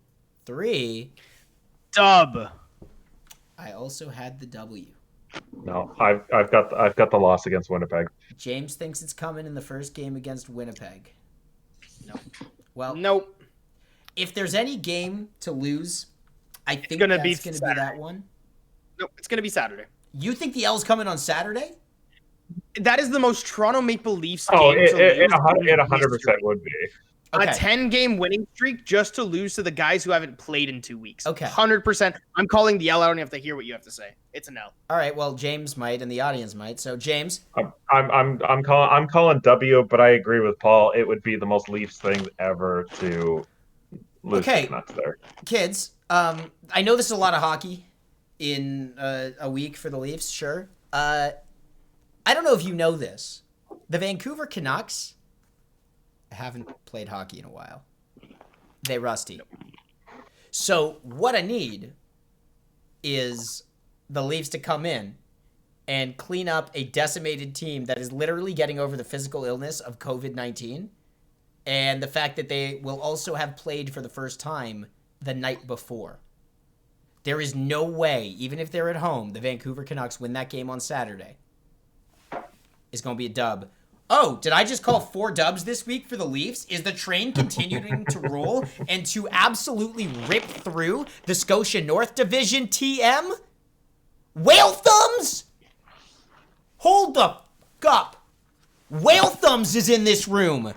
[SPEAKER 1] 3.
[SPEAKER 15] Dub.
[SPEAKER 1] I also had the W.
[SPEAKER 3] No, I've got the loss against Winnipeg.
[SPEAKER 1] James thinks it's coming in the first game against Winnipeg. No. Well,
[SPEAKER 15] nope.
[SPEAKER 1] If there's any game to lose, I think
[SPEAKER 15] gonna
[SPEAKER 1] that's
[SPEAKER 15] be
[SPEAKER 1] going to be
[SPEAKER 15] Saturday.
[SPEAKER 1] that one.
[SPEAKER 15] Nope, it's going to be Saturday.
[SPEAKER 1] You think the L's coming on Saturday?
[SPEAKER 15] That is the most Toronto Maple Leafs
[SPEAKER 3] Oh,
[SPEAKER 15] game to lose
[SPEAKER 3] it
[SPEAKER 15] in
[SPEAKER 3] 100% would be.
[SPEAKER 15] A
[SPEAKER 1] Okay.
[SPEAKER 15] 10-game winning streak just to lose to the guys who haven't played in 2 weeks.
[SPEAKER 1] Okay.
[SPEAKER 15] 100%. I'm calling the L. I don't have to hear what you have to say. It's an L.
[SPEAKER 1] All right. Well, James might, and the audience might. So, James.
[SPEAKER 3] I'm calling W, but I agree with Paul. It would be the most Leafs thing ever to lose
[SPEAKER 1] Okay.
[SPEAKER 3] the Canucks there.
[SPEAKER 1] Kids, I know this is a lot of hockey in a week for the Leafs. Sure. I don't know if you know this. The Vancouver Canucks haven't played hockey in a while. They rusty. So what I need is the Leafs to come in and clean up a decimated team that is literally getting over the physical illness of COVID-19 and the fact that they will also have played for the first time the night before. There is no way, even if they're at home, the Vancouver Canucks win that game on Saturday. It's going to be a dub. Oh, did I just call 4 dubs this week for the Leafs? Is the train continuing to roll and to absolutely rip through the Scotia North Division TM? Whale Thumbs? Hold the f*** up. Whale Thumbs is in this room.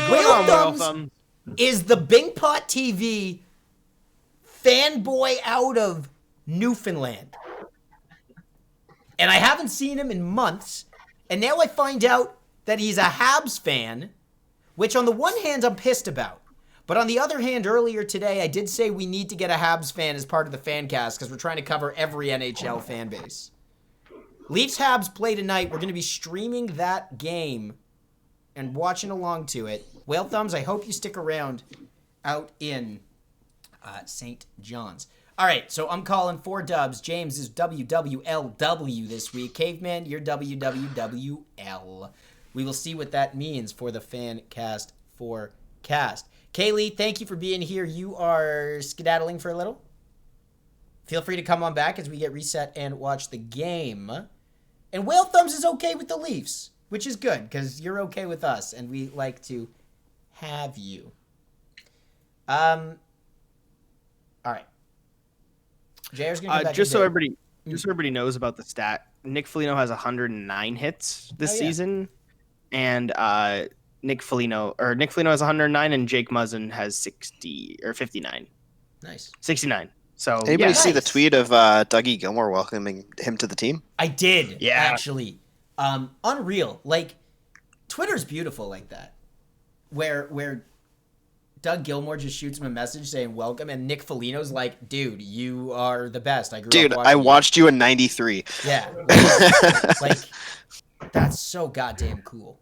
[SPEAKER 1] Whale Thumbs is the Bing Pot TV fanboy out of Newfoundland. And I haven't seen him in months. And now I find out that he's a Habs fan, which on the one hand I'm pissed about. But on the other hand, earlier today, I did say we need to get a Habs fan as part of the FanCast because we're trying to cover every NHL fan base. Leafs Habs play tonight. We're going to be streaming that game and watching along to it. Whale Thumbs, I hope you stick around out in St. John's. All right, so I'm calling 4 dubs. James is WWLW this week. Caveman, you're WWWL. We will see what that means for the FanCast Forecast. Kaylee, thank you for being here. You are skedaddling for a little. Feel free to come on back as we get reset and watch the game. And Whale Thumbs is okay with the Leafs, which is good because you're okay with us, and we like to have you. All right. JR's gonna come back.
[SPEAKER 15] Just so everybody knows about the stat, Nick Foligno has 109 hits this season, and Nick Foligno has 109, and Jake Muzzin has 60 or 59.
[SPEAKER 1] Nice.
[SPEAKER 15] 69. So
[SPEAKER 16] anybody see the tweet of Dougie Gilmour welcoming him to the team?
[SPEAKER 1] I did. Yeah. Actually, unreal. Like, Twitter's beautiful like that, where Doug Gilmour just shoots him a message saying welcome, and Nick Foligno's like, dude, you are the best.
[SPEAKER 16] I watched you in '93.
[SPEAKER 1] Yeah. Like, that's so goddamn cool.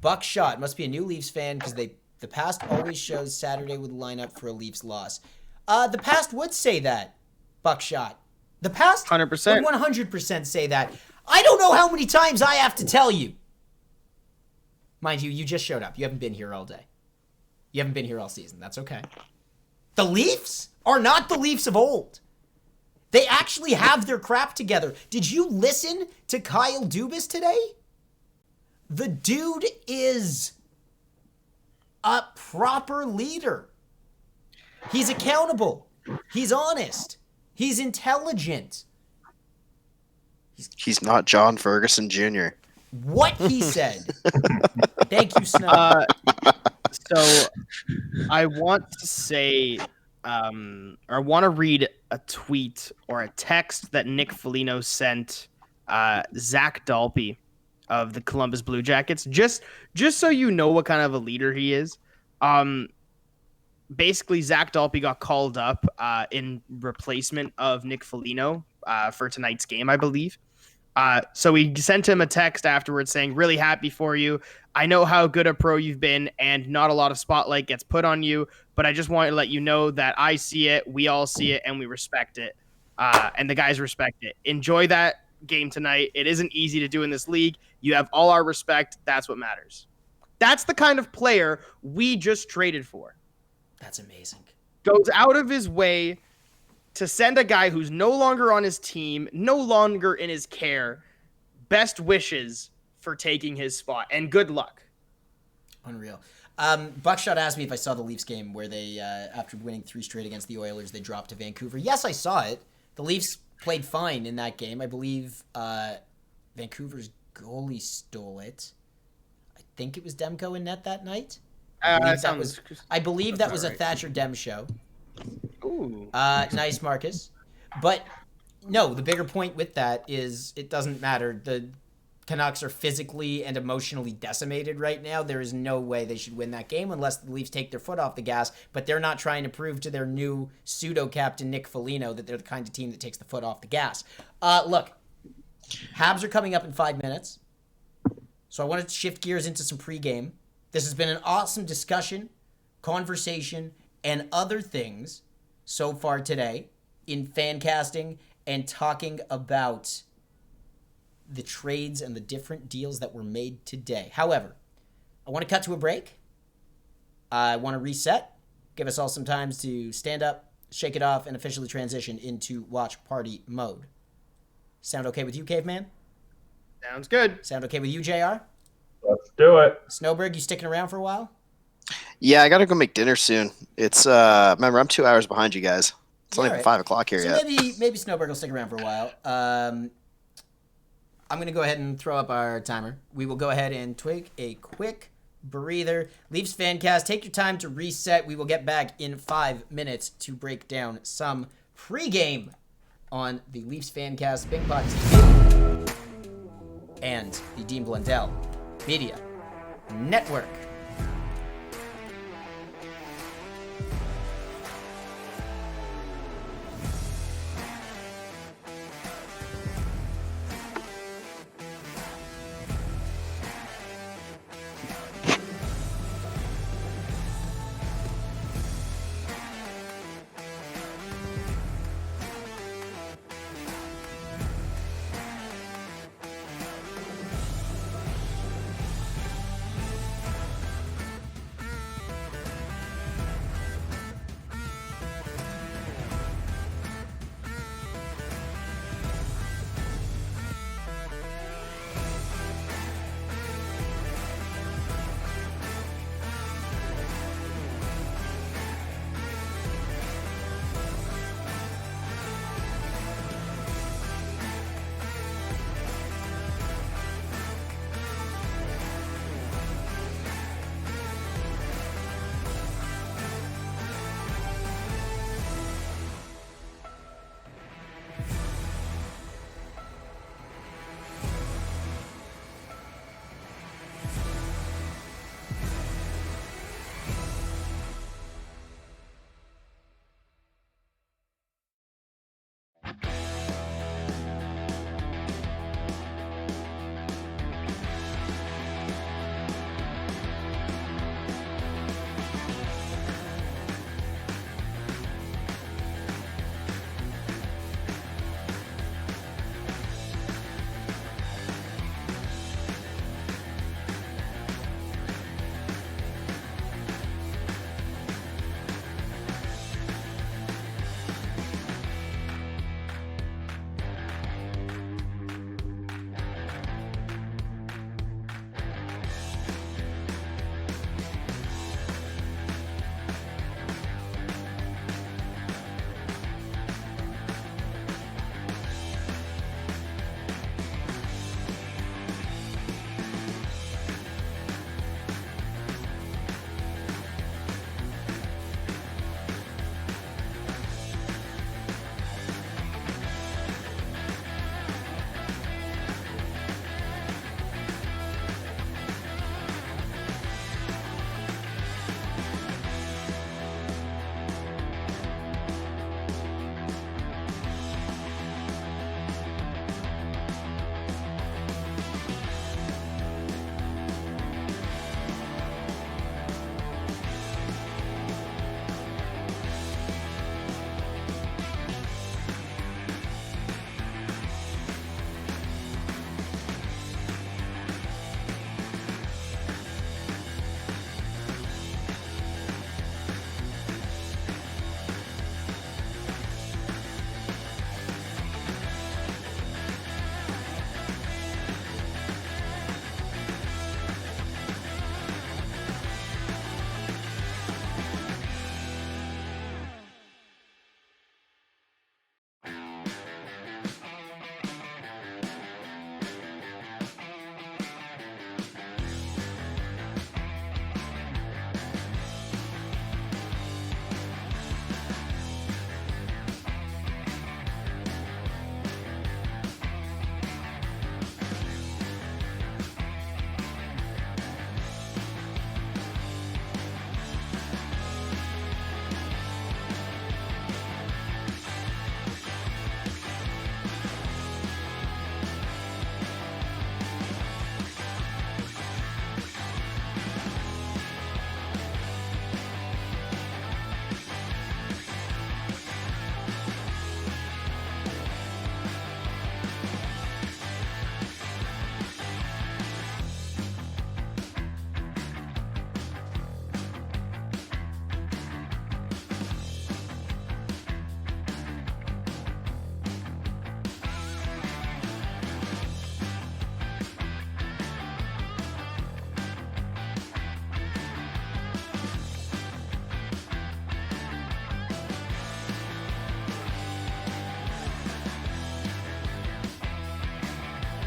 [SPEAKER 1] Buckshot must be a new Leafs fan because the past always shows Saturday would line up for a Leafs loss. The past would say that, Buckshot. The past
[SPEAKER 15] 100%
[SPEAKER 1] would 100% say that. I don't know how many times I have to tell you. Mind you, you just showed up. You haven't been here all day. You haven't been here all season. That's okay. The Leafs are not the Leafs of old. They actually have their crap together. Did you listen to Kyle Dubas today? The dude is a proper leader. He's accountable. He's honest. He's intelligent.
[SPEAKER 16] He's not John Ferguson Jr.
[SPEAKER 1] What he said. Thank you, Snow.
[SPEAKER 15] So I want to say, or I want to read a tweet or a text that Nick Foligno sent Zach Dalpe of the Columbus Blue Jackets, just so you know what kind of a leader he is. Basically, Zach Dalpe got called up in replacement of Nick Foligno for tonight's game, I believe. So we sent him a text afterwards saying, really happy for you. I know how good a pro you've been and not a lot of spotlight gets put on you, but I just wanted to let you know that I see it, we all see it, and we respect it. And the guys respect it. Enjoy that game tonight. It isn't easy to do in this league. You have all our respect. That's what matters. That's the kind of player we just traded for.
[SPEAKER 1] That's amazing.
[SPEAKER 15] Goes out of his way to send a guy who's no longer on his team, no longer in his care, best wishes for taking his spot, and good luck.
[SPEAKER 1] Unreal. Buckshot asked me if I saw the Leafs game where they, after winning 3 straight against the Oilers, they dropped to Vancouver. Yes, I saw it. The Leafs played fine in that game. I believe Vancouver's goalie stole it. I think it was Demko in net that night. I believe that was a Thatcher Dem show.
[SPEAKER 15] Ooh.
[SPEAKER 1] Nice, Marcus. But no, the bigger point with that is it doesn't matter. The Canucks are physically and emotionally decimated right now. There is no way they should win that game unless the Leafs take their foot off the gas, but they're not trying to prove to their new pseudo-captain Nick Foligno that they're the kind of team that takes the foot off the gas. Look, Habs are coming up in 5 minutes, so I wanted to shift gears into some pregame. This has been an awesome discussion, conversation, and other things so far today in fancasting and talking about the trades and the different deals that were made today. However, I want to cut to a break. I want to reset, give us all some time to stand up, shake it off, and officially transition into watch party mode. Sound okay with you, Caveman?
[SPEAKER 15] Sounds good.
[SPEAKER 1] Sound okay with you, JR?
[SPEAKER 3] Let's do it.
[SPEAKER 1] Snowberg, you sticking around for a while?
[SPEAKER 16] Yeah, I gotta go make dinner soon. It's remember, I'm 2 hours behind you guys. It's not even 5 o'clock here yet.
[SPEAKER 1] Maybe Snowberg will stick around for a while. I'm gonna go ahead and throw up our timer. We will go ahead and take a quick breather. Leafs FanCast, take your time to reset. We will get back in 5 minutes to break down some pregame on the Leafs FanCast Big Pot TV and the Dean Blundell Media Network.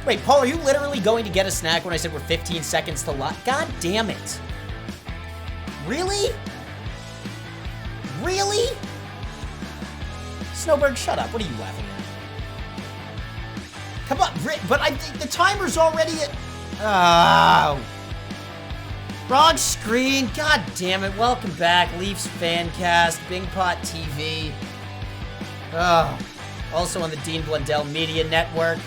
[SPEAKER 1] Wait, Paul, are you literally going to get a snack when I said we're 15 seconds to lot? God damn it. Really? Really? Snowberg, shut up. What are you laughing at? Come on, but the timer's already at... Oh. Wrong screen. God damn it. Welcome back. Leafs FanCast, Bing Pot TV. Oh. Also on the Dean Blundell Media Network.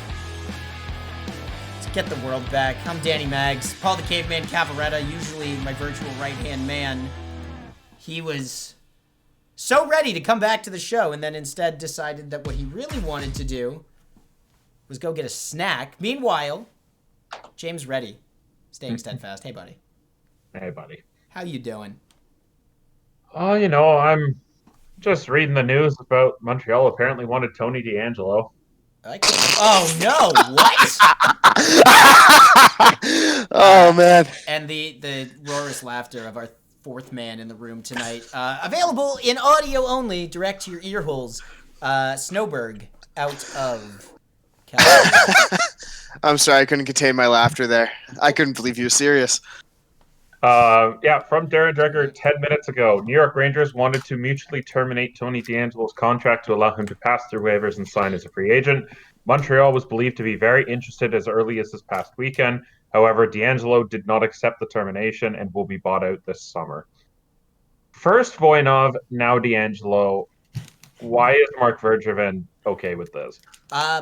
[SPEAKER 1] Let's get the world back. I'm Danny Maggs. Paul the Caveman Cavaretta, usually my virtual right-hand man. He was so ready to come back to the show and then instead decided that what he really wanted to do was go get a snack. Meanwhile, James Reddy, staying steadfast. Hey, buddy.
[SPEAKER 3] Hey, buddy.
[SPEAKER 1] How you doing?
[SPEAKER 3] Oh, I'm just reading the news about Montreal apparently wanted Tony DeAngelo.
[SPEAKER 1] Oh, no. What?
[SPEAKER 16] Oh, man.
[SPEAKER 1] And the roarous laughter of our fourth man in the room tonight. Available in audio only, direct to your ear holes. Snowberg out of California.
[SPEAKER 16] I'm sorry, I couldn't contain my laughter there. I couldn't believe you were serious.
[SPEAKER 3] From Darren Dreger 10 minutes ago, New York Rangers wanted to mutually terminate Tony DeAngelo's contract to allow him to pass through waivers and sign as a free agent. Montreal was believed to be very interested as early as this past weekend. However, DeAngelo did not accept the termination and will be bought out this summer. First Voinov, now DeAngelo. Why is Mark Bergevin okay with this?
[SPEAKER 1] I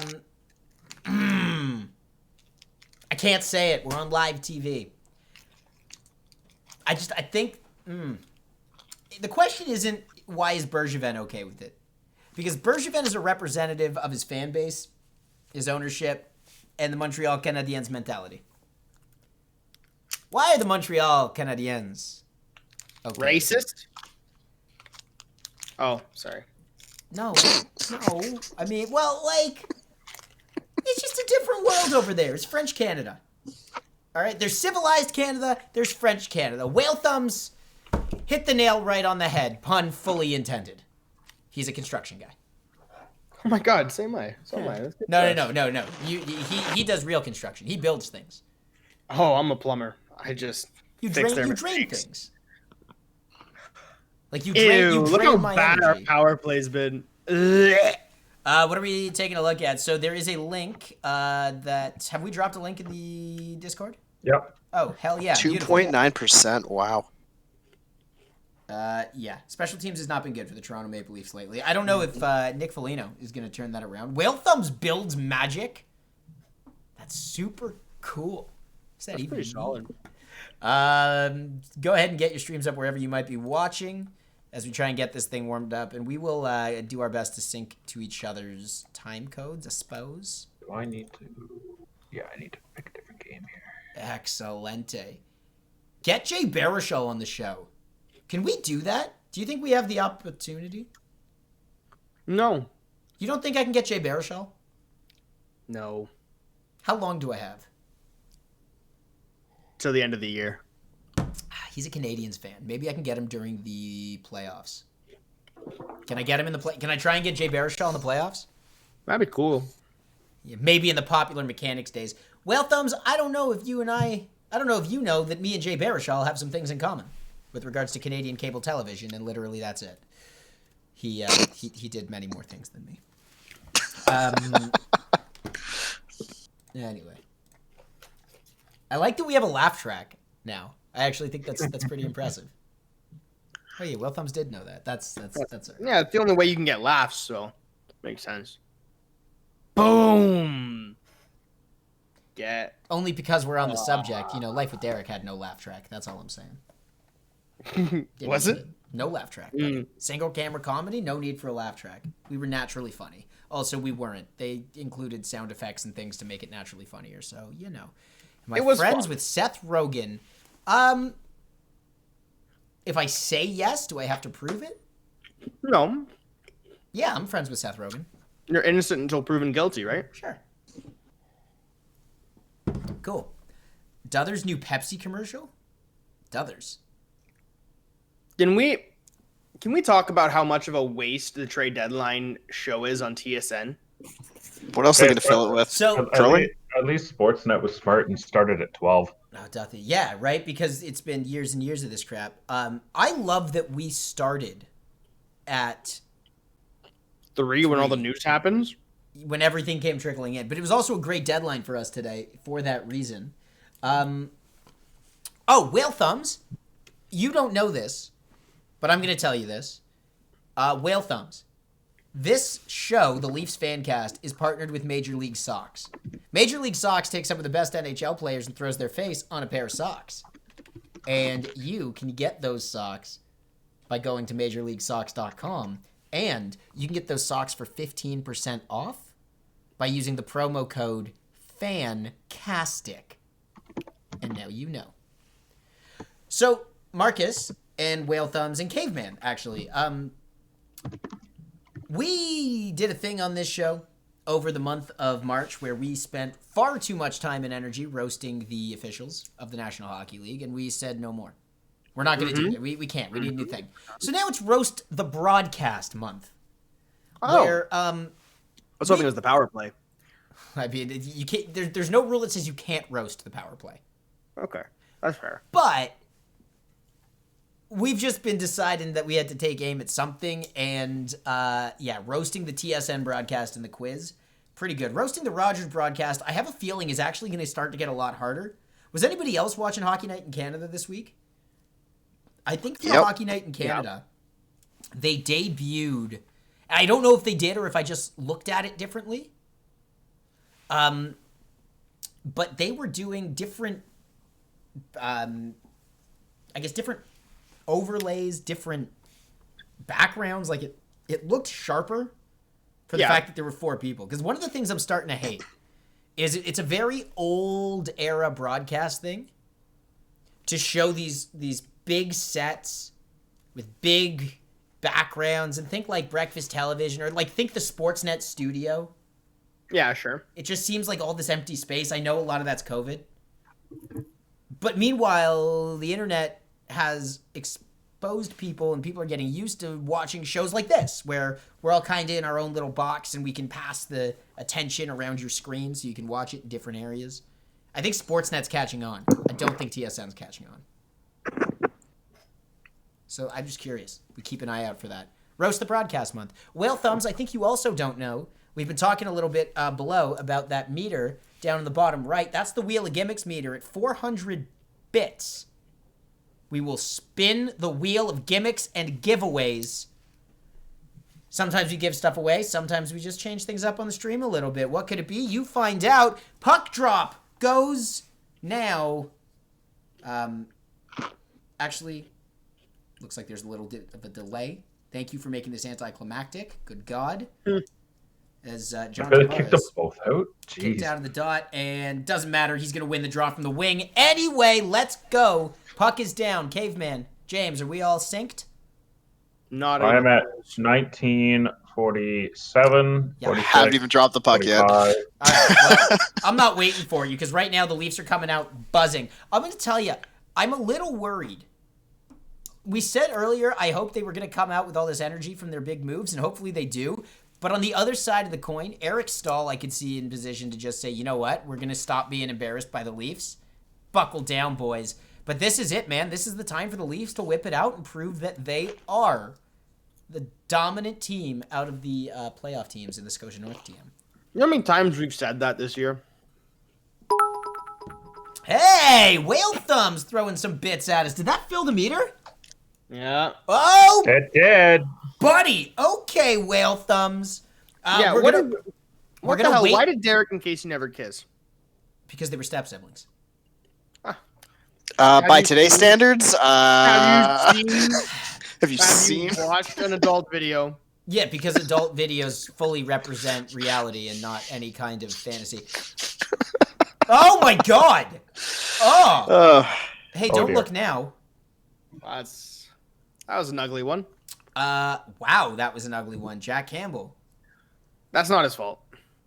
[SPEAKER 1] can't say it. We're on live TV. I think the question isn't why is Bergevin okay with it? Because Bergevin is a representative of his fan base, his ownership, and the Montreal Canadiens mentality. Why are the Montreal Canadiens okay?
[SPEAKER 15] Racist? Oh, sorry.
[SPEAKER 1] No. I mean, it's just a different world over there. It's French Canada. All right, there's civilized Canada, there's French Canada. Whale Thumbs hit the nail right on the head, pun fully intended. He's a construction guy.
[SPEAKER 15] Oh my God, same way. So am I.
[SPEAKER 1] No. He does real construction. He builds things.
[SPEAKER 15] Oh, I'm a plumber. I just
[SPEAKER 1] drain things. Like you
[SPEAKER 15] drain.
[SPEAKER 1] Look how
[SPEAKER 15] bad our power play's been.
[SPEAKER 1] What are we taking a look at? So there is a link that... Have we dropped a link in the Discord?
[SPEAKER 3] Yep.
[SPEAKER 1] Oh, hell yeah.
[SPEAKER 16] 2.9%. Wow.
[SPEAKER 1] Yeah. Special teams has not been good for the Toronto Maple Leafs lately. I don't know if Nick Foligno is going to turn that around. Whale Thumbs builds magic. That's super cool.
[SPEAKER 15] That's pretty solid.
[SPEAKER 1] Go ahead and get your streams up wherever you might be watching as we try and get this thing warmed up, and we will do our best to sync to each other's time codes, I suppose.
[SPEAKER 3] Do I need to... Yeah, I need to pick a different game here.
[SPEAKER 1] Excelente. Get Jay Baruchel on the show. Can we do that? Do you think we have the opportunity?
[SPEAKER 15] No.
[SPEAKER 1] You don't think I can get Jay Baruchel?
[SPEAKER 15] No.
[SPEAKER 1] How long do I have?
[SPEAKER 15] Till the end of the year.
[SPEAKER 1] He's a Canadiens fan. Maybe I can get him during the playoffs. Can I get him in the play? Can I try and get Jay Baruchel in the playoffs?
[SPEAKER 15] That'd be cool.
[SPEAKER 1] Yeah, maybe in the Popular Mechanics days. Whale Thumbs, I don't know if you know that me and Jay Baruchel have some things in common with regards to Canadian cable television, and literally that's it. He did many more things than me. Anyway. I like that we have a laugh track now. I actually think that's pretty impressive. Oh yeah, Whale Thumbs did know that. That's
[SPEAKER 15] yeah, it's the only way you can get laughs, so makes sense. Boom. Get
[SPEAKER 1] only because we're on the subject. Life with Derek had no laugh track. That's all I'm saying.
[SPEAKER 15] Was it?
[SPEAKER 1] No laugh track. Single camera comedy, no need for a laugh track. We were naturally funny. Also, we weren't. They included sound effects and things to make it naturally funnier. So My friends with Seth Rogen. If I say yes, do I have to prove it?
[SPEAKER 15] No.
[SPEAKER 1] Yeah, I'm friends with Seth Rogen.
[SPEAKER 15] You're innocent until proven guilty, right?
[SPEAKER 1] Sure. Cool. Duthers' new Pepsi commercial? Duthers.
[SPEAKER 15] Can we talk about how much of a waste the trade deadline show is on TSN?
[SPEAKER 16] What else are they going to fill it with?
[SPEAKER 1] So
[SPEAKER 3] At least Sportsnet was smart and started at 12.
[SPEAKER 1] Oh, Duffy. Yeah, right? Because it's been years and years of this crap. I love that we started at
[SPEAKER 15] 3 when all the news happens.
[SPEAKER 1] When everything came trickling in. But it was also a great deadline for us today for that reason. Whale Thumbs. You don't know this, but I'm going to tell you this. Whale Thumbs. This show, the Leafs FanCast, is partnered with Major League Socks. Major League Socks takes some of the best NHL players and throws their face on a pair of socks. And you can get those socks by going to MajorLeagueSocks.com. And you can get those socks for 15% off by using the promo code FANCASTIC. And now you know. So, Marcus and Whale Thumbs and Caveman, actually, we did a thing on this show over the month of March where we spent far too much time and energy roasting the officials of the National Hockey League, and we said no more. We're not going to do that. We can't. We need a new thing. So now it's Roast the Broadcast month. Where,
[SPEAKER 15] I was hoping it was the power play.
[SPEAKER 1] I mean, you can't. There's no rule that says you can't roast the power play.
[SPEAKER 15] Okay, that's fair.
[SPEAKER 1] But we've just been deciding that we had to take aim at something, and roasting the TSN broadcast and the quiz, pretty good. Roasting the Rogers broadcast, I have a feeling is actually going to start to get a lot harder. Was anybody else watching Hockey Night in Canada this week? I think for Hockey Night in Canada, they debuted. I don't know if they did or if I just looked at it differently. But they were doing different, different overlays, different backgrounds. Like it looked sharper for the fact that there were 4 people. Because one of the things I'm starting to hate is it's a very old era broadcast thing to show these big sets with big backgrounds, and think like breakfast television, or like think the Sportsnet studio.
[SPEAKER 15] Yeah, sure.
[SPEAKER 1] It just seems like all this empty space. I know a lot of that's COVID. But meanwhile, the internet has exposed people, and people are getting used to watching shows like this, where we're all kind of in our own little box and we can pass the attention around your screen so you can watch it in different areas. I think Sportsnet's catching on. I don't think TSN's catching on. So I'm just curious. We keep an eye out for that. Roast the Broadcast Month. Whale Thumbs, I think you also don't know. We've been talking a little bit below about that meter down in the bottom right. That's the Wheel of Gimmicks meter at 400 bits. We will spin the wheel of gimmicks and giveaways. Sometimes we give stuff away. Sometimes we just change things up on the stream a little bit. What could it be? You find out. Puck drop goes now. Actually, looks like there's a little bit of a delay. Thank you for making this anticlimactic. Good God. As John
[SPEAKER 3] Really kicked them both out. Jeez.
[SPEAKER 1] Kicked out of the dot, and doesn't matter. He's going to win the draw from the wing. Anyway, let's go. Puck is down. Caveman. James, are we all synced?
[SPEAKER 15] Not
[SPEAKER 3] I'm at 1947.
[SPEAKER 1] Yeah, I
[SPEAKER 16] haven't even dropped the puck
[SPEAKER 3] 45.
[SPEAKER 16] yet.
[SPEAKER 1] All right, well, I'm not waiting for you because right now the Leafs are coming out buzzing. I'm going to tell you, I'm a little worried. We said earlier, I hope they were going to come out with all this energy from their big moves, and hopefully they do. But on the other side of the coin, Eric Stahl, I could see in position to just say, you know what? We're going to stop being embarrassed by the Leafs. Buckle down, boys. But this is it, man. This is the time for the Leafs to whip it out and prove that they are the dominant team out of the playoff teams in the Scotia North TM.
[SPEAKER 15] You know how many times we've said that this year?
[SPEAKER 1] Hey, Whale Thumbs throwing some bits at us. Did that fill the meter?
[SPEAKER 15] Yeah.
[SPEAKER 1] Oh!
[SPEAKER 3] It did.
[SPEAKER 1] Buddy, okay, Whale Thumbs.
[SPEAKER 15] Yeah,
[SPEAKER 1] we're gonna wait.
[SPEAKER 15] Why did Derek and Casey never kiss?
[SPEAKER 1] Because they were step siblings.
[SPEAKER 16] By today's standards,
[SPEAKER 15] have you
[SPEAKER 16] seen?
[SPEAKER 15] Watched an adult video?
[SPEAKER 1] Yeah, because adult videos fully represent reality and not any kind of fantasy. Oh my God! Oh. Hey, don't
[SPEAKER 15] dear.
[SPEAKER 1] look now.
[SPEAKER 15] That was an ugly one.
[SPEAKER 1] Wow, that was an ugly one. Jack Campbell.
[SPEAKER 15] That's not his fault.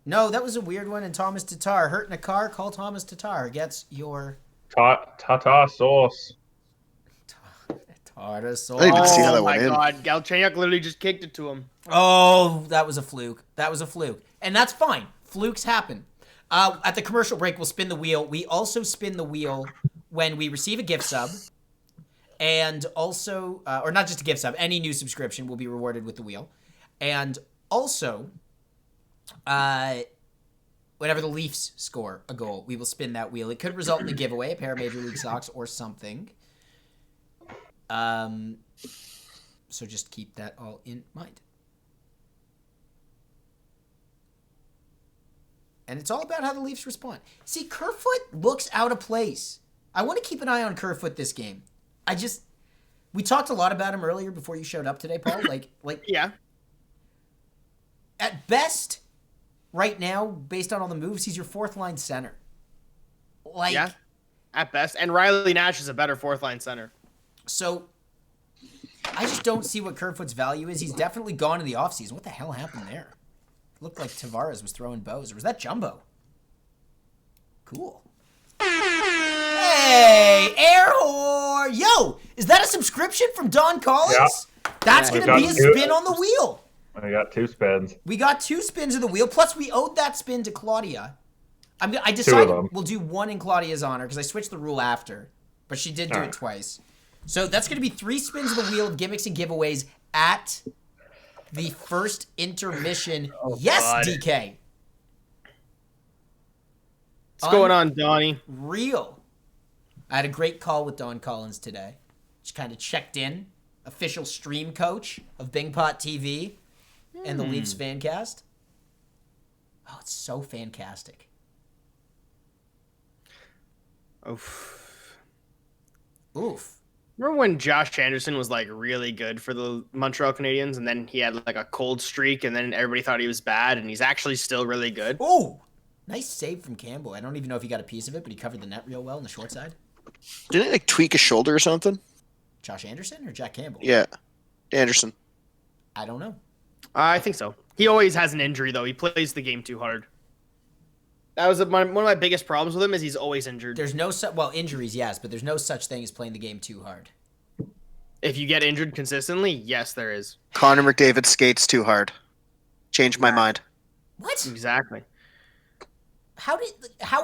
[SPEAKER 1] No, that was a weird one. And Thomas Tatar. Hurt in a car, call Thomas Tatar. Gets your...
[SPEAKER 3] Tata sauce.
[SPEAKER 1] Tartar sauce.
[SPEAKER 16] I didn't even see how that
[SPEAKER 15] Oh my
[SPEAKER 16] went in.
[SPEAKER 15] God, Galchenyuk literally just kicked it to him.
[SPEAKER 1] Oh, that was a fluke. That was a fluke. And that's fine. Flukes happen. At the commercial break, we'll spin the wheel. We also spin the wheel when we receive a gift sub. And also, or not just a gift sub, any new subscription will be rewarded with the wheel. And also, whenever the Leafs score a goal, we will spin that wheel. It could result in a giveaway, a pair of Major League socks or something. So just keep that all in mind. And it's all about how the Leafs respond. See, Kerfoot looks out of place. I want to keep an eye on Kerfoot this game. We talked a lot about him earlier before you showed up today, Paul.
[SPEAKER 15] Yeah.
[SPEAKER 1] At best, right now, based on all the moves, he's your fourth line center.
[SPEAKER 15] Yeah, at best. And Riley Nash is a better fourth line center.
[SPEAKER 1] So, I just don't see what Kerfoot's value is. He's definitely gone in the offseason. What the hell happened there? It looked like Tavares was throwing bows. Or was that Jumbo? Cool. Hey, air horn! Yo, is that a subscription from Don Collins?
[SPEAKER 3] Yeah.
[SPEAKER 1] That's going to be a spin on the wheel.
[SPEAKER 3] I got 2 spins.
[SPEAKER 1] We got 2 spins of the wheel, plus we owed that spin to Claudia. I decided we'll do one in Claudia's honor, because I switched the rule after, but she did do it twice. So that's going to be 3 spins of the wheel of gimmicks and giveaways at the first intermission. Yes, God. DK.
[SPEAKER 15] What's going on, Donnie?
[SPEAKER 1] Real. I had a great call with Don Collins today. Just kind of checked in. Official stream coach of Bingpot TV and the Leafs FanCast. Oh, it's so fantastic.
[SPEAKER 15] Oof.
[SPEAKER 1] Oof.
[SPEAKER 15] Remember when Josh Anderson was like really good for the Montreal Canadiens, and then he had like a cold streak, and then everybody thought he was bad, and he's actually still really good?
[SPEAKER 1] Oh, nice save from Campbell. I don't even know if he got a piece of it, but he covered the net real well on the short side.
[SPEAKER 16] Didn't he like tweak a shoulder or something?
[SPEAKER 1] Josh Anderson or Jack Campbell?
[SPEAKER 16] Yeah, Anderson.
[SPEAKER 1] I don't know.
[SPEAKER 15] I think so. He always has an injury though. He plays the game too hard. That was one of my biggest problems with him is he's always injured.
[SPEAKER 1] There's no injuries, yes, but there's no such thing as playing the game too hard.
[SPEAKER 15] If you get injured consistently, yes, there is.
[SPEAKER 16] Connor McDavid skates too hard. Changed my mind.
[SPEAKER 1] What?
[SPEAKER 15] Exactly.
[SPEAKER 1] How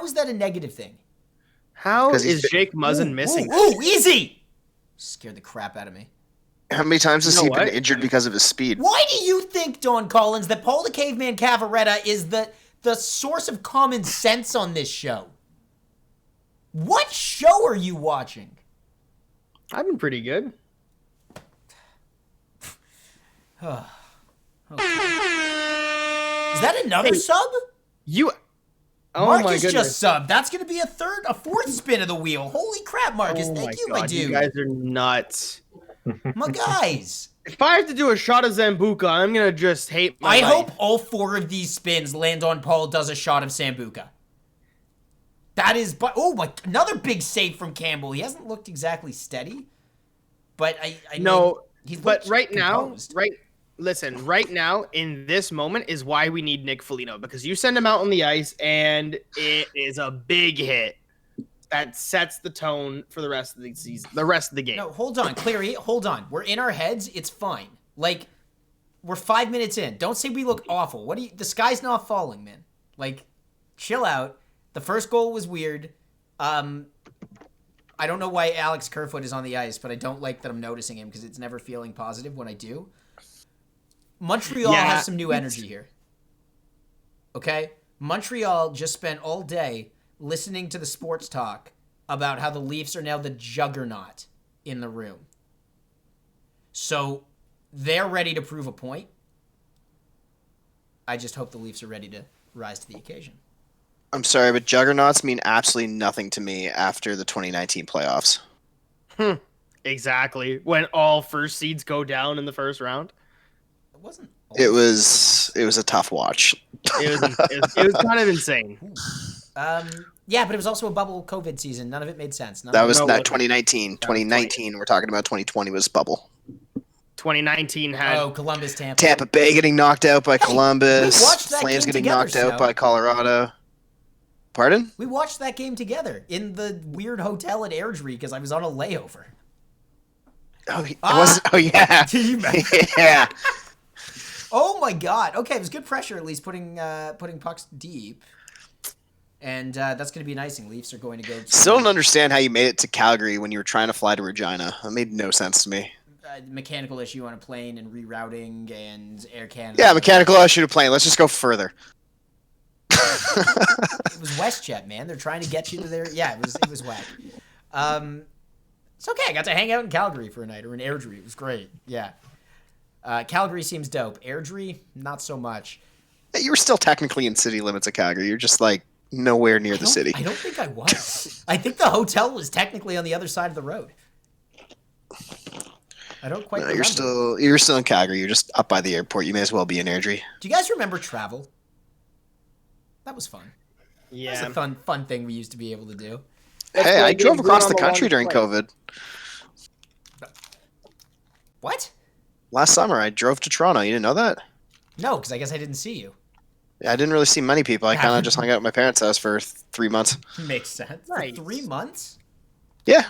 [SPEAKER 1] is that a negative thing?
[SPEAKER 15] How is Jake Muzzin missing?
[SPEAKER 1] Ooh, easy! Scared the crap out of me.
[SPEAKER 16] How many times has he been injured because of his speed?
[SPEAKER 1] Why do you think, Don Collins, that Paul the Caveman Cavaretta is the source of common sense on this show? What show are you watching?
[SPEAKER 15] I've been pretty good.
[SPEAKER 1] Okay. Is that another sub?
[SPEAKER 15] Oh
[SPEAKER 1] Marcus
[SPEAKER 15] my goodness.
[SPEAKER 1] just subbed. That's going to be a fourth spin of the wheel. Holy crap, Marcus. Thank you, my dude.
[SPEAKER 15] You guys are nuts.
[SPEAKER 1] My guys.
[SPEAKER 15] If I have to do a shot of Zambuca, I'm going to just hate my life.
[SPEAKER 1] hope all 4 of these spins land on Paul does a shot of Sambuca. That is, another big save from Campbell. He hasn't looked exactly steady, but I
[SPEAKER 15] know.
[SPEAKER 1] He's
[SPEAKER 15] but right composed. Right now, in this moment, is why we need Nick Foligno, because you send him out on the ice, and it is a big hit that sets the tone for the rest of the season, the rest of the game.
[SPEAKER 1] No, hold on, Clary, hold on. We're in our heads. It's fine. Like, we're 5 minutes in. Don't say we look awful. The sky's not falling, man. Like, chill out. The first goal was weird. I don't know why Alex Kerfoot is on the ice, but I don't like that I'm noticing him because it's never feeling positive when I do. Montreal has some new energy here. Okay? Montreal just spent all day listening to the sports talk about how the Leafs are now the juggernaut in the room. So they're ready to prove a point. I just hope the Leafs are ready to rise to the occasion.
[SPEAKER 16] I'm sorry, but juggernauts mean absolutely nothing to me after the 2019 playoffs.
[SPEAKER 15] Exactly. When all first seeds go down in the first round.
[SPEAKER 16] It was a tough watch.
[SPEAKER 15] It was kind of insane.
[SPEAKER 1] Yeah, but it was also a bubble COVID season. None of it made sense.
[SPEAKER 16] That was not 2019. 2019, we're talking about 2020 was bubble.
[SPEAKER 15] 2019 had
[SPEAKER 1] Columbus,
[SPEAKER 16] Tampa Bay getting knocked out by Columbus.
[SPEAKER 1] We watched that
[SPEAKER 16] Flames
[SPEAKER 1] game
[SPEAKER 16] getting
[SPEAKER 1] together,
[SPEAKER 16] knocked out
[SPEAKER 1] Snow.
[SPEAKER 16] by Colorado. Pardon?
[SPEAKER 1] We watched that game together in the weird hotel at Airdrie because I was on a layover.
[SPEAKER 16] Oh, yeah.
[SPEAKER 1] Do you remember?
[SPEAKER 16] Yeah.
[SPEAKER 1] Oh my God. Okay, it was good pressure at least putting pucks deep. And that's going to be an icing. Leafs are going to go to...
[SPEAKER 16] Still don't understand how you made it to Calgary when you were trying to fly to Regina. That made no sense to me.
[SPEAKER 1] Mechanical issue on a plane and rerouting and Air Canada.
[SPEAKER 16] Yeah, mechanical issue to plane. Let's just go further.
[SPEAKER 1] It was WestJet, man. They're trying to get you to their... Yeah, it was whack. It's okay. I got to hang out in Calgary for a night, or in Airdrie. It was great. Yeah. Calgary seems dope. Airdrie, not so much.
[SPEAKER 16] You were still technically in city limits of Calgary. You're just like nowhere near the city.
[SPEAKER 1] I don't think I was. I think the hotel was technically on the other side of the road. I don't quite remember.
[SPEAKER 16] You're still in Calgary. You're just up by the airport. You may as well be in Airdrie.
[SPEAKER 1] Do you guys remember travel? That was fun.
[SPEAKER 15] Yeah.
[SPEAKER 1] That was a fun thing we used to be able to do.
[SPEAKER 16] Hey, I drove across the country during COVID.
[SPEAKER 1] What?
[SPEAKER 16] Last summer, I drove to Toronto. You didn't know that?
[SPEAKER 1] No, because I guess I didn't see you.
[SPEAKER 16] Yeah, I didn't really see many people. I kind of just hung out at my parents' house for 3 months.
[SPEAKER 1] Makes sense.
[SPEAKER 15] Nice.
[SPEAKER 1] For 3 months?
[SPEAKER 16] Yeah.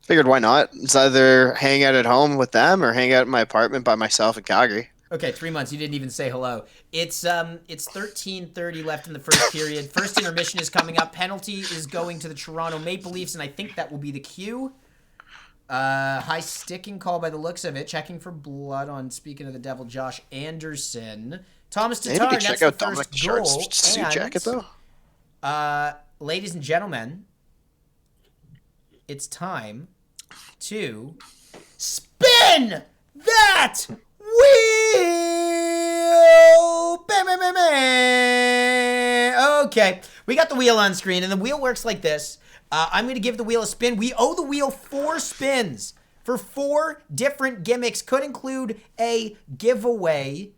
[SPEAKER 16] Figured why not? It's either hang out at home with them or hang out in my apartment by myself in Calgary.
[SPEAKER 1] Okay, 3 months. You didn't even say hello. It's 13:30 left in the first period. First intermission is coming up. Penalty is going to the Toronto Maple Leafs, and I think that will be the cue. High sticking call by the looks of it. Checking for blood on, speaking of the devil, Josh Andersen. Thomas Tatar,
[SPEAKER 16] Maybe check
[SPEAKER 1] that's
[SPEAKER 16] out
[SPEAKER 1] the
[SPEAKER 16] Dominic
[SPEAKER 1] first goal.
[SPEAKER 16] Ducharme's suit jacket, though.
[SPEAKER 1] Ladies and gentlemen, it's time to spin that wheel! Bam, bam, bam, bam. Okay, we got the wheel on screen, and the wheel works like this. I'm going to give the wheel a spin. We owe the wheel 4 spins for 4 different gimmicks. Could include a giveaway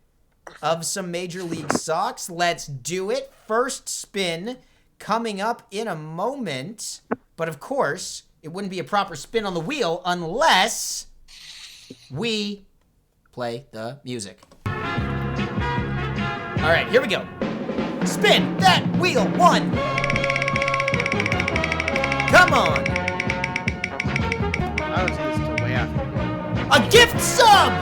[SPEAKER 1] of some Major League socks. Let's do it. First spin coming up in a moment. But of course, it wouldn't be a proper spin on the wheel unless we play the music. All right, here we go. Spin that wheel 1. Come on.
[SPEAKER 15] I don't see this until way after.
[SPEAKER 1] A gift sub!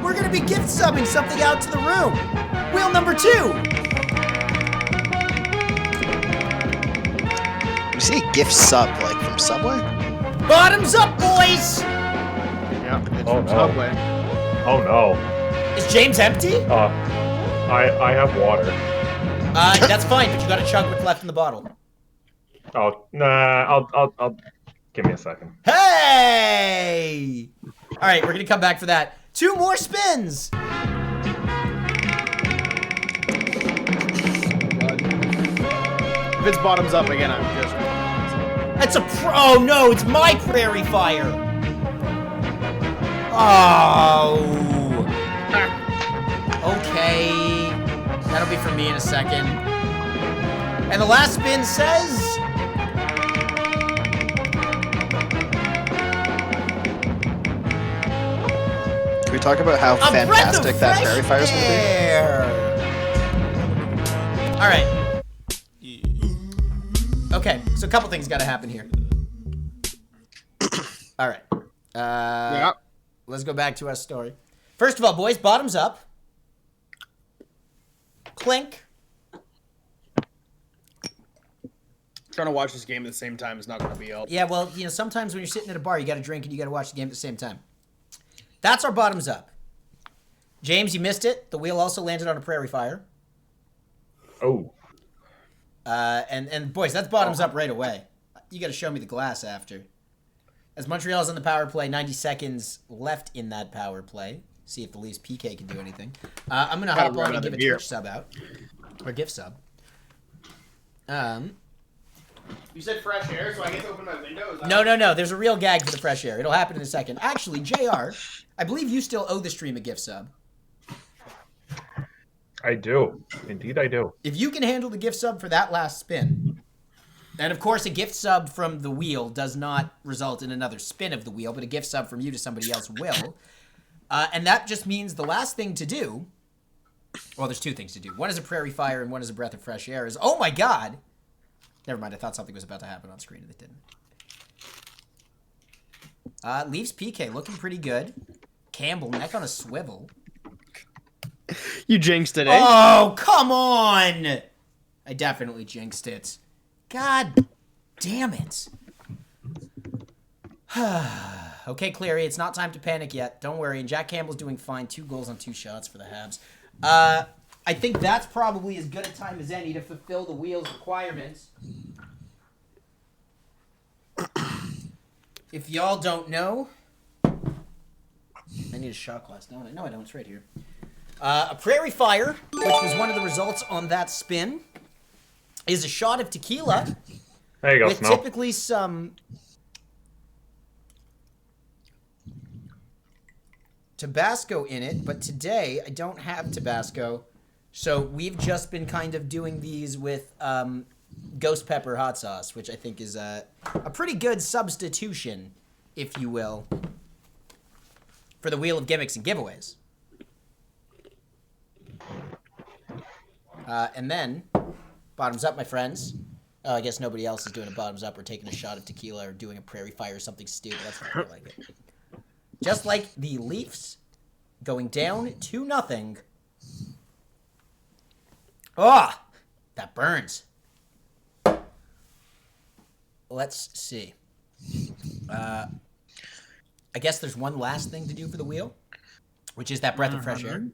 [SPEAKER 1] We're going to be gift subbing something out to the room. Wheel number 2.
[SPEAKER 16] You see a gift sub, like from Subway?
[SPEAKER 1] Bottoms up, boys!
[SPEAKER 15] Yeah, it's
[SPEAKER 3] Oh,
[SPEAKER 15] from
[SPEAKER 3] no.
[SPEAKER 15] Subway.
[SPEAKER 3] Oh no.
[SPEAKER 1] Is James empty?
[SPEAKER 3] I have water.
[SPEAKER 1] That's fine, but you got to chug what's left in the bottle.
[SPEAKER 3] Oh nah. I'll give me a second.
[SPEAKER 1] Hey! All right, we're going to come back for that. 2 more spins.
[SPEAKER 15] If it's bottoms up again, I'm just...
[SPEAKER 1] That's a oh no, it's my prairie fire. Oh. Okay. That'll be for me in a second. And the last spin says...
[SPEAKER 16] Can we talk about how fantastic that prairie fire is going to be?
[SPEAKER 1] All right. Okay, so a couple things got to happen here. All right. Let's go back to our story. First of all, boys, bottoms up. Clink.
[SPEAKER 15] Trying to watch this game at the same time is not going to be helpful.
[SPEAKER 1] Yeah, well, you know, sometimes when you're sitting at a bar, you got to drink and you got to watch the game at the same time. That's our bottoms up. James, you missed it. The wheel also landed on a prairie fire.
[SPEAKER 3] Oh.
[SPEAKER 1] And boys, that's bottoms up right away. You got to show me the glass after. As Montreal's on the power play, 90 seconds left in that power play. See if the Leafs PK can do anything. I'm going to hop on and give a Twitch sub out. Or gift sub.
[SPEAKER 15] You said fresh air, so I get to open my window?
[SPEAKER 1] No. There's a real gag for the fresh air. It'll happen in a second. Actually, JR, I believe you still owe the stream a gift sub.
[SPEAKER 3] I do. Indeed, I do.
[SPEAKER 1] If you can handle the gift sub for that last spin, and of course a gift sub from the wheel does not result in another spin of the wheel, but a gift sub from you to somebody else will. And that just means the last thing to do, well, there's 2 things to do. One is a prairie fire and one is a breath of fresh air. Is, oh my God. Never mind, I thought something was about to happen on screen and it didn't. Leafs PK looking pretty good. Campbell, neck on a swivel.
[SPEAKER 15] You jinxed it, eh?
[SPEAKER 1] Oh, come on! I definitely jinxed it. God damn it. Okay, Cleary, it's not time to panic yet. Don't worry. And Jack Campbell's doing fine. 2 goals on 2 shots for the Habs. I think that's probably as good a time as any to fulfill the Wheels requirements. If y'all don't know, I need a shot glass, don't I? No, I don't. It's right here. A Prairie Fire, which was one of the results on that spin, is a shot of tequila
[SPEAKER 3] There you go,
[SPEAKER 1] with
[SPEAKER 3] Snow.
[SPEAKER 1] typically some Tabasco in it, but today I don't have Tabasco, so we've just been kind of doing these with ghost pepper hot sauce, which I think is a pretty good substitution, if you will, for the wheel of gimmicks and giveaways. And then, bottoms up, my friends. Oh, I guess nobody else is doing a bottoms up or taking a shot of tequila or doing a Prairie Fire or something stupid. That's not really like it. Just like the Leafs going down 2-0. Oh, that burns. Let's see. I guess there's one last thing to do for the wheel, which is that breath of fresh air.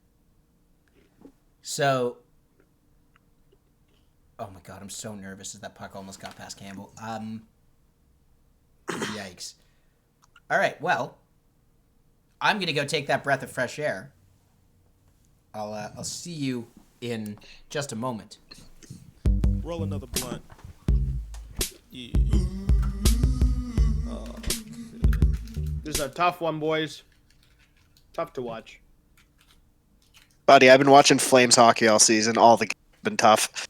[SPEAKER 1] So, oh my God, I'm so nervous as that puck almost got past Campbell. Yikes. All right, well, I'm going to go take that breath of fresh air. I'll see you in just a moment.
[SPEAKER 18] Roll another blunt. Yeah.
[SPEAKER 15] This is a tough one, boys. Tough to watch.
[SPEAKER 16] Buddy, I've been watching Flames hockey all season. All the games have been tough.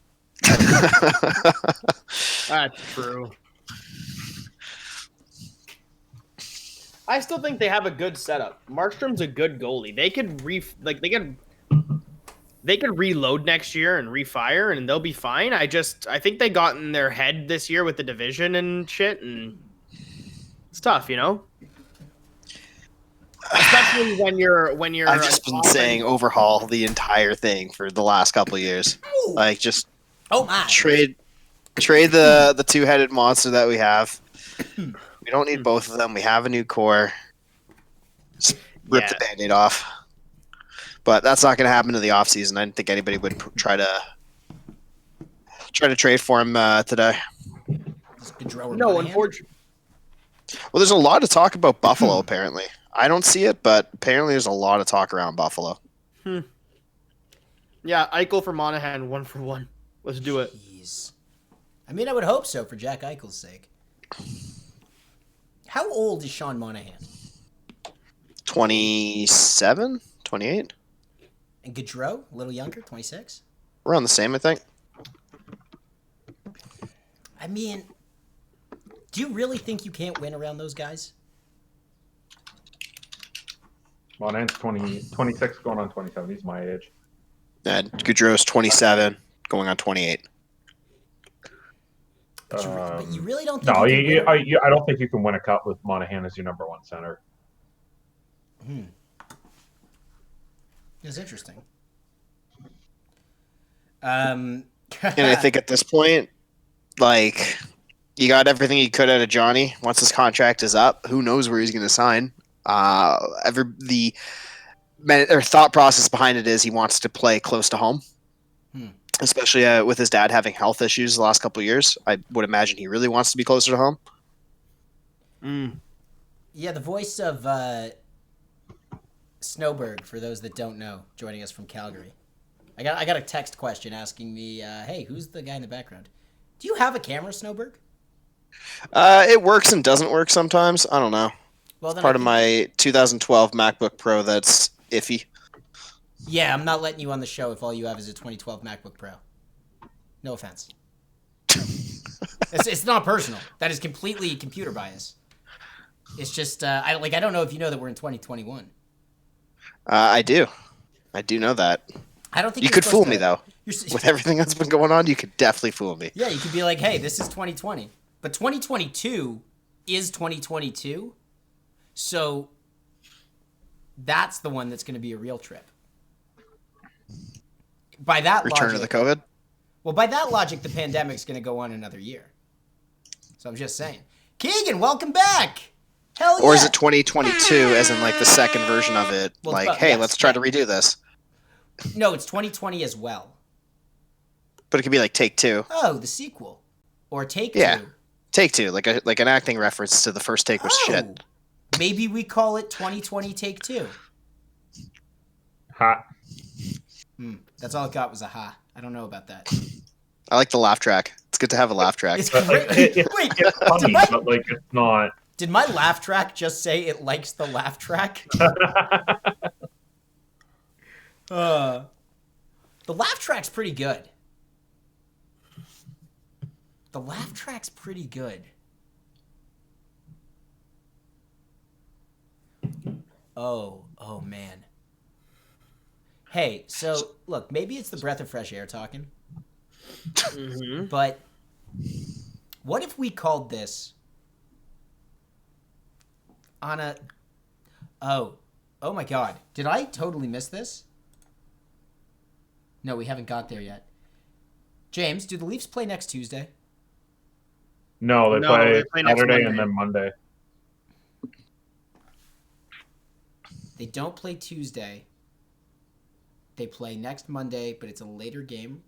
[SPEAKER 15] That's true. I still think they have a good setup. Markstrom's a good goalie. They could they could reload next year and refire, and they'll be fine. I think they got in their head this year with the division and shit, and it's tough, you know. Especially when you're.
[SPEAKER 16] I've just been saying overhaul the entire thing for the last couple of years. Like just trade the two-headed monster that we have. We don't need both of them. We have a new core. Just rip the Band-Aid off. But that's not going to happen in the offseason. I didn't think anybody would try to trade for him today.
[SPEAKER 15] No, unfortunately.
[SPEAKER 16] Well, there's a lot of talk about Buffalo, apparently. I don't see it, but apparently there's a lot of talk around Buffalo.
[SPEAKER 15] Yeah, Eichel for Monahan, 1-for-1. Let's do it.
[SPEAKER 1] Jeez. I mean, I would hope so for Jack Eichel's sake. How old is Sean Monahan?
[SPEAKER 16] 27? 28?
[SPEAKER 1] And Gaudreau, a little younger, 26?
[SPEAKER 16] Around the same, I think.
[SPEAKER 1] I mean, do you really think you can't win around those guys?
[SPEAKER 3] Monahan's 26 going on 27. He's my age.
[SPEAKER 16] And Gaudreau's 27 going on 28.
[SPEAKER 1] But you really don't think
[SPEAKER 3] No,
[SPEAKER 1] you can win?
[SPEAKER 3] I don't think you can win a cup with Monahan as your number one center.
[SPEAKER 1] It's interesting.
[SPEAKER 16] And I think at this point, like, you got everything you could out of Johnny. Once his contract is up, who knows where he's going to sign? The thought process behind it is he wants to play close to home, especially with his dad having health issues the last couple of years. I would imagine he really wants to be closer to home.
[SPEAKER 1] Yeah, the voice of Snowberg, for those that don't know, joining us from Calgary. I got a text question asking me, hey, who's the guy in the background? Do you have a camera, Snowberg?
[SPEAKER 16] It works and doesn't work sometimes. I don't know.
[SPEAKER 1] Well,
[SPEAKER 16] It's
[SPEAKER 1] then
[SPEAKER 16] part of my 2012 MacBook Pro that's iffy.
[SPEAKER 1] Yeah, I'm not letting you on the show if all you have is a 2012 MacBook Pro. No offense. It's not personal. That is completely computer bias. It's just I don't know if you know that we're in 2021.
[SPEAKER 16] I do know that.
[SPEAKER 1] I don't think
[SPEAKER 16] you
[SPEAKER 1] you're
[SPEAKER 16] could fool
[SPEAKER 1] supposed
[SPEAKER 16] me
[SPEAKER 1] to-
[SPEAKER 16] though. With everything that's been going on, you could definitely fool me.
[SPEAKER 1] Yeah, you could be like, hey, this is 2020. But 2022 is 2022. So that's the one that's going to be a real trip. By that
[SPEAKER 16] Return
[SPEAKER 1] logic,
[SPEAKER 16] to the COVID?
[SPEAKER 1] Well, by that logic, the pandemic's going to go on another year. So I'm just saying. Keegan, welcome back. Hell yeah.
[SPEAKER 16] Or is it 2022, as in like the second version of it?
[SPEAKER 1] Well,
[SPEAKER 16] like,
[SPEAKER 1] but-
[SPEAKER 16] hey,
[SPEAKER 1] yes,
[SPEAKER 16] let's try
[SPEAKER 1] yeah.
[SPEAKER 16] to redo this.
[SPEAKER 1] No, it's 2020 as well.
[SPEAKER 16] But it could be like Take Two.
[SPEAKER 1] Oh, the sequel. Or Take
[SPEAKER 16] Yeah.
[SPEAKER 1] Two.
[SPEAKER 16] Take Two, like an acting reference to the first take was shit.
[SPEAKER 1] Maybe we call it 2020 Take Two.
[SPEAKER 3] Ha.
[SPEAKER 1] That's all it got was a ha. I don't know about that.
[SPEAKER 16] I like the laugh track. It's good to have a laugh track.
[SPEAKER 1] It's
[SPEAKER 3] But, like,
[SPEAKER 1] great.
[SPEAKER 3] it's
[SPEAKER 1] Wait,
[SPEAKER 3] funny, but like it's not.
[SPEAKER 1] did my laugh track just say it likes the laugh track? The laugh track's pretty good. The laugh track's pretty good. Oh man. Hey, so look, maybe it's the breath of fresh air talking. But what if we called this on a... Oh my God. Did I totally miss this? No, we haven't got there yet. James, do the Leafs play next Tuesday?
[SPEAKER 3] No, they
[SPEAKER 15] No,
[SPEAKER 3] play
[SPEAKER 15] they play next
[SPEAKER 3] Saturday
[SPEAKER 15] Monday.
[SPEAKER 3] and then Monday.
[SPEAKER 1] They don't play Tuesday. They play next Monday, but it's a later game,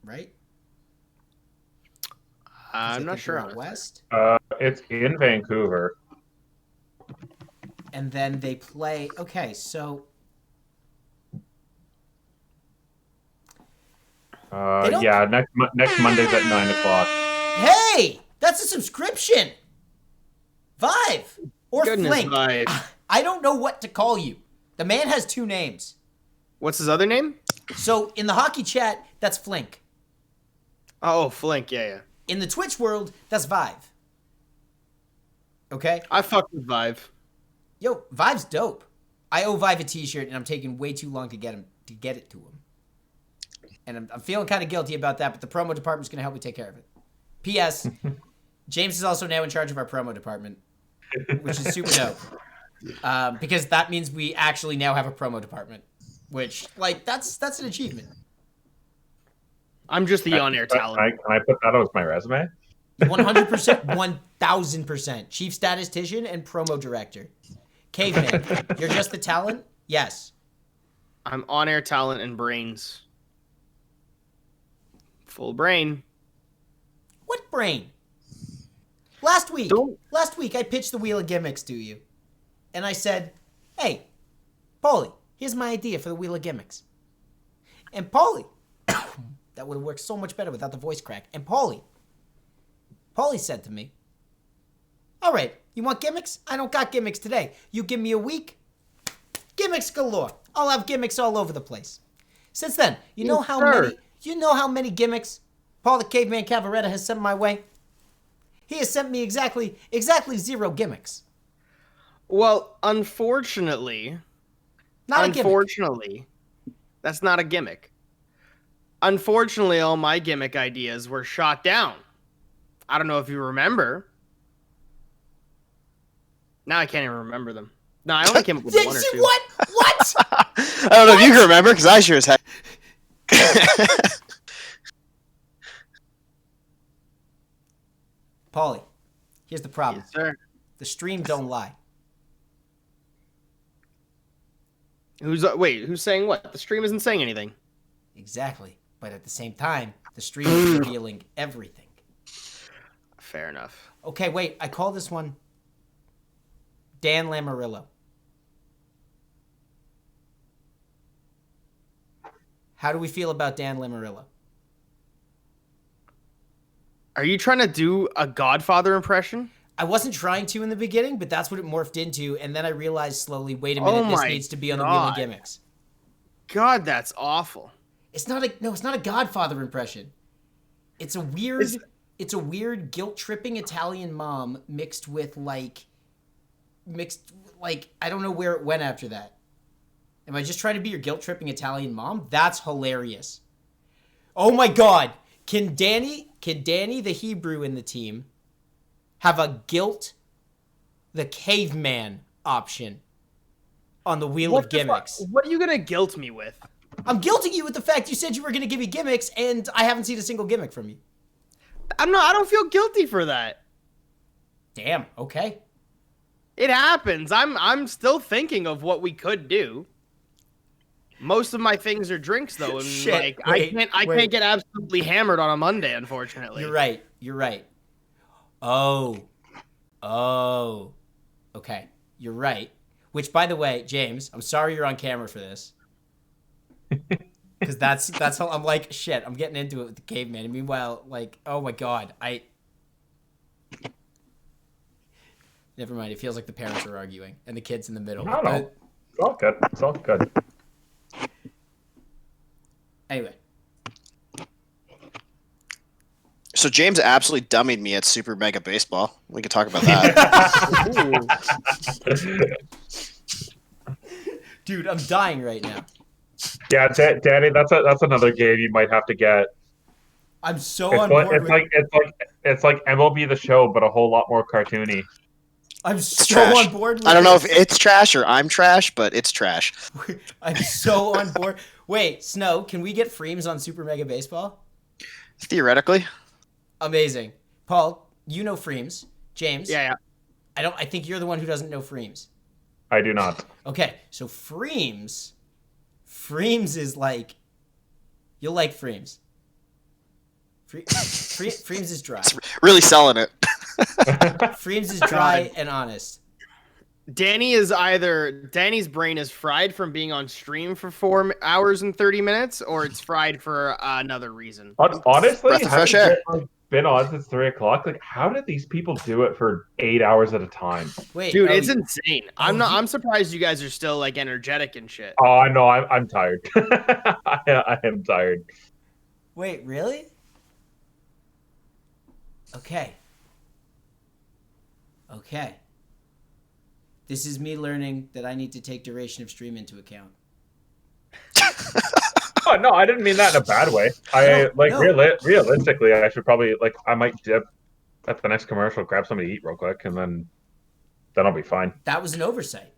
[SPEAKER 1] right?
[SPEAKER 15] I'm not sure.
[SPEAKER 1] Out west.
[SPEAKER 3] It's in Vancouver.
[SPEAKER 1] And then they play... Okay, so... don't-
[SPEAKER 3] Yeah, next Monday's at 9:00.
[SPEAKER 1] Hey! That's a subscription! Vive! Or
[SPEAKER 15] Goodness,
[SPEAKER 1] Flink.
[SPEAKER 15] Vive.
[SPEAKER 1] I don't know what to call you. The man has two names.
[SPEAKER 15] What's his other name?
[SPEAKER 1] So, in the hockey chat, that's Flink.
[SPEAKER 15] Oh, Flink. Yeah.
[SPEAKER 1] In the Twitch world, that's Vive. Okay?
[SPEAKER 15] I fucked with Vive.
[SPEAKER 1] Yo, Vive's dope. I owe Vive a t-shirt, and I'm taking way too long to get it to him. And I'm feeling kind of guilty about that, but the promo department's going to help me take care of it. P.S. James is also now in charge of our promo department, which is super dope. Because that means we actually now have a promo department, which, like, that's an achievement.
[SPEAKER 15] I'm just the on-air talent.
[SPEAKER 3] Can I put that as my resume?
[SPEAKER 1] 100%, 1,000%. Chief statistician and promo director. Caveman, you're just the talent? Yes.
[SPEAKER 15] I'm on-air talent and brains. Full brain.
[SPEAKER 1] What brain? Last week I pitched the Wheel of Gimmicks to you. And I said, hey, Paulie, here's my idea for the Wheel of Gimmicks. And Paulie, that would have worked so much better without the voice crack. And Paulie said to me, all right, you want gimmicks? I don't got gimmicks today. You give me a week, gimmicks galore. I'll have gimmicks all over the place. Since then, you know how many gimmicks Paul the Caveman Cavaretta has sent my way? He has sent me exactly 0 gimmicks.
[SPEAKER 15] Well, unfortunately, that's not a gimmick. Unfortunately, all my gimmick ideas were shot down. I don't know if you remember. Now I can't even remember them. No, I only came up with one or two.
[SPEAKER 1] What?
[SPEAKER 16] I don't know if you can remember, because I sure as heck.
[SPEAKER 1] Paulie, here's the problem.
[SPEAKER 15] Yes, sir.
[SPEAKER 1] The stream don't lie.
[SPEAKER 15] Who's saying what? The stream isn't saying anything.
[SPEAKER 1] Exactly. But at the same time, the stream is revealing everything.
[SPEAKER 15] Fair enough.
[SPEAKER 1] Okay, wait. I call this one Dan Lammarillo. How do we feel about Dan Lammarillo?
[SPEAKER 15] Are you trying to do a Godfather impression?
[SPEAKER 1] I wasn't trying to in the beginning, but that's what it morphed into, and then I realized slowly, wait a minute, this needs to be on the Wheel of Gimmicks.
[SPEAKER 15] God, that's awful.
[SPEAKER 1] It's not a Godfather impression. It's a weird guilt-tripping Italian mom mixed with I don't know where it went after that. Am I just trying to be your guilt-tripping Italian mom? That's hilarious. Oh my God. Can Danny the Hebrew in the team have a guilt the caveman option on the Wheel of Gimmicks?
[SPEAKER 15] What are you going to guilt me with?
[SPEAKER 1] I'm guilting you with the fact you said you were going to give me gimmicks, and I haven't seen a single gimmick from you.
[SPEAKER 15] I don't feel guilty for that.
[SPEAKER 1] Damn. Okay.
[SPEAKER 15] It happens. I'm still thinking of what we could do. Most of my things are drinks, though, and
[SPEAKER 1] Shit,
[SPEAKER 15] like
[SPEAKER 1] wait,
[SPEAKER 15] I can't get absolutely hammered on a Monday, unfortunately.
[SPEAKER 1] You're right. You're right. Oh. Okay. You're right. Which, by the way, James, I'm sorry you're on camera for this. Because that's how I'm like, shit, I'm getting into it with the caveman. And meanwhile, like, oh my god, never mind. It feels like the parents are arguing and the kid's in the middle.
[SPEAKER 3] No. It's all good. It's all good.
[SPEAKER 1] Anyway.
[SPEAKER 16] So James absolutely dummied me at Super Mega Baseball. We could talk about that.
[SPEAKER 1] Dude, I'm dying right now.
[SPEAKER 3] Yeah, Danny, that's another game you might have to get.
[SPEAKER 1] I'm so on board.
[SPEAKER 3] It's like MLB The Show, but a whole lot more cartoony.
[SPEAKER 1] I'm
[SPEAKER 16] It's
[SPEAKER 1] so
[SPEAKER 16] trash.
[SPEAKER 1] on board with
[SPEAKER 16] I don't know if
[SPEAKER 1] this.
[SPEAKER 16] it's trash or I'm trash, but it's trash.
[SPEAKER 1] I'm so on board. Wait, Snow, can we get Freems on Super Mega Baseball?
[SPEAKER 16] Theoretically.
[SPEAKER 1] Amazing. Paul, you know Freems. James?
[SPEAKER 15] Yeah.
[SPEAKER 1] I think you're the one who doesn't know Freems.
[SPEAKER 3] I do not.
[SPEAKER 1] Okay, so Freems is like, you'll like Freems. Freems is dry.
[SPEAKER 16] It's really selling it.
[SPEAKER 1] Freems is dry and honest.
[SPEAKER 15] Danny's brain is fried from being on stream for 4 hours and 30 minutes, or it's fried for another reason.
[SPEAKER 3] Honestly,
[SPEAKER 16] Breath of fresh air.
[SPEAKER 3] Been on since 3 o'clock. Like, how did these people do it for 8 hours at a time?
[SPEAKER 1] Wait,
[SPEAKER 15] dude, it's insane. I'm surprised you guys are still like energetic and shit.
[SPEAKER 3] Oh, I know. I'm tired. I am tired.
[SPEAKER 1] Wait, really? Okay. This is me learning that I need to take duration of stream into account.
[SPEAKER 3] Oh, no, I didn't mean that in a bad way. Realistically, I should probably I might dip at the next commercial, grab something to eat real quick, and then I'll be fine.
[SPEAKER 1] That was an oversight.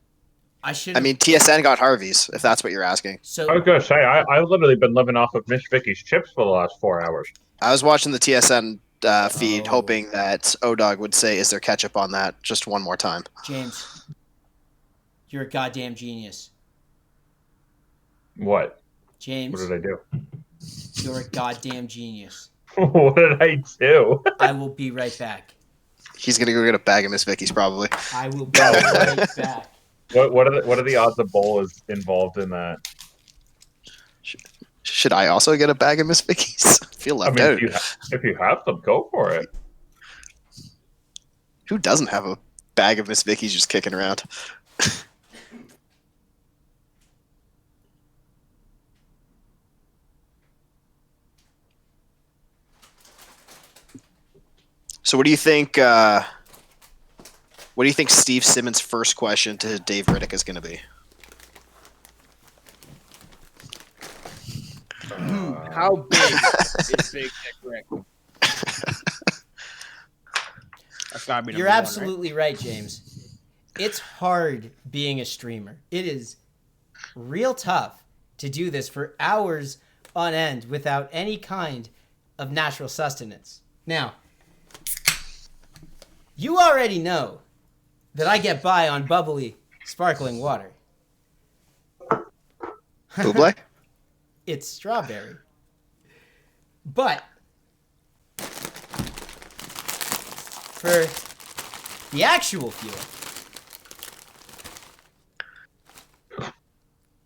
[SPEAKER 16] I mean, TSN got Harvey's, if that's what you're asking.
[SPEAKER 1] So
[SPEAKER 3] I was gonna say I've literally been living off of Miss Vicky's chips for the last 4 hours.
[SPEAKER 16] I was watching the TSN feed, hoping that O-Dog would say, "Is there ketchup on that?" just one more time.
[SPEAKER 1] James, you're a goddamn genius.
[SPEAKER 3] What?
[SPEAKER 1] James.
[SPEAKER 3] What did I do?
[SPEAKER 1] You're a goddamn genius.
[SPEAKER 3] What did I do?
[SPEAKER 1] I will be right back.
[SPEAKER 16] He's gonna go get a bag of Miss Vicky's, probably.
[SPEAKER 1] I will be right back.
[SPEAKER 3] What are the odds of Bull is involved in that?
[SPEAKER 16] Should I also get a bag of Miss Vicky's? I feel left out.
[SPEAKER 3] If you have them, go for it.
[SPEAKER 16] Who doesn't have a bag of Miss Vicky's just kicking around? So what do you think? What do you think Steve Simmons' first question to Dave Riddick is going to be?
[SPEAKER 15] How big is Big Dick Rick? That's gotta be
[SPEAKER 1] You're
[SPEAKER 15] number
[SPEAKER 1] absolutely right, James. It's hard being a streamer. It is real tough to do this for hours on end without any kind of natural sustenance. Now, you already know that I get by on bubbly, sparkling water.
[SPEAKER 16] Buble?
[SPEAKER 1] It's strawberry. But for the actual fuel,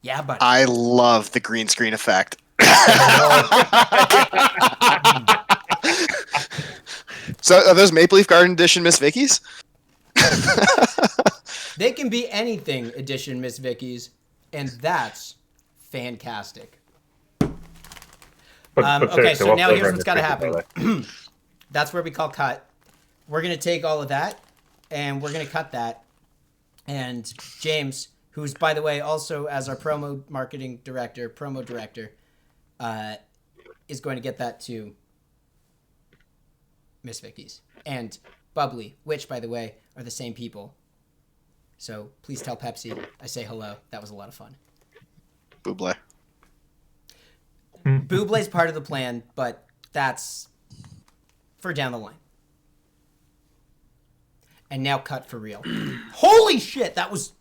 [SPEAKER 1] yeah, buddy.
[SPEAKER 16] I love the green screen effect. So are those Maple Leaf Garden Edition Miss Vicky's?
[SPEAKER 1] They can be anything edition Miss Vicky's, and that's fantastic. Okay, so now here's what's got to happen. That's where we call cut. We're going to take all of that, and we're going to cut that. And James, who's, by the way, also as our promo director, is going to get that to Miss Vicky's. And Bubbly, which, by the way, are the same people. So please tell Pepsi I say hello. That was a lot of fun.
[SPEAKER 16] Buble.
[SPEAKER 1] Bublé's part of the plan, but that's for down the line. And now cut for real. Holy shit, that was...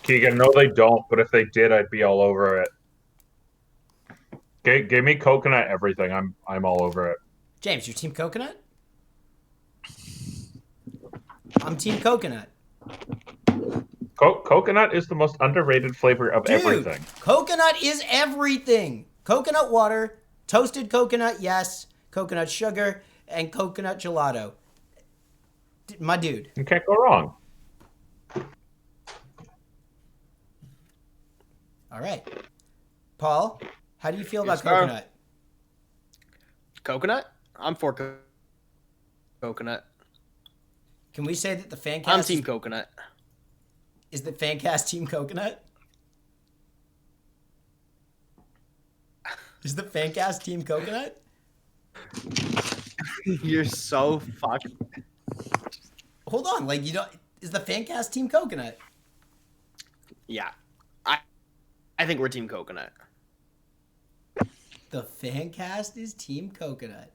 [SPEAKER 3] Keegan, no, they don't. But if they did, I'd be all over it. Give me coconut everything. I'm all over it.
[SPEAKER 1] James, your team coconut? I'm team coconut.
[SPEAKER 3] Coconut is the most underrated flavor of everything.
[SPEAKER 1] Coconut is everything. Coconut water, toasted coconut, yes. Coconut sugar, and coconut gelato. My dude.
[SPEAKER 3] You can't go wrong.
[SPEAKER 1] All right. Paul, how do you feel about
[SPEAKER 15] Yes, sir.
[SPEAKER 1] coconut?
[SPEAKER 15] Coconut? I'm for coconut.
[SPEAKER 1] Can we say that the FanCast...
[SPEAKER 15] I'm team coconut.
[SPEAKER 1] Is the FanCast team coconut? Is the FanCast team coconut?
[SPEAKER 15] You're so fucked.
[SPEAKER 1] Hold on, like you don't... Is the FanCast team coconut?
[SPEAKER 15] Yeah. I think we're team coconut.
[SPEAKER 1] The FanCast is team coconut.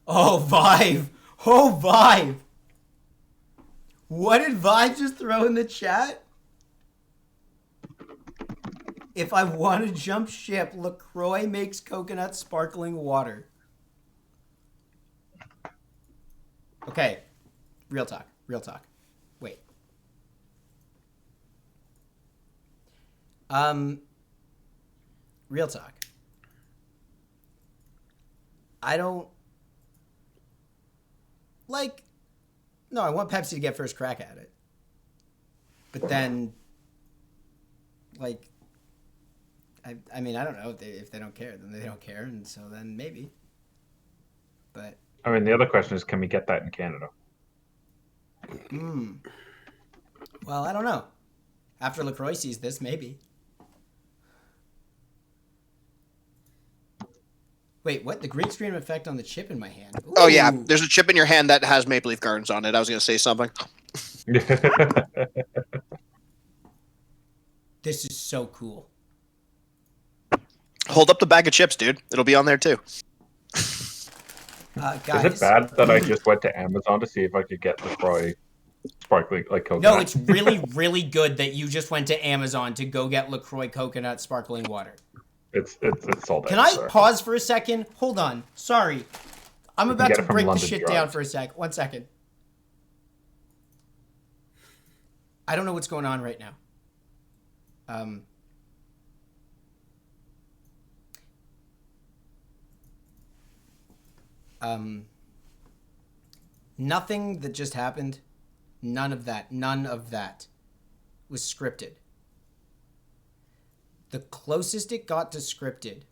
[SPEAKER 1] Oh, Vive! Oh, Vive! What did Vive just throw in the chat? If I want to jump ship, LaCroix makes coconut sparkling water. Okay. Real talk. Real talk. Wait. Real talk. I don't... Like... No, I want Pepsi to get first crack at it. But then... Like... I mean, I don't know. If they don't care, then they don't care. And so then maybe. But...
[SPEAKER 3] I mean, the other question is, can we get that in Canada?
[SPEAKER 1] Well, I don't know. After LaCroix sees this, maybe. Wait, what? The green screen effect on the chip in my hand. Ooh.
[SPEAKER 16] Oh, yeah. There's a chip in your hand that has Maple Leaf Gardens on it. I was going to say something.
[SPEAKER 1] This is so cool.
[SPEAKER 16] Hold up the bag of chips, dude. It'll be on there, too.
[SPEAKER 1] Guys.
[SPEAKER 3] Is it bad that I just went to Amazon to see if I could get LaCroix sparkling like coconut?
[SPEAKER 1] No, it's really, really good that you just went to Amazon to go get LaCroix coconut sparkling water.
[SPEAKER 3] It's sold out.
[SPEAKER 1] Can I
[SPEAKER 3] sir.
[SPEAKER 1] pause for a second? Hold on. Sorry. I'm
[SPEAKER 3] You can
[SPEAKER 1] about
[SPEAKER 3] get
[SPEAKER 1] to
[SPEAKER 3] it from
[SPEAKER 1] break the
[SPEAKER 3] London
[SPEAKER 1] shit
[SPEAKER 3] Drugs.
[SPEAKER 1] down for a sec. 1 second. I don't know what's going on right now. Nothing that just happened, none of that was scripted. The closest it got to scripted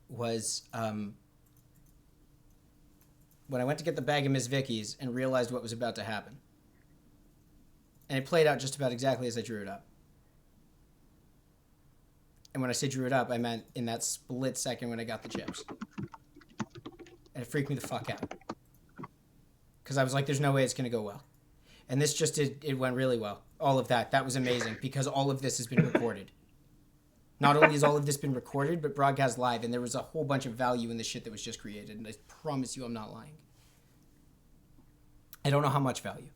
[SPEAKER 1] was when I went to get the bag of Miss Vicky's and realized what was about to happen. And it played out just about exactly as I drew it up. And when I say drew it up, I meant in that split second when I got the chips. And it freaked me the fuck out. Because I was like, there's no way it's going to go well. And this just did, it went really well. All of that. That was amazing because all of this has been recorded. Not only has all of this been recorded, but broadcast live. And there was a whole bunch of value in the shit that was just created. And I promise you I'm not lying. I don't know how much value.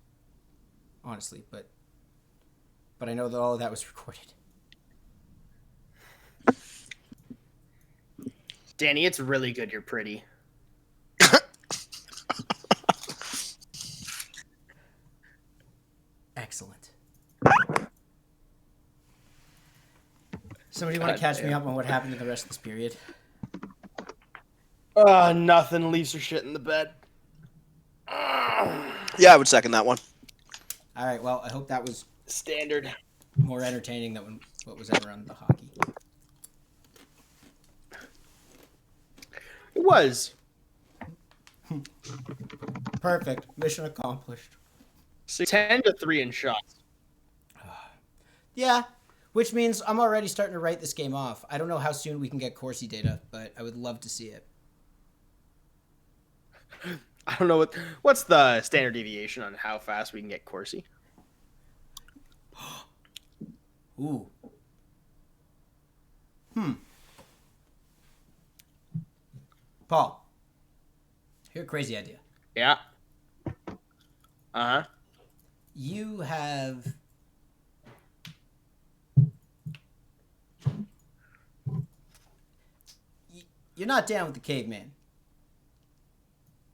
[SPEAKER 1] Honestly, but I know that all of that was recorded.
[SPEAKER 15] Danny, it's really good you're pretty.
[SPEAKER 1] Excellent. Somebody want to catch me up on what happened in the rest of this period?
[SPEAKER 15] Nothing. Leafs are shit in the bed.
[SPEAKER 16] Yeah, I would second that one.
[SPEAKER 1] All right, well, I hope that was
[SPEAKER 15] standard,
[SPEAKER 1] more entertaining than what was ever on the hockey.
[SPEAKER 15] It was.
[SPEAKER 1] Perfect. Mission accomplished.
[SPEAKER 15] 10-3 in shots.
[SPEAKER 1] Yeah, which means I'm already starting to write this game off. I don't know how soon we can get Corsi data, but I would love to see it.
[SPEAKER 15] I don't know what's the standard deviation on how fast we can get Corsi.
[SPEAKER 1] Ooh. Paul, here's a crazy idea.
[SPEAKER 15] Yeah. Uh-huh.
[SPEAKER 1] You have... You're not down with the caveman.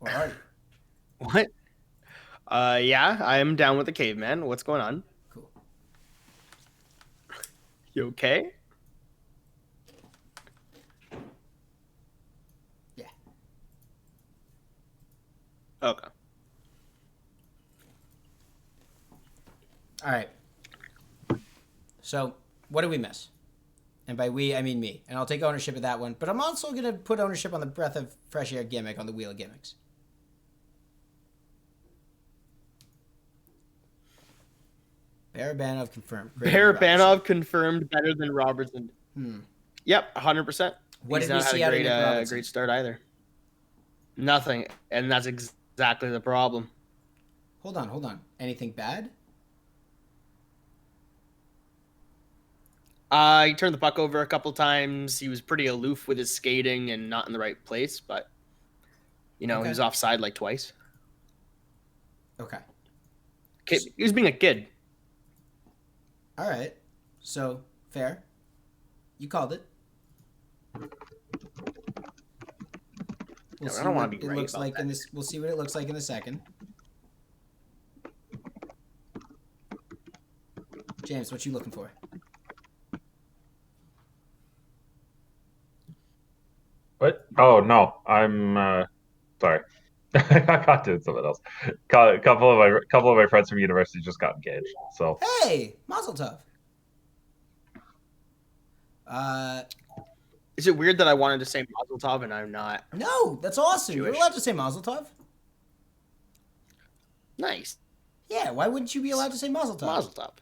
[SPEAKER 1] Or are you?
[SPEAKER 15] What? Yeah, I am down with the caveman. What's going on?
[SPEAKER 1] Cool.
[SPEAKER 15] You okay?
[SPEAKER 1] Yeah.
[SPEAKER 15] Okay.
[SPEAKER 1] All right. So, what did we miss? And by we, I mean me. And I'll take ownership of that one. But I'm also going to put ownership on the breath of fresh air gimmick on the wheel of gimmicks. Barabanov confirmed.
[SPEAKER 15] Barabanov confirmed better than Robertson.
[SPEAKER 1] Hmm.
[SPEAKER 15] Yep, 100%.
[SPEAKER 1] What
[SPEAKER 15] He's
[SPEAKER 1] did we
[SPEAKER 15] not had
[SPEAKER 1] see
[SPEAKER 15] a
[SPEAKER 1] out of
[SPEAKER 15] great,
[SPEAKER 1] Nick Robertson?
[SPEAKER 15] great start either. Nothing. And that's exactly the problem.
[SPEAKER 1] Hold on. Anything bad?
[SPEAKER 15] He turned the puck over a couple times. He was pretty aloof with his skating and not in the right place, but, you know,
[SPEAKER 1] Okay.
[SPEAKER 15] he was offside like twice.
[SPEAKER 1] Okay.
[SPEAKER 15] He was being a kid.
[SPEAKER 1] All right. So, fair. You called it. We'll see
[SPEAKER 15] I don't want
[SPEAKER 1] what
[SPEAKER 15] to be
[SPEAKER 1] it
[SPEAKER 15] right
[SPEAKER 1] looks
[SPEAKER 15] about
[SPEAKER 1] like
[SPEAKER 15] that.
[SPEAKER 1] in this. We'll see what it looks like in a second. James, what you looking for?
[SPEAKER 3] What? Oh no, I'm sorry. I got to something else. A couple of my friends from university just got engaged. So
[SPEAKER 1] Hey, Mazel Tov.
[SPEAKER 15] Is it weird that I wanted to say Mazel Tov and I'm not?
[SPEAKER 1] No, that's awesome. You're
[SPEAKER 15] Jewish.
[SPEAKER 1] allowed to say Mazel Tov.
[SPEAKER 15] Nice.
[SPEAKER 1] Yeah, why wouldn't you be allowed to say Mazel Tov?
[SPEAKER 15] Mazel Tov.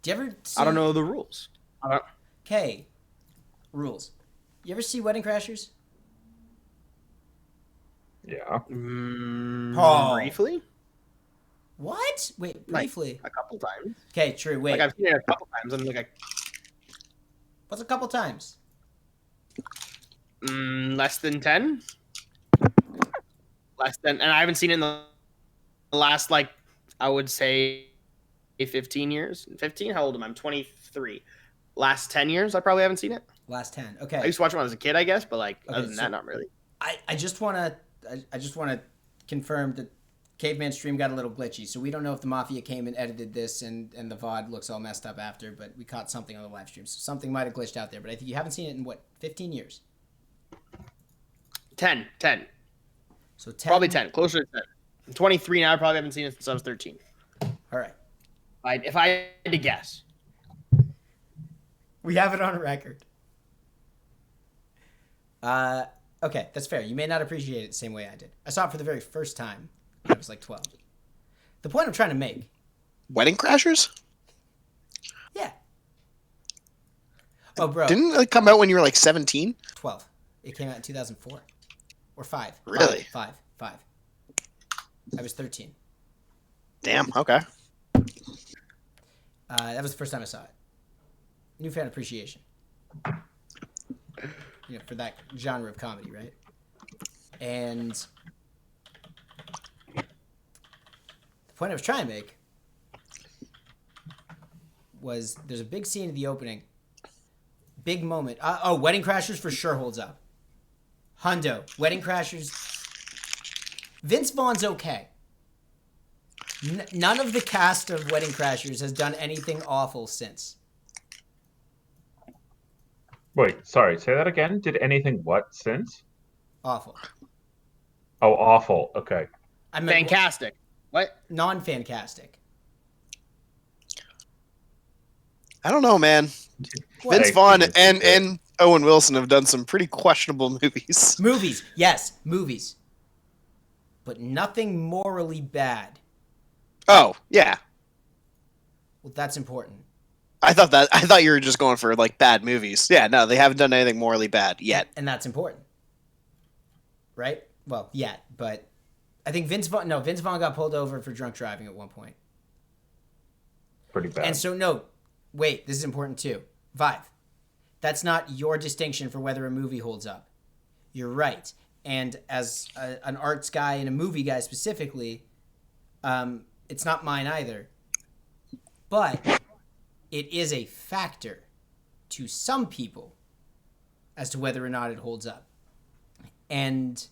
[SPEAKER 1] Do you ever see...
[SPEAKER 15] I don't know the rules.
[SPEAKER 1] Okay. Rules. You ever see Wedding Crashers?
[SPEAKER 3] yeah.
[SPEAKER 1] Paul.
[SPEAKER 15] Briefly?
[SPEAKER 1] What? Wait, briefly.
[SPEAKER 15] Like, a couple times.
[SPEAKER 1] Okay, true. Wait.
[SPEAKER 15] Like I've seen it a couple times. I'm like,
[SPEAKER 1] What's a couple times?
[SPEAKER 15] less than 10. Less than, and I haven't seen it in the last, like, I would say 15 years. 15? How old am I? I'm 23. Last 10 years, I probably haven't seen it.
[SPEAKER 1] Last 10. Okay.
[SPEAKER 15] I used to watch it when I was a kid, I guess, but like other than
[SPEAKER 1] so
[SPEAKER 15] that, not really.
[SPEAKER 1] I just want to confirm that Caveman stream got a little glitchy, so we don't know if the Mafia came and edited this and the VOD looks all messed up after, but we caught something on the live stream. So something might have glitched out there, but I think you haven't seen it in, what, 15 years?
[SPEAKER 15] 10.
[SPEAKER 1] So 10.
[SPEAKER 15] Probably 10. Closer to 10. I'm 23 now. I probably haven't seen it since I was 13.
[SPEAKER 1] All right.
[SPEAKER 15] If I had to guess.
[SPEAKER 1] We have it on record. Okay, that's fair. You may not appreciate it the same way I did. I saw it for the very first time when I was like 12. The point I'm trying to make.
[SPEAKER 16] Wedding Crashers?
[SPEAKER 1] Yeah. Oh, bro.
[SPEAKER 16] Didn't it come out when you were like 17?
[SPEAKER 1] 12. It came out in 2004. Or 5.
[SPEAKER 16] Really?
[SPEAKER 1] 5. I was 13.
[SPEAKER 16] Damn, okay.
[SPEAKER 1] That was the first time I saw it. Newfound appreciation. You know, for that genre of comedy, right? And the point I was trying to make was there's a big scene at the opening. Big moment. Wedding Crashers for sure holds up. Hundo. Wedding Crashers. Vince Vaughn's okay. None of the cast of Wedding Crashers has done anything awful since.
[SPEAKER 3] Wait, sorry. Say that again. Did anything what since?
[SPEAKER 1] Awful.
[SPEAKER 3] Oh, awful. Okay.
[SPEAKER 1] I meant
[SPEAKER 15] Fantastic. What?
[SPEAKER 1] Non-fantastic.
[SPEAKER 16] I don't know, man.
[SPEAKER 1] What?
[SPEAKER 16] Vince Vaughn and Owen Wilson have done some pretty questionable movies.
[SPEAKER 1] Movies. Yes, movies. But nothing morally bad.
[SPEAKER 16] Oh, yeah.
[SPEAKER 1] Well, that's important.
[SPEAKER 16] I thought you were just going for like bad movies. Yeah, no, they haven't done anything morally bad yet.
[SPEAKER 1] And that's important. Right? Well, yet, but I think Vince Vaughn got pulled over for drunk driving at one point.
[SPEAKER 3] Pretty bad.
[SPEAKER 1] And so, no, wait, this is important too. Vive. That's not your distinction for whether a movie holds up. You're right. And as an arts guy and a movie guy specifically, it's not mine either. But it is a factor to some people as to whether or not it holds up. And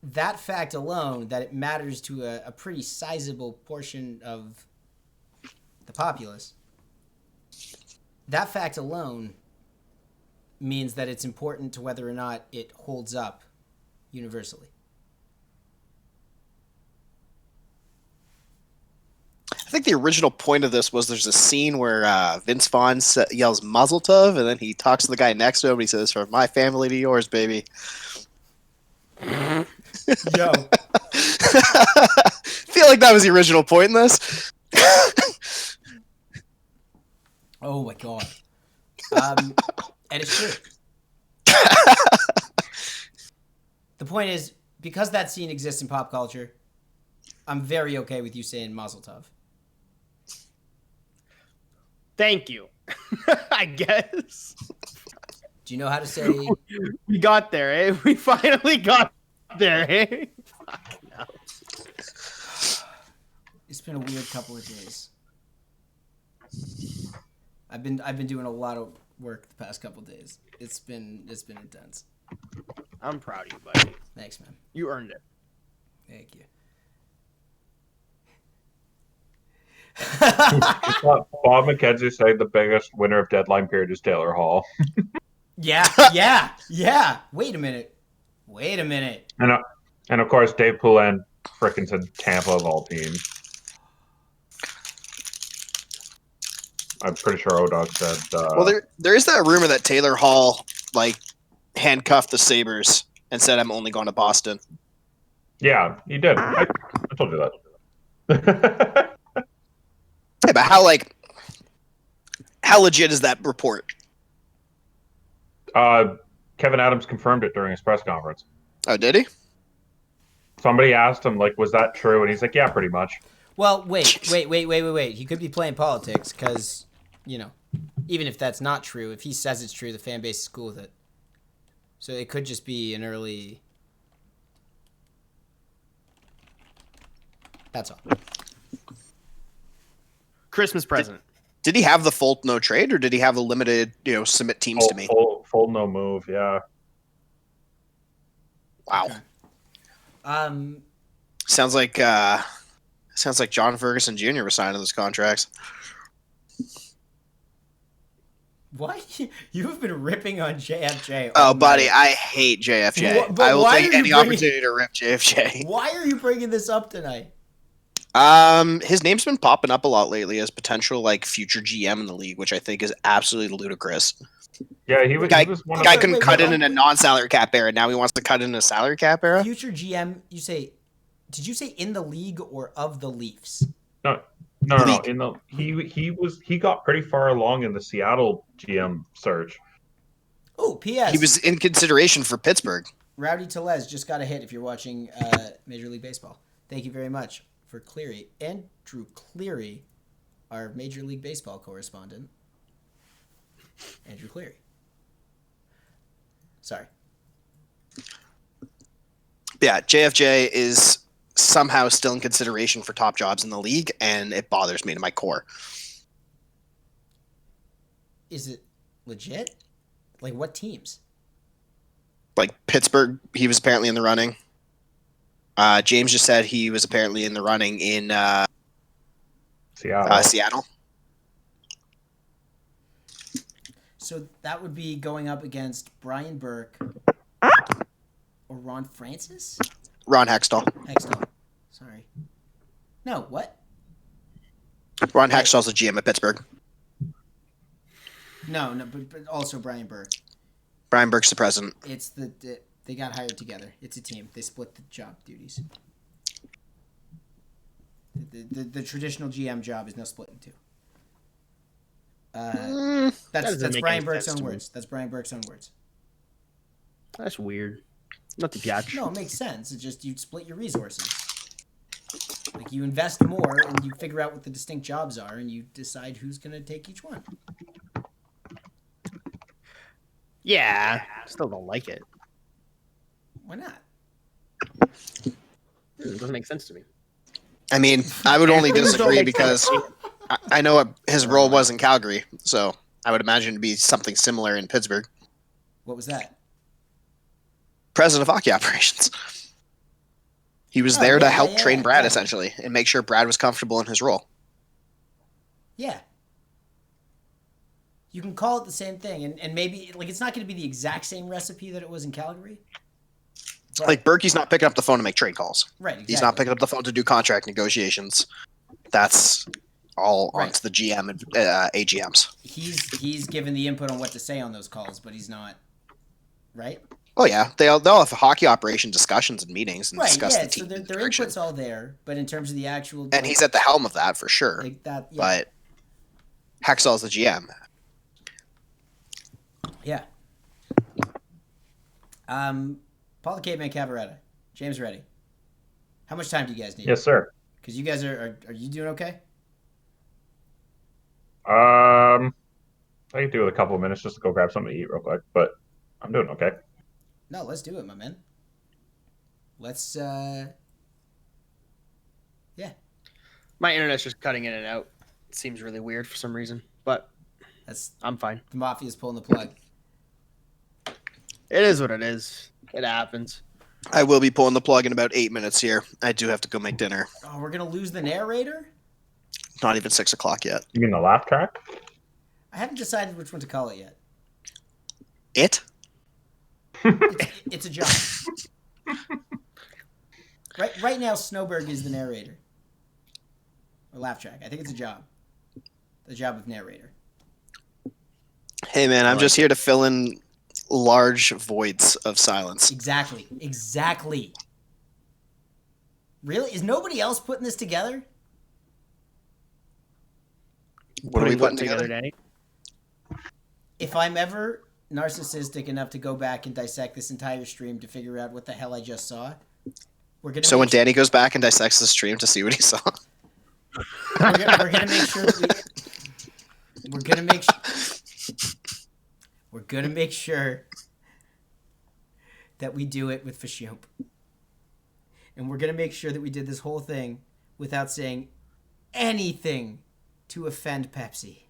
[SPEAKER 1] that fact alone, that it matters to a pretty sizable portion of the populace, that fact alone means that it's important to whether or not it holds up universally.
[SPEAKER 16] I think the original point of this was there's a scene where Vince Vaughn yells Mazel Tov, and then he talks to the guy next to him, and he says, "From my family to yours, baby."
[SPEAKER 1] Yo.
[SPEAKER 16] Feel like that was the original point in this.
[SPEAKER 1] Oh my god. And it's true. The point is, because that scene exists in pop culture, I'm very okay with you saying Mazel Tov.
[SPEAKER 15] Thank you. I guess.
[SPEAKER 1] Do you know how to say...
[SPEAKER 15] We got there, eh? We finally got there, eh? Fuck no.
[SPEAKER 1] It's been a weird couple of days. I've been doing a lot of work the past couple of days. It's been intense.
[SPEAKER 15] I'm proud of you, buddy.
[SPEAKER 1] Thanks, man.
[SPEAKER 15] You earned it.
[SPEAKER 1] Thank you.
[SPEAKER 3] Bob McKenzie said the biggest winner of deadline period is Taylor Hall.
[SPEAKER 1] Yeah. Wait a minute.
[SPEAKER 3] And of course, Dave Poulin frickin' said Tampa of all teams. I'm pretty sure ODog said.
[SPEAKER 16] Well, there is that rumor that Taylor Hall handcuffed the Sabres and said, "I'm only going to Boston."
[SPEAKER 3] Yeah, he did. I told you that.
[SPEAKER 16] Yeah, but how legit is that report?
[SPEAKER 3] Kevin Adams confirmed it during his press conference.
[SPEAKER 16] Oh, did he?
[SPEAKER 3] Somebody asked him, was that true? And he's like, yeah, pretty much.
[SPEAKER 1] Well, wait. He could be playing politics because, even if that's not true, if he says it's true, the fan base is cool with it. So it could just be an early... That's all.
[SPEAKER 15] Christmas present.
[SPEAKER 16] Did he have the full no trade, or did he have a limited, submit teams to me?
[SPEAKER 3] Full no move, yeah.
[SPEAKER 16] Wow. Sounds like John Ferguson Jr. was signing those contracts.
[SPEAKER 1] What? You have been ripping on JFJ.
[SPEAKER 16] Oh, buddy, I hate JFJ. I will take any opportunity to rip JFJ.
[SPEAKER 1] Why are you bringing this up tonight?
[SPEAKER 16] His name's been popping up a lot lately as potential future GM in the league, which I think is absolutely ludicrous.
[SPEAKER 3] Yeah, he was one of
[SPEAKER 16] guy couldn't cut in a non-salary cap era. Now he wants to cut in a salary cap era.
[SPEAKER 1] Future GM, did you say in the league or of the Leafs?
[SPEAKER 3] No. He got pretty far along in the Seattle GM search.
[SPEAKER 1] Oh, P.S.
[SPEAKER 16] He was in consideration for Pittsburgh.
[SPEAKER 1] Rowdy Tellez just got a hit if you're watching Major League Baseball. Thank you very much for Cleary. Andrew Cleary, our Major League Baseball correspondent. Andrew Cleary. Sorry.
[SPEAKER 16] Yeah, JFJ is somehow still in consideration for top jobs in the league, and it bothers me to my core.
[SPEAKER 1] Is it legit? What teams?
[SPEAKER 16] Pittsburgh, he was apparently in the running. James just said he was apparently in the running in Seattle.
[SPEAKER 1] So that would be going up against Brian Burke or Ron Francis?
[SPEAKER 16] Ron Hextall.
[SPEAKER 1] Sorry. No, what?
[SPEAKER 16] Ron Hextall's the GM at Pittsburgh.
[SPEAKER 1] No, but also Brian Burke.
[SPEAKER 16] Brian Burke's the president.
[SPEAKER 1] It's they got hired together. It's a team. They split the job duties. The traditional GM job is now split in two. That's Brian Burke's own words. That's Brian Burke's own words.
[SPEAKER 15] That's weird. Not the catch.
[SPEAKER 1] No, it makes sense. It's just you split your resources. You invest more and you figure out what the distinct jobs are and you decide who's going to take each one.
[SPEAKER 15] Yeah, still don't like it.
[SPEAKER 1] Why not?
[SPEAKER 15] It doesn't make sense to me.
[SPEAKER 16] I mean, I would only
[SPEAKER 15] Fans don't
[SPEAKER 16] disagree
[SPEAKER 15] make
[SPEAKER 16] because
[SPEAKER 15] sense.
[SPEAKER 16] I know what his role was in Calgary, so I would imagine to be something similar in Pittsburgh.
[SPEAKER 1] What was that?
[SPEAKER 16] President of hockey operations. He was there to help train Brad essentially and make sure Brad was comfortable in his role.
[SPEAKER 1] Yeah. You can call it the same thing, and maybe like it's not going to be the exact same recipe that it was in Calgary.
[SPEAKER 16] Like Berkey's not picking up the phone to make trade calls.
[SPEAKER 1] Right, exactly.
[SPEAKER 16] He's not picking up the phone to do contract negotiations. That's all onto the GM and AGMs.
[SPEAKER 1] He's given the input on what to say on those calls, but he's not. Right.
[SPEAKER 16] Oh yeah, they'll have hockey operation discussions and meetings and discuss the team.
[SPEAKER 1] So their input's all there, but in terms of the actual,
[SPEAKER 16] and he's at the helm of that for sure.
[SPEAKER 1] Like that, yeah.
[SPEAKER 16] But Hexall's the GM.
[SPEAKER 1] Yeah. Paul the Caveman Cavaretta. James ready. How much time do you guys need?
[SPEAKER 3] Yes, sir.
[SPEAKER 1] Because you guys are you doing okay?
[SPEAKER 3] I could do it a couple of minutes just to go grab something to eat real quick, but I'm doing okay.
[SPEAKER 1] No, let's do it, my man. Let's yeah.
[SPEAKER 15] My internet's just cutting in and out. It seems really weird for some reason, but I'm fine.
[SPEAKER 1] The Mafia's pulling the plug.
[SPEAKER 15] It is what it is. It happens.
[SPEAKER 16] I will be pulling the plug in about 8 minutes here. I do have to go make dinner.
[SPEAKER 1] Oh, we're gonna lose the narrator?
[SPEAKER 16] Not even 6 o'clock yet.
[SPEAKER 3] You mean the laugh track?
[SPEAKER 1] I haven't decided which one to call it yet.
[SPEAKER 16] It?
[SPEAKER 1] It's a job. Right now, Snowberg is the narrator. Or laugh track. I think it's a job. The job of narrator.
[SPEAKER 16] Hey man, I'm just here to fill in large voids of silence.
[SPEAKER 1] Exactly. Really? Is nobody else putting this together?
[SPEAKER 16] What are we putting together,
[SPEAKER 15] Danny?
[SPEAKER 1] If I'm ever narcissistic enough to go back and dissect this entire stream to figure out what the hell I just saw, we're gonna.
[SPEAKER 16] So when Danny goes back and dissects the stream to see what he saw,
[SPEAKER 1] we're gonna make sure that we're gonna make sure that we do it with Fashioop. And we're gonna make sure that we did this whole thing without saying anything to offend Pepsi.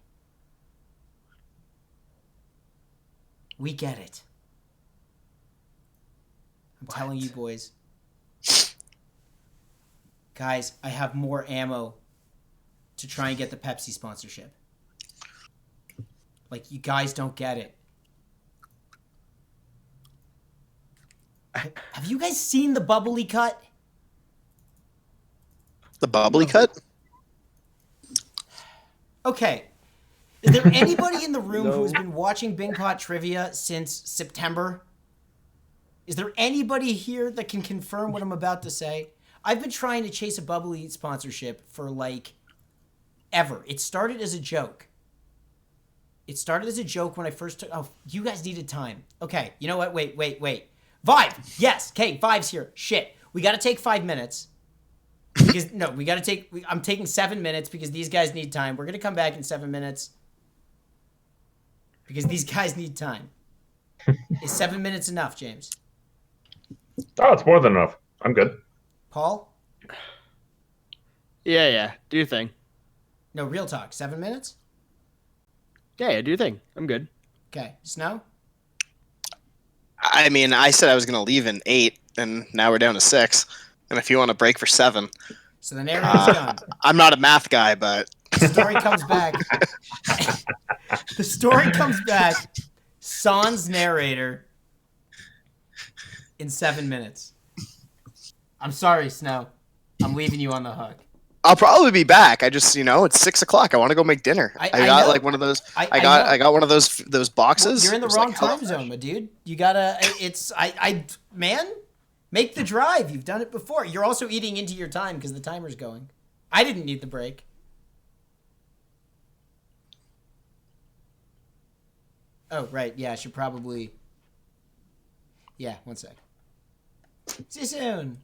[SPEAKER 1] We get it. I'm telling you, boys. Guys, I have more ammo to try and get the Pepsi sponsorship. Like, you guys don't get it. Have you guys seen the bubbly cut?
[SPEAKER 16] the bubbly cut.
[SPEAKER 1] Okay. Is there anybody in the room who's been watching Bing Pot Trivia since September? Is there anybody here that can confirm what I'm about to say? I've been trying to chase a bubbly sponsorship for like ever. It started as a joke. It started as a joke when I first took... Oh, you guys needed time. Okay, you know what? Wait. Vibe! Yes! Okay, Vibe's here. Shit. We gotta take 5 minutes. Because, no, we gotta take... I'm taking 7 minutes because these guys need time. We're gonna come back in 7 minutes. Because these guys need time. Is 7 minutes enough, James?
[SPEAKER 3] Oh, it's more than enough. I'm good.
[SPEAKER 1] Paul?
[SPEAKER 15] Yeah. Do your thing.
[SPEAKER 1] No, real talk. 7 minutes?
[SPEAKER 15] Yeah, do your thing. I'm good.
[SPEAKER 1] Okay. Snow?
[SPEAKER 16] I mean, I said I was going to leave in 8, and now we're down to 6. And if you want to break for 7.
[SPEAKER 1] So the narrator's gone.
[SPEAKER 16] I'm not a math guy, but...
[SPEAKER 1] The story comes back. The story comes back. Sans narrator in 7 minutes. I'm sorry, Snow. I'm leaving you on the hook.
[SPEAKER 16] I'll probably be back. I just, it's 6 o'clock. I want to go make dinner. I got
[SPEAKER 1] know.
[SPEAKER 16] like one of those.
[SPEAKER 1] I
[SPEAKER 16] got one of those boxes.
[SPEAKER 1] Well, you're in the wrong time zone, my dude. You gotta. Man, make the drive. You've done it before. You're also eating into your time because the timer's going. I didn't need the break. Oh, right. Yeah, I should probably. Yeah, 1 sec. See you soon.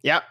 [SPEAKER 15] Yep.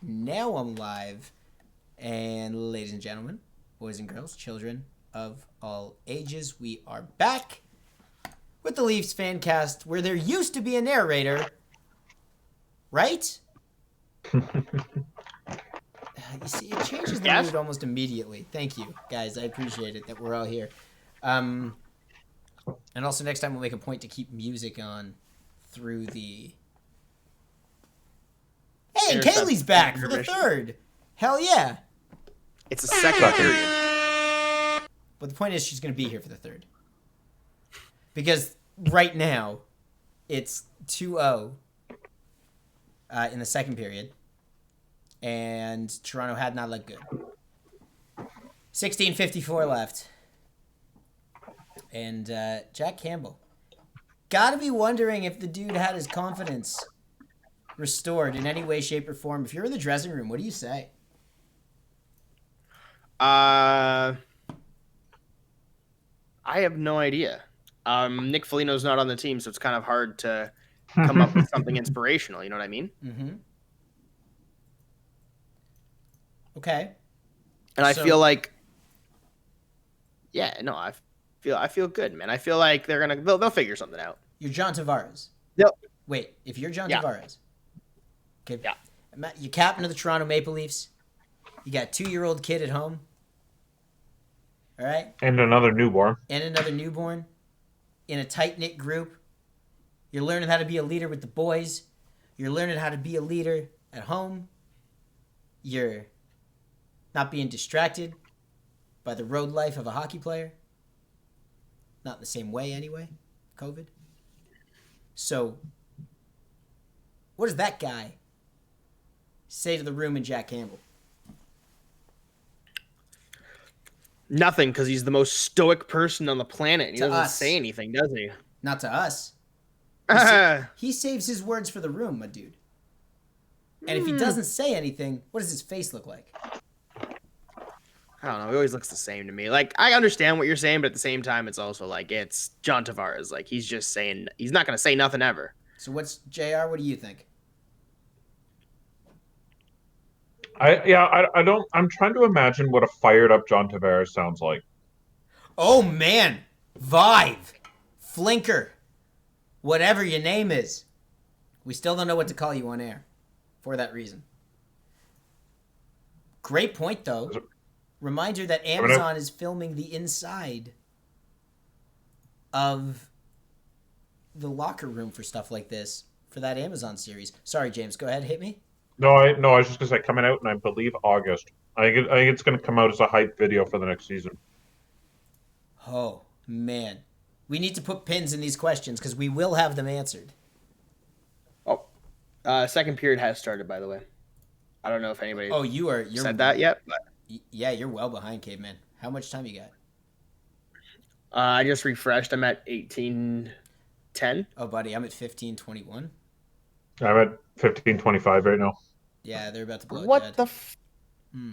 [SPEAKER 1] Now I'm live. And ladies and gentlemen, boys and girls, children of all ages, we are back with the Leafs FanCast, where there used to be a narrator, right? You see, it changes the mood almost immediately. Thank you, guys. I appreciate it that we're all here. And also next time we'll make a point to keep music on through the... Hey, Kaylee's back for the third. Hell yeah.
[SPEAKER 15] It's a second period.
[SPEAKER 1] But the point is she's going to be here for the third. Because right now, it's 2-0 in the second period. And Toronto had not looked good. 16:54 left. And Jack Campbell. Gotta be wondering if the dude had his confidence restored in any way, shape, or form. If you're in the dressing room, what do you say?
[SPEAKER 15] I have no idea. Nick Foligno's not on the team, so it's kind of hard to come up with something inspirational. You know what I mean?
[SPEAKER 1] Mm-hmm. Okay.
[SPEAKER 15] And I feel like, yeah, no, I feel good, man. I feel like they'll figure something out.
[SPEAKER 1] You're John Tavares.
[SPEAKER 15] Yep.
[SPEAKER 1] Wait, if you're John Tavares, okay, yeah, you're captain of the Toronto Maple Leafs. You got a 2-year-old kid at home. All right.
[SPEAKER 3] And another newborn.
[SPEAKER 1] In a tight-knit group. You're learning how to be a leader with the boys. You're learning how to be a leader at home. You're not being distracted by the road life of a hockey player. Not in the same way, anyway. COVID. So, what does that guy say to the room and Jack Campbell?
[SPEAKER 15] Nothing, because he's the most stoic person on the planet. And he doesn't
[SPEAKER 1] us.
[SPEAKER 15] say anything, does he?
[SPEAKER 1] Not to us. He saves his words for the room, my dude. And if he doesn't say anything, what does his face look like?
[SPEAKER 15] I don't know. He always looks the same to me. Like, I understand what you're saying, but at the same time, it's also like, it's John Tavares. Like, he's just saying, he's not going to say nothing ever.
[SPEAKER 1] So what's, JR, what do you think?
[SPEAKER 3] I'm trying to imagine what a fired up John Tavares sounds like.
[SPEAKER 1] Oh, man. Vive. Flinker. Whatever your name is. We still don't know what to call you on air. For that reason. Great point, though. Reminder that Amazon is filming the inside of the locker room for stuff like this for that Amazon series. Sorry, James. Go ahead. Hit me.
[SPEAKER 3] No, I was just gonna say coming out in I believe August. I think it's gonna come out as a hype video for the next season.
[SPEAKER 1] Oh man, we need to put pins in these questions because we will have them answered.
[SPEAKER 15] Oh, second period has started, by the way. I don't know if anybody.
[SPEAKER 1] Oh, you're
[SPEAKER 15] said that yet? But...
[SPEAKER 1] Yeah, you're well behind, Caveman. How much time you got?
[SPEAKER 15] I just refreshed. I'm at 18:10.
[SPEAKER 1] Oh, buddy, I'm at 15:21.
[SPEAKER 3] I'm at 15:25 right now.
[SPEAKER 1] Yeah, they're about to blow
[SPEAKER 15] What
[SPEAKER 1] it
[SPEAKER 15] the?
[SPEAKER 1] Hmm.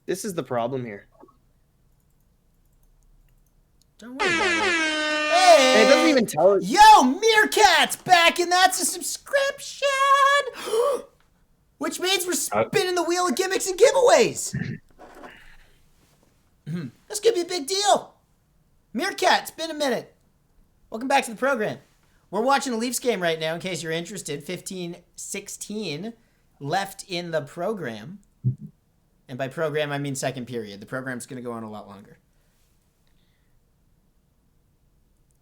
[SPEAKER 15] This is the problem here.
[SPEAKER 1] Don't worry about it. Hey!
[SPEAKER 15] It doesn't even tell us.
[SPEAKER 1] Yo, Meerkat's back, and that's a subscription! Which means we're spinning the wheel of gimmicks and giveaways. This could be a big deal. Meerkat, it's been a minute. Welcome back to the program. We're watching a Leafs game right now, in case you're interested. 15:16 left in the program. And by program, I mean second period. The program's going to go on a lot longer.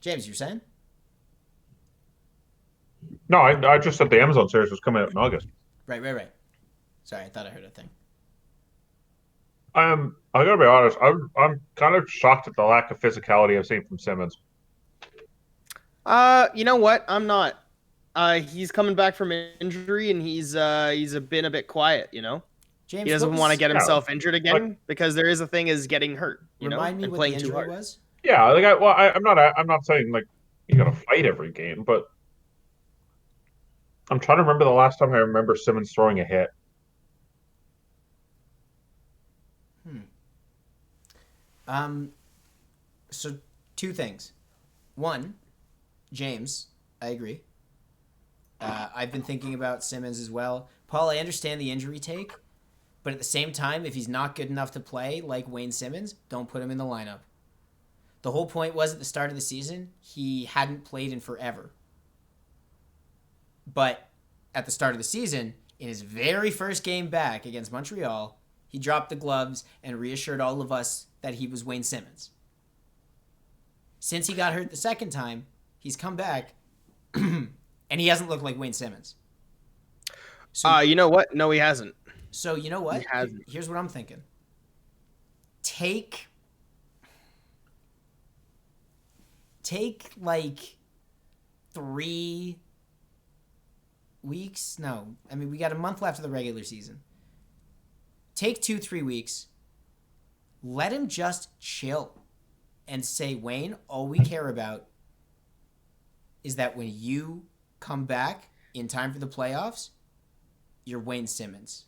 [SPEAKER 1] James, you're saying?
[SPEAKER 3] No, I just said the Amazon series was coming out in August.
[SPEAKER 1] Right. Sorry, I thought I heard a thing.
[SPEAKER 3] I gotta be honest. I'm kind of shocked at the lack of physicality I've seen from Simmons.
[SPEAKER 15] You know what? I'm not. He's coming back from injury, and he's been a bit quiet. You know,
[SPEAKER 1] James,
[SPEAKER 15] he doesn't want to get himself injured again because there is a thing as getting hurt.
[SPEAKER 1] Remind me
[SPEAKER 15] and
[SPEAKER 1] what
[SPEAKER 15] playing
[SPEAKER 1] the
[SPEAKER 15] too
[SPEAKER 1] injury
[SPEAKER 15] hard.
[SPEAKER 1] was.
[SPEAKER 3] Yeah, like I'm not saying like you gotta fight every game, but I'm trying to remember the last time I remember Simmons throwing a hit.
[SPEAKER 1] So two things. One, James, I agree. I've been thinking about Simmons as well. Paul, I understand the injury take, but at the same time, if he's not good enough to play like Wayne Simmons, don't put him in the lineup. The whole point was at the start of the season, he hadn't played in forever. But at the start of the season, in his very first game back against Montreal, he dropped the gloves and reassured all of us that he was Wayne Simmons. Since he got hurt the second time, he's come back, and he hasn't looked like Wayne Simmons. So,
[SPEAKER 15] you know what? No, he hasn't.
[SPEAKER 1] So you know what?
[SPEAKER 15] He hasn't.
[SPEAKER 1] Here's what I'm thinking. Take like 3 weeks. No, I mean we got a month left of the regular season. Take 2-3 weeks. Let him just chill and say, Wayne, all we care about is that when you come back in time for the playoffs, you're Wayne Simmons.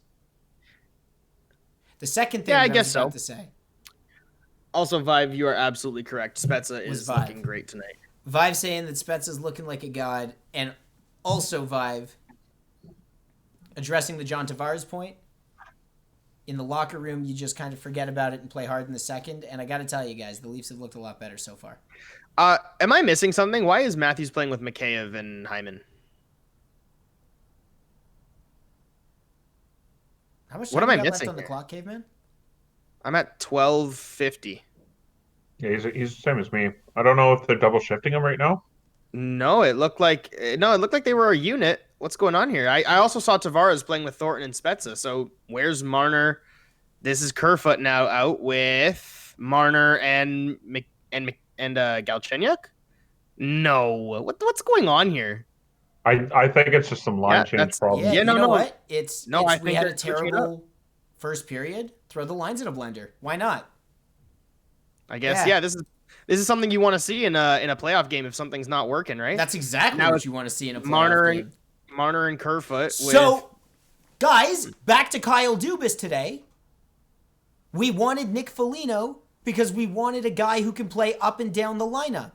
[SPEAKER 1] The second thing
[SPEAKER 15] I
[SPEAKER 1] I
[SPEAKER 15] guess
[SPEAKER 1] was about
[SPEAKER 15] so.
[SPEAKER 1] to say.
[SPEAKER 15] Also, Vive, you are absolutely correct. Spezza is
[SPEAKER 1] Vive.
[SPEAKER 15] looking great tonight.
[SPEAKER 1] Vive saying that Spezza's looking like a god, and also Vive addressing the John Tavares point. In the locker room, you just kind of forget about it and play hard in the second. And I got to tell you guys, the Leafs have looked a lot better so far.
[SPEAKER 15] Am I missing something? Why is Matthews playing with Mikheyev and Hyman?
[SPEAKER 1] How much
[SPEAKER 15] What
[SPEAKER 1] time
[SPEAKER 15] am I
[SPEAKER 1] you got
[SPEAKER 15] missing
[SPEAKER 1] left on the
[SPEAKER 15] here?
[SPEAKER 1] clock, Caveman?
[SPEAKER 15] I'm at 12:50.
[SPEAKER 3] Yeah, he's the same as me. I don't know if they're double shifting him right now.
[SPEAKER 15] No, it looked like they were a unit. What's going on here? I also saw Tavares playing with Thornton and Spezza. So where's Marner? This is Kerfoot now out with Marner and Galchenyuk. No, what's going on here?
[SPEAKER 3] I think it's just some line change problem.
[SPEAKER 1] Yeah,
[SPEAKER 15] Yeah,
[SPEAKER 1] you
[SPEAKER 15] no,
[SPEAKER 1] know
[SPEAKER 15] no.
[SPEAKER 1] what?
[SPEAKER 15] I
[SPEAKER 1] we
[SPEAKER 15] think
[SPEAKER 1] had a
[SPEAKER 15] they're switching it up.
[SPEAKER 1] terrible first period. Throw the lines in a blender. Why not?
[SPEAKER 15] I guess this is something you want to see in a playoff game if something's not working, right?
[SPEAKER 1] That's exactly
[SPEAKER 15] Now
[SPEAKER 1] what
[SPEAKER 15] it's
[SPEAKER 1] you want to see in a playoff
[SPEAKER 15] Marner
[SPEAKER 1] game.
[SPEAKER 15] Marner and Kerfoot.
[SPEAKER 1] So, guys, back to Kyle Dubas today. We wanted Nick Foligno because we wanted a guy who can play up and down the lineup,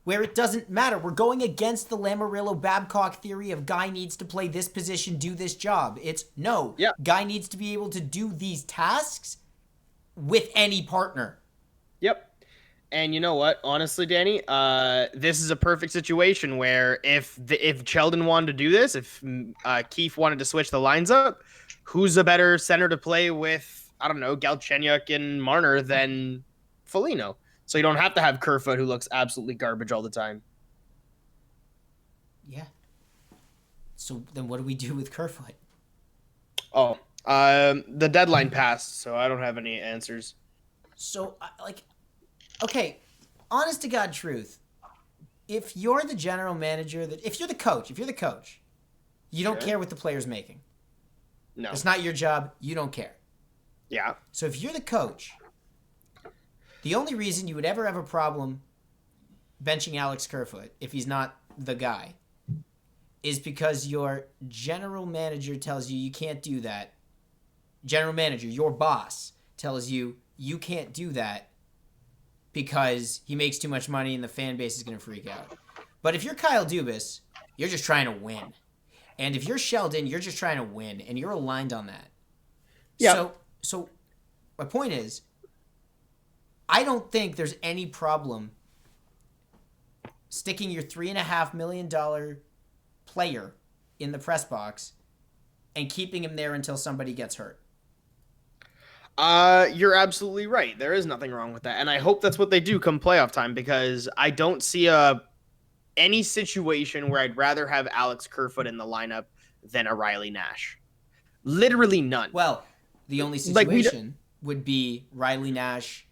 [SPEAKER 1] where it doesn't matter. We're going against the Lamoriello-Babcock theory of guy needs to play this position, do this job. It's no. Guy needs to be able to do these tasks with any partner.
[SPEAKER 15] Yep. And you know what? Honestly, Danny, this is a perfect situation where if Sheldon wanted to do this, if Keefe wanted to switch the lines up, who's a better center to play with, I don't know, Galchenyuk and Marner than Foligno? So you don't have to have Kerfoot, who looks absolutely garbage all the time.
[SPEAKER 1] Yeah. So then what do we do with Kerfoot?
[SPEAKER 15] Oh, the deadline passed, so I don't have any answers.
[SPEAKER 1] So, okay, honest to God truth, if you're the general manager, if you're the coach, you don't care what the player's making.
[SPEAKER 15] No.
[SPEAKER 1] It's not your job. You don't care.
[SPEAKER 15] Yeah.
[SPEAKER 1] So if you're the coach, the only reason you would ever have a problem benching Alex Kerfoot, if he's not the guy, is because your general manager tells you can't do that. General manager, your boss, tells you can't do that because he makes too much money and the fan base is going to freak out. But if you're Kyle Dubas, you're just trying to win. And if you're Sheldon, you're just trying to win, and you're aligned on that.
[SPEAKER 15] Yeah.
[SPEAKER 1] So my point is, I don't think there's any problem sticking your $3.5 million player in the press box and keeping him there until somebody gets hurt.
[SPEAKER 15] You're absolutely right. There is nothing wrong with that. And I hope that's what they do come playoff time, because I don't see any situation where I'd rather have Alex Kerfoot in the lineup than a Riley Nash. Literally none.
[SPEAKER 1] Well, the only situation would be Riley Nash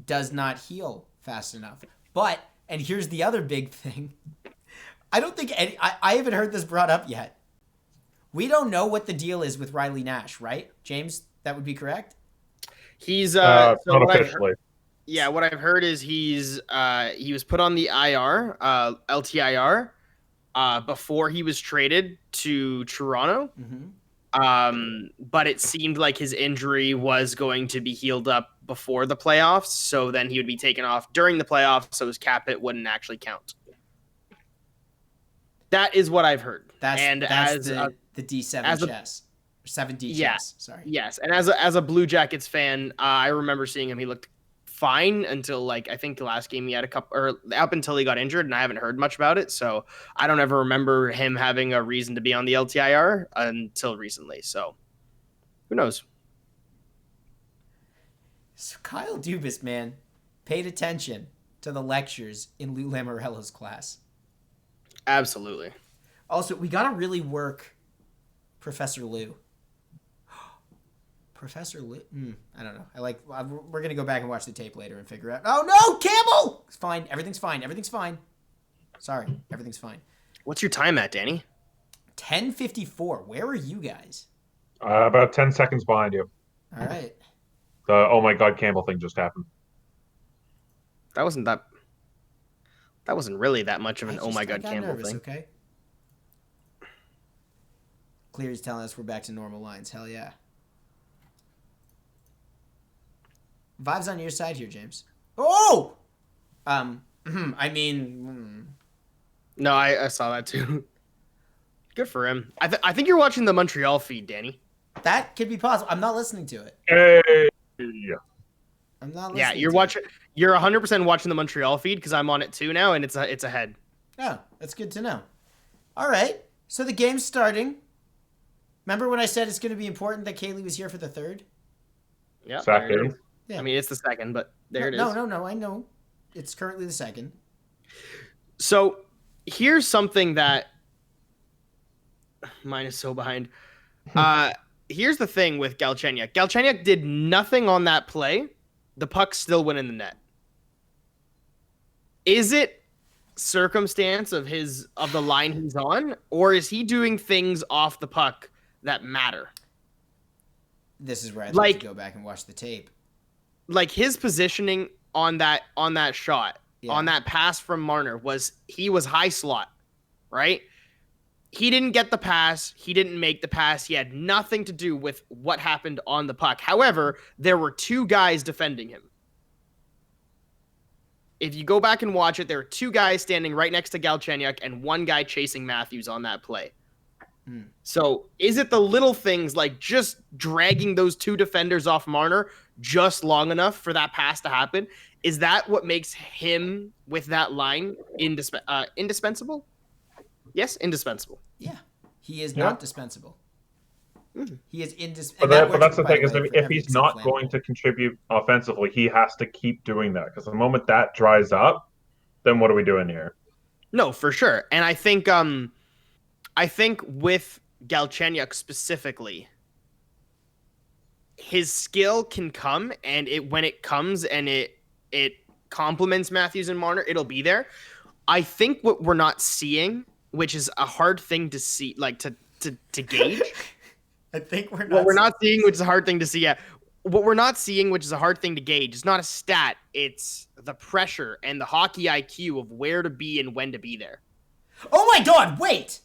[SPEAKER 1] does not heal fast enough. But, and here's the other big thing. I don't think I haven't heard this brought up yet. We don't know what the deal is with Riley Nash, right? James, that would be correct?
[SPEAKER 15] He's
[SPEAKER 3] not officially.
[SPEAKER 15] What I've heard is he was put on the IR, LTIR, before he was traded to Toronto.
[SPEAKER 1] Mm-hmm.
[SPEAKER 15] But it seemed like his injury was going to be healed up before the playoffs, so then he would be taken off during the playoffs, so his cap hit wouldn't actually count. That is what I've heard.
[SPEAKER 1] That's
[SPEAKER 15] as
[SPEAKER 1] the D7 chess. 7D chess. Sorry.
[SPEAKER 15] Yes, and as a Blue Jackets fan, I remember seeing him. He looked fine until I think the last game he had up until he got injured, and I haven't heard much about it. So I don't ever remember him having a reason to be on the LTIR until recently. So who knows?
[SPEAKER 1] So Kyle Dubas, man, paid attention to the lectures in Lou Lamoriello's class.
[SPEAKER 15] Absolutely.
[SPEAKER 1] Also, we gotta really work Professor Lou. Professor Lou. I don't know. We're gonna go back and watch the tape later and figure out. Oh no, Campbell! It's fine. Everything's fine. Everything's fine. Sorry, everything's fine.
[SPEAKER 15] What's your time at, Danny?
[SPEAKER 1] 10:54. Where are you guys?
[SPEAKER 3] About 10 seconds behind you.
[SPEAKER 1] All right.
[SPEAKER 3] The oh my God, Campbell thing just happened.
[SPEAKER 15] That wasn't really that much of an oh my God Campbell
[SPEAKER 1] nervous,
[SPEAKER 15] thing.
[SPEAKER 1] Okay. Cleary's telling us we're back to normal lines. Hell yeah. Vibes on your side here, James. Oh! I mean...
[SPEAKER 15] No, I saw that too. Good for him. I think you're watching the Montreal feed, Danny.
[SPEAKER 1] That could be possible. I'm not listening to it.
[SPEAKER 3] Hey!
[SPEAKER 1] I'm not listening.
[SPEAKER 15] Yeah, you're watching. You're 100% watching the Montreal feed because I'm on it too now, and it's ahead.
[SPEAKER 1] Oh, that's good to know. All right, so the game's starting. Remember when I said it's going to be important that Kaylee was here for the third?
[SPEAKER 15] Yeah.
[SPEAKER 3] Second.
[SPEAKER 1] Yeah.
[SPEAKER 15] I mean, it's the second, but there it is.
[SPEAKER 1] No. I know. It's currently the second.
[SPEAKER 15] So here's something that mine is so behind. Here's the thing with Galchenyuk. Galchenyuk did nothing on that play. The puck still went in the net. Is it circumstance of the line he's on, or is he doing things off the puck that matter?
[SPEAKER 1] This is where I'd like to go back and watch the tape.
[SPEAKER 15] Like his positioning on that shot, on that pass from Marner he was high slot, right? He didn't get the pass. He didn't make the pass. He had nothing to do with what happened on the puck. However, there were two guys defending him. If you go back and watch it, there are two guys standing right next to Galchenyuk and one guy chasing Matthews on that play. So is it the little things like just dragging those two defenders off Marner just long enough for that pass to happen? Is that what makes him with that line indispensable? Yes, indispensable.
[SPEAKER 1] Yeah, he is not dispensable. He is indispensable.
[SPEAKER 3] But that's the thing is if he's not going to contribute offensively, he has to keep doing that because the moment that dries up, then what are we doing here?
[SPEAKER 15] No, for sure. And I think with Galchenyuk specifically, his skill can come, and when it comes and it complements Matthews and Marner, it'll be there. I think what we're not seeing, which is a hard thing to see, like to gauge.
[SPEAKER 1] I think
[SPEAKER 15] what we're not seeing, which is a hard thing to see. Yeah, what we're not seeing, which is a hard thing to gauge, is not a stat. It's the pressure and the hockey IQ of where to be and when to be there.
[SPEAKER 1] Oh my God! Wait.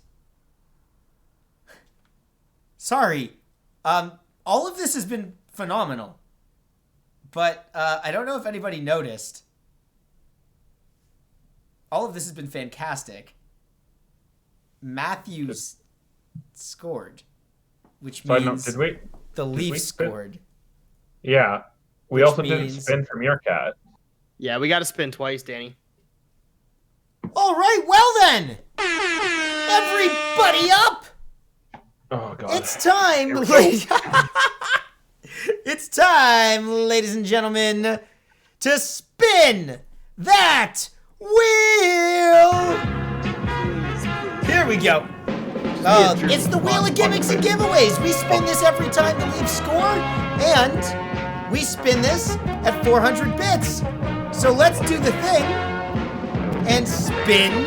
[SPEAKER 1] Sorry. All of this has been phenomenal, but I don't know if anybody noticed. All of this has been fantastic. Matthews scored, which means the Leafs scored.
[SPEAKER 3] Yeah. We also didn't spin from your cat.
[SPEAKER 15] Yeah, we got to spin twice, Danny.
[SPEAKER 1] All right, well then. Everybody up.
[SPEAKER 3] Oh, God.
[SPEAKER 1] It's time. It's time, ladies and gentlemen, to spin that wheel. Here we go. It's the wheel of gimmicks and giveaways. We spin this every time the Leafs score, and we spin this at 400 bits. So let's do the thing and spin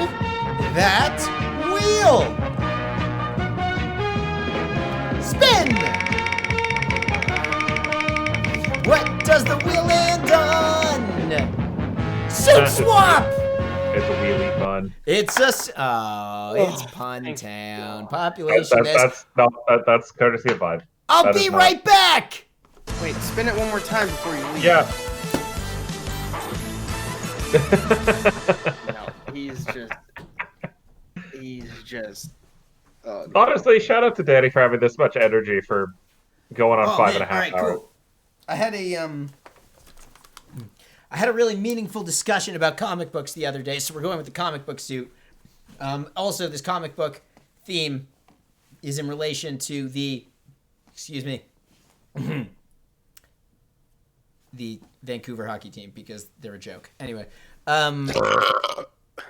[SPEAKER 1] that wheel. Spin! What does the wheel land on? Soup swap!
[SPEAKER 3] It's a wheelie pun.
[SPEAKER 1] It's it's Pun Town. Population
[SPEAKER 3] that's courtesy of Vibe.
[SPEAKER 1] I'll be right back!
[SPEAKER 15] Wait, spin it one more time before you leave.
[SPEAKER 3] Yeah.
[SPEAKER 15] No, he's He's just.
[SPEAKER 3] Honestly, shout out to Danny for having this much energy for going on 5.5
[SPEAKER 1] All right,
[SPEAKER 3] hours.
[SPEAKER 1] cool. I had a really meaningful discussion about comic books the other day, so we're going with the comic book suit. Also, this comic book theme is in relation to the Vancouver hockey team because they're a joke. Anyway,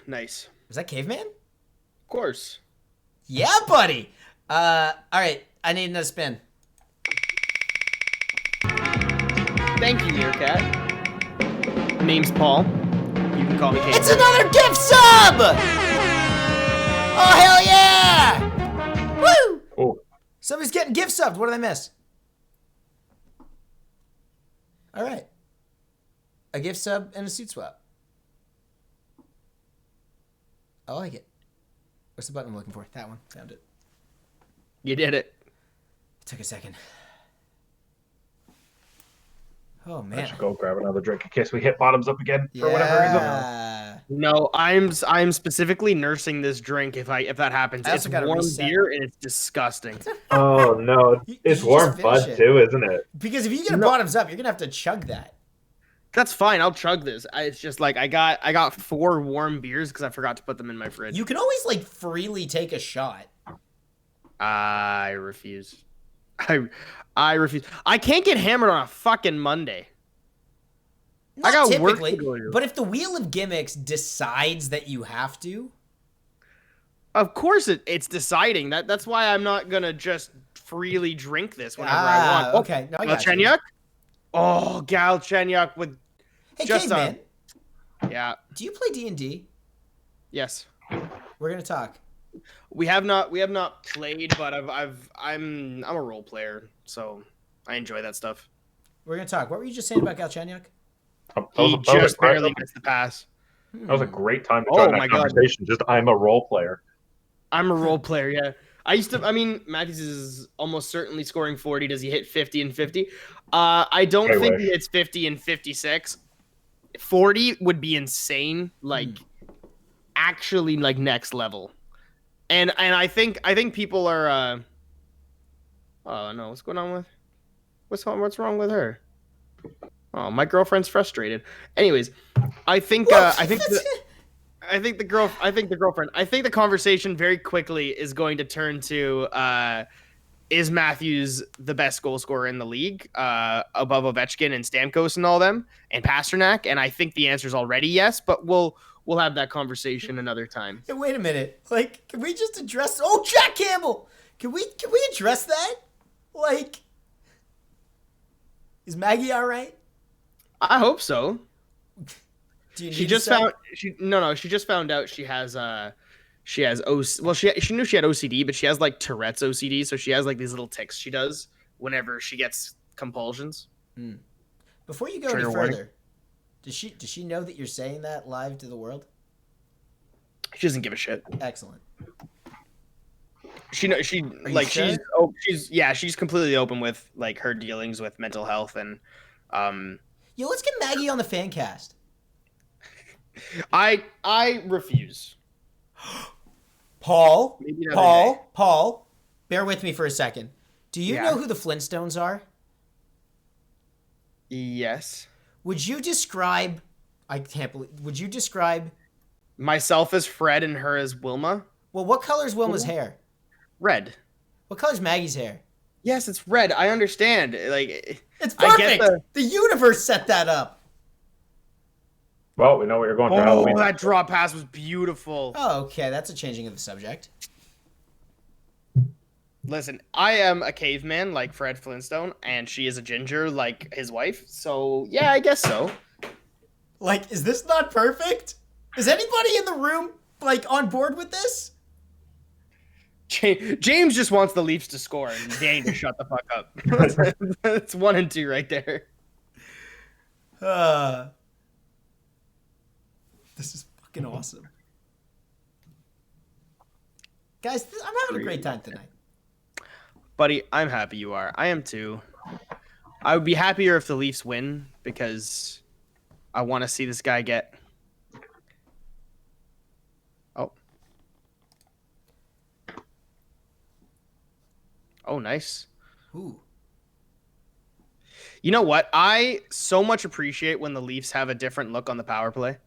[SPEAKER 15] nice.
[SPEAKER 1] Was that Caveman?
[SPEAKER 15] Of course.
[SPEAKER 1] Yeah, buddy. All right, I need another spin.
[SPEAKER 15] Thank you, Meerkat. Name's Paul. You can call me Caveman.
[SPEAKER 1] It's another gift sub! Oh, hell yeah! Woo!
[SPEAKER 3] Oh.
[SPEAKER 1] Somebody's getting gift subbed. What did I miss? All right. A gift sub and a suit swap. I like it. What's the button I'm looking for? That one. Found it.
[SPEAKER 15] You did it.
[SPEAKER 1] It took a second. Oh, man.
[SPEAKER 3] I should go grab another drink in case we hit bottoms up again for whatever reason.
[SPEAKER 15] No, I'm specifically nursing this drink if that happens. It's warm beer and it's disgusting.
[SPEAKER 3] Oh no, it's warm bud too, isn't it?
[SPEAKER 1] Because if you get a bottoms up, you're gonna have to chug that.
[SPEAKER 15] That's fine. I'll chug this. It's just like I got 4 warm beers because I forgot to put them in my fridge.
[SPEAKER 1] You can always like freely take a shot.
[SPEAKER 15] I refuse. I refuse. I can't get hammered on a fucking Monday.
[SPEAKER 1] Not
[SPEAKER 15] I got
[SPEAKER 1] typically,
[SPEAKER 15] work to go to.
[SPEAKER 1] But if the Wheel of Gimmicks decides that you have to,
[SPEAKER 15] of course it's deciding. That's why I'm not gonna just freely drink this whenever I want.
[SPEAKER 1] Okay, no, I got
[SPEAKER 15] Galchenyuk? Oh, Galchenyuk with
[SPEAKER 1] Hey,
[SPEAKER 15] just
[SPEAKER 1] Caveman.
[SPEAKER 15] Yeah.
[SPEAKER 1] Do you play D&D?
[SPEAKER 15] Yes.
[SPEAKER 1] We're gonna talk.
[SPEAKER 15] We have not played, but I'm a role player, so I enjoy that stuff.
[SPEAKER 1] We're gonna talk. What were you just saying about Galchenyuk?
[SPEAKER 15] He just barely missed the pass.
[SPEAKER 3] That was a great time to join that conversation. Just I'm a role player.
[SPEAKER 15] I'm a role player, yeah. Matthews is almost certainly scoring 40. Does he hit 50 and 50? I don't think he hits 50 and 56. 40 would be insane, actually next level. And I think people are oh no, what's going on with what's wrong with her? Oh, my girlfriend's frustrated. Anyways, I think the conversation very quickly is going to turn to is Matthews the best goal scorer in the league, above Ovechkin and Stamkos and all them, and Pasternak? And I think the answer is already yes, but we'll have that conversation another time.
[SPEAKER 1] Hey, wait a minute. Can we just address? Oh, Jack Campbell. Can we address that? Is Maggie all right?
[SPEAKER 15] I hope so.
[SPEAKER 1] She
[SPEAKER 15] just found out she has OC. Well, she knew she had OCD, but she has Tourette's OCD, so she has these little tics she does whenever she gets compulsions.
[SPEAKER 1] Before you go any further, does she know that you're saying that live to the world?
[SPEAKER 15] She doesn't give a shit.
[SPEAKER 1] Excellent.
[SPEAKER 15] She's completely open with her dealings with mental health and
[SPEAKER 1] Yo, let's get Maggie on the FanCast.
[SPEAKER 15] I refuse.
[SPEAKER 1] Paul, bear with me for a second. Do you know who the Flintstones are?
[SPEAKER 15] Yes.
[SPEAKER 1] Would you describe
[SPEAKER 15] myself as Fred and her as Wilma?
[SPEAKER 1] Well, what color is Wilma's hair?
[SPEAKER 15] Red.
[SPEAKER 1] What color is Maggie's hair?
[SPEAKER 15] Yes, it's red. I understand.
[SPEAKER 1] It's perfect. The universe set that up.
[SPEAKER 3] Well, we know what you're going for.
[SPEAKER 15] Oh, that draw pass was beautiful.
[SPEAKER 1] Oh, okay. That's a changing of the subject.
[SPEAKER 15] Listen, I am a caveman like Fred Flintstone, and she is a ginger like his wife. So, yeah, I guess so.
[SPEAKER 1] Is this not perfect? Is anybody in the room, on board with this?
[SPEAKER 15] James just wants the Leafs to score, and Danny to shut the fuck up. It's 1 and 2 right there.
[SPEAKER 1] This is fucking awesome. Guys, I'm having a great time tonight.
[SPEAKER 15] Buddy, I'm happy you are. I am too. I would be happier if the Leafs win because I want to see this guy get... Oh. Oh, nice.
[SPEAKER 1] Ooh.
[SPEAKER 15] You know what? I so much appreciate when the Leafs have a different look on the power play,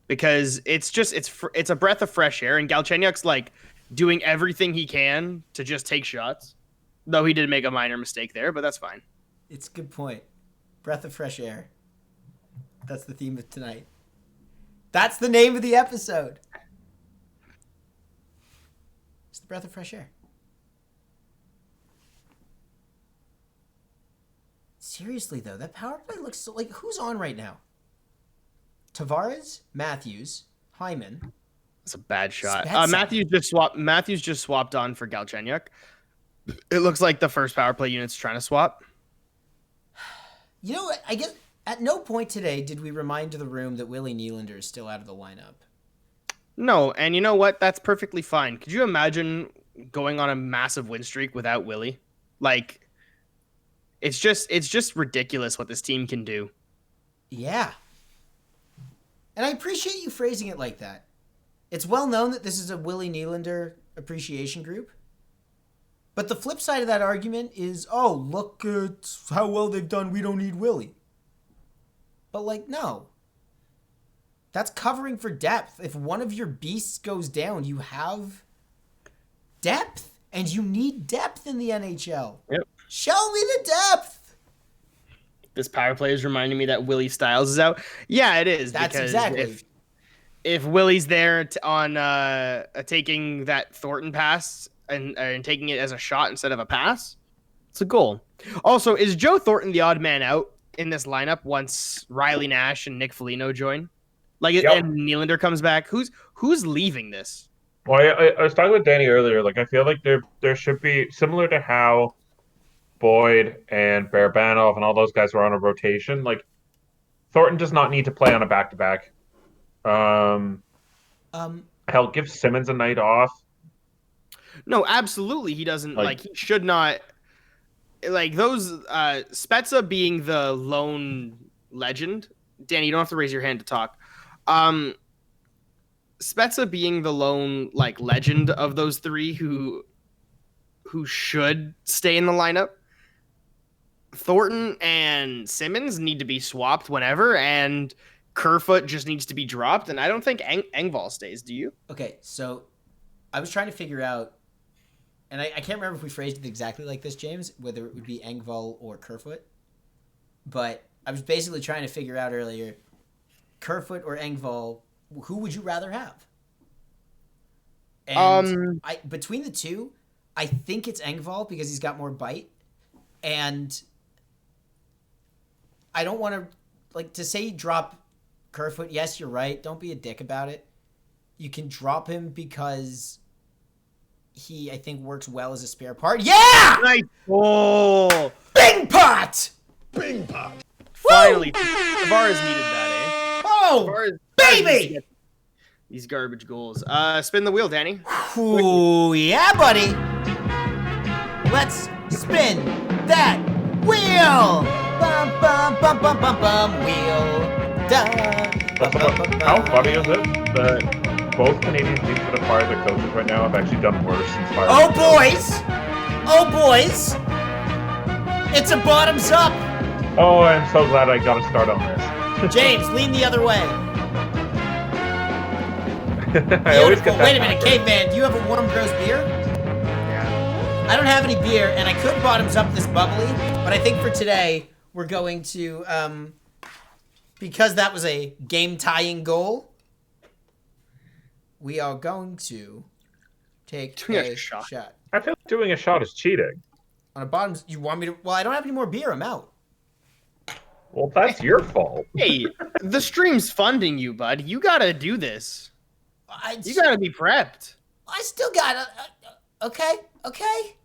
[SPEAKER 15] because it's a breath of fresh air, and Galchenyuk's like doing everything he can to just take shots. Though he did make a minor mistake there, but that's fine.
[SPEAKER 1] It's a good point. Breath of fresh air. That's the theme of tonight. That's the name of the episode. It's the breath of fresh air. Seriously, though, that power play looks so, like, who's on right now? Tavares, Matthews, Hyman.
[SPEAKER 15] That's a bad shot.
[SPEAKER 1] Spezza.
[SPEAKER 15] Matthews just swapped on for Galchenyuk. It looks like the first power play unit's trying to swap.
[SPEAKER 1] You know what? I guess at no point today did we remind the room that Willie Nylander is still out of the lineup.
[SPEAKER 15] No, and you know what? That's perfectly fine. Could you imagine going on a massive win streak without Willie? Like, it's just ridiculous what this team can do.
[SPEAKER 1] Yeah. And I appreciate you phrasing it like that. It's well known that this is a Willie Nylander appreciation group. But the flip side of that argument is, oh, look at how well they've done. We don't need Willie. But, like, no. That's covering for depth. If one of your beasts goes down, you have depth. And you need depth in the NHL.
[SPEAKER 15] Yep.
[SPEAKER 1] Show me the depth.
[SPEAKER 15] This power play is reminding me that Willie Styles is out. Yeah, it is.
[SPEAKER 1] That's
[SPEAKER 15] because
[SPEAKER 1] exactly.
[SPEAKER 15] If Willie's there on taking that Thornton pass and taking it as a shot instead of a pass, it's a goal. Also, is Joe Thornton the odd man out in this lineup once Riley Nash and Nick Foligno join? Like, and Nylander comes back. Who's leaving this?
[SPEAKER 3] Well, I was talking with Danny earlier. Like, I feel like there should be, similar to how Boyd and Barabanov and all those guys were on a rotation. Like, Thornton does not need to play on a back-to-back. Hell, give Simmons a night off.
[SPEAKER 15] No, absolutely. He doesn't like he should not like those Spezza being the lone legend. Danny, you don't have to raise your hand to talk. Spezza being the lone like legend of those three who should stay in the lineup. Thornton and Simmons need to be swapped whenever, and Kerfoot just needs to be dropped, and I don't think Engvall stays. Do you?
[SPEAKER 1] Okay, so I was trying to figure out, and I can't remember if we phrased it exactly like this, James, whether it would be Engvall or Kerfoot, but I was basically trying to figure out earlier, Kerfoot or Engvall, who would you rather have? And between the two, I think it's Engvall because he's got more bite, and I don't want to say drop Kerfoot. Yes, you're right. Don't be a dick about it. You can drop him because he, I think, works well as a spare part. Yeah!
[SPEAKER 15] Nice. Oh!
[SPEAKER 1] Bing pot!
[SPEAKER 18] Bing pot!
[SPEAKER 15] Finally, Tavares needed that, eh?
[SPEAKER 1] Oh, baby!
[SPEAKER 15] These garbage goals. Spin the wheel, Danny.
[SPEAKER 1] Ooh, yeah, buddy. Let's spin that wheel. Bum, bum, bum, bum, bum, bum, wheel.
[SPEAKER 3] How funny is it that both Canadian teams that have fired their coaches right now have actually done worse since firing?
[SPEAKER 1] Oh, boys! It's a bottoms up.
[SPEAKER 3] Oh, I'm so glad I got to start on this.
[SPEAKER 1] James, lean the other way.
[SPEAKER 3] I always get that.
[SPEAKER 1] Wait a minute, caveman, do you have a warm gross beer?
[SPEAKER 15] Yeah.
[SPEAKER 1] I don't have any beer, and I could bottoms up this bubbly, but I think for today, we're going to, because that was a game-tying goal, we are going to take a shot.
[SPEAKER 3] I feel like doing a shot is cheating.
[SPEAKER 1] On a bottoms, you want me to? Well, I don't have any more beer. I'm out.
[SPEAKER 3] Well, that's your fault.
[SPEAKER 15] Hey, the stream's funding you, bud. You gotta do this. You gotta be prepped.
[SPEAKER 1] I still got okay.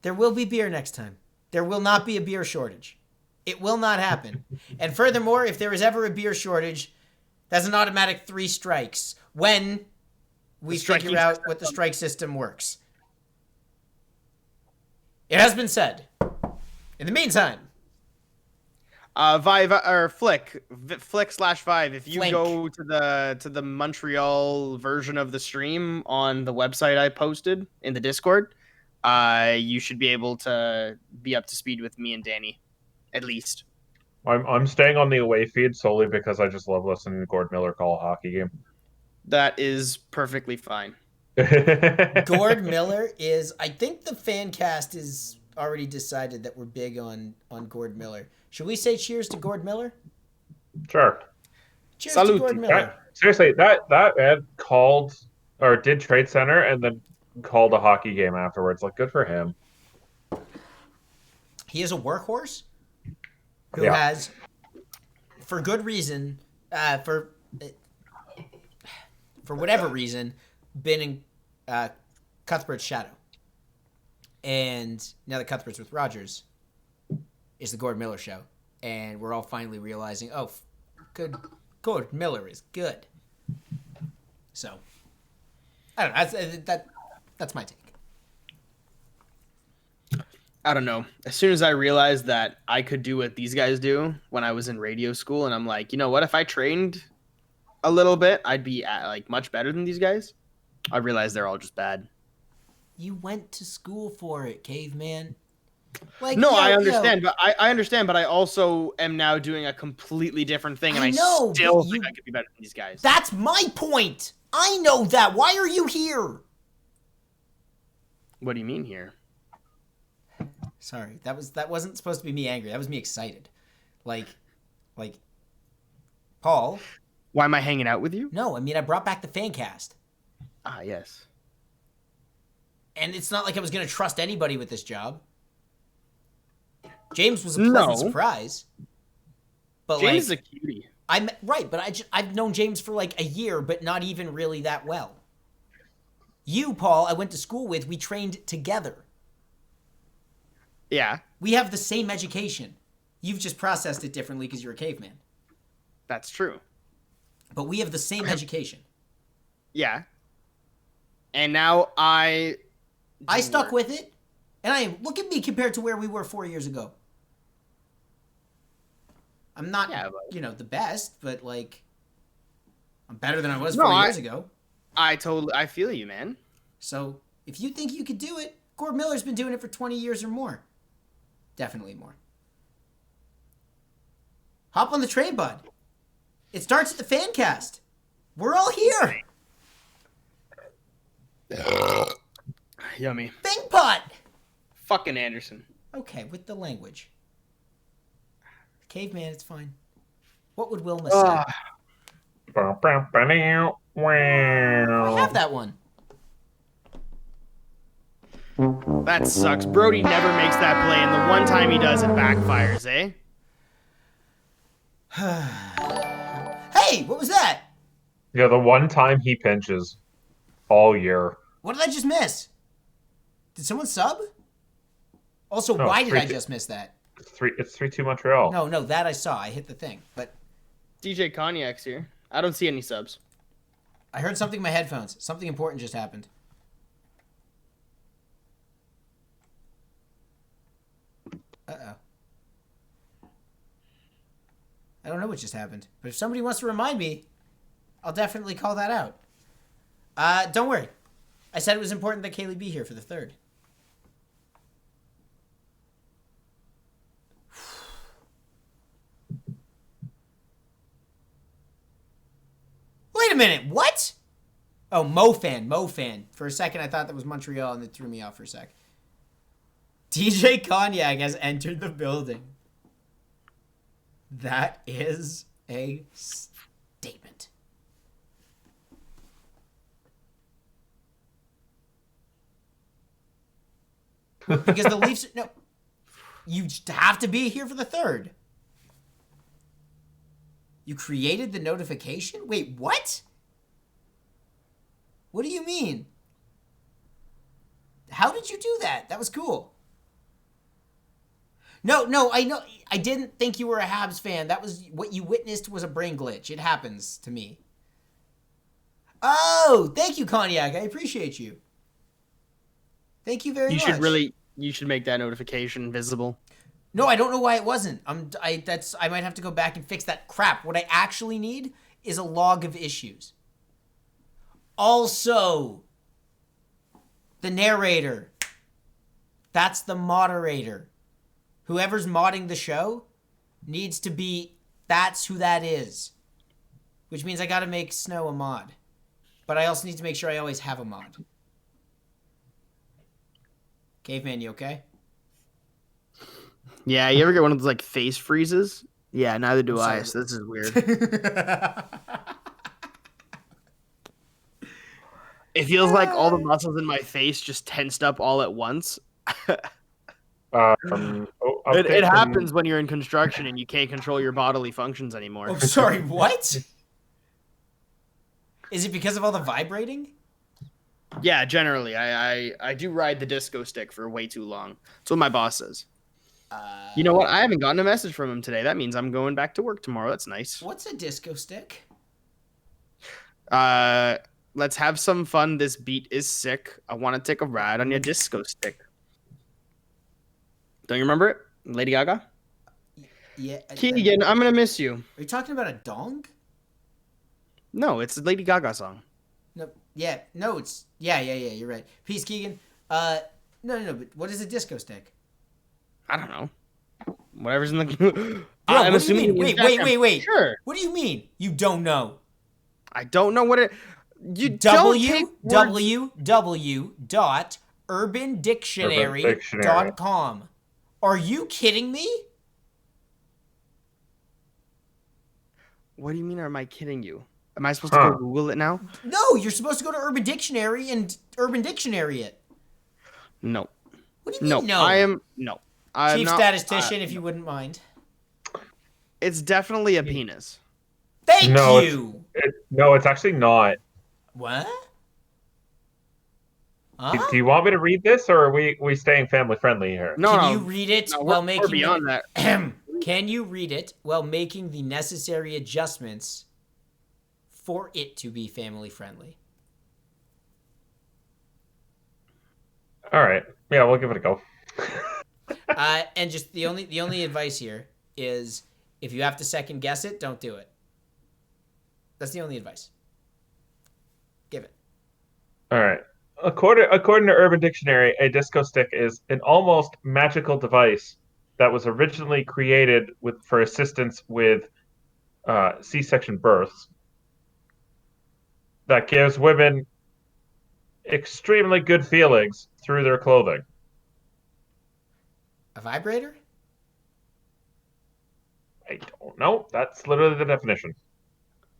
[SPEAKER 1] There will be beer next time. There will not be a beer shortage. It will not happen. And furthermore, if there is ever a beer shortage, that's an automatic 3 strikes when we figure out what the strike system works. It has been said. In the meantime,
[SPEAKER 15] Vive or Flick/Vive. If you go to the Montreal version of the stream on the website I posted in the Discord, you should be able to be up to speed with me and Danny, at least.
[SPEAKER 3] I'm staying on the away feed solely because I just love listening to Gord Miller call a hockey game.
[SPEAKER 15] That is perfectly fine.
[SPEAKER 1] Gord Miller is. I think the FanCast is already decided that we're big on Gord Miller. Should we say cheers to Gord Miller?
[SPEAKER 3] Sure.
[SPEAKER 1] Cheers to Gord Miller.
[SPEAKER 3] Seriously, that Ed called or did Trade Center and then called a hockey game afterwards. Like, good for him.
[SPEAKER 1] He is a workhorse who has, for good reason, for whatever reason, been in Cuthbert's shadow. And now that Cuthbert's with Rogers, it's the Gord Miller show. And we're all finally realizing, good, Gord Miller is good. So, I don't know. That's my take.
[SPEAKER 15] I don't know. As soon as I realized that I could do what these guys do when I was in radio school, and I'm like, you know what? If I trained a little bit, I'd be like much better than these guys. I realized they're all just bad.
[SPEAKER 1] You went to school for it, caveman. Like,
[SPEAKER 15] no, I understand, but I understand, but I also am now doing a completely different thing, and I still think I could be better than these guys.
[SPEAKER 1] That's my point. I know that. Why are you here?
[SPEAKER 15] What do you mean here?
[SPEAKER 1] Sorry, that wasn't supposed to be me angry. That was me excited. Like, Paul.
[SPEAKER 15] Why am I hanging out with you?
[SPEAKER 1] No, I mean I brought back the FanCast.
[SPEAKER 15] Ah, yes.
[SPEAKER 1] And it's not like I was going to trust anybody with this job. James was a pleasant surprise. But
[SPEAKER 15] James is a cutie.
[SPEAKER 1] I'm right, but I've known James for like a year, but not even really that well. You, Paul, I went to school with. We trained together.
[SPEAKER 15] Yeah.
[SPEAKER 1] We have the same education. You've just processed it differently because you're a caveman.
[SPEAKER 15] That's true.
[SPEAKER 1] But we have the same education.
[SPEAKER 15] Yeah. And now I
[SPEAKER 1] stuck with it. And look at me compared to where we were 4 years ago. I'm not, the best, but like, I'm better than I was 4 years ago.
[SPEAKER 15] I feel you, man.
[SPEAKER 1] So if you think you could do it, Gord Miller's been doing it for 20 years or more. Definitely more. Hop on the train, bud. It starts at the FanCast. We're all here.
[SPEAKER 15] Yummy.
[SPEAKER 1] Bing pot.
[SPEAKER 15] Fucking Andersen.
[SPEAKER 1] Okay, with the language. Caveman, it's fine. What would Wilma say? I have that one.
[SPEAKER 15] That sucks. Brody never makes that play, and the one time he does, it backfires, eh?
[SPEAKER 1] Hey, what was that?
[SPEAKER 3] Yeah, the one time he pinches all year.
[SPEAKER 1] What did I just miss? Did someone sub? Also,
[SPEAKER 3] No,
[SPEAKER 1] why did I just miss that?
[SPEAKER 3] It's 3-2 Montreal.
[SPEAKER 1] No, that I saw. I hit the thing, but
[SPEAKER 15] DJ Cognac's here. I don't see any subs.
[SPEAKER 1] I heard something in my headphones. Something important just happened. Uh-oh. I don't know what just happened, but if somebody wants to remind me, I'll definitely call that out. Don't worry. I said it was important that Kaylee be here for the third. Wait a minute, what? Oh, MoFan. For a second, I thought that was Montreal, and it threw me off for a sec. DJ Cognac has entered the building. That is a statement. Because the Leafs... No. You have to be here for the third. You created the notification? Wait, what? What do you mean? How did you do that? That was cool. No, I know. I didn't think you were a Habs fan. That was what you witnessed was a brain glitch. It happens to me. Oh, thank you, Cognac. I appreciate you. Thank you very much.
[SPEAKER 15] You should make that notification visible.
[SPEAKER 1] No, I don't know why it wasn't. I might have to go back and fix that crap. What I actually need is a log of issues. Also, the narrator. That's the moderator. Whoever's modding the show needs to be, that's who that is. Which means I gotta make Snow a mod. But I also need to make sure I always have a mod. Caveman, you okay?
[SPEAKER 15] Yeah, you ever get one of those like face freezes? Yeah, neither do
[SPEAKER 1] I'm
[SPEAKER 15] I.
[SPEAKER 1] sorry.
[SPEAKER 15] So this is weird. It feels like all the muscles in my face just tensed up all at once. It happens when you're in construction and you can't control your bodily functions anymore.
[SPEAKER 1] Oh, sorry, what? Is it because of all the vibrating?
[SPEAKER 15] Yeah, generally. I do ride the disco stick for way too long. That's what my boss says. You know what? I haven't gotten a message from him today. That means I'm going back to work tomorrow. That's nice.
[SPEAKER 1] What's a disco stick?
[SPEAKER 15] Let's have some fun. This beat is sick. I want to take a ride on your disco stick. Don't you remember it? Lady Gaga?
[SPEAKER 1] Yeah.
[SPEAKER 15] Keegan, I'm going to miss you.
[SPEAKER 1] Are you talking about a dong?
[SPEAKER 15] No, it's a Lady Gaga song.
[SPEAKER 1] No. Yeah. No, it's... Yeah, you're right. Peace, Keegan. No, but what is a disco stick?
[SPEAKER 15] I don't know. Whatever's in the...
[SPEAKER 1] Bro,
[SPEAKER 15] I'm
[SPEAKER 1] what do you
[SPEAKER 15] assuming...
[SPEAKER 1] mean? Wait.
[SPEAKER 15] Sure.
[SPEAKER 1] What do you mean? You don't know?
[SPEAKER 15] I don't know what it... You don't take words...
[SPEAKER 1] www.urbandictionary.com. Are you kidding me?
[SPEAKER 15] What do you mean, am I kidding you? Am I supposed to go Google it now?
[SPEAKER 1] No, you're supposed to go to Urban Dictionary and Urban Dictionary it.
[SPEAKER 15] No.
[SPEAKER 1] What do you mean, no?
[SPEAKER 15] I am... No. I'm
[SPEAKER 1] Chief
[SPEAKER 15] not,
[SPEAKER 1] statistician, if you wouldn't mind.
[SPEAKER 15] It's definitely a penis.
[SPEAKER 1] Thank you!
[SPEAKER 3] No, it's actually not.
[SPEAKER 1] What?
[SPEAKER 3] Do you want me to read this, or are we staying family friendly here?
[SPEAKER 1] Can you read it while making...
[SPEAKER 15] We're beyond that.
[SPEAKER 1] Can you read it while making the necessary adjustments for it to be family friendly?
[SPEAKER 3] All right. Yeah, we'll give it a go.
[SPEAKER 1] And just the only advice here is if you have to second guess it, don't do it. That's the only advice. Give it.
[SPEAKER 3] All right. According to Urban Dictionary, a disco stick is an almost magical device that was originally created for assistance with C-section births that gives women extremely good feelings through their clothing.
[SPEAKER 1] A vibrator?
[SPEAKER 3] I don't know. That's literally the definition.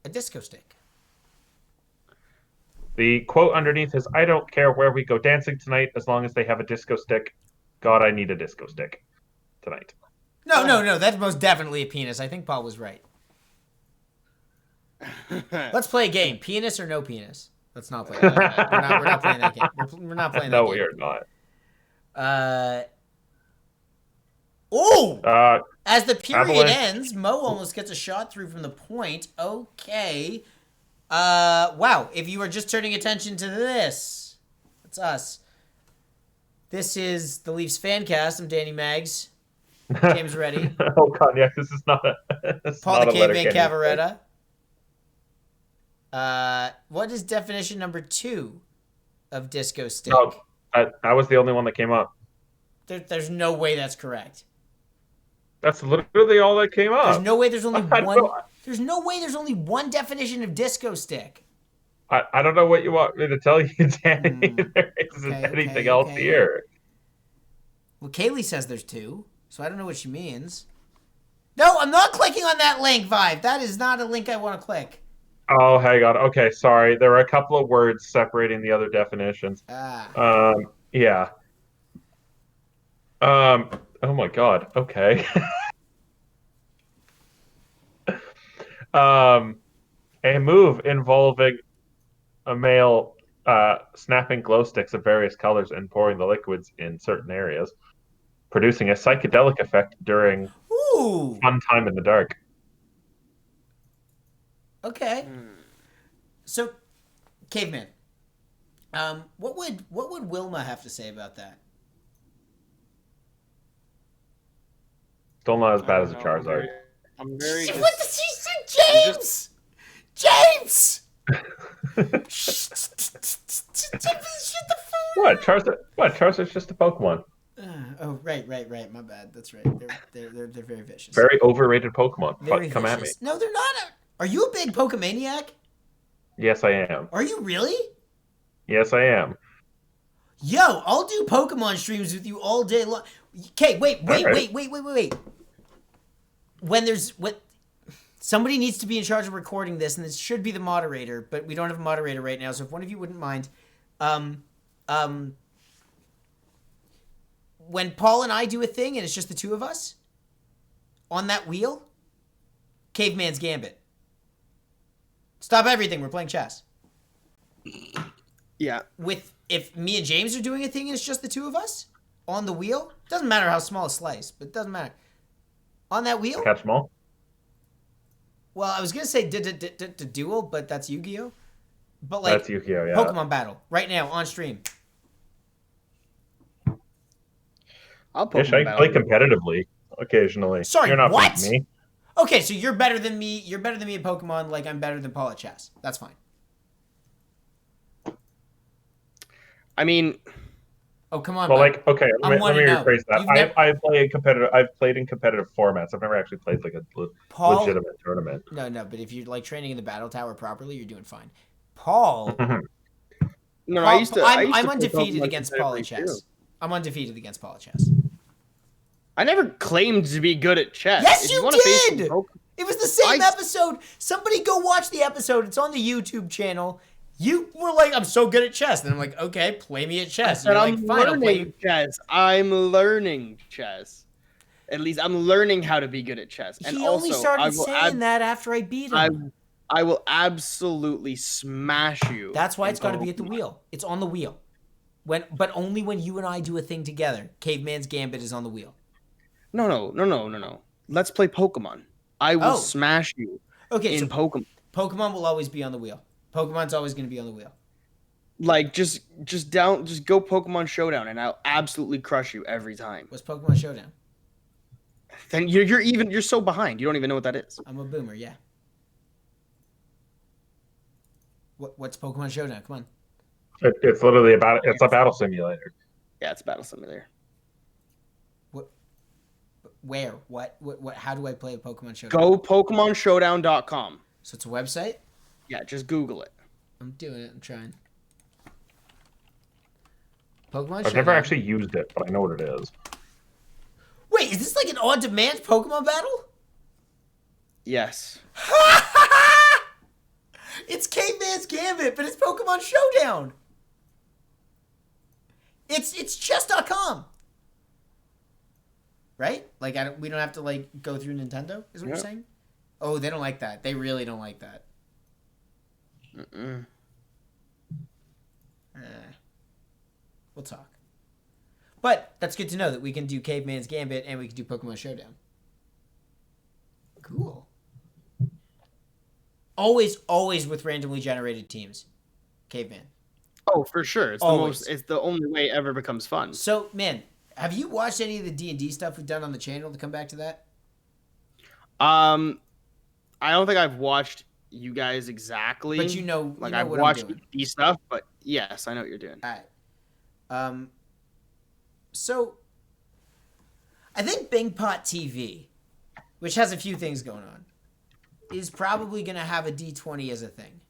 [SPEAKER 1] A disco stick.
[SPEAKER 3] The quote underneath is, "I don't care where we go dancing tonight as long as they have a disco stick. God, I need a disco stick tonight."
[SPEAKER 1] No. That's most definitely a penis. I think Paul was right. Let's play a game. Penis or no penis? Let's not play that. We're not playing that game. We're not playing that game.
[SPEAKER 3] No, we are not.
[SPEAKER 1] As the period
[SPEAKER 3] Avalanche.
[SPEAKER 1] ends, Mo almost gets a shot through from the point. Okay. Wow. If you are just turning attention to this, that's us. This is the Leafs FanCast. I'm Danny Maggs. James Reddy.
[SPEAKER 3] Oh, Cognac, this is not a...
[SPEAKER 1] Paul the Caveman Cavaretta. What is definition number 2 of disco stick?
[SPEAKER 3] No, that was the only one that came up.
[SPEAKER 1] There's no way that's correct.
[SPEAKER 3] That's literally all that came up.
[SPEAKER 1] There's no way there's only one. There's no way there's only one definition of disco stick.
[SPEAKER 3] I don't know what you want me to tell you, Danny. There isn't anything else here.
[SPEAKER 1] Well, Kaylee says there's 2, so I don't know what she means. No, I'm not clicking on that link, Vibe. That is not a link I want to click.
[SPEAKER 3] Oh, hang on. Okay, sorry. There are a couple of words separating the other definitions. Yeah. Oh my God. Okay. A move involving a male snapping glow sticks of various colors and pouring the liquids in certain areas, producing a psychedelic effect during fun time in the dark.
[SPEAKER 1] Okay. So, Caveman, what would Wilma have to say about that?
[SPEAKER 3] Still not as bad as a Charizard.
[SPEAKER 15] I'm very.
[SPEAKER 1] What did she say, James? James. Shut the fuck.
[SPEAKER 3] What Charizard? What Charizard's just a Pokemon.
[SPEAKER 1] Oh, right. My bad. That's right. They're very vicious.
[SPEAKER 3] Very overrated Pokemon.
[SPEAKER 1] Very
[SPEAKER 3] Come at me.
[SPEAKER 1] vicious. No, they're not. Are you a big Pokemaniac?
[SPEAKER 3] Yes, I am.
[SPEAKER 1] Are you really?
[SPEAKER 3] Yes, I am.
[SPEAKER 1] Yo, I'll do Pokemon streams with you all day long. Okay, wait. When somebody needs to be in charge of recording this, and this should be the moderator, but we don't have a moderator right now, so if one of you wouldn't mind, when Paul and I do a thing and it's just the two of us on that wheel, Caveman's Gambit. Stop everything. We're playing chess.
[SPEAKER 15] Yeah.
[SPEAKER 1] If me and James are doing a thing and it's just the two of us on the wheel, doesn't matter how small a slice, but it doesn't matter. On that wheel?
[SPEAKER 3] Catch them all?
[SPEAKER 1] Well, I was going to say duel, but that's Yu-Gi-Oh! But
[SPEAKER 3] That's Yu-Gi-Oh, yeah.
[SPEAKER 1] Pokemon battle right now on stream.
[SPEAKER 3] I play competitively occasionally.
[SPEAKER 1] Sorry,
[SPEAKER 3] You're not
[SPEAKER 1] what?
[SPEAKER 3] beating me.
[SPEAKER 1] Okay, so you're better than me. You're better than me at Pokemon, like I'm better than Paul at chess. That's fine.
[SPEAKER 15] I mean,
[SPEAKER 1] oh come on.
[SPEAKER 3] Well,
[SPEAKER 1] man.
[SPEAKER 3] okay, let me rephrase that. I've played in competitive formats. I've never actually played like a legitimate tournament.
[SPEAKER 1] No, but if you're like training in the battle tower properly, you're doing fine. Paul.
[SPEAKER 15] No,
[SPEAKER 1] Paul, I'm
[SPEAKER 15] play
[SPEAKER 1] undefeated
[SPEAKER 15] Pokemon
[SPEAKER 1] against Paul at chess. I'm undefeated against Paul at chess.
[SPEAKER 15] I never claimed to be good at chess.
[SPEAKER 1] Yes,
[SPEAKER 15] If
[SPEAKER 1] you
[SPEAKER 15] wanna
[SPEAKER 1] did.
[SPEAKER 15] face
[SPEAKER 1] It was the same episode. Somebody go watch the episode. It's on the YouTube channel. You were like, I'm so good at chess. And I'm like, okay, play me at chess. And you're like, fine, I'll play you.
[SPEAKER 15] Chess. I'm learning chess. At least I'm learning how to be good at chess. And
[SPEAKER 1] He
[SPEAKER 15] also,
[SPEAKER 1] only started saying that after I beat him.
[SPEAKER 15] I will absolutely smash you.
[SPEAKER 1] That's why it's got to be at the wheel. It's on the wheel. But only when you and I do a thing together. Caveman's Gambit is on the wheel.
[SPEAKER 15] No. Let's play Pokemon. I will smash you.
[SPEAKER 1] Okay,
[SPEAKER 15] in Pokemon.
[SPEAKER 1] Pokemon will always be on the wheel. Pokemon's always going to be on the wheel.
[SPEAKER 15] Like just go Pokemon Showdown, and I'll absolutely crush you every time.
[SPEAKER 1] What's Pokemon Showdown?
[SPEAKER 15] Then you're so behind. You don't even know what that is.
[SPEAKER 1] I'm a boomer. Yeah. What's Pokemon Showdown? Come on.
[SPEAKER 3] It's literally it's a battle simulator.
[SPEAKER 15] Yeah, it's a battle simulator.
[SPEAKER 1] Where? What? How do I play a Pokemon Showdown?
[SPEAKER 15] Go PokemonShowdown.com.
[SPEAKER 1] So it's a website?
[SPEAKER 15] Yeah, just Google it.
[SPEAKER 1] I'm doing it. I'm trying. Pokemon Showdown.
[SPEAKER 3] I've never actually used it, but I know what it is.
[SPEAKER 1] Wait, is this like an on-demand Pokemon battle?
[SPEAKER 15] Yes.
[SPEAKER 1] It's Caveman's Gambit, but it's Pokemon Showdown. It's chess.com. Right? Like we don't have to like go through Nintendo, is what you're saying? Oh, they don't like that. They really don't like that. We'll talk. But that's good to know that we can do Caveman's Gambit and we can do Pokemon Showdown. Cool. Always with randomly generated teams. Caveman.
[SPEAKER 15] Oh, for sure. It's the only way it ever becomes fun.
[SPEAKER 1] So, man, have you watched any of the D&D stuff we've done on the channel to come back to that?
[SPEAKER 15] I don't think I've watched you guys exactly.
[SPEAKER 1] But you know
[SPEAKER 15] I've
[SPEAKER 1] what
[SPEAKER 15] watched
[SPEAKER 1] I'm doing.
[SPEAKER 15] D stuff, but yes, I know what you're doing.
[SPEAKER 1] All right. So I think Bingpot TV, which has a few things going on, is probably going to have a D20 as a thing.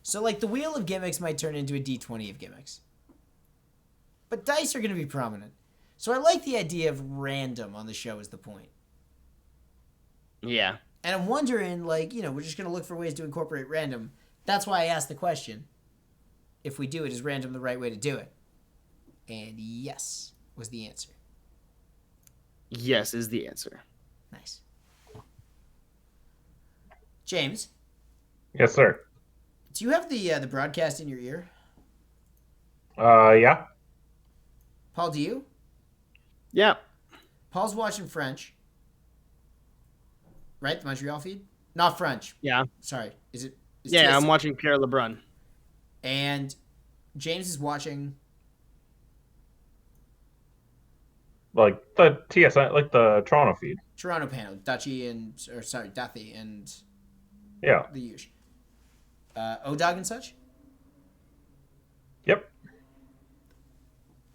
[SPEAKER 1] So like the Wheel of Gimmicks might turn into a D20 of Gimmicks. But dice are going to be prominent. So I like the idea of random on the show is the point.
[SPEAKER 15] Yeah.
[SPEAKER 1] And I'm wondering, like, we're just going to look for ways to incorporate random. That's why I asked the question. If we do it, is random the right way to do it? And yes was the answer.
[SPEAKER 15] Yes is the answer.
[SPEAKER 1] Nice. James?
[SPEAKER 3] Yes, sir.
[SPEAKER 1] Do you have the broadcast in your ear?
[SPEAKER 3] Yeah.
[SPEAKER 1] Paul, do you?
[SPEAKER 15] Yeah.
[SPEAKER 1] Paul's watching French. Right? The Montreal feed? Not French.
[SPEAKER 15] Yeah.
[SPEAKER 1] Sorry. Is it?
[SPEAKER 15] Yeah, I'm watching Pierre LeBrun.
[SPEAKER 1] And James is watching...
[SPEAKER 3] Like the TSN, like the Toronto feed.
[SPEAKER 1] Toronto panel. Duthie and...
[SPEAKER 3] Yeah.
[SPEAKER 1] The Huge. ODog and such?
[SPEAKER 3] Yep.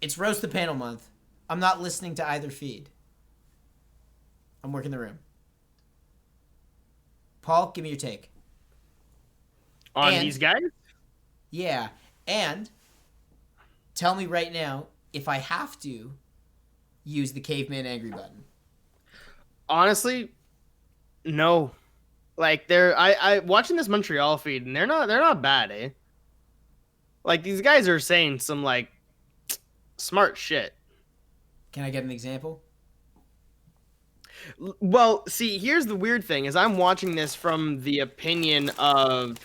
[SPEAKER 1] It's Roast the Panel month. I'm not listening to either feed. I'm working the room. Paul, give me your take.
[SPEAKER 15] On these guys?
[SPEAKER 1] Yeah. And tell me right now if I have to use the caveman angry button.
[SPEAKER 15] Honestly, no. Like I watching this Montreal feed and they're not bad, eh? Like these guys are saying some like smart shit.
[SPEAKER 1] Can I get an example?
[SPEAKER 15] Well, see, here's the weird thing is I'm watching this from the opinion of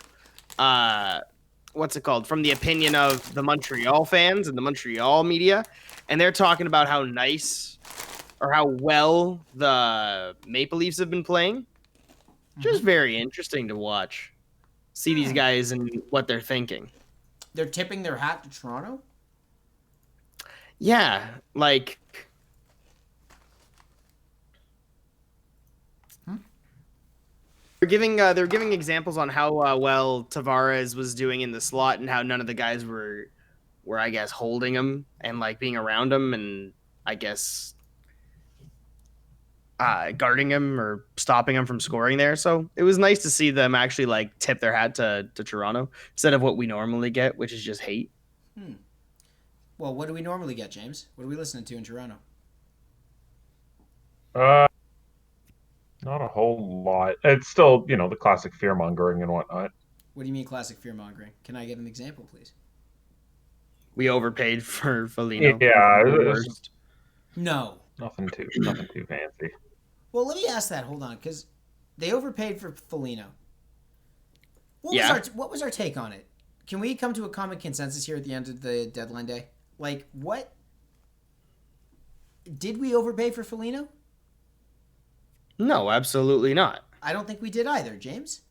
[SPEAKER 15] what's it called? From the opinion of the Montreal fans and the Montreal media, and they're talking about how nice or how well the Maple Leafs have been playing. Just very interesting to watch. See these guys and what they're thinking.
[SPEAKER 1] They're tipping their hat to Toronto?
[SPEAKER 15] Yeah, like they're giving examples on how well Tavares was doing in the slot and how none of the guys were I guess holding him and like being around him and I guess guarding him or stopping him from scoring there. So it was nice to see them actually like tip their hat to Toronto instead of what we normally get, which is just hate.
[SPEAKER 1] Well, what do we normally get, James? What are we listening to in Toronto?
[SPEAKER 3] Not a whole lot. It's still, the classic fear mongering and whatnot.
[SPEAKER 1] What do you mean classic fear mongering? Can I get an example, please?
[SPEAKER 15] We overpaid for Foligno.
[SPEAKER 3] Yeah.
[SPEAKER 1] No.
[SPEAKER 3] Nothing too fancy.
[SPEAKER 1] Well, let me ask that. Hold on, because they overpaid for Foligno. What was our take on it? Can we come to a common consensus here at the end of the deadline day? Like, what? Did we overpay for Foligno?
[SPEAKER 15] No, absolutely not.
[SPEAKER 1] I don't think we did either, James.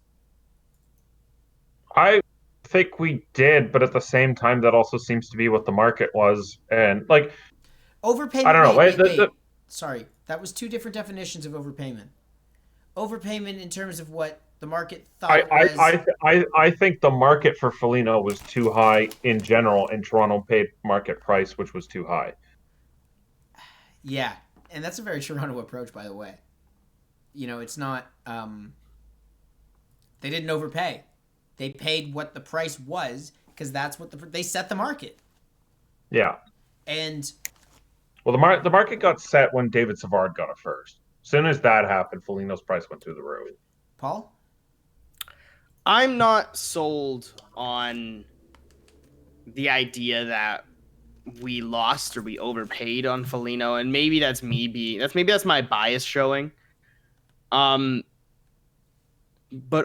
[SPEAKER 3] I think we did, but at the same time, that also seems to be what the market was. And, like,
[SPEAKER 1] overpayment.
[SPEAKER 3] I don't know.
[SPEAKER 1] Wait. Sorry, that was two different definitions of overpayment. Overpayment in terms of what the market thought
[SPEAKER 3] I think the market for Foligno was too high in general, and Toronto paid market price, which was too high.
[SPEAKER 1] Yeah, and that's a very Toronto approach, by the way. It's not. They didn't overpay. They paid what the price was because that's what they set the market.
[SPEAKER 3] Yeah.
[SPEAKER 1] And
[SPEAKER 3] well, the market got set when David Savard got it first. As soon as that happened, Foligno's price went through the roof.
[SPEAKER 1] Paul?
[SPEAKER 15] I'm not sold on the idea that we lost or we overpaid on Foligno, and maybe that's that's my bias showing. But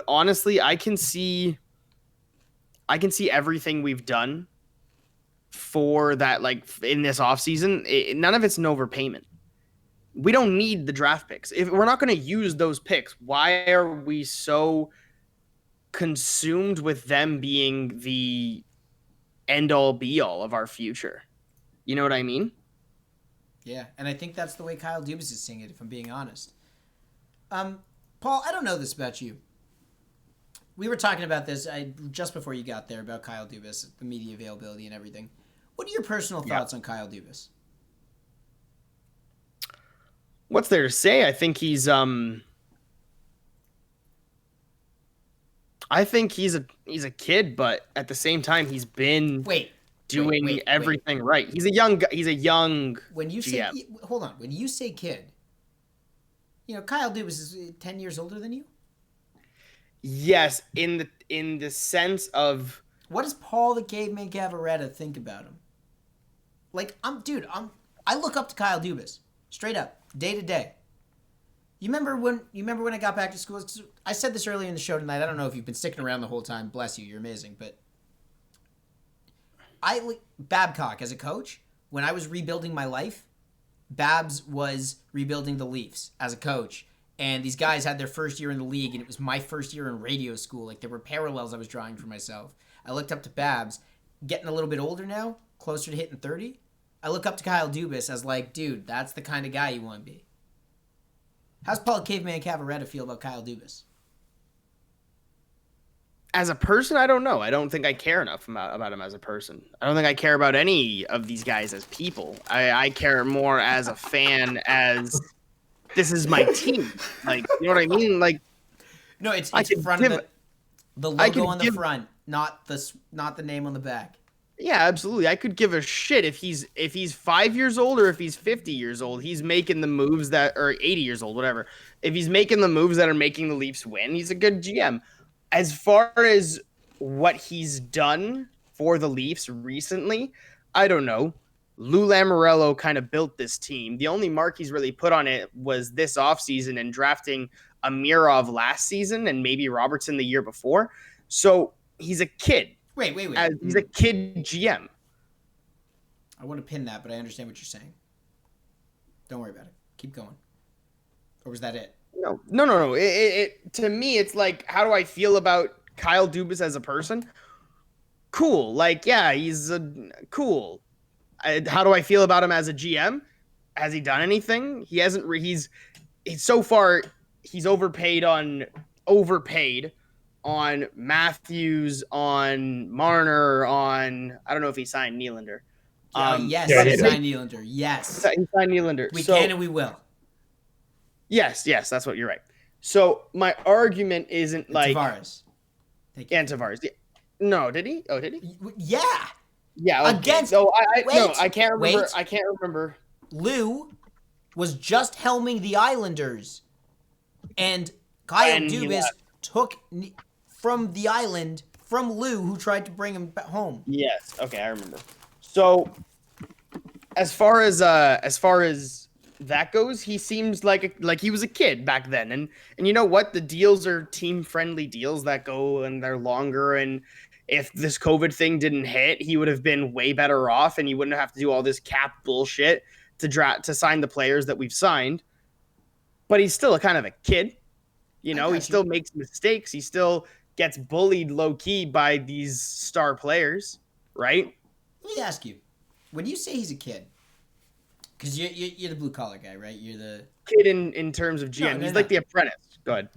[SPEAKER 15] honestly, I can see everything we've done for that, like in this offseason. None of it's an overpayment. We don't need the draft picks. If we're not going to use those picks, why are we so consumed with them being the end-all be-all of our future? You know what I mean?
[SPEAKER 1] Yeah, and I think that's the way Kyle Dubas is seeing it, if I'm being honest. Paul, I don't know this about you. We were talking about this just before you got there about Kyle Dubas, the media availability and everything. What are your personal thoughts on Kyle Dubas?
[SPEAKER 15] What's there to say? I think he's a kid, but at the same time he's been doing everything right. He's a young
[SPEAKER 1] when you
[SPEAKER 15] GM.
[SPEAKER 1] say hold on, when you say kid, Kyle Dubas is 10 years older than you?
[SPEAKER 15] Yes, in the sense of
[SPEAKER 1] what does Paul the Caveman Cavaretta think about him? Like, I look up to Kyle Dubas straight up, day to day. You remember when I got back to school? I said this earlier in the show tonight. I don't know if you've been sticking around the whole time. Bless you, you're amazing. But Babcock as a coach, when I was rebuilding my life, Babs was rebuilding the Leafs as a coach. And these guys had their first year in the league, and it was my first year in radio school. Like, there were parallels I was drawing for myself. I looked up to Babs. Getting a little bit older now, closer to hitting 30, I look up to Kyle Dubas as like, dude, that's the kind of guy you want to be. How's Paul Caveman Cavaretta feel about Kyle Dubas?
[SPEAKER 15] As a person, I don't know. I don't think I care enough about him as a person. I don't think I care about any of these guys as people. I care more as a fan, as this is my team. Like, you know what I mean? Like,
[SPEAKER 1] no, it's front of the logo on the front, not the name on the back.
[SPEAKER 15] Yeah, absolutely. I could give a shit if he's 5 years old or if he's 50 years old. He's making the moves that, or 80 years old, whatever. If he's making the moves that are making the Leafs win, he's a good GM. As far as what he's done for the Leafs recently, I don't know. Lou Lamoriello kind of built this team. The only mark he's really put on it was this offseason and drafting Amirov last season and maybe Robertson the year before. So he's a kid.
[SPEAKER 1] Wait.
[SPEAKER 15] He's a kid GM.
[SPEAKER 1] I want to pin that, but I understand what you're saying. Don't worry about it. Keep going. Or was that it?
[SPEAKER 15] No. It to me, it's like, how do I feel about Kyle Dubas as a person? Cool. Like, yeah, he's cool. How do I feel about him as a GM? Has he done anything? He hasn't. He's so far he's overpaid on Matthews, on Marner, on I don't know if he signed Nylander.
[SPEAKER 1] Yes, he signed Nylander. Yes,
[SPEAKER 15] he signed Nylander.
[SPEAKER 1] We can and we will.
[SPEAKER 15] Yes, that's what you're right. So my argument isn't like
[SPEAKER 1] Tavares.
[SPEAKER 15] Tavares. Yeah. No, did he? Oh, did he?
[SPEAKER 1] Yeah.
[SPEAKER 15] Yeah. Okay.
[SPEAKER 1] Against.
[SPEAKER 15] So I can't remember. I can't remember.
[SPEAKER 1] Lou was just helming the Islanders, and Kyle Dubas took from the island from Lou, who tried to bring him back home.
[SPEAKER 15] Yes. Okay, I remember. So as far as that goes, he seems like he was a kid back then, and you know what? The deals are team-friendly deals that go and they're longer. And if this COVID thing didn't hit, he would have been way better off, and he wouldn't have to do all this cap bullshit to sign the players that we've signed. But he's still a kind of a kid, you know. He still makes mistakes. He still gets bullied low key by these star players, right?
[SPEAKER 1] Let me ask you, when you say he's a kid. Because you're the blue-collar guy, right? You're the...
[SPEAKER 15] Kid in terms of GM. He's like the apprentice. Go ahead.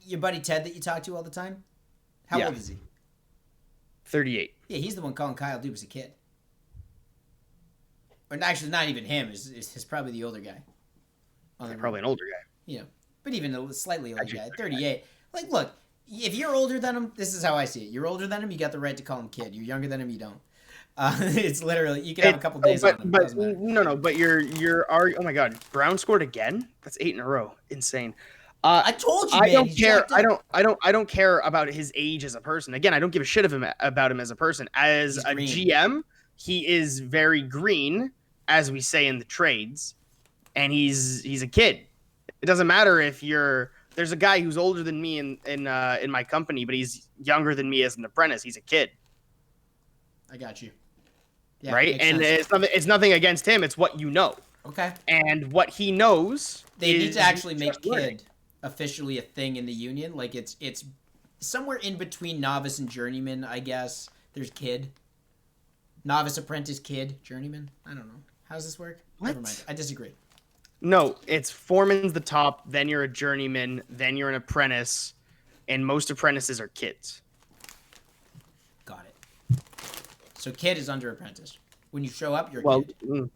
[SPEAKER 1] Your buddy Ted that you talk to all the time? How old is he?
[SPEAKER 15] 38.
[SPEAKER 1] Yeah, he's the one calling Kyle Dubas a kid. Or actually, not even him. Is probably the older guy.
[SPEAKER 15] Probably an older guy.
[SPEAKER 1] Yeah, but even a slightly older guy. 38. Like, look, if you're older than him, this is how I see it. You're older than him, you got the right to call him kid. You're younger than him, you don't. It's literally, you can have a couple days on him.
[SPEAKER 15] But no, but you're oh my God, Brown scored again? That's 8 in a row. Insane.
[SPEAKER 1] I told you, man.
[SPEAKER 15] I don't care. I don't care about his age as a person. Again, I don't give a shit about him as a person. As a GM, he is very green, as we say in the trades, and he's a kid. It doesn't matter if there's a guy who's older than me in my company, but he's younger than me as an apprentice. He's a kid.
[SPEAKER 1] I got you. Yeah,
[SPEAKER 15] right? And it's nothing against him. It's what you know.
[SPEAKER 1] Okay.
[SPEAKER 15] And what he knows.
[SPEAKER 1] They need to actually make kid officially a thing in the union. Like it's somewhere in between novice and journeyman, I guess. There's kid. Novice, apprentice, kid, journeyman. I don't know. How does this work?
[SPEAKER 15] What?
[SPEAKER 1] Never mind. I disagree.
[SPEAKER 15] No, it's foreman's the top, then you're a journeyman, then you're an apprentice, and most apprentices are kids.
[SPEAKER 1] Got it. So kid is under apprentice. When you show up, you're a kid.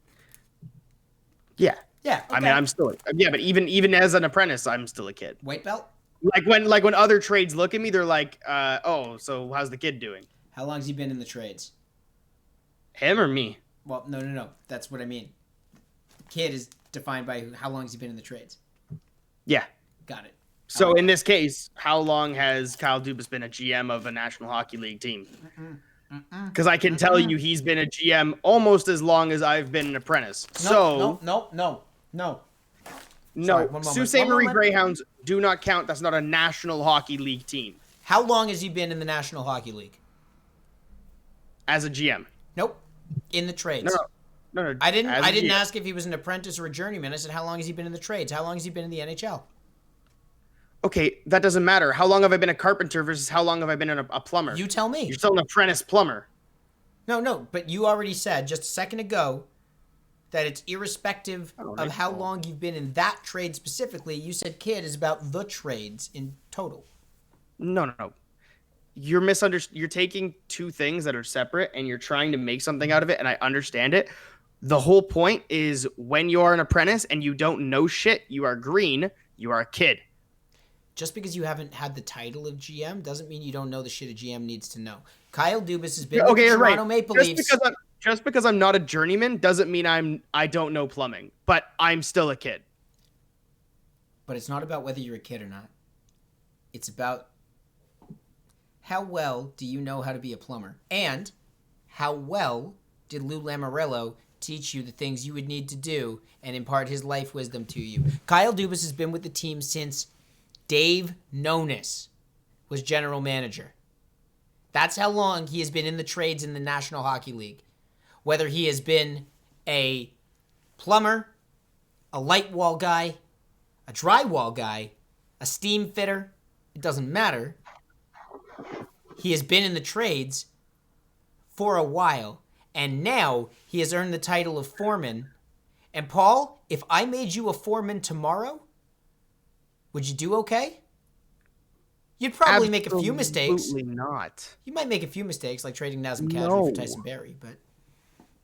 [SPEAKER 15] Yeah.
[SPEAKER 1] Yeah. Okay.
[SPEAKER 15] I mean, I'm still but even as an apprentice, I'm still a kid.
[SPEAKER 1] White belt?
[SPEAKER 15] Like when other trades look at me, they're like, oh, so how's the kid doing?
[SPEAKER 1] How long has he been in the trades?
[SPEAKER 15] Him or me?
[SPEAKER 1] Well, no. That's what I mean. Kid is defined by how long has he been in the trades.
[SPEAKER 15] Yeah.
[SPEAKER 1] Got it.
[SPEAKER 15] So in this case, how long has Kyle Dubas been a GM of a National Hockey League team? Because I can tell you he's been a GM almost as long as I've been an apprentice.
[SPEAKER 1] No.
[SPEAKER 15] No, Sault Ste. Marie Greyhounds do not count. That's not a National Hockey League team.
[SPEAKER 1] How long has he been in the National Hockey League?
[SPEAKER 15] As a GM.
[SPEAKER 1] Nope. In the trades.
[SPEAKER 15] No.
[SPEAKER 1] I didn't ask if he was an apprentice or a journeyman. I said, how long has he been in the trades? How long has he been in the NHL?
[SPEAKER 15] Okay, that doesn't matter. How long have I been a carpenter versus how long have I been a plumber?
[SPEAKER 1] You tell me.
[SPEAKER 15] You're still an apprentice plumber.
[SPEAKER 1] No, but you already said just a second ago that it's irrespective of how long you've been in that trade specifically. You said kid is about the trades in total.
[SPEAKER 15] No. You're You're taking two things that are separate and you're trying to make something out of it, and I understand it. The whole point is when you are an apprentice and you don't know shit, you are green, you are a kid.
[SPEAKER 1] Just because you haven't had the title of GM doesn't mean you don't know the shit a GM needs to know. Kyle Dubas has been with the Toronto Maple Leafs.
[SPEAKER 15] Just because I'm not a journeyman doesn't mean I don't know plumbing, but I'm still a kid.
[SPEAKER 1] But it's not about whether you're a kid or not. It's about how well do you know how to be a plumber? And how well did Lou Lamoriello teach you the things you would need to do and impart his life wisdom to you? Kyle Dubas has been with the team since Dave Nonis was general manager. That's how long he has been in the trades in the National Hockey League. Whether he has been a plumber, a light wall guy, a drywall guy, a steam fitter, it doesn't matter. He has been in the trades for a while, and now he has earned the title of foreman. And Paul, if I made you a foreman tomorrow, would you do okay? You'd probably make a few mistakes.
[SPEAKER 15] Absolutely not.
[SPEAKER 1] You might make a few mistakes, like trading Nazem Kadri for Tyson Barrie, but...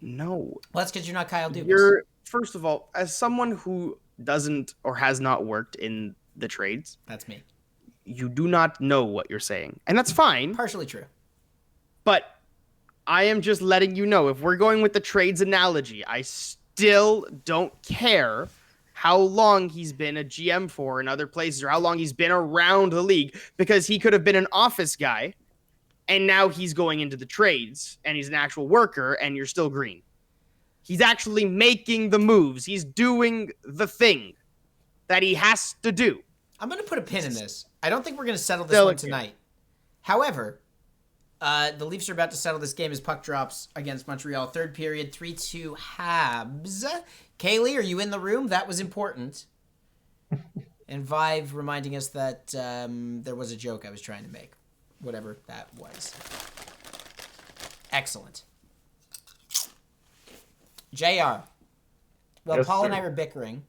[SPEAKER 15] No.
[SPEAKER 1] Well, that's because you're not Kyle Dubas.
[SPEAKER 15] First of all, as someone who doesn't or has not worked in the trades...
[SPEAKER 1] That's me.
[SPEAKER 15] You do not know what you're saying. And that's fine.
[SPEAKER 1] Partially true.
[SPEAKER 15] But I am just letting you know, if we're going with the trades analogy, I still don't care how long he's been a GM for in other places or how long he's been around the league, because he could have been an office guy and now he's going into the trades and he's an actual worker and you're still green. He's actually making the moves. He's doing the thing that he has to do.
[SPEAKER 1] I'm going to put a pin in this. I don't think we're going to settle this one tonight. However, the Leafs are about to settle this game as puck drops against Montreal. Third period, 3-2 Habs. Kaylee, are you in the room? That was important. And Vive reminding us that there was a joke I was trying to make. Whatever that was. Excellent. JR. Well,
[SPEAKER 3] Yes,
[SPEAKER 1] Paul and
[SPEAKER 3] sir.
[SPEAKER 1] I were bickering.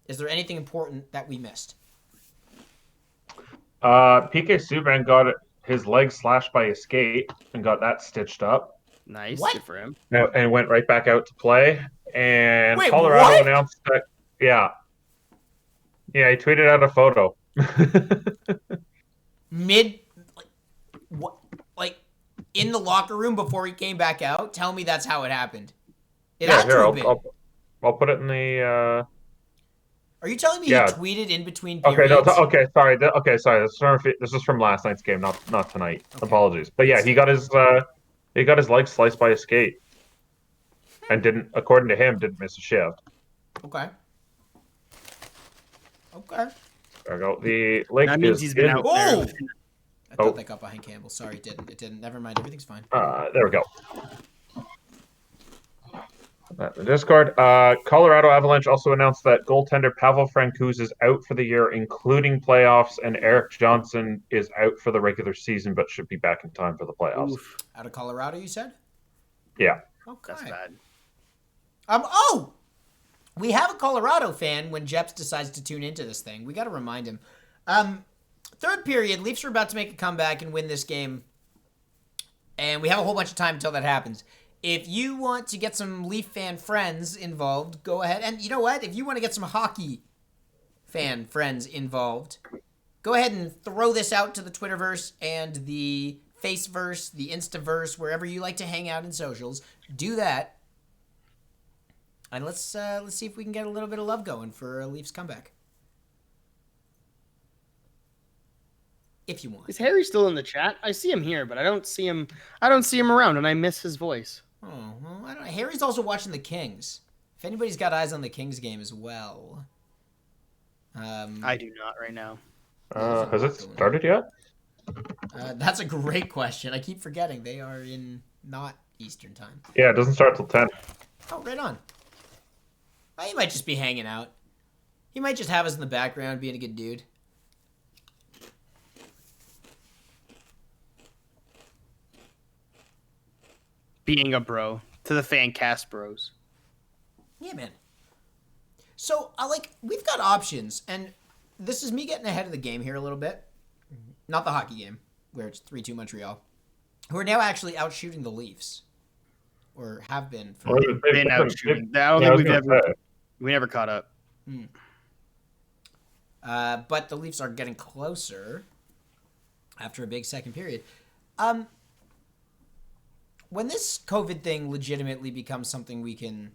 [SPEAKER 1] Is there anything important that we missed?
[SPEAKER 3] PK Subban got his leg slashed by a skate and got that stitched up.
[SPEAKER 15] Nice.
[SPEAKER 1] What?
[SPEAKER 15] Good for him.
[SPEAKER 3] And went right back out to play. And
[SPEAKER 1] Wait,
[SPEAKER 3] Colorado
[SPEAKER 1] what?
[SPEAKER 3] announced that, yeah, he tweeted out a photo.
[SPEAKER 1] In the locker room before he came back out? Tell me that's how it happened.
[SPEAKER 3] I'll put it in the.
[SPEAKER 1] Are you telling me
[SPEAKER 3] yeah.
[SPEAKER 1] he tweeted in between
[SPEAKER 3] Okay,
[SPEAKER 1] periods?
[SPEAKER 3] sorry. This is from last night's game, not tonight. Okay. Apologies, but yeah, he got his leg sliced by a skate, and according to him, didn't miss a shift.
[SPEAKER 1] Okay.
[SPEAKER 3] There we go. The link
[SPEAKER 15] that means
[SPEAKER 3] is
[SPEAKER 15] he's been out there.
[SPEAKER 1] I thought that got behind Campbell. Sorry, it didn't. It didn't. Never mind. Everything's fine.
[SPEAKER 3] There we go. The Discord. Colorado Avalanche also announced that goaltender Pavel Francouz is out for the year, including playoffs, and Eric Johnson is out for the regular season, but should be back in time for the playoffs.
[SPEAKER 1] Oof. Out of Colorado, you said?
[SPEAKER 3] Yeah.
[SPEAKER 1] Okay.
[SPEAKER 15] That's bad.
[SPEAKER 1] Oh! We have a Colorado fan when Jeps decides to tune into this thing. We got to remind him. Third period, Leafs are about to make a comeback and win this game. And we have a whole bunch of time until that happens. If you want to get some Leaf fan friends involved, go ahead. And you know what? If you want to get some hockey fan friends involved, go ahead and throw this out to the Twitterverse and the Faceverse, the Instaverse, wherever you like to hang out in socials. Do that. And let's see if we can get a little bit of love going for a Leafs comeback. If you want.
[SPEAKER 15] Is Harry still in the chat? I see him here, but I don't see him around, and I miss his voice.
[SPEAKER 1] Oh, well, I don't know. Harry's also watching the Kings. If anybody's got eyes on the Kings game as well.
[SPEAKER 15] I do not right now.
[SPEAKER 3] Has it started yet?
[SPEAKER 1] That's a great question. I keep forgetting they are in not Eastern time.
[SPEAKER 3] Yeah, it doesn't start till 10.
[SPEAKER 1] Oh, right on. Well, he might just be hanging out. He might just have us in the background being a good dude.
[SPEAKER 15] Being a bro to the FanCast bros.
[SPEAKER 1] Yeah, man. So, we've got options, and this is me getting ahead of the game here a little bit. not the hockey game, where it's 3-2 Montreal, who are now actually outshooting the Leafs, or have been. For
[SPEAKER 15] Been outshooting. I don't think we never caught up.
[SPEAKER 1] But the Leafs are getting closer after a big second period. When this COVID thing legitimately becomes something we can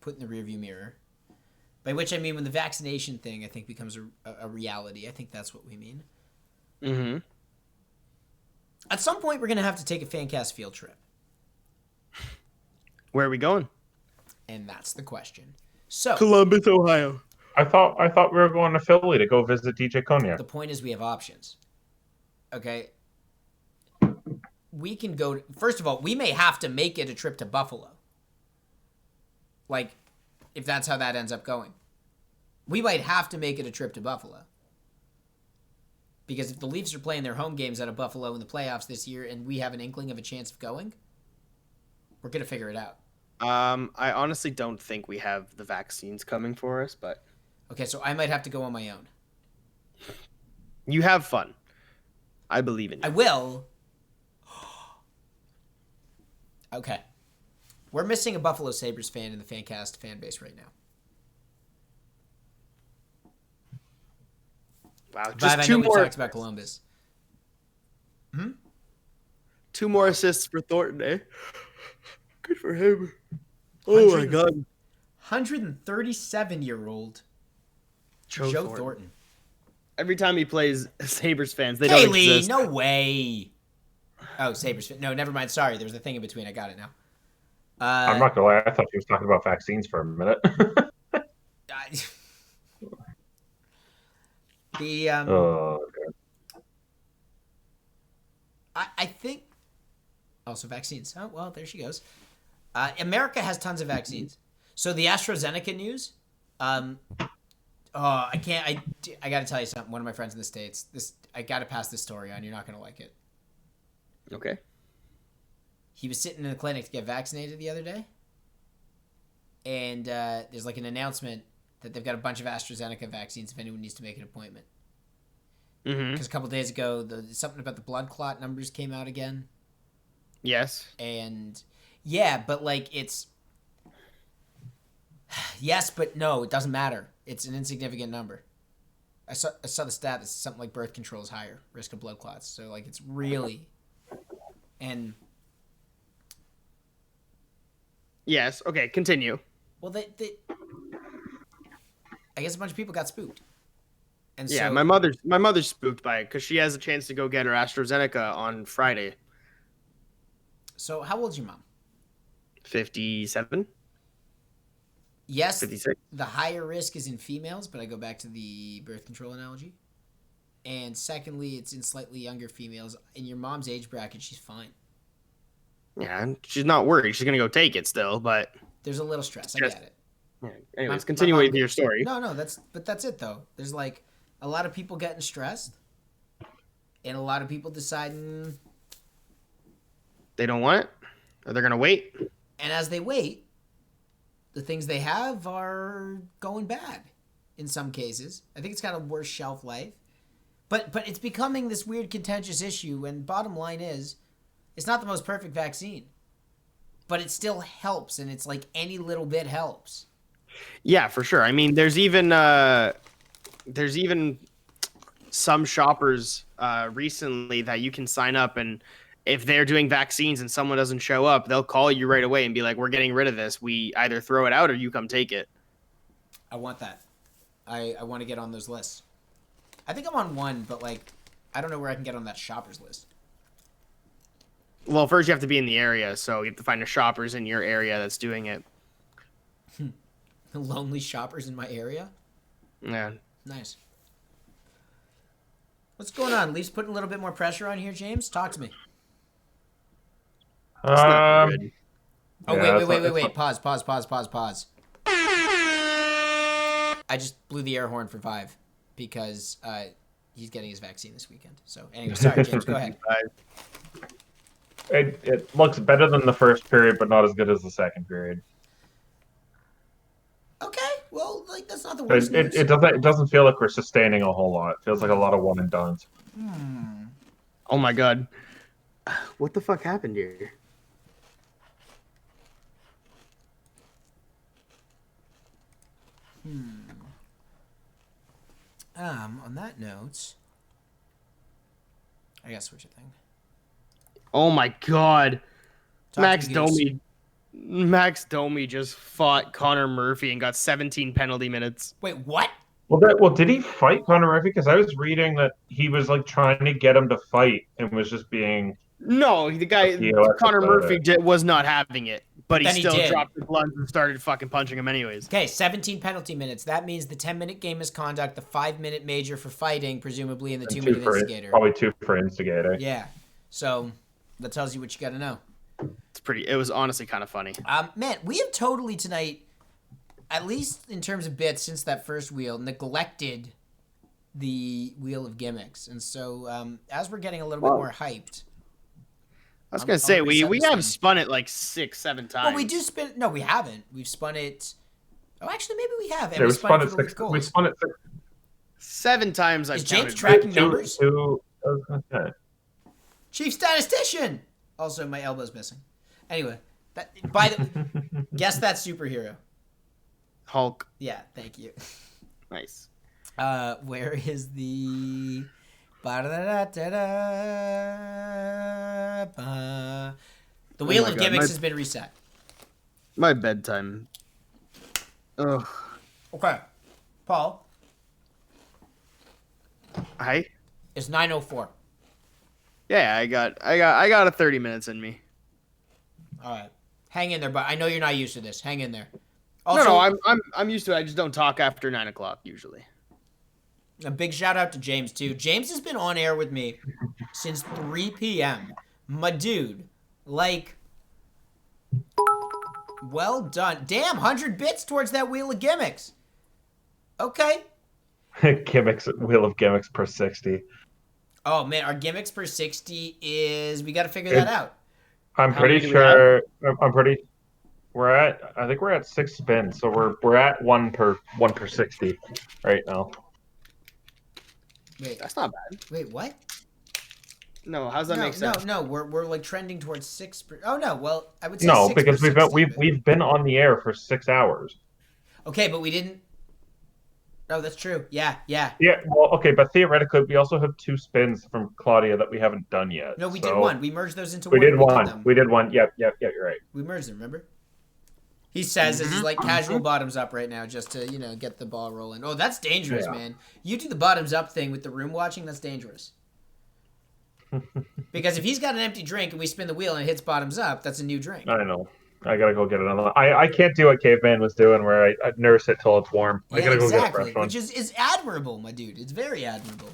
[SPEAKER 1] put in the rearview mirror, by which I mean when the vaccination thing, I think, becomes a reality. I think that's what we mean.
[SPEAKER 15] Mm-hmm.
[SPEAKER 1] At some point, we're going to have to take a FanCast field trip.
[SPEAKER 15] Where are we going?
[SPEAKER 1] And that's the question. So
[SPEAKER 15] Columbus, Ohio.
[SPEAKER 3] I thought we were going to Philly to go visit DJ Cognac.
[SPEAKER 1] The point is we have options. Okay? We can go... First of all, we may have to make it a trip to Buffalo. Like, if that's how that ends up going. We might have to make it a trip to Buffalo. Because if the Leafs are playing their home games out of Buffalo in the playoffs this year and we have an inkling of a chance of going, we're going to figure it out.
[SPEAKER 15] I honestly don't think we have the vaccines coming for us, but...
[SPEAKER 1] Okay, so I might have to go on my own.
[SPEAKER 15] You have fun. I believe in you.
[SPEAKER 1] I will. Okay. We're missing a Buffalo Sabres fan in the FanCast fan base right now.
[SPEAKER 15] Wow,
[SPEAKER 1] just
[SPEAKER 15] two more.
[SPEAKER 1] We talked about Columbus.
[SPEAKER 15] 2 more assists for Thornton, eh? Good for him. Oh my God.
[SPEAKER 1] 137-year-old Joe Thornton.
[SPEAKER 15] Every time he plays Sabres fans, they
[SPEAKER 1] Kaylee,
[SPEAKER 15] don't exist.
[SPEAKER 1] No way. Oh, Sabres fan. No, never mind. Sorry, there was a thing in between. I got it now.
[SPEAKER 3] I'm not gonna lie. I thought he was talking about vaccines for a minute.
[SPEAKER 1] I think. Also, vaccines. Oh well, there she goes. America has tons of vaccines. So the AstraZeneca news. I can't. I got to tell you something. One of my friends in the States. I got to pass this story on. You're not gonna like it.
[SPEAKER 15] Okay.
[SPEAKER 1] He was sitting in the clinic to get vaccinated the other day, and there's like an announcement that they've got a bunch of AstraZeneca vaccines if anyone needs to make an appointment. Because a couple days ago, something about the blood clot numbers came out again.
[SPEAKER 15] Yes.
[SPEAKER 1] And yeah, but like it's yes, but no, it doesn't matter. It's an insignificant number. I saw the stat that something like birth control is higher risk of blood clots. So like it's really and.
[SPEAKER 15] Yes. Okay. Continue.
[SPEAKER 1] Well, I guess a bunch of people got spooked. And
[SPEAKER 15] yeah,
[SPEAKER 1] so,
[SPEAKER 15] my mother's spooked by it because she has a chance to go get her AstraZeneca on Friday.
[SPEAKER 1] So how old's your mom?
[SPEAKER 15] 57.
[SPEAKER 1] Yes,
[SPEAKER 15] 56.
[SPEAKER 1] The higher risk is in females, but I go back to the birth control analogy. And secondly, it's in slightly younger females. In your mom's age bracket, she's fine.
[SPEAKER 15] Yeah, she's not worried. She's gonna go take it still, but
[SPEAKER 1] there's a little stress. I get it.
[SPEAKER 15] Yeah. Anyways, continue with your story.
[SPEAKER 1] No, that's it though. There's like a lot of people getting stressed, and a lot of people deciding
[SPEAKER 15] they don't want it, or they're gonna wait.
[SPEAKER 1] And as they wait, the things they have are going bad. In some cases, I think it's got a worse shelf life, but it's becoming this weird contentious issue. And bottom line is, it's not the most perfect vaccine, but it still helps, and it's like any little bit helps.
[SPEAKER 15] Yeah, for sure. I mean, there's even some shoppers recently that you can sign up, and if they're doing vaccines and someone doesn't show up, they'll call you right away and be like, "We're getting rid of this. We either throw it out or you come take it."
[SPEAKER 1] I want that. I want to get on those lists. I think I'm on one, but like, I don't know where I can get on that shoppers list.
[SPEAKER 15] Well, first you have to be in the area, so you have to find a shoppers in your area that's doing it.
[SPEAKER 1] Lonely shoppers in my area?
[SPEAKER 15] Yeah.
[SPEAKER 1] Nice. What's going on? Leafs putting a little bit more pressure on here, James? Talk to me.
[SPEAKER 15] Oh,
[SPEAKER 1] wait. Pause. I just blew the air horn for Vive because he's getting his vaccine this weekend. So anyway, sorry, James, go ahead.
[SPEAKER 3] It looks better than the first period, but not as good as the second period.
[SPEAKER 1] Okay, well, like that's not the worst news.
[SPEAKER 3] It doesn't feel like we're sustaining a whole lot. It feels like a lot of one and dones.
[SPEAKER 15] Oh my god. What the fuck happened here?
[SPEAKER 1] On that note, I gotta switch a thing.
[SPEAKER 15] Oh my god.
[SPEAKER 1] Talk
[SPEAKER 15] Max
[SPEAKER 1] to me, Goose.
[SPEAKER 15] Domi just fought Connor Murphy and got 17 penalty minutes.
[SPEAKER 1] Wait, what?
[SPEAKER 3] Well, did he fight Connor Murphy? Because I was reading that he was like trying to get him to fight and was just being.
[SPEAKER 15] No, the guy Connor Murphy was not having it, but he
[SPEAKER 1] Then he
[SPEAKER 15] still
[SPEAKER 1] did.
[SPEAKER 15] dropped the gloves and started fucking punching him anyways.
[SPEAKER 1] Okay, 17 penalty minutes. That means the 10-minute game misconduct, the 5-minute major for fighting, presumably, and the 2-minute instigator.
[SPEAKER 3] Probably 2 for instigator.
[SPEAKER 1] Yeah. So that tells you what you got to know.
[SPEAKER 15] It was honestly kind of funny.
[SPEAKER 1] Man, we have totally tonight, at least in terms of bits since that first wheel, neglected the wheel of gimmicks. And so as we're getting a little bit more hyped.
[SPEAKER 15] I was going to say, we have spun it like 6-7 times.
[SPEAKER 1] Well, we do spin. No, we haven't. We've spun it. Oh, actually, maybe we have. And
[SPEAKER 3] Yeah,
[SPEAKER 1] we spun it
[SPEAKER 3] 6. We spun it 6.
[SPEAKER 15] 7 times.
[SPEAKER 1] Is James tracking numbers?
[SPEAKER 3] Okay.
[SPEAKER 1] Chief statistician. Also, my elbow's missing. Anyway, guess that superhero.
[SPEAKER 15] Hulk.
[SPEAKER 1] Yeah, thank you.
[SPEAKER 15] Nice.
[SPEAKER 1] Where is the? The wheel of gimmicks has been reset.
[SPEAKER 15] My bedtime. Ugh.
[SPEAKER 1] Okay, Paul.
[SPEAKER 15] Hi.
[SPEAKER 1] It's 9:04.
[SPEAKER 15] Yeah, I got a 30 minutes in me.
[SPEAKER 1] All right, hang in there, but I know you're not used to this. Hang in there. Also,
[SPEAKER 15] No, I'm used to it. I just don't talk after 9 o'clock usually.
[SPEAKER 1] A big shout out to James too. James has been on air with me since 3 p.m. My dude, like, well done. Damn, 100 bits towards that wheel of gimmicks. Okay.
[SPEAKER 3] Gimmicks, wheel of gimmicks per 60.
[SPEAKER 1] Oh man, our gimmicks per 60 is. We got to figure that out.
[SPEAKER 3] I'm pretty sure. I think we're at 6 spins, so we're at 1 per 60 right now.
[SPEAKER 1] Wait,
[SPEAKER 15] that's not bad.
[SPEAKER 1] Wait, what?
[SPEAKER 15] No, how's that make sense?
[SPEAKER 1] No, we're like trending towards 6. Oh no, well I would say
[SPEAKER 3] No,
[SPEAKER 1] 6
[SPEAKER 3] because
[SPEAKER 1] per 60,
[SPEAKER 3] we've been on the air for 6 hours.
[SPEAKER 1] Okay, but we didn't. Oh, that's true. Yeah.
[SPEAKER 3] Yeah, well, okay, but theoretically, we also have 2 spins from Claudia that we haven't done yet.
[SPEAKER 1] No, we did one. We merged those into
[SPEAKER 3] we
[SPEAKER 1] one.
[SPEAKER 3] Did one. We did one. Yep, you're right.
[SPEAKER 1] We merged them, remember? He says this is like casual bottoms up right now just to, get the ball rolling. Oh, that's dangerous, man. You do the bottoms up thing with the room watching, that's dangerous. Because if he's got an empty drink and we spin the wheel and it hits bottoms up, that's a new drink.
[SPEAKER 3] I know. I gotta go get another one. I can't do what Caveman was doing where I nurse it till it's warm. I gotta go get a fresh one.
[SPEAKER 1] Which is admirable, my dude. It's very admirable.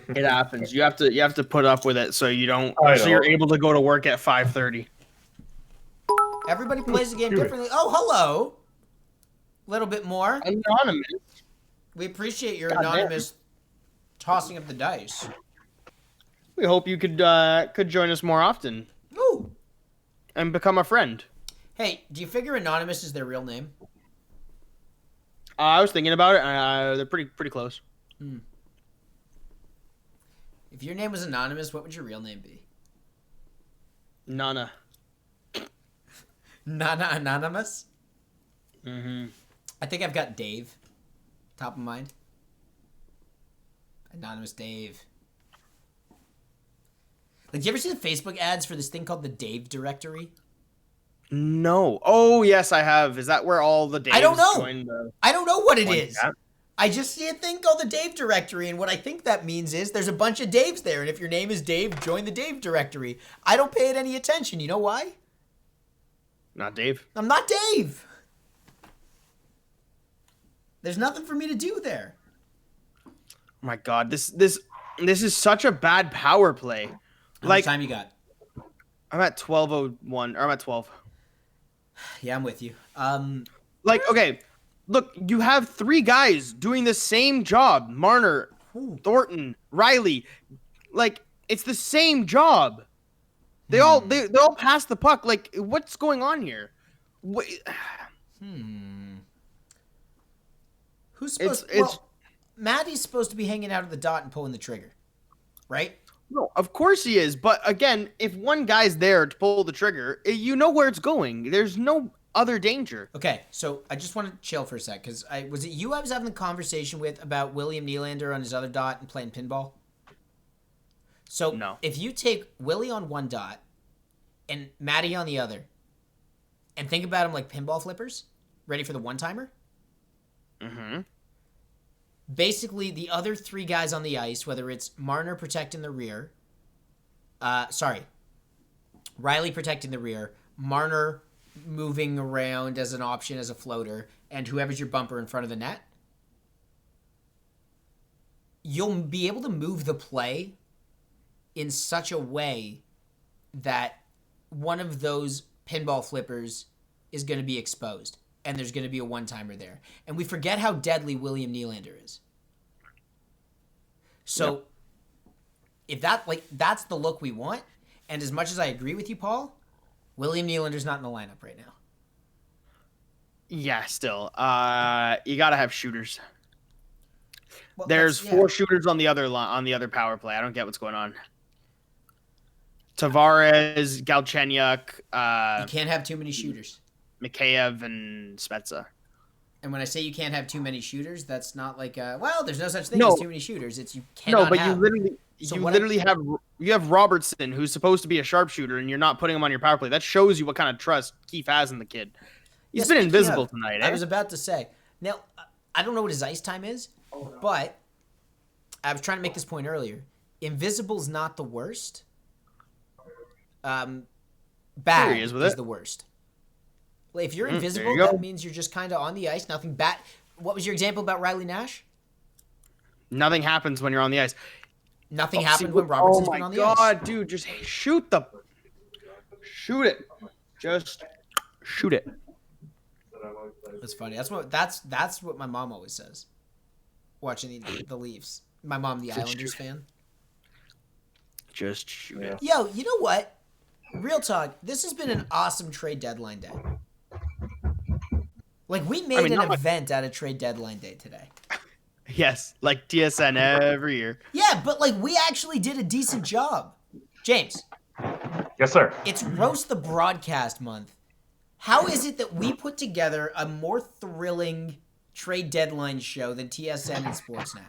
[SPEAKER 15] It happens. You have to put up with it so you don't.
[SPEAKER 3] So
[SPEAKER 15] you're able to go to work at 5:30.
[SPEAKER 1] Everybody plays the game differently. Oh, hello. A little bit more.
[SPEAKER 15] Anonymous.
[SPEAKER 1] We appreciate your anonymous tossing of the dice.
[SPEAKER 15] We hope you could join us more often.
[SPEAKER 1] Ooh.
[SPEAKER 15] And become a friend.
[SPEAKER 1] Hey, do you figure anonymous is their real name?
[SPEAKER 15] I was thinking about it. They're pretty close.
[SPEAKER 1] If your name was anonymous, what would your real name be?
[SPEAKER 15] Nana.
[SPEAKER 1] Nana Anonymous?
[SPEAKER 15] Mm-hmm.
[SPEAKER 1] I think I've got Dave. Top of mind. Anonymous Dave. Like, do you ever see the Facebook ads for this thing called the Dave directory?
[SPEAKER 15] No. Oh, yes, I have. Is that where all the Daves
[SPEAKER 1] I don't know.
[SPEAKER 15] join the...
[SPEAKER 1] I don't know what it
[SPEAKER 15] Like
[SPEAKER 1] is.
[SPEAKER 15] that?
[SPEAKER 1] I just see a thing called the Dave directory, and what I think that means is there's a bunch of Daves there, and if your name is Dave, join the Dave directory. I don't pay it any attention. You know why?
[SPEAKER 15] Not Dave.
[SPEAKER 1] I'm not Dave. There's nothing for me to do there.
[SPEAKER 15] Oh my god, this is such a bad power play.
[SPEAKER 1] How much time you got?
[SPEAKER 15] I'm at 12:01, or I'm at 12.
[SPEAKER 1] Yeah, I'm with you.
[SPEAKER 15] Like, okay, look, you have 3 guys doing the same job. Marner, Thornton, Riley. Like, it's the same job. They all pass the puck. Like, what's going on here?
[SPEAKER 1] Who's supposed? Well, Maddie's supposed to be hanging out at the dot and pulling the trigger. right?
[SPEAKER 15] No, of course he is. But again, if one guy's there to pull the trigger, you know where it's going. There's no other danger.
[SPEAKER 1] Okay, so I just want to chill for a sec, because was it you I was having the conversation with about William Nylander on his other dot and playing pinball? So
[SPEAKER 15] no.
[SPEAKER 1] If you take Willie on one dot and Matty on the other, and think about them like pinball flippers, ready for the one-timer?
[SPEAKER 15] Mm-hmm.
[SPEAKER 1] Basically, the other three guys on the ice, whether it's Marner protecting the rear, Riley protecting the rear, Marner moving around as an option as a floater, and whoever's your bumper in front of the net, you'll be able to move the play in such a way that one of those pinball flippers is going to be exposed, and there's going to be a one-timer there. And we forget how deadly William Nylander is. So if that's the look we want, and as much as I agree with you, Paul, William Nylander's not in the lineup right now.
[SPEAKER 15] Yeah, still. You got to have shooters.
[SPEAKER 1] Well,
[SPEAKER 15] There's 4 shooters on the other power play. I don't get what's going on. Tavares, Galchenyuk,
[SPEAKER 1] you can't have too many shooters.
[SPEAKER 15] Mikheyev and Spezza.
[SPEAKER 1] And when I say you can't have too many shooters, that's not like there's no such thing as too many shooters. It's you cannot.
[SPEAKER 15] No, but
[SPEAKER 1] have.
[SPEAKER 15] you have Robertson, who's supposed to be a sharpshooter, and you're not putting him on your power play. That shows you what kind of trust Keefe has in the kid. He's been invisible tonight.
[SPEAKER 1] I was about to say. Now, I don't know what his ice time is, but I was trying to make this point earlier. Invisible's not the worst. Bad is the worst. Well, if you're invisible, that means you're just kind of on the ice. Nothing bad. What was your example about Riley Nash?
[SPEAKER 15] Nothing happens when you're on the ice.
[SPEAKER 1] Nothing happened when Robertson's been on the ice.
[SPEAKER 15] Oh my God, dude, just shoot it. Just shoot it.
[SPEAKER 1] That's funny. That's what my mom always says. Watching the Leafs. My mom, the Islanders fan.
[SPEAKER 15] Just shoot it.
[SPEAKER 1] Yo, you know what? Real talk. This has been an awesome trade deadline day. Like, we made an event out of trade deadline day today.
[SPEAKER 15] Yes, like TSN every year.
[SPEAKER 1] Yeah, but like we actually did a decent job. James.
[SPEAKER 3] Yes, sir.
[SPEAKER 1] It's Roast the Broadcast month. How is it that we put together a more thrilling trade deadline show than TSN and Sportsnet?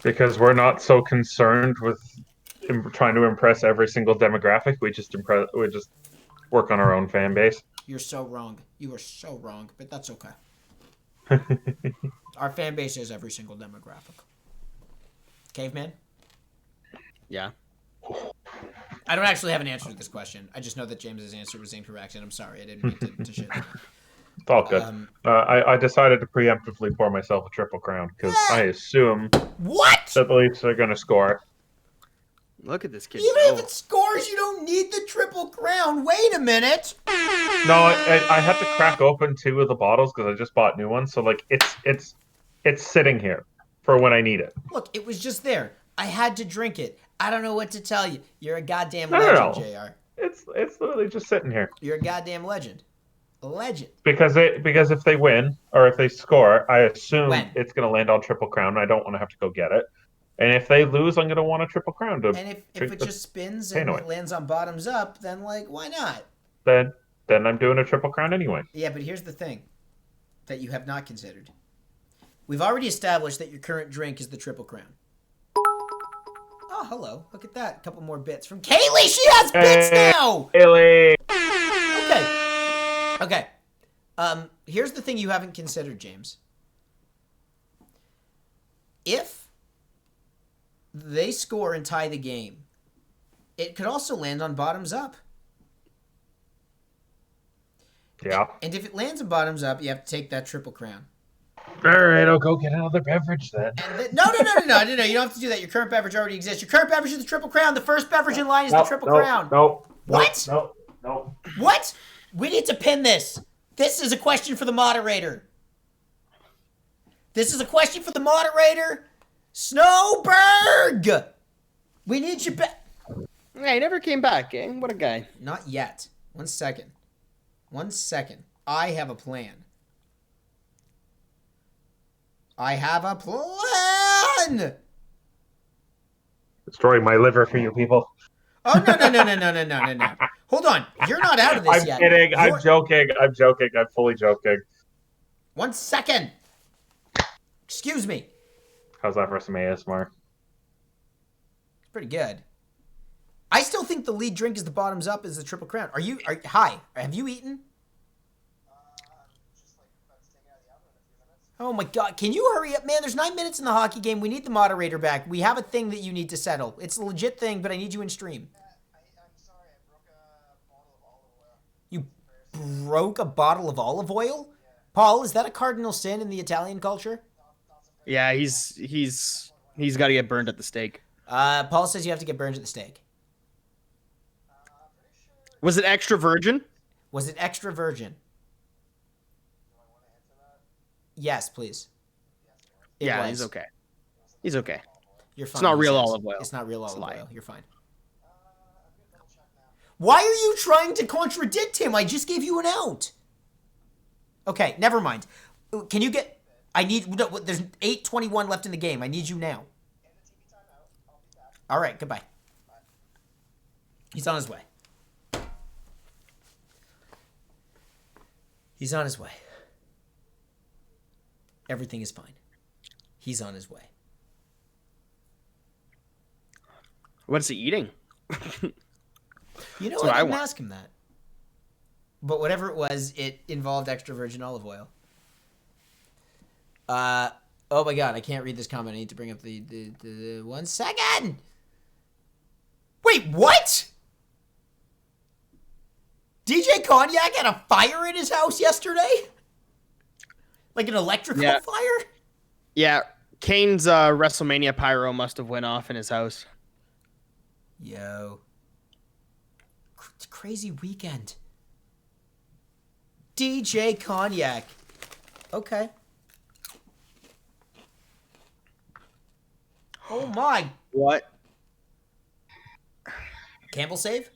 [SPEAKER 3] Because we're not so concerned with trying to impress every single demographic. We just work on our own fan base.
[SPEAKER 1] You're so wrong. You are so wrong, but that's okay. Our fan base is every single demographic. Caveman?
[SPEAKER 15] Yeah.
[SPEAKER 1] I don't actually have an answer to this question. I just know that James's answer was incorrect, and I'm sorry. I didn't mean to shit.
[SPEAKER 3] It's all good. I decided to preemptively pour myself a triple crown because I assume that the Leafs are going to score.
[SPEAKER 15] Look at this kid.
[SPEAKER 1] Even if it scores, you don't need the triple crown. Wait a minute.
[SPEAKER 3] No, I had to crack open 2 of the bottles because I just bought new ones. So like it's sitting here for when I need it.
[SPEAKER 1] Look, it was just there. I had to drink it. I don't know what to tell you. You're a goddamn legend, JR.
[SPEAKER 3] It's literally just sitting here.
[SPEAKER 1] You're a goddamn legend. A legend.
[SPEAKER 3] Because if they win or if they score, I assume it's going to land on triple crown. And I don't want to have to go get it. And if they lose, I'm going to want a triple crown.
[SPEAKER 1] And if it just spins and it lands on bottoms up, then like why not?
[SPEAKER 3] Then I'm doing a triple crown anyway.
[SPEAKER 1] Yeah, but here's the thing that you have not considered. We've already established that your current drink is the triple crown. Oh, hello. Look at that. A couple more bits from Kaylee. She has bits now.
[SPEAKER 3] Kaylee.
[SPEAKER 1] Okay. Here's the thing you haven't considered, James. If they score and tie the game, it could also land on bottoms up.
[SPEAKER 3] Yeah.
[SPEAKER 1] And if it lands on bottoms up, you have to take that triple crown.
[SPEAKER 3] All right, I'll go get another beverage then.
[SPEAKER 1] No. You don't have to do that. Your current beverage already exists. Your current beverage is the triple crown. The first beverage in line is the triple crown. What?
[SPEAKER 3] No.
[SPEAKER 1] What? We need to pin this. This is a question for the moderator. Snowberg! We need you back.
[SPEAKER 15] Yeah, he never came back, eh? What a guy.
[SPEAKER 1] Not yet. 1 second. I have a plan.
[SPEAKER 3] Destroying my liver for you people.
[SPEAKER 1] Oh, no. Hold on. You're not out of this
[SPEAKER 3] I'm
[SPEAKER 1] yet.
[SPEAKER 3] kidding. I'm joking. I'm fully joking.
[SPEAKER 1] 1 second. Excuse me.
[SPEAKER 3] How's that for some ASMR?
[SPEAKER 1] It's pretty good. I still think the lead drink is the bottoms up is the Triple Crown. Hi. Have you eaten? Oh my God. Can you hurry up, man? There's 9 minutes in the hockey game. We need the moderator back. We have a thing that you need to settle. It's a legit thing, but I need you in stream. You broke a bottle of olive oil? Paul, is that a cardinal sin in the Italian culture?
[SPEAKER 15] Yeah, he's got to get burned at the stake.
[SPEAKER 1] Paul says you have to get burned at the stake.
[SPEAKER 15] Was it extra virgin?
[SPEAKER 1] Was it extra virgin? Yes, please.
[SPEAKER 15] Yeah, he's okay. He's okay.
[SPEAKER 1] You're fine.
[SPEAKER 15] It's not real olive oil.
[SPEAKER 1] It's not real olive oil. You're fine. Why are you trying to contradict him? I just gave you an out. Okay, never mind. Can you get... there's 8:21 left in the game. I need you now. All right, goodbye. He's on his way. He's on his way. Everything is fine. He's on his way.
[SPEAKER 15] What's he eating?
[SPEAKER 1] You know what? I didn't ask him that. But whatever it was, it involved extra virgin olive oil. Oh my God, I can't read this comment. I need to bring up the 1 second. Wait, what? DJ Cognac had a fire in his house yesterday? Like an electrical fire?
[SPEAKER 15] Yeah, Kane's WrestleMania pyro must have went off in his house.
[SPEAKER 1] Yo. Crazy weekend. DJ Cognac. Okay. Oh my.
[SPEAKER 15] What?
[SPEAKER 1] Campbell save?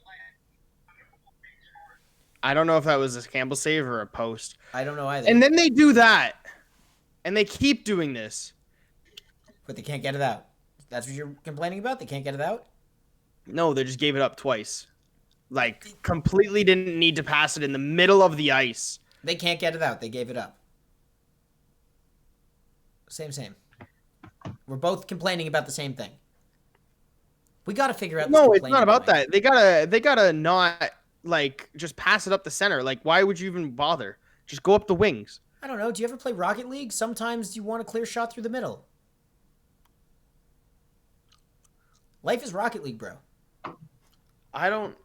[SPEAKER 15] I don't know if that was a Campbell save or a post.
[SPEAKER 1] I don't know either.
[SPEAKER 15] And then they do that. And they keep doing this.
[SPEAKER 1] But they can't get it out. That's what you're complaining about? They can't get it out?
[SPEAKER 15] No, they just gave it up twice. Like, completely didn't need to pass it in the middle of the ice.
[SPEAKER 1] They can't get it out. They gave it up. Same. We're both complaining about the same thing. We got to figure out this.
[SPEAKER 15] No, it's not about that. They gotta not, like, just pass it up the center. Like, why would you even bother? Just go up the wings.
[SPEAKER 1] I don't know. Do you ever play Rocket League? Sometimes you want a clear shot through the middle. Life is Rocket League, bro.
[SPEAKER 15] I don't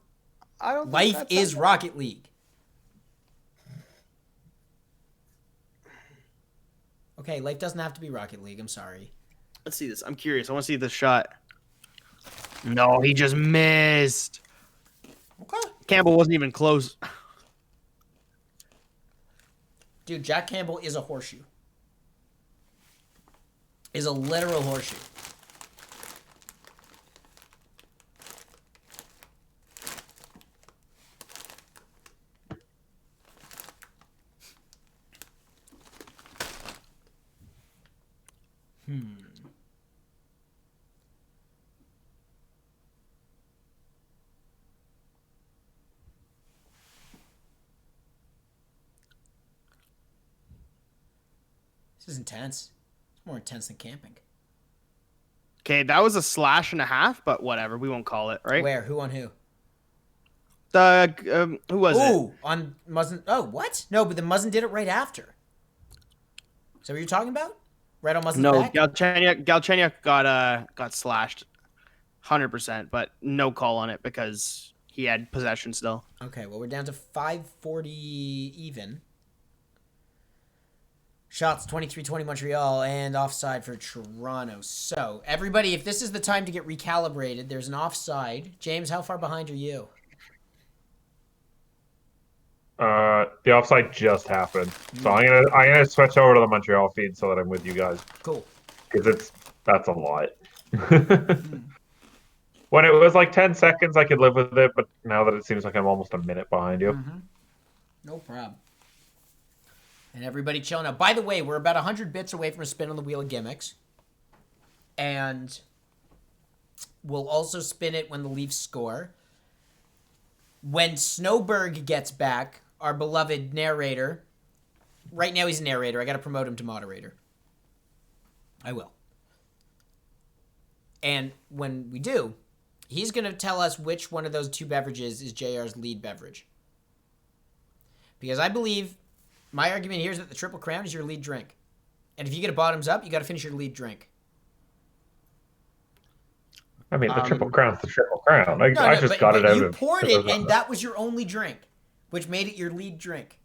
[SPEAKER 1] Life is Rocket League. Okay, life doesn't have to be Rocket League. I'm sorry.
[SPEAKER 15] Let's see this. I'm curious. I want to see this shot. No, he just missed.
[SPEAKER 1] Okay.
[SPEAKER 15] Campbell wasn't even close.
[SPEAKER 1] Dude, Jack Campbell is a horseshoe. Is a literal horseshoe. This is intense. It's more intense than camping.
[SPEAKER 15] Okay, that was a /1.5, but whatever. We won't call it, right?
[SPEAKER 1] Where? Who on who?
[SPEAKER 15] Who was it?
[SPEAKER 1] Ooh, on Muzzin. Oh, what? No, but the Muzzin did it right after. Is that what you're talking about? Right on Muzzin's back?
[SPEAKER 15] No, Galchenyuk got slashed 100%, but no call on it because he had possession still.
[SPEAKER 1] Okay, well, we're down to 5:40 even. Shots 23-20 Montreal and offside for Toronto. So, everybody, if this is the time to get recalibrated, there's an offside. James, how far behind are you?
[SPEAKER 3] The offside just happened, so I'm gonna switch over to the Montreal feed so that I'm with you guys.
[SPEAKER 1] Cool.
[SPEAKER 3] Because that's a lot. When it was like 10 seconds, I could live with it, but now that it seems like I'm almost a minute behind you.
[SPEAKER 1] No problem. And everybody chilling out. By the way, we're about 100 bits away from a spin on the wheel of Gimmicks. And will also spin it when the Leafs score. When Snowberg gets back, our beloved narrator, right now he's a narrator. I got to promote him to moderator. I will. And when we do, he's going to tell us which one of those two beverages is JR's lead beverage. Because I believe my argument here is that the Triple Crown is your lead drink. And if you get a bottoms up, you got to finish your lead drink.
[SPEAKER 3] I mean, the Triple Crown's the Triple Crown. I just got it out
[SPEAKER 1] you
[SPEAKER 3] of...
[SPEAKER 1] poured it, and that was your only drink, which made it your lead drink.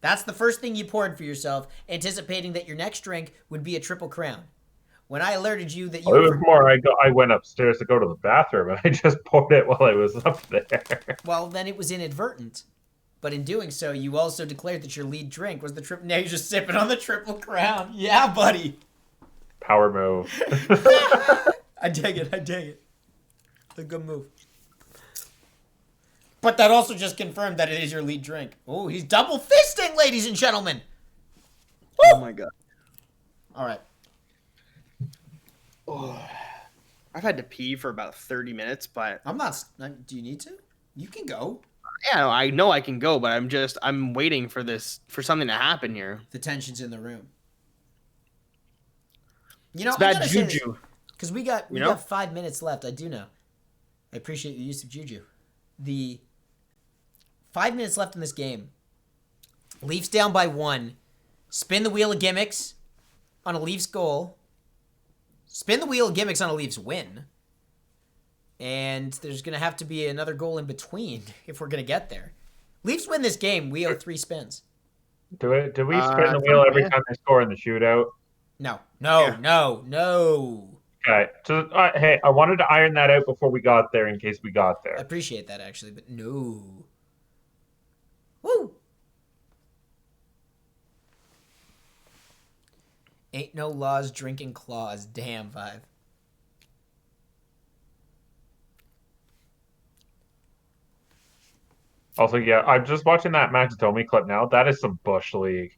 [SPEAKER 1] That's the first thing you poured for yourself, anticipating that your next drink would be a Triple Crown. When I alerted you that you...
[SPEAKER 3] It was more, I went upstairs to go to the bathroom, and I just poured it while I was up there.
[SPEAKER 1] Well, then it was inadvertent. But in doing so, you also declared that your lead drink was the triple... Now you're just sipping on the Triple Crown. Yeah, buddy.
[SPEAKER 3] Power move.
[SPEAKER 1] I dig it. It's a good move. But that also just confirmed that it is your lead drink. Oh, he's double fisting, ladies and gentlemen. Woo!
[SPEAKER 15] Oh, my God.
[SPEAKER 1] All right.
[SPEAKER 15] Oh, I've had to pee for about 30 minutes, but...
[SPEAKER 1] I'm not... Do you need to? You can go.
[SPEAKER 15] Yeah, I know I can go, but I'm waiting for something to happen here.
[SPEAKER 1] The tension's in the room. You know,
[SPEAKER 15] it's bad juju.
[SPEAKER 1] Because we got 5 minutes left. I do know. I appreciate the use of juju. The 5 minutes left in this game. Leafs down by 1. Spin the wheel of Gimmicks on a Leafs goal. Spin the wheel of Gimmicks on a Leafs win. And there's going to have to be another goal in between if we're going to get there. Leafs win this game. We owe 3 spins.
[SPEAKER 3] Do we spin the wheel every time they score in the shootout?
[SPEAKER 1] No.
[SPEAKER 3] Okay. So, hey, I wanted to iron that out before we got there in case we got there.
[SPEAKER 1] I appreciate that, actually, but no. Woo! Ain't no laws, drinking claws. Damn, Vive.
[SPEAKER 3] Also, yeah, I'm just watching that Max Domi clip now. That is some Bush League.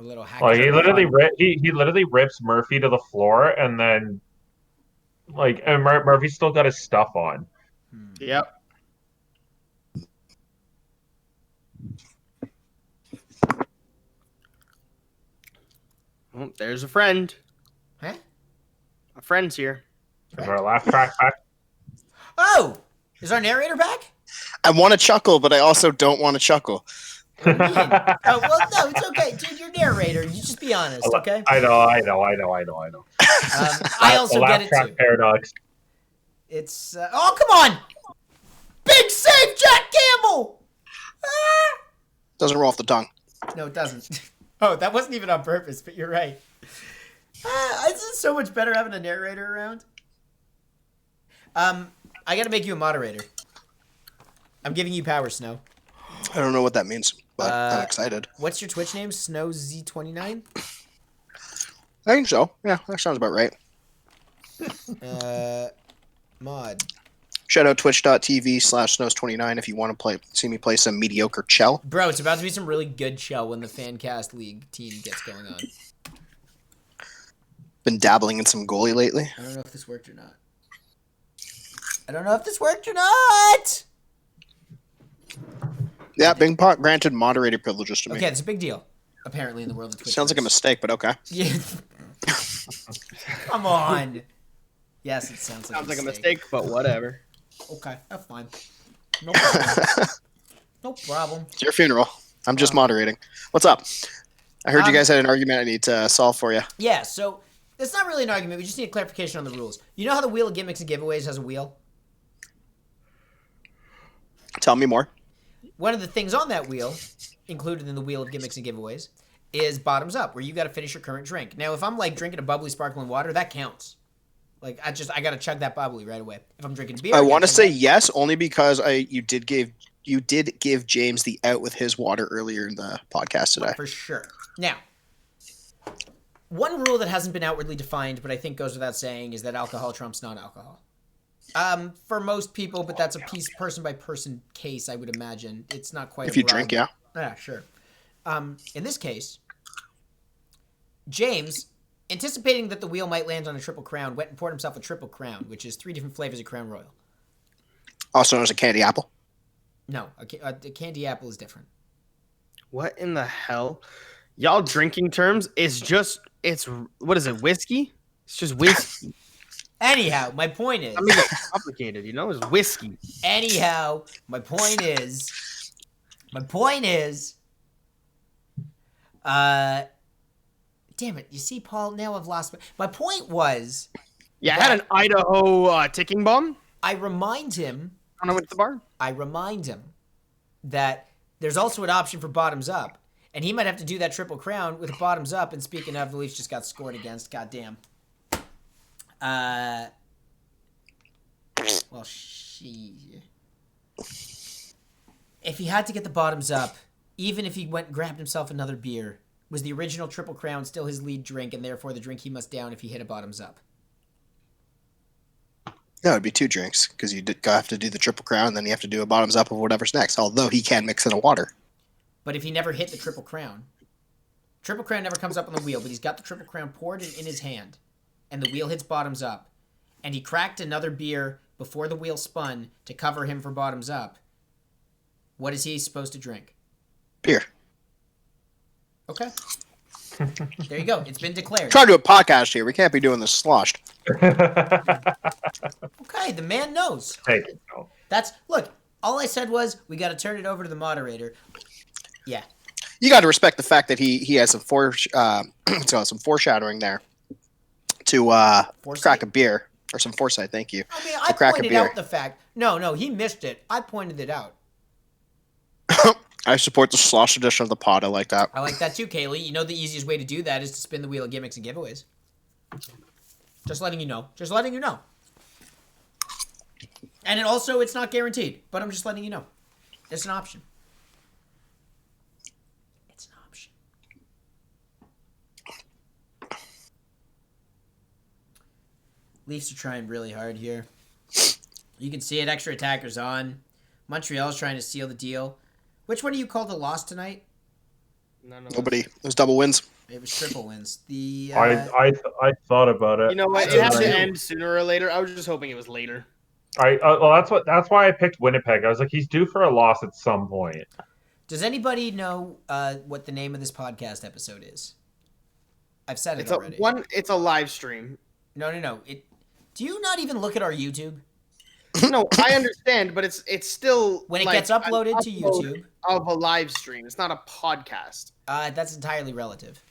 [SPEAKER 1] A little hack.
[SPEAKER 3] Like he literally rips Murphy to the floor, and then and Murphy's still got his stuff on.
[SPEAKER 15] Yep. Well, there's a friend.
[SPEAKER 1] Huh?
[SPEAKER 15] A friend's here.
[SPEAKER 3] Is our laugh track back?
[SPEAKER 1] Oh! Is our narrator back?
[SPEAKER 16] I want to chuckle, but I also don't want to chuckle.
[SPEAKER 1] Oh, well, no, it's okay. Dude, you're narrator. You just be honest, okay?
[SPEAKER 3] I know.
[SPEAKER 1] I also get it, too.
[SPEAKER 3] Paradox.
[SPEAKER 1] It's, oh, come on! Big save, Jack Campbell!
[SPEAKER 16] Doesn't roll off the tongue.
[SPEAKER 1] No, it doesn't. Oh, that wasn't even on purpose, but you're right. It's so much better having a narrator around. I gotta make you a moderator. I'm giving you power, Snow.
[SPEAKER 16] I don't know what that means, but I'm excited.
[SPEAKER 1] What's your Twitch name? SnowZ29?
[SPEAKER 16] I think so. Yeah, that sounds about right.
[SPEAKER 1] Mod.
[SPEAKER 16] Shout out twitch.tv/snows29 if you want to see me play some mediocre Chell.
[SPEAKER 1] Bro, it's about to be some really good Chell when the FanCast League team gets going on.
[SPEAKER 16] Been dabbling in some goalie lately.
[SPEAKER 1] I don't know if this worked or not.
[SPEAKER 16] Yeah, Bing Pot granted moderator privileges to me.
[SPEAKER 1] Okay, it's a big deal, apparently, in the world of Twitch.
[SPEAKER 16] Sounds like a mistake, but okay.
[SPEAKER 1] Yeah. Come on. Yes, it sounds like
[SPEAKER 15] a mistake, but whatever.
[SPEAKER 1] Okay, that's fine. No problem. No problem.
[SPEAKER 16] It's your funeral. I'm just moderating. What's up? I heard you guys had an argument I need to solve for you.
[SPEAKER 1] Yeah, so it's not really an argument. We just need a clarification on the rules. You know how the wheel of gimmicks and giveaways has a wheel?
[SPEAKER 16] Tell me more.
[SPEAKER 1] One of the things on that wheel, included in the wheel of gimmicks and giveaways, is bottoms up, where you got to finish your current drink. Now, if I'm like drinking a bubbly sparkling water, that counts. Like I got to chug that bubbly right away. If I'm drinking beer,
[SPEAKER 16] I want to say yes, only because you did give James the out with his water earlier in the podcast today.
[SPEAKER 1] For sure. Now, one rule that hasn't been outwardly defined, but I think goes without saying, is that alcohol trumps non-alcohol. For most people, but that's a person by person case, I would imagine. It's not quite.
[SPEAKER 16] If you drink, yeah.
[SPEAKER 1] Yeah, sure. In this case, James anticipating that the wheel might land on a Triple Crown, went and poured himself a Triple Crown, which is 3 different flavors of Crown Royal.
[SPEAKER 16] Also known as a candy apple.
[SPEAKER 1] No, a candy apple is different.
[SPEAKER 15] What in the hell? Y'all drinking terms is just, what is it, whiskey? It's just whiskey.
[SPEAKER 1] Anyhow, my point is...
[SPEAKER 15] I mean, it's complicated, it's whiskey.
[SPEAKER 1] Anyhow, my point is... Damn it, you see, Paul, now I've lost... My point was...
[SPEAKER 15] Yeah, I had an Idaho ticking bomb.
[SPEAKER 1] I remind him...
[SPEAKER 15] When I went to the bar?
[SPEAKER 1] I remind him that there's also an option for bottoms up. And he might have to do that Triple Crown with a bottoms up. And speaking of, the Leafs just got scored against. Goddamn. Well, if he had to get the bottoms up, even if he went and grabbed himself another beer, was the original Triple Crown still his lead drink, and therefore the drink he must down if he hit a bottoms up?
[SPEAKER 16] No, it'd be 2 drinks because you have to do the Triple Crown, and then you have to do a bottoms up of whatever's next. Although he can mix in a water.
[SPEAKER 1] But if he never hit the Triple Crown never comes up on the wheel, but he's got the Triple Crown poured in his hand, and the wheel hits bottoms up, and he cracked another beer before the wheel spun to cover him for bottoms up, what is he supposed to drink?
[SPEAKER 16] Beer.
[SPEAKER 1] Okay. There you go. It's been declared.
[SPEAKER 16] Try to do a podcast here. We can't be doing this sloshed.
[SPEAKER 1] Okay, the man knows.
[SPEAKER 3] Thank you.
[SPEAKER 1] Look, all I said was we got to turn it over to the moderator. Yeah.
[SPEAKER 16] You got to respect the fact that he has some some foreshadowing there to crack a beer, or some foresight. Thank you.
[SPEAKER 1] I mean, I pointed out the fact. No, he missed it. I pointed it out.
[SPEAKER 16] I support the slosh edition of the pod. I like that.
[SPEAKER 1] I like that too, Kaylee. You know the easiest way to do that is to spin the wheel of gimmicks and giveaways. Just letting you know. And it's not guaranteed, but I'm just letting you know. It's an option. Leafs are trying really hard here. You can see it. Extra attackers on. Montreal's trying to seal the deal. Which one do you call the loss tonight?
[SPEAKER 16] Nobody. It was double wins.
[SPEAKER 1] It was triple wins.
[SPEAKER 3] I thought about it.
[SPEAKER 15] You know what? It has to end sooner or later. I was just hoping it was later.
[SPEAKER 3] Well, that's why I picked Winnipeg. I was like, he's due for a loss at some point.
[SPEAKER 1] Does anybody know what the name of this podcast episode is? I've said it already.
[SPEAKER 15] It's a live stream.
[SPEAKER 1] No. Do you not even look at our YouTube?
[SPEAKER 15] No, I understand, but it's still
[SPEAKER 1] when it gets uploaded to YouTube
[SPEAKER 15] of a live stream. It's not a podcast.
[SPEAKER 1] That's entirely relative.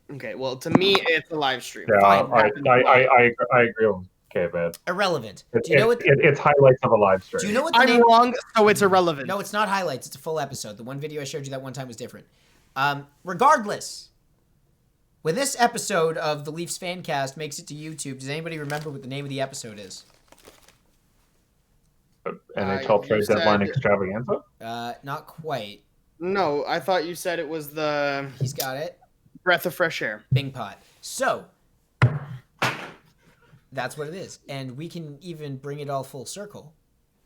[SPEAKER 15] Okay, well, to me, it's a live stream.
[SPEAKER 3] Yeah, I agree with man.
[SPEAKER 1] Irrelevant.
[SPEAKER 3] Do you know what? It's highlights of a live stream.
[SPEAKER 1] Do you know what?
[SPEAKER 15] I'm wrong, so it's irrelevant.
[SPEAKER 1] No, it's not highlights. It's a full episode. The one video I showed you that one time was different. Regardless. When this episode of the Leafs FanCast makes it to YouTube, does anybody remember what the name of the episode is?
[SPEAKER 3] NHL Trade Deadline Extravaganza?
[SPEAKER 1] Not quite.
[SPEAKER 15] No, I thought you said it was the...
[SPEAKER 1] He's got it.
[SPEAKER 15] Breath of fresh air.
[SPEAKER 1] Bing pot. So, that's what it is. And we can even bring it all full circle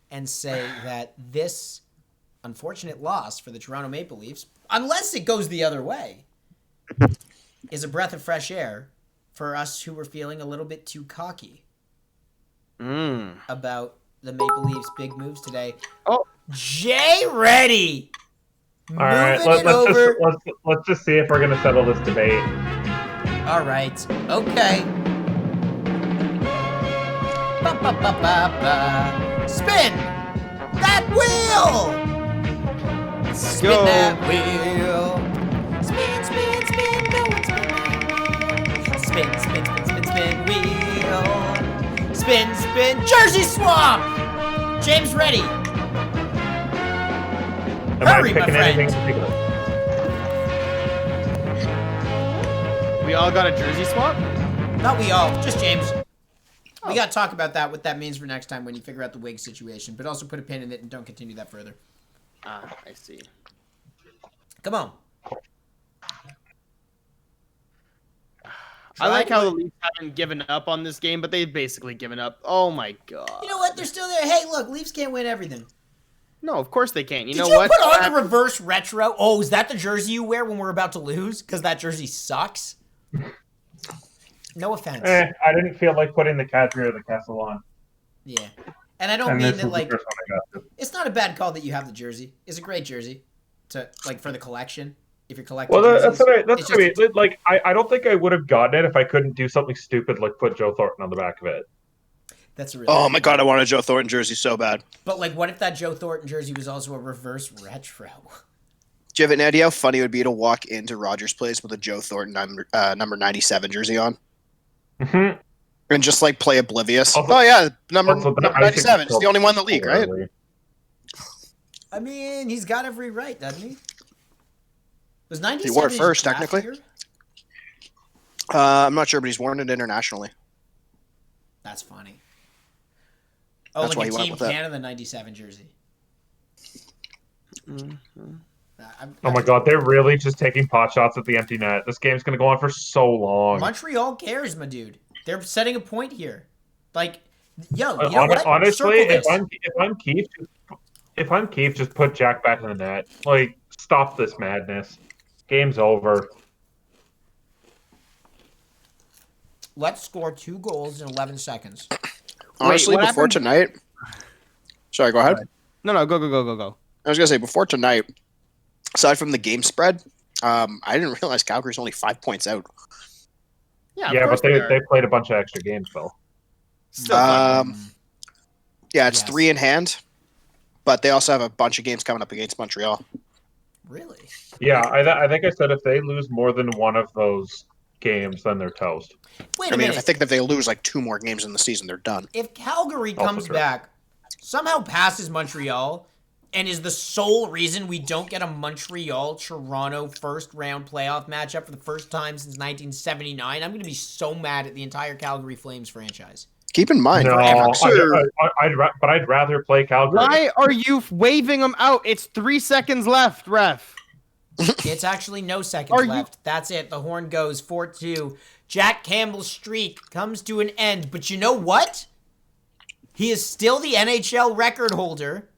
[SPEAKER 1] and say that this unfortunate loss for the Toronto Maple Leafs, unless it goes the other way, is a breath of fresh air for us who were feeling a little bit too cocky about the Maple Leafs' big moves today.
[SPEAKER 15] Oh,
[SPEAKER 1] Jay Reddy.
[SPEAKER 3] All right, let's just see if we're gonna settle this debate.
[SPEAKER 1] All right. Okay. Spin that wheel. Spin that wheel. Spin, spin, spin. No one spin that wheel. Spin, spin, spin, spin, spin wheel. Spin, spin. Jersey Swamp. James Reddy. Hurry, my friend.
[SPEAKER 15] We all got a jersey swap?
[SPEAKER 1] Not we all, just James. We got to talk about that, what that means for next time when you figure out the wig situation, but also put a pin in it and don't continue that further.
[SPEAKER 15] I see.
[SPEAKER 1] Come on.
[SPEAKER 15] I like how the Leafs haven't given up on this game, but they've basically given up. Oh my god.
[SPEAKER 1] You know what? They're still there. Hey, look, Leafs can't win everything.
[SPEAKER 15] No, of course they can't.
[SPEAKER 1] Did you put on the reverse retro? Oh, is that the jersey you wear when we're about to lose? Because that jersey sucks? No offense.
[SPEAKER 3] I didn't feel like putting the Cadre or the Castle on.
[SPEAKER 1] Yeah. And I don't
[SPEAKER 3] And
[SPEAKER 1] mean
[SPEAKER 3] this
[SPEAKER 1] that,
[SPEAKER 3] was the
[SPEAKER 1] like,
[SPEAKER 3] first one I got to.
[SPEAKER 1] it's not a bad call that you have the jersey. It's a great jersey to, like, for the collection. If you're collecting
[SPEAKER 3] Well,
[SPEAKER 1] jerseys.
[SPEAKER 3] that's what I
[SPEAKER 1] It's just
[SPEAKER 3] mean. Like, I don't think I would have gotten it if I couldn't do something stupid like put Joe Thornton on the back of it.
[SPEAKER 1] That's a really
[SPEAKER 16] Oh my god, I want a Joe Thornton jersey so bad.
[SPEAKER 1] But, like, what if that Joe Thornton jersey was also a reverse retro?
[SPEAKER 16] Do you have an idea how funny it would be to walk into Rogers Place with a Joe Thornton number 97 jersey on?
[SPEAKER 3] Mm-hmm.
[SPEAKER 16] And just, like, play oblivious?
[SPEAKER 3] Also,
[SPEAKER 16] oh, yeah, number
[SPEAKER 3] also,
[SPEAKER 16] 97. It's the only one in the league, right?
[SPEAKER 1] I mean, he's got every right, doesn't he? Was
[SPEAKER 16] He
[SPEAKER 1] 97
[SPEAKER 16] wore it
[SPEAKER 1] his
[SPEAKER 16] first,
[SPEAKER 1] draft
[SPEAKER 16] technically.
[SPEAKER 1] year?
[SPEAKER 16] I'm not sure, but he's worn it internationally.
[SPEAKER 1] That's funny. Oh,
[SPEAKER 16] That's why
[SPEAKER 1] like
[SPEAKER 16] he
[SPEAKER 1] a
[SPEAKER 16] went
[SPEAKER 1] Team
[SPEAKER 16] with that.
[SPEAKER 1] Canada 97 jersey.
[SPEAKER 3] Oh my god, they're really just taking pot shots at the empty net. This game's going to go on for so long.
[SPEAKER 1] Montreal cares, my dude. They're setting a point here. Like, yo, you know what?
[SPEAKER 3] Honestly,
[SPEAKER 1] Circle this.
[SPEAKER 3] if I'm Keith, just put Jack back in the net. Like, stop this madness. Game's over.
[SPEAKER 1] Let's score 2 goals in 11 seconds.
[SPEAKER 16] Honestly, before tonight... Sorry, go ahead.
[SPEAKER 15] No, go.
[SPEAKER 16] I was going to say, before tonight, aside from the game spread, I didn't realize Calgary's only 5 points out.
[SPEAKER 3] Yeah, but they played a bunch of extra games, Phil.
[SPEAKER 16] Yeah, it's 3 in hand, but they also have a bunch of games coming up against Montreal.
[SPEAKER 1] Really?
[SPEAKER 3] Yeah, I think I said if they lose more than one of those games, then they're toast.
[SPEAKER 1] Wait a
[SPEAKER 16] I mean,
[SPEAKER 1] minute.
[SPEAKER 16] if I think that they lose like 2 more games in the season, they're done.
[SPEAKER 1] If Calgary
[SPEAKER 3] Oh,
[SPEAKER 1] comes back, somehow passes Montreal, and is the sole reason we don't get a Montreal-Toronto first-round playoff matchup for the first time since 1979, I'm going to be so mad at the entire Calgary Flames franchise.
[SPEAKER 16] Keep in mind,
[SPEAKER 3] No, I'd rather play Calgary.
[SPEAKER 15] Why are you waving them out? It's 3 seconds left, ref.
[SPEAKER 1] It's actually no seconds left. That's it. The horn goes 4-2. Jack Campbell's streak comes to an end. But you know what? He is still the NHL record holder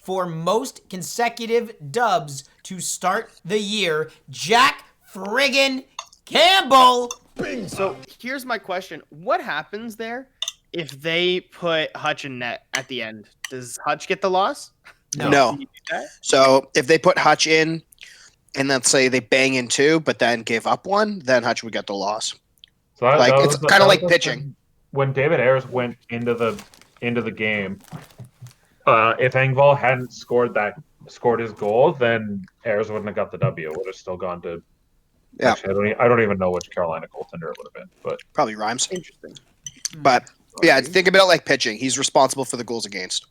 [SPEAKER 1] for most consecutive dubs to start the year. Jack friggin' Campbell!
[SPEAKER 15] So here's my question. What happens there if they put Hutch in net at the end? Does Hutch get the loss?
[SPEAKER 16] No. So if they put Hutch in, and let's say they bang in 2, but then give up 1, then Hutch would get the loss.
[SPEAKER 3] So
[SPEAKER 16] It's kind of like pitching.
[SPEAKER 3] When David Ayres went into the game, if Engvall hadn't scored his goal, then Ayres wouldn't have got the W. It would have still gone to.
[SPEAKER 16] Yeah.
[SPEAKER 3] Actually, I don't even know which Carolina goaltender it would have been, but
[SPEAKER 16] Probably rhymes.
[SPEAKER 15] Interesting.
[SPEAKER 16] But yeah, think about it like pitching. He's responsible for the goals against.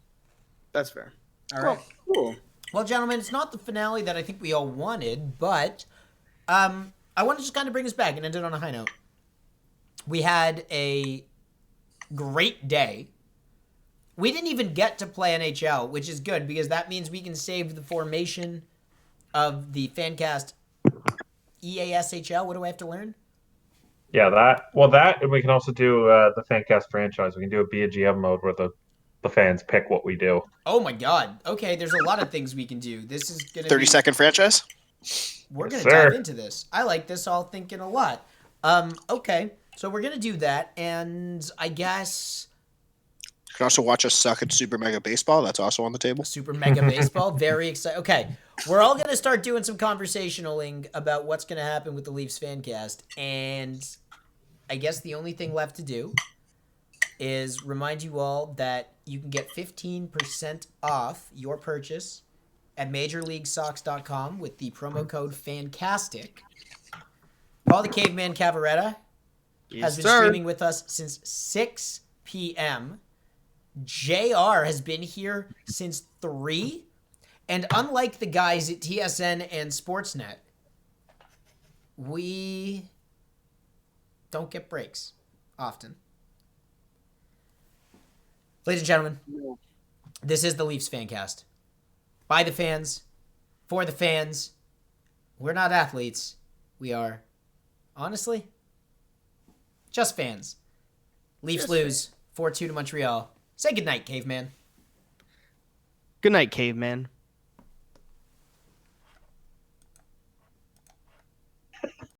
[SPEAKER 15] That's fair.
[SPEAKER 1] All right.
[SPEAKER 15] Cool.
[SPEAKER 1] Well, gentlemen, it's not the finale that I think we all wanted, but I want to just kind of bring us back and end it on a high note. We had a great day. We didn't even get to play NHL, which is good because that means we can save the formation of the FanCast EASHL. What do I have to learn?
[SPEAKER 3] yeah, that and we can also do the FanCast franchise. We can do a be a GM mode where the fans pick what we do.
[SPEAKER 1] Oh my god. Okay, there's a lot of things we can do. This is going to
[SPEAKER 16] 30-second franchise?
[SPEAKER 1] We're going
[SPEAKER 3] Yes,
[SPEAKER 1] to
[SPEAKER 3] sir.
[SPEAKER 1] dive into this. I like this all thinking a lot. Okay, so we're going to do that, and I guess
[SPEAKER 16] You can also watch us suck at Super Mega Baseball. That's also on the table.
[SPEAKER 1] Super Mega Baseball, very excited. Okay, we're all going to start doing some conversationaling about what's going to happen with the Leafs FanCast, and I guess the only thing left to do is remind you all that you can get 15% off your purchase at MajorLeagueSocks.com with the promo code FANCASTIC. Paul the Caveman Cavaretta has been streaming with us since 6 p.m. JR has been here since 3. And unlike the guys at TSN and Sportsnet, we don't get breaks often. Ladies and gentlemen, this is the Leafs FanCast. By the fans, for the fans. We're not athletes. We are, honestly, just fans. Leafs lose 4-2 to Montreal. Say goodnight, Caveman.
[SPEAKER 15] Good night, Caveman.